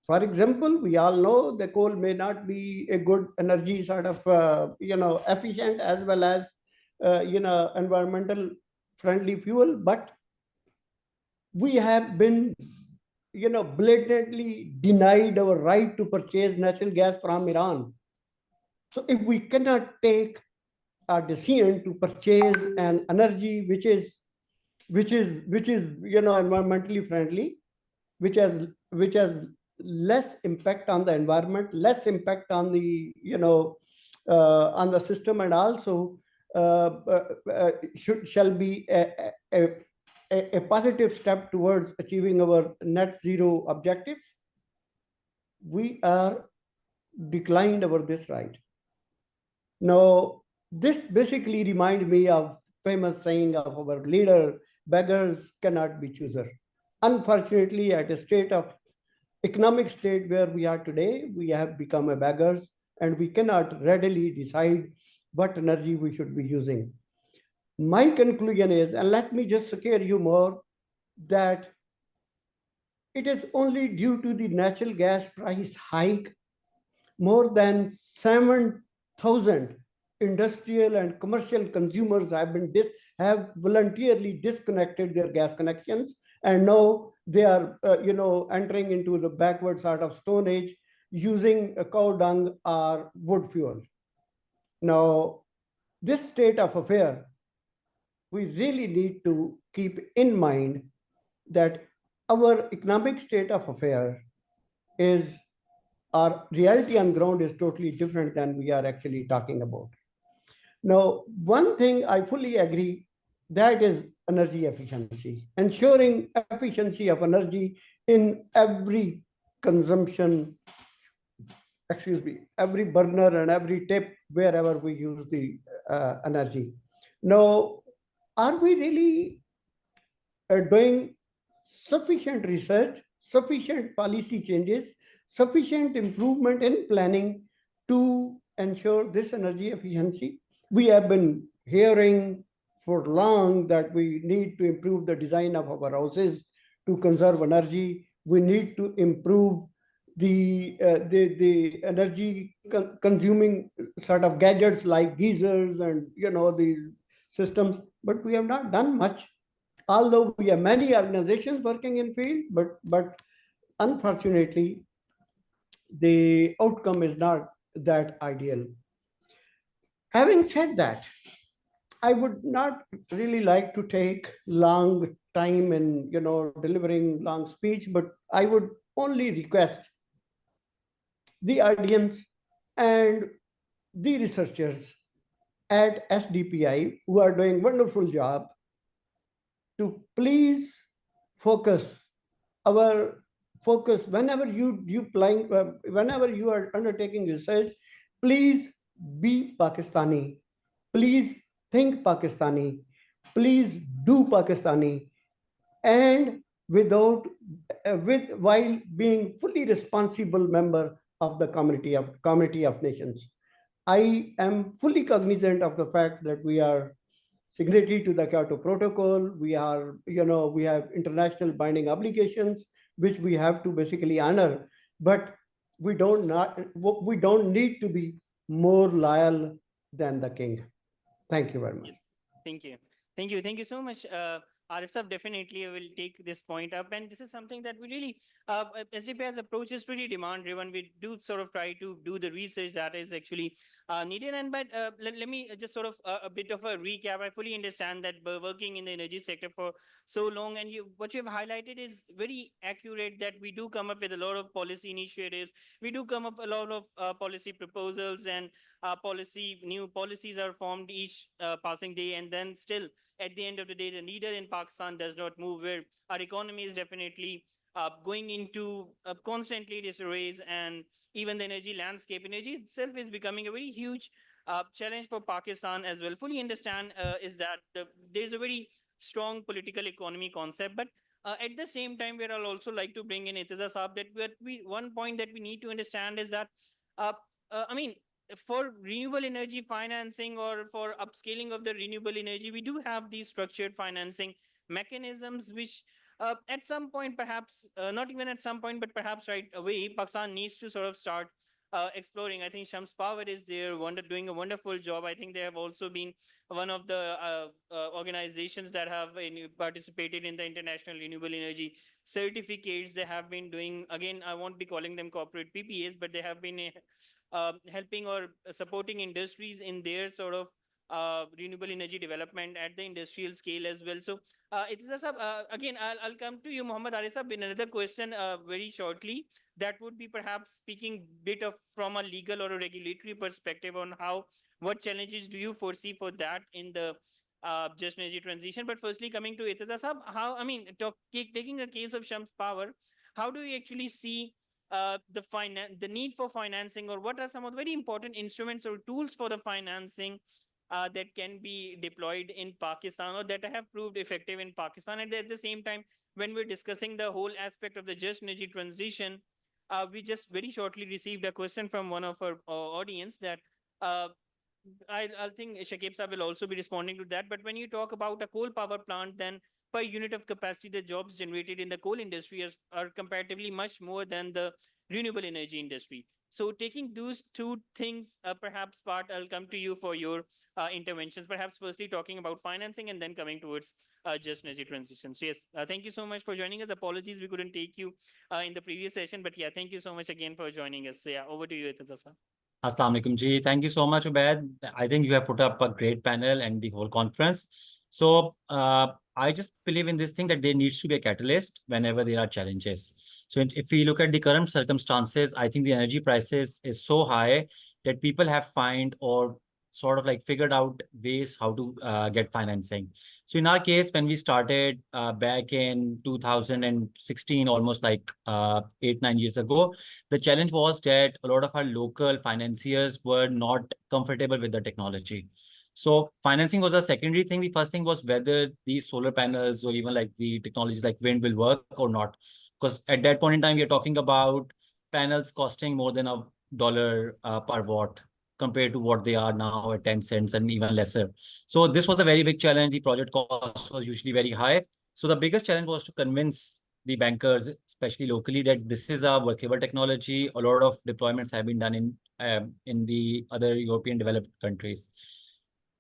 For example, we all know the coal may not be a good energy sort of, efficient as well as, environmental friendly fuel, but we have been, blatantly denied our right to purchase natural gas from Iran. So if we cannot take a decision to purchase an energy which is environmentally friendly, which has less impact on the environment, less impact on the on the system, and also shall be a positive step towards achieving our net zero objectives, we are declined over this right. Now, this basically reminds me of famous saying of our leader, beggars cannot be choosers. Unfortunately, at a state of economic state where we are today, we have become a beggars, and we cannot readily decide what energy we should be using. My conclusion is, and let me just scare you more, that it is only due to the natural gas price hike, more than 7,000 industrial and commercial consumers have voluntarily disconnected their gas connections, and now they are entering into the backward sort of stone age using cow dung or wood fuel. Now, this state of affair, we really need to keep in mind that our economic state of affair is, our reality on ground is totally different than we are actually talking about. Now, one thing I fully agree, that is energy efficiency, ensuring efficiency of energy in every consumption, every burner and every tip, wherever we use the energy. Now, are we really doing sufficient research, sufficient policy changes, sufficient improvement in planning to ensure this energy efficiency? We have been hearing for long that we need to improve the design of our houses to conserve energy. We need to improve the energy consuming sort of gadgets like geysers and the systems, but we have not done much. Although we have many organizations working in field, but unfortunately, the outcome is not that ideal. Having said that, I would not really like to take long time in delivering long speech, but I would only request the audience, and the researchers at SDPI who are doing wonderful job to please focus our focus whenever whenever you are undertaking research, please be Pakistani, please think Pakistani, please do Pakistani, and without with while being fully responsible member of the community of nations. I am fully cognizant of the fact that we are signatory to the Kyoto Protocol. We are, we have international binding obligations which we have to basically honor, but we don't need to be more loyal than the king. Thank you very much. Yes, thank you. Thank you so much. Arif sir, definitely I will take this point up. And this is something that we really, SDPI's approach is pretty demand driven. We do sort of try to do the research that is actually needed. And but let me just sort of a bit of a recap. I fully understand that working in the energy sector for so long, and what you have highlighted is very accurate, that we do come up with a lot of policy initiatives. We do come up a lot of policy proposals, and new policies are formed each passing day, and then still at the end of the day, the needle in Pakistan does not move, where our economy is definitely going into constantly disarrays, and even the energy itself is becoming a very huge challenge for Pakistan as well. Fully understand is that there's a very strong political economy concept, but at the same time, where I'll also like to bring in Itiza Saab, that one point that we need to understand is that, I mean, for renewable energy financing or for upscaling of the renewable energy, we do have these structured financing mechanisms, which at some point, perhaps not even at some point, but perhaps right away, Pakistan needs to sort of start exploring. I think Shams Power is there, doing a wonderful job. I think they have also been one of the organizations that have participated in the international renewable energy certificates. They have been doing, again, I won't be calling them corporate PPAs, but they have been helping or supporting industries in their sort of renewable energy development at the industrial scale as well. So it's just again, I'll come to you, Muhammad Arisa, with another question very shortly. That would be perhaps speaking bit of from a legal or a regulatory perspective on what challenges do you foresee for that in the just energy transition. But firstly, coming to Itiza Sahab, taking the case of Shams Power, how do you actually see the need for financing, or what are some of the very important instruments or tools for the financing that can be deployed in Pakistan, or that have proved effective in Pakistan? And at the same time, when we're discussing the whole aspect of the just energy transition, we just very shortly received a question from one of our audience that I think Shakib Sahab will also be responding to that. But when you talk about a coal power plant, then per unit of capacity, the jobs generated in the coal industry are comparatively much more than the renewable energy industry. So taking those two things, perhaps, Part, I'll come to you for your interventions. Perhaps firstly talking about financing and then coming towards just energy transition. So yes, thank you so much for joining us. Apologies we couldn't take you in the previous session, but yeah, thank you so much again for joining us. So yeah, over to you, Itiza Sahab. Assalamu alaikum ji. Thank you so much, Ubaid. I think you have put up a great panel and the whole conference. So I just believe in this thing that there needs to be a catalyst whenever there are challenges. So if we look at the current circumstances, I think the energy prices is so high that people have find or sort of like figured out ways how to get financing. So in our case, when we started back in 2016, almost like 8-9 years ago, the challenge was that a lot of our local financiers were not comfortable with the technology. So financing was a secondary thing. The first thing was whether these solar panels or even like the technologies like wind will work or not. Because at that point in time, we are talking about panels costing more than $1 per watt compared to what they are now at 10 cents and even lesser. So this was a very big challenge. The project cost was usually very high. So the biggest challenge was to convince the bankers, especially locally, that this is a workable technology. A lot of deployments have been done in the other European developed countries.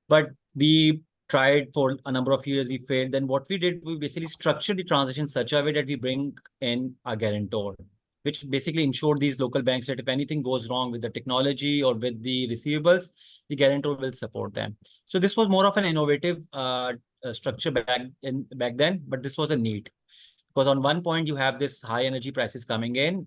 But we tried for a number of years, we failed. Then what we did, we basically structured the transition in such a way that we bring in a guarantor, which basically ensured these local banks that if anything goes wrong with the technology or with the receivables, the guarantor will support them. So this was more of an innovative structure back then, but this was a need. Because on one point, you have this high energy prices coming in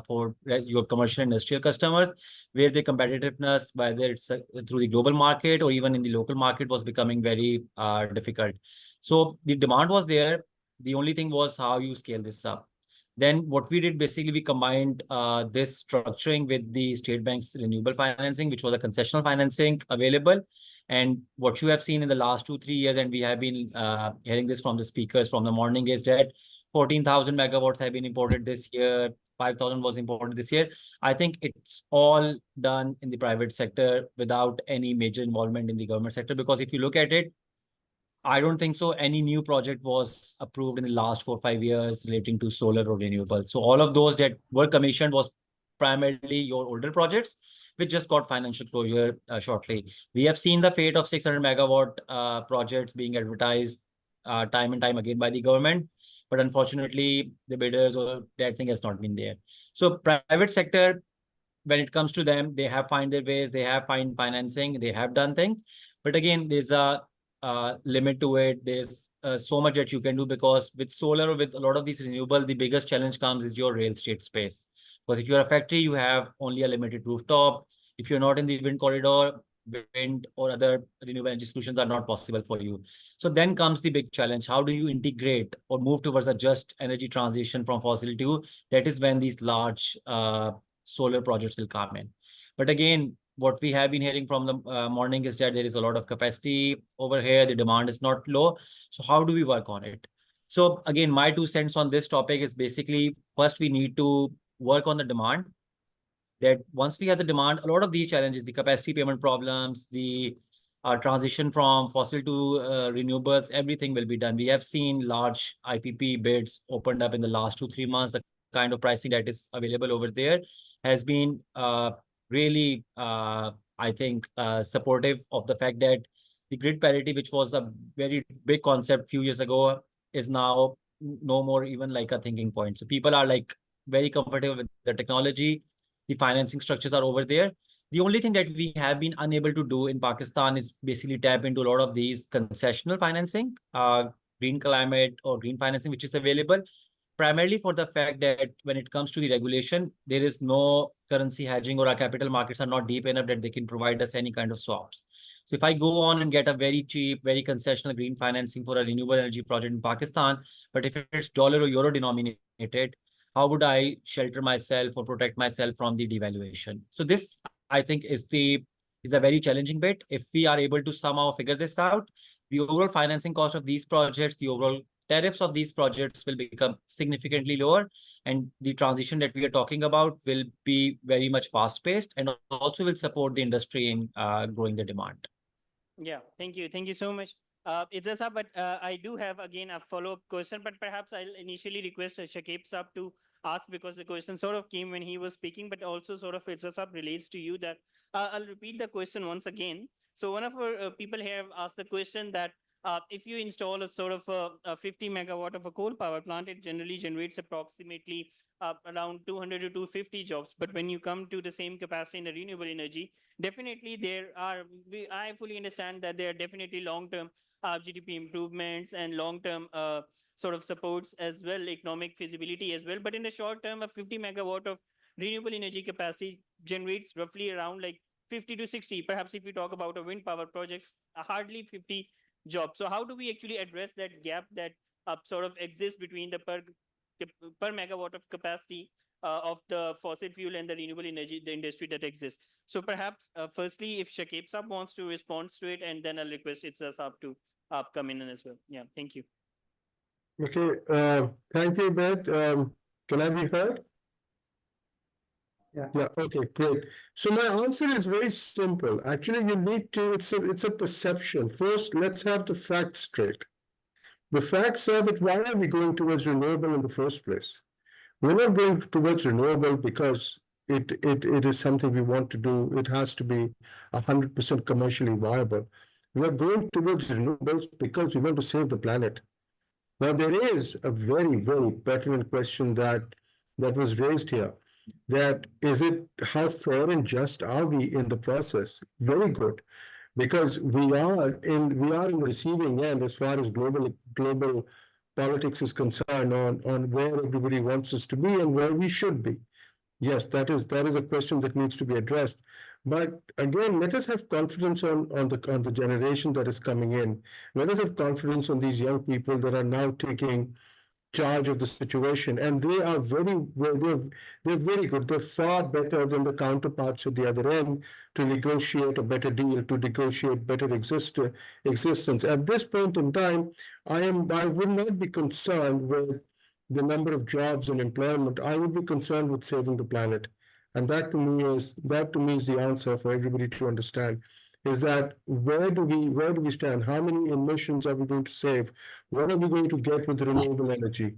for your commercial industrial customers, where the competitiveness, whether it's through the global market or even in the local market, was becoming very difficult. So the demand was there. The only thing was how you scale this up. Then what we did, basically, we combined this structuring with the State Bank's renewable financing, which was a concessional financing available. And what you have seen in the last 2-3 years, and we have been hearing this from the speakers from the morning, is that 14,000 megawatts have been imported this year. 5,000 was imported this year. I think it's all done in the private sector without any major involvement in the government sector. Because if you look at it, I don't think so any new project was approved in the last 4-5 years relating to solar or renewables. So all of those that were commissioned was primarily your older projects, which just got financial closure shortly. We have seen the fate of 600 megawatt projects being advertised time and time again by the government. But unfortunately, the bidders or that thing has not been there. So private sector, when it comes to them, they have find their ways, they have find financing, they have done things. But again, there's a limit to it. There's so much that you can do, because with solar or with a lot of these renewable, the biggest challenge comes is your real estate space. Because if you're a factory, you have only a limited rooftop. If you're not in the wind corridor, wind or other renewable energy solutions are not possible for you. So then comes the big challenge. How do you integrate or move towards a just energy transition from fossil to? That is when these large solar projects will come in. But again, what we have been hearing from the morning is that there is a lot of capacity over here. The demand is not low. So how do we work on it? So again, my 2 cents on this topic is basically, first we need to work on the demand. That once we have the demand, a lot of these challenges, the capacity payment problems, the transition from fossil to renewables, everything will be done. We have seen large IPP bids opened up in the last 2-3 months. The kind of pricing that is available over there has been really, I think, supportive of the fact that the grid parity, which was a very big concept a few years ago, is now no more even like a thinking point. So people are like very comfortable with the technology. The financing structures are over there. The only thing that we have been unable to do in Pakistan is basically tap into a lot of these concessional financing, green climate or green financing, which is available primarily for the fact that when it comes to the regulation, there is no currency hedging, or our capital markets are not deep enough that they can provide us any kind of swaps. So if I go on and get a very cheap, very concessional green financing for a renewable energy project in Pakistan, but if it's dollar or euro denominated, how would I shelter myself or protect myself from the devaluation? So this, I think, is a very challenging bit. If we are able to somehow figure this out, the overall financing cost of these projects, the overall tariffs of these projects will become significantly lower, and the transition that we are talking about will be very much fast-paced and also will support the industry in growing the demand. Yeah, thank you. Thank you so much. It's just but I do have again a follow-up question, but perhaps I'll initially request Shakib Saab to ask, because the question sort of came when he was speaking, but also sort of it's up relates to you. That I'll repeat the question once again. So one of our people here have asked the question that if you install a sort of a 50 megawatt of a coal power plant, it generally generates approximately around 200 to 250 jobs. But when you come to the same capacity in the renewable energy, definitely I fully understand that there are definitely long-term GDP improvements and long-term sort of supports as well, economic feasibility as well. But in the short term, a 50 megawatt of renewable energy capacity generates roughly around like 50 to 60. Perhaps if we talk about a wind power projects, hardly 50 jobs. So how do we actually address that gap that sort of exists between the per megawatt of capacity of the fossil fuel and the renewable energy, the industry that exists? So perhaps firstly, if Shakib Saab wants to respond to it, and then I'll request Itza Saab to come in as well. Yeah, thank you. Okay, thank you, Beth. Can I be heard? Yeah. Yeah, okay, great. So my answer is very simple. Actually, you need to, it's a perception. First, let's have the facts straight. The facts are that why are we going towards renewable in the first place? We're not going towards renewable because it is something we want to do. It has to be 100% commercially viable. We're going towards renewables because we want to save the planet. Now, there is a very, very pertinent question that was raised here. That is it, how fair and just are we in the process? Very good, because we are in the receiving end as far as global politics is concerned on where everybody wants us to be and where we should be. Yes, that is a question that needs to be addressed. But again, let us have confidence on the generation that is coming in. Let us have confidence on these young people that are now taking charge of the situation, and they are they're very good. They're far better than the counterparts at the other end to negotiate a better deal, to negotiate better existence. At this point in time, I would not be concerned with the number of jobs and employment. I would be concerned with saving the planet. And that to me is the answer for everybody to understand. Is that where do we stand? How many emissions are we going to save? What are we going to get with renewable energy?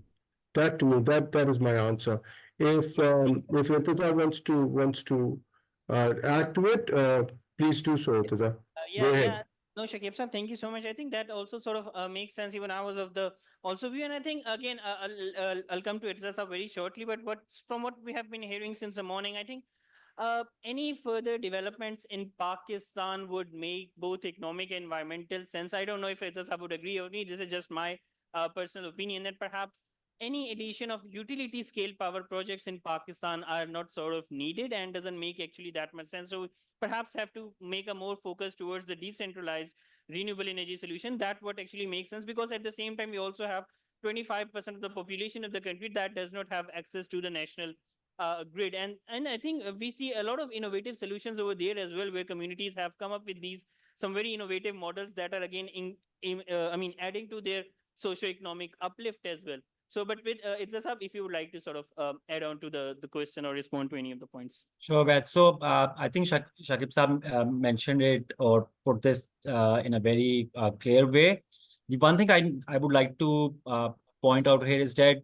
That to me, that is my answer. If Ritita wants to add to it, please do so, Ritita. Go ahead. No, Shakib sir, thank you so much. I think that also sort of makes sense. Even I was of the also view, and I think again I'll come to it sir very shortly. But from what we have been hearing since the morning, I think any further developments in Pakistan would make both economic and environmental sense. I don't know if Reza would agree with me. This is just my personal opinion that perhaps any addition of utility scale power projects in Pakistan are not sort of needed and doesn't make actually that much sense. So perhaps have to make a more focus towards the decentralized renewable energy solution. That what actually makes sense, because at the same time we also have 25% of the population of the country that does not have access to the national grid. And I think we see a lot of innovative solutions over there as well, where communities have come up with these some very innovative models that are again I mean adding to their socio-economic uplift as well. So, but with Itzasab, if you would like to sort of add on to the question or respond to any of the points. Sure, Beth. So I think Shakib Saab mentioned it or put this in a very clear way. The one thing I would like to point out here is that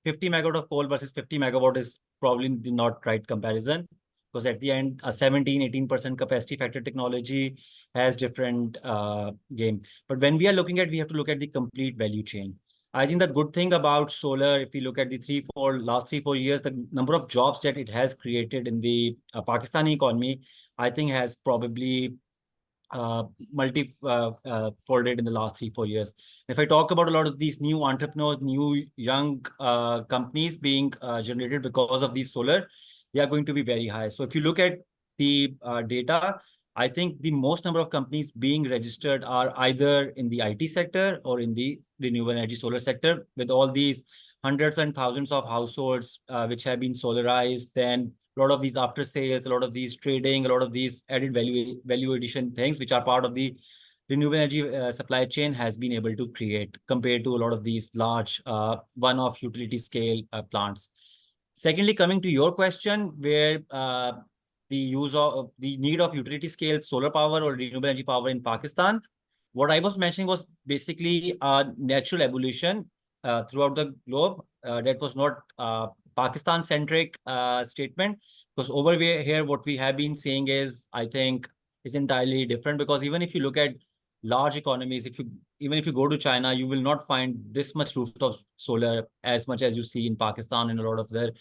50 megawatt of coal versus 50 megawatt is probably the not right comparison, because at the end, a 17-18% capacity factor technology has different game. But when we are looking at, we have to look at the complete value chain. I think the good thing about solar, if we look at the last 3-4 years, the number of jobs that it has created in the Pakistani economy, I think has probably folded in the last 3-4 years. If I talk about a lot of these new entrepreneurs, new young companies being generated because of these solar, they are going to be very high. So if you look at the data, I think the most number of companies being registered are either in the IT sector or in the renewable energy solar sector, with all these hundreds and thousands of households which have been solarized. Then a lot of these after sales, a lot of these trading, a lot of these added value addition things, which are part of the renewable energy supply chain, has been able to create compared to a lot of these large one-off utility scale plants. Secondly, coming to your question, where the need of utility scale solar power or renewable energy power in Pakistan, what I was mentioning was basically a natural evolution throughout the globe. That was not Pakistan-centric statement, because over here, what we have been saying is, I think, is entirely different. Because even if you look at large economies, even if you go to China, you will not find this much rooftop solar as much as you see in Pakistan and a lot of their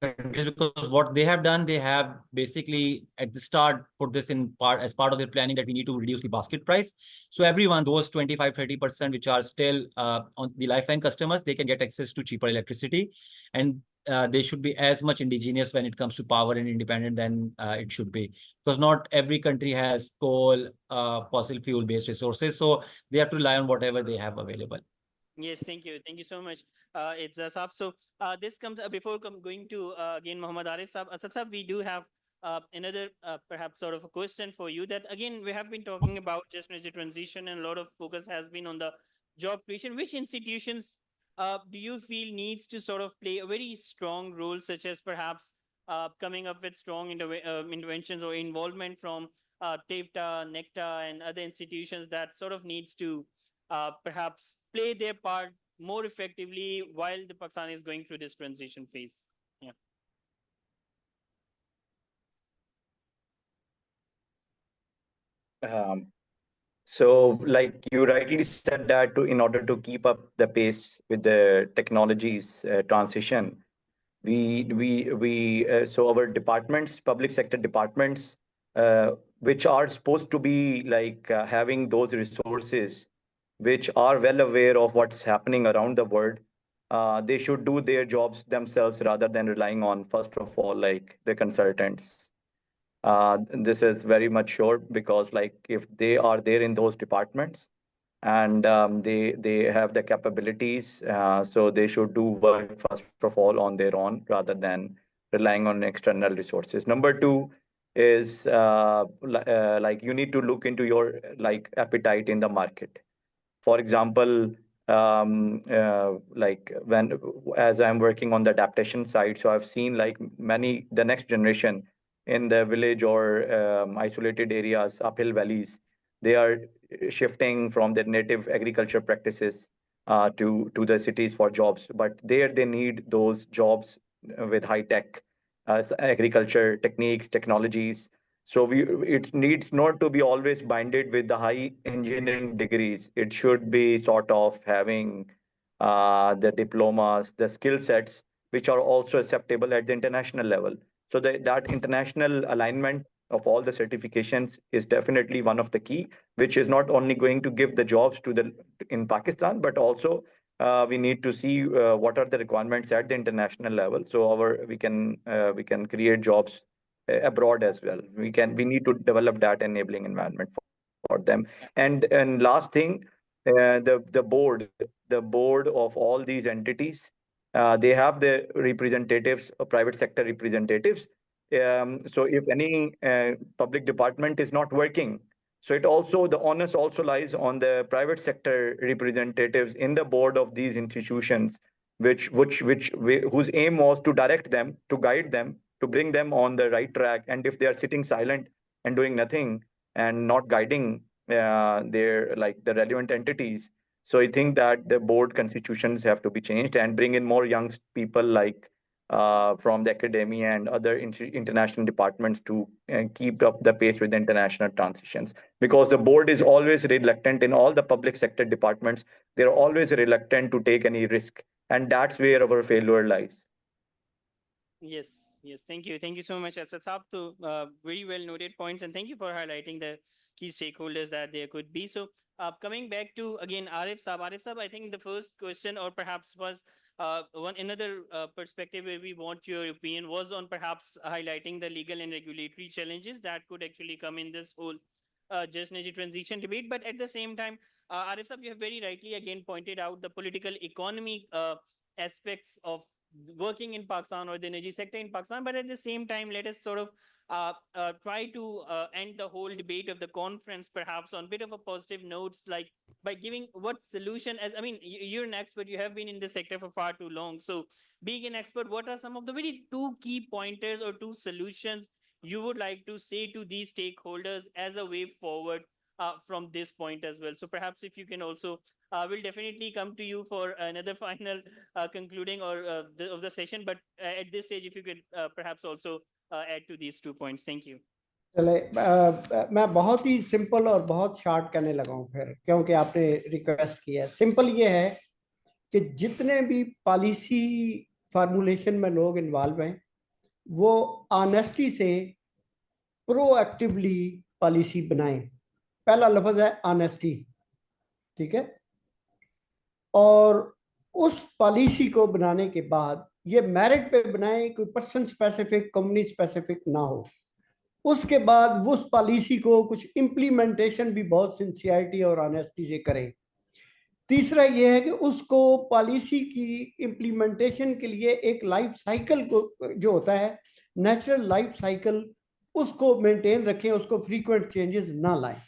countries, because what they have done, they have basically at the start put this in part as part of their planning, that we need to reduce the basket price. So everyone, those 25-30% which are still on the lifeline customers, they can get access to cheaper electricity, and they should be as much indigenous when it comes to power and independent than it should be, because not every country has coal, fossil fuel based resources, so they have to rely on whatever they have available. Yes, thank you. Thank you so much. It's Saab. So this comes before going to again Muhammad Arif Saab. Asad Saab, we do have another perhaps sort of a question for you. That again we have been talking about just energy transition, and a lot of focus has been on the job creation. Which institutions do you feel needs to sort of play a very strong role, such as perhaps coming up with strong interventions or involvement from TEFTA, NECTA, and other institutions that sort of needs to perhaps play their part more effectively while the Pakistan is going through this transition phase? Yeah. So, like you rightly said, that in order to keep up the pace with the technologies transition, so our departments, public sector departments, which are supposed to be like having those resources which are well aware of what's happening around the world, they should do their jobs themselves rather than relying on, first of all, like the consultants. This is very much sure because like if they are there in those departments and they have the capabilities, so they should do work first of all on their own rather than relying on external resources. Number two is like you need to look into your like appetite in the market. For example, like when as I'm working on the adaptation side, so I've seen like many the next generation in the village or isolated areas, uphill valleys, they are shifting from their native agriculture practices to the cities for jobs. But there they need those jobs with high tech agriculture techniques, technologies. So it needs not to be always binded with the high engineering degrees. It should be sort of having the diplomas, the skill sets, which are also acceptable at the international level. So that international alignment of all the certifications is definitely one of the key, which is not only going to give the jobs to the in Pakistan, but also we need to see what are the requirements at the international level. So we can create jobs abroad as well. We need to develop that enabling environment for them. And last thing, the board of all these entities, they have the representatives, private sector representatives. So if any public department is not working, so it also the onus also lies on the private sector representatives in the board of these institutions, whose aim was to direct them, to guide them, to bring them on the right track. And if they are sitting silent and doing nothing and not guiding their like the relevant entities, so I think that the board constitutions have to be changed and bring in more young people like from the academia and other international departments to keep up the pace with the international transitions. Because the board is always reluctant in all the public sector departments. They're always reluctant to take any risk. And that's where our failure lies. Yes, yes. Thank you. Thank you so much, Asad Saab. To very well noted points, and thank you for highlighting the key stakeholders that there could be. So, coming back to again Arif Saab. Arif Saab, I think the first question, or perhaps was one another perspective where we want your opinion was on perhaps highlighting the legal and regulatory challenges that could actually come in this whole just energy transition debate. But at the same time, Arif Saab, you have very rightly again pointed out the political economy aspects of working in Pakistan or the energy sector in Pakistan. But at the same time, let us sort of try to end the whole debate of the conference perhaps on a bit of a positive notes, like by giving what solution, as I mean, you're an expert, you have been in this sector for far too long. So being an expert, what are some of the very two key pointers or two solutions you would like to say to these stakeholders as a way forward from this point as well? So perhaps if you can also, we'll definitely come to you for another final concluding or of the session. But at this stage, if you could perhaps also add to these 2 points. Thank you. चले मैं बहुत ही simple और बहुत short करने लगा हूँ फिर, क्योंकि आपने रिक्वेस्ट किया है। सिंपल ये है कि जितने भी पॉलिसी फार्मूलेशन में लोग इन्वॉल्व हैं, वो ऑनेस्टी से प्रोएक्टिवली पॉलिसी बनाएं। पहला लफ्ज है ऑनेस्टी, ठीक है। और उस पॉलिसी को बनाने के बाद ये मेरिट पे बनाएं, कोई पर्सन स्पेसिफिक, कंपनी स्पेसिफिक ना हो। उसके बाद उस पॉलिसी को कुछ इम्प्लीमेंटेशन भी बहुत सिंसियरिटी और ऑनेस्टी से करें। तीसरा ये है कि उसको पॉलिसी की इम्प्लीमेंटेशन के लिए एक लाइफ साइकिल को जो होता है नेचुरल लाइफ साइकिल, उसको मेंटेन रखें, उसको फ्रीक्वेंट चेंजेस ना लाएं।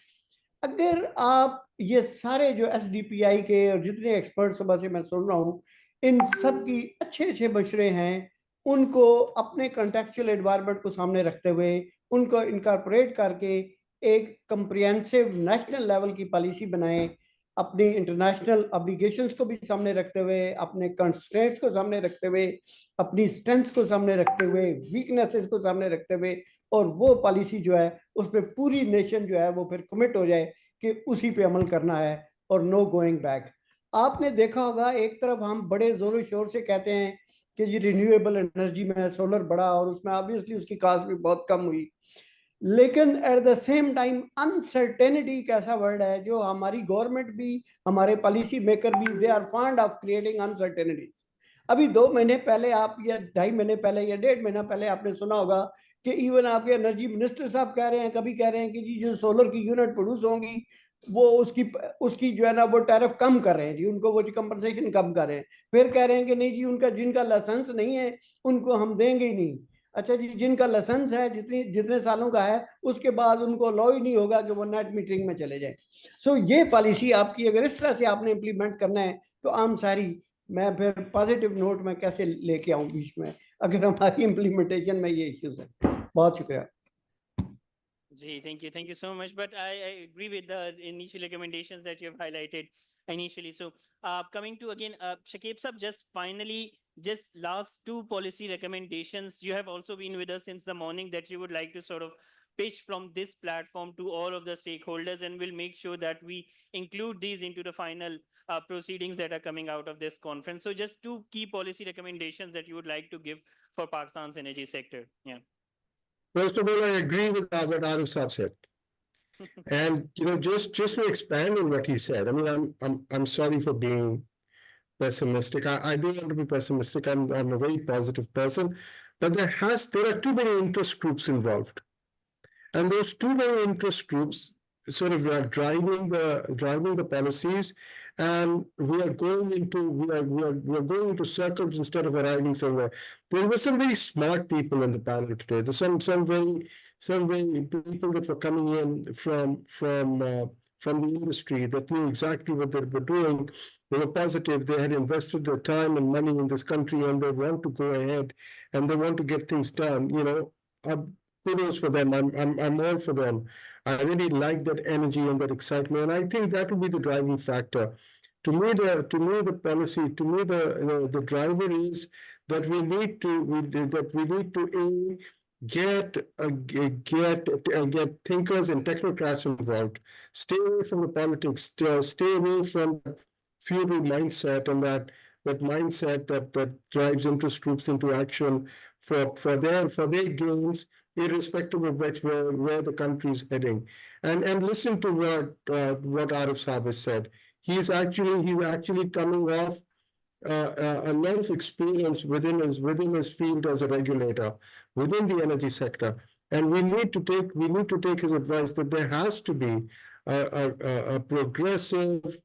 अगर आप ये सारे जो SDPI के और जितने एक्सपर्ट सुबह से मैं सुन रहा हूँ, इन सब की अच्छे अच्छे मशरे हैं, उनको अपने कॉन्टेक्चुअल एनवायरनमेंट को सामने रखते हुए उनको इनकॉर्पोरेट करके एक कंप्रिहेंसिव नेशनल लेवल की पॉलिसी बनाएं, अपनी इंटरनेशनल ऑब्लिगेशंस को भी सामने रखते हुए, अपने कंस्ट्रेंट्स को सामने रखते हुए, अपनी स्ट्रेंथ्स को सामने रखते हुए, वीकनेसेस को सामने रखते हुए, और वो पॉलिसी जो है उस पर पूरी नेशन जो है वो फिर कमिट हो जाए कि उसी पे अमल करना है और नो गोइंग बैक। आपने देखा होगा एक तरफ हम बड़े जोरों शोर से कहते हैं कि ये रिन्यूएबल एनर्जी में सोलर बढ़ा और उसमें ऑब्वियसली उसकी कास्ट भी बहुत कम हुई, लेकिन at the same time uncertainty एक ऐसा वर्ड है जो हमारी गवर्नमेंट भी, हमारे पॉलिसी मेकर भी, they are fond of creating uncertainties. अभी 2 महीने पहले आप, या 2.5 महीने पहले, या 1.5 महीना पहले आपने सुना होगा कि इवन आपके एनर्जी मिनिस्टर साहब कह रहे हैं, कभी कह रहे हैं कि जी जो सोलर की यूनिट प्रोड्यूस होंगी वो उसकी उसकी जो है ना वो टैरिफ कम कर रहे हैं जी, उनको वो कंपनसेशन कम कर रहे हैं। फिर कह रहे हैं कि नहीं जी, उनका जिनका लाइसेंस नहीं है उनको हम देंगे ही नहीं। अच्छा जी, जिनका लाइसेंस है जितने सालों का है उसके बाद उनको अलाउ ही नहीं होगा कि वो नेट मीटरिंग में चले जाए। सो ये पॉलिसी आपकी अगर इस तरह से आपने इम्प्लीमेंट करना है तो आई एम सॉरी, मैं फिर पॉजिटिव नोट में कैसे लेके आऊं बीच में अगर हमारी इम्प्लीमेंटेशन में ये इश्यूज है। बहुत शुक्रिया। Gee, thank you so much. But I agree with the initial recommendations that you have highlighted initially. So, coming to again, Shakib Sab, just finally, just last two policy recommendations. You have also been with us since the morning that you would like to sort of pitch from this platform to all of the stakeholders, and we'll make sure that we include these into the final proceedings that are coming out of this conference. So, just two key policy recommendations that you would like to give for Pakistan's energy sector. Yeah. First of all, I agree with what Arif Saab said. And just to expand on what he said, I mean, I'm sorry for being pessimistic. I don't want to be pessimistic. I'm a very positive person, but there are too many interest groups involved. And those two main interest groups sort of are driving the policies, and we are going into circles instead of arriving somewhere. There were some very smart people in the panel today. There's some very people that were coming in from the industry that knew exactly what they were doing. They were positive. They had invested their time and money in this country, and they want to go ahead and they want to get things done. Kudos for them. I'm all for them. I really like that energy and that excitement, and I think that will be the driving factor. To me, the policy, to me, the driver is that we need to get thinkers and technocrats involved. Stay away from the politics. Stay away from that feudal mindset and that mindset that drives interest groups into action for their gains, irrespective of where the country is heading. And listen to what Arif Saab has said. He's actually coming off a lot of experience within his field as a regulator within the energy sector. And we need to take his advice that there has to be a progressive,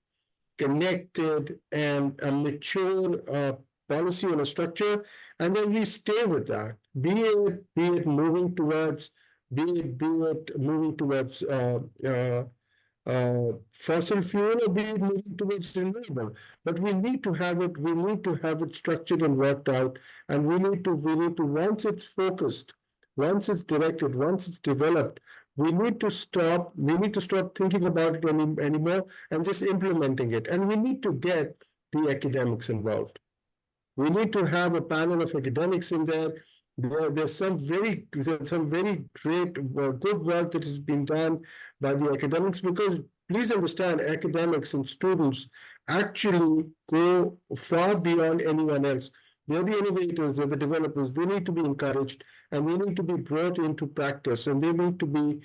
connected, and a mature policy and a structure, and then we stay with that. Be it moving towards fossil fuel, or be it moving towards renewable. But we need to have it structured and worked out, and we need to once it's focused, once it's directed, once it's developed, we need to stop thinking about it anymore and just implementing it. And we need to get the academics involved. We need to have a panel of academics in there. There's some very great good work that has been done by the academics, because please understand, academics and students actually go far beyond anyone else. They're the innovators, they're the developers. They need to be encouraged, and they need to be brought into practice, and they need to be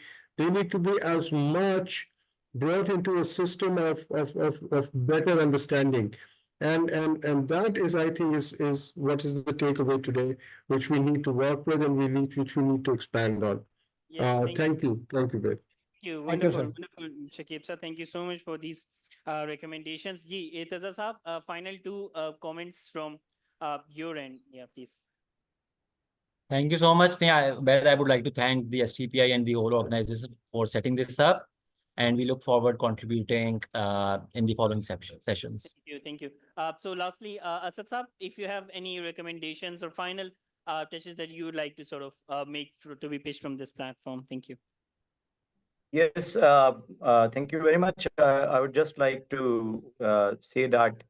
as much brought into a system of better understanding. And that is, I think, is what is the takeaway today, which we need to work with, and which we need to expand on. Yes, Thank you. Thank you, Ved. Thank you. Thank you, Wonderful, sir. wonderful, Shakib sir. Thank you so much for these recommendations. Ji, Taza Saab, final two comments from your end. Yeah, please. Thank you so much. I would like to thank the STPI and the whole organization for setting this up, and we look forward contributing in the following sessions. Thank you. So lastly, Asad Saab, if you have any recommendations or final touches that you would like to sort of make to be pitched from this platform. Thank you. Yes, thank you very much. I would just like to say that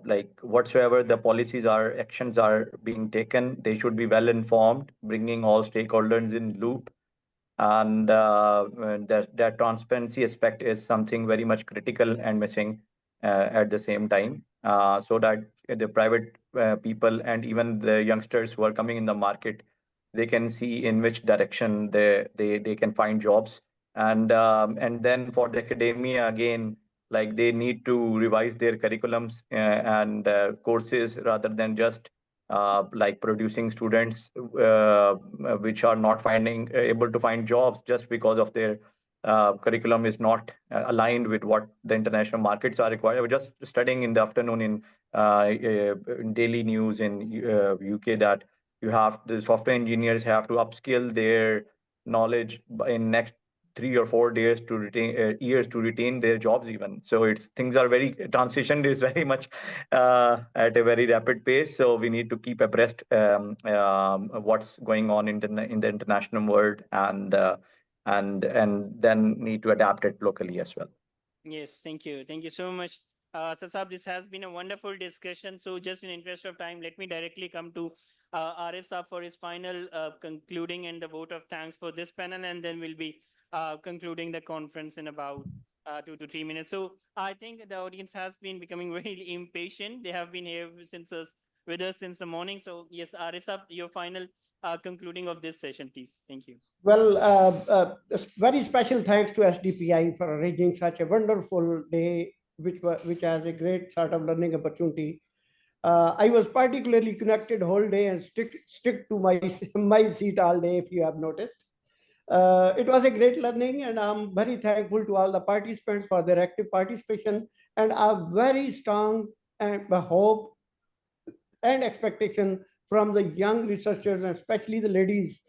like whatsoever the policies are, actions are being taken, they should be well informed, bringing all stakeholders in loop. And that transparency aspect is something very much critical and missing at the same time, so that the private people and even the youngsters who are coming in the market they can see in which direction they can find jobs. And then for the academia, again, like they need to revise their curriculums and courses rather than just like producing students which are not finding able to find jobs just because of their curriculum is not aligned with what the international markets are required. I was just studying in the afternoon in daily news in UK that the software engineers have to upskill their knowledge in next 3 or 4 days to retain years to retain their jobs even. So it's things are very transition is very much at a very rapid pace. So we need to keep abreast what's going on in the international world and then need to adapt it locally as well. Yes, thank you. Thank you so much. Sasab, this has been a wonderful discussion. So just in interest of time, let me directly come to Arif Saab for his final concluding and the vote of thanks for this panel, and then we'll be concluding the conference in about 2 to 3 minutes. So I think the audience has been becoming very impatient. They have been here with us since the morning. So yes, Arif Saab, your final concluding of this session, please. Thank you. Well, very special thanks to SDPI for arranging such a wonderful day, which has a great sort of learning opportunity. I was particularly connected whole day and stick to my my seat all day. If you have noticed, it was a great learning, and I'm very thankful to all the participants for their active participation and a very strong and hope and expectation from the young researchers, and especially the ladies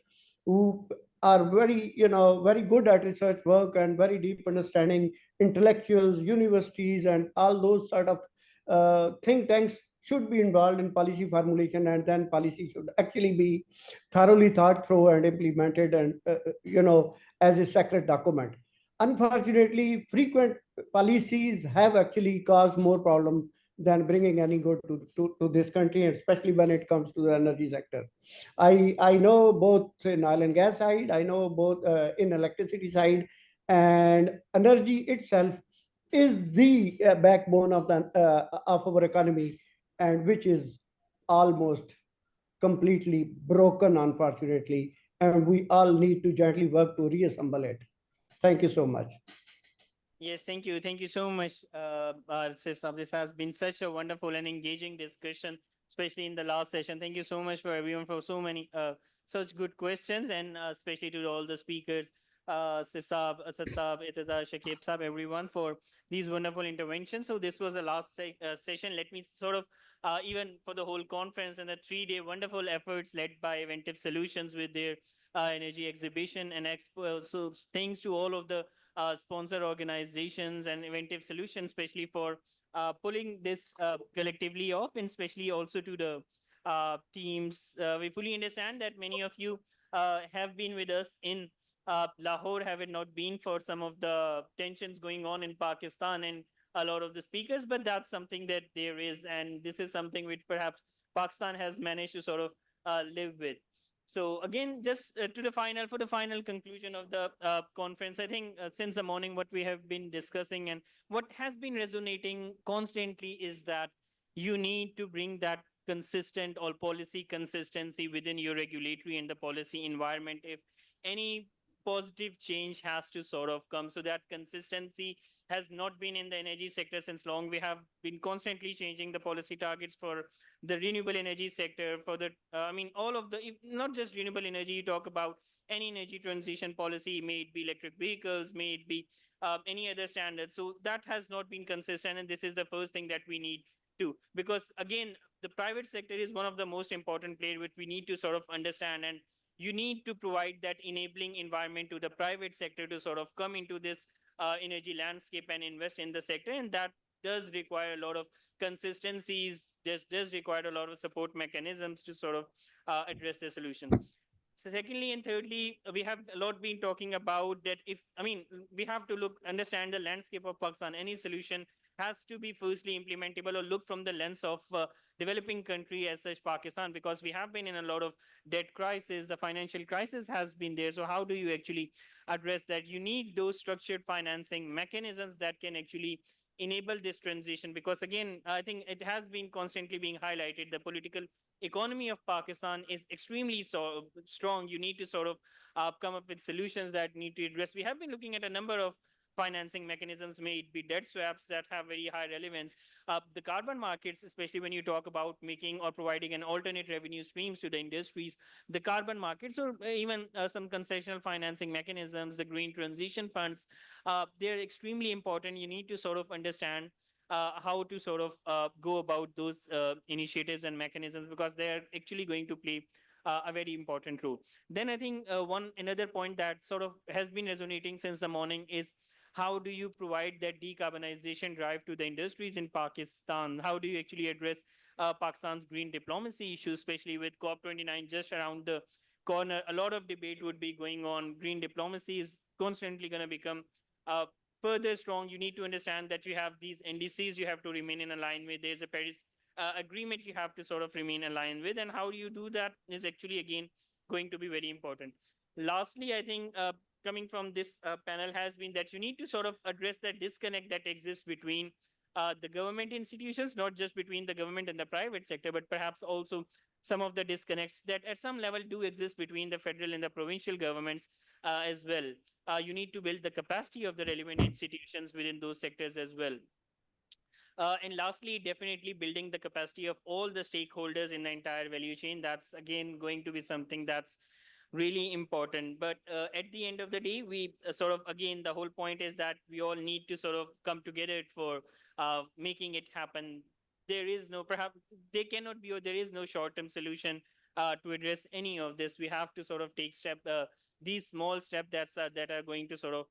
who are very good at research work and very deep understanding, intellectuals, universities, and all those sort of think tanks should be involved in policy formulation, and then policy should actually be thoroughly thought through and implemented, and as a sacred document. Unfortunately, frequent policies have actually caused more problems than bringing any good to this country, especially when it comes to the energy sector. I know both in oil and gas side, I know both in electricity side, and energy itself is the backbone of our economy, and which is almost completely broken, unfortunately, and we all need to gently work to reassemble it. Thank you so much. Yes, thank you. Thank you so much, Sif Saab. This has been such a wonderful and engaging discussion, especially in the last session. Thank you so much for everyone for so many such good questions, and especially to all the speakers, Sif Saab, Asad Saab, Itazar, Shakib Saab, everyone for these wonderful interventions. So this was the last session. Let me sort of, even for the whole conference and the 3-day wonderful efforts led by Eventive Solutions with their energy exhibition and expo. So thanks to all of the sponsor organizations and Eventive Solutions, especially for pulling this collectively off, and especially also to the teams. We fully understand that many of you have been with us in Lahore, have it not been for some of the tensions going on in Pakistan and a lot of the speakers, but that's something that there is, and this is something which perhaps Pakistan has managed to sort of live with. So again, just to the final, for the final conclusion of the conference, I think since the morning, what we have been discussing and what has been resonating constantly is that you need to bring that consistent or policy consistency within your regulatory and the policy environment. If any positive change has to sort of come, so that consistency has not been in the energy sector since long. We have been constantly changing the policy targets for the renewable energy sector, for the all of the, not just renewable energy, you talk about any energy transition policy, may it be electric vehicles, may it be any other standards. So that has not been consistent, and this is the first thing that we need to, because again, the private sector is one of the most important player which we need to sort of understand, and you need to provide that enabling environment to the private sector to sort of come into this energy landscape and invest in the sector, and that does require a lot of consistencies. This does require a lot of support mechanisms to sort of address the solution. So secondly and thirdly, we have a lot been talking about that we have to understand the landscape of Pakistan. Any solution has to be firstly implementable or look from the lens of developing country as such Pakistan, because we have been in a lot of debt crisis, the financial crisis has been there. So how do you actually address that? You need those structured financing mechanisms that can actually enable this transition? Because again, I think it has been constantly being highlighted. The political economy of Pakistan is extremely strong. You need to sort of come up with solutions that need to address. We have been looking at a number of financing mechanisms, may it be debt swaps that have very high relevance. The carbon markets, especially when you talk about making or providing an alternate revenue streams to the industries, the carbon markets or even some concessional financing mechanisms, the green transition funds, they're extremely important. You need to sort of understand how to sort of go about those initiatives and mechanisms, because they're actually going to play a very important role. Then I think one another point that sort of has been resonating since the morning is how do you provide that decarbonization drive to the industries in Pakistan? How do you actually address Pakistan's green diplomacy issues, especially with COP29 just around the corner? A lot of debate would be going on. Green diplomacy is constantly going to become further strong. You need to understand that you have these NDCs you have to remain in line with. There's a Paris agreement you have to sort of remain aligned with. And how you do that is actually, again, going to be very important. Lastly, I think coming from this panel has been that you need to sort of address that disconnect that exists between the government institutions, not just between the government and the private sector, but perhaps also some of the disconnects that at some level do exist between the federal and the provincial governments as well. You need to build the capacity of the relevant institutions within those sectors as well. And lastly, definitely building the capacity of all the stakeholders in the entire value chain. That's again going to be something that's really important. But at the end of the day, we sort of, again, the whole point is that we all need to sort of come together for making it happen. There is no, perhaps there cannot be, or there is no short-term solution to address any of this. We have to sort of take these small steps that are going to sort of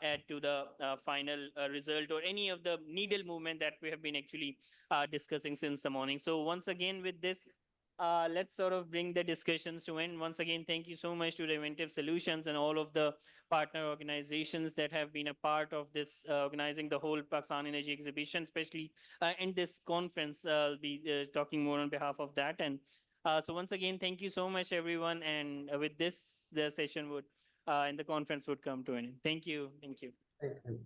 add to the final result, or any of the needle movement that we have been actually discussing since the morning. So once again, with this, let's sort of bring the discussions to end. Once again, thank you so much to the Eventive Solutions and all of the partner organizations that have been a part of this, organizing the whole Pakistan Energy Exhibition, especially in this conference. I'll be talking more on behalf of that. And so once again, thank you so much, everyone. And with this, the session would and the conference would come to an end. Thank you. Thank you. Thank you.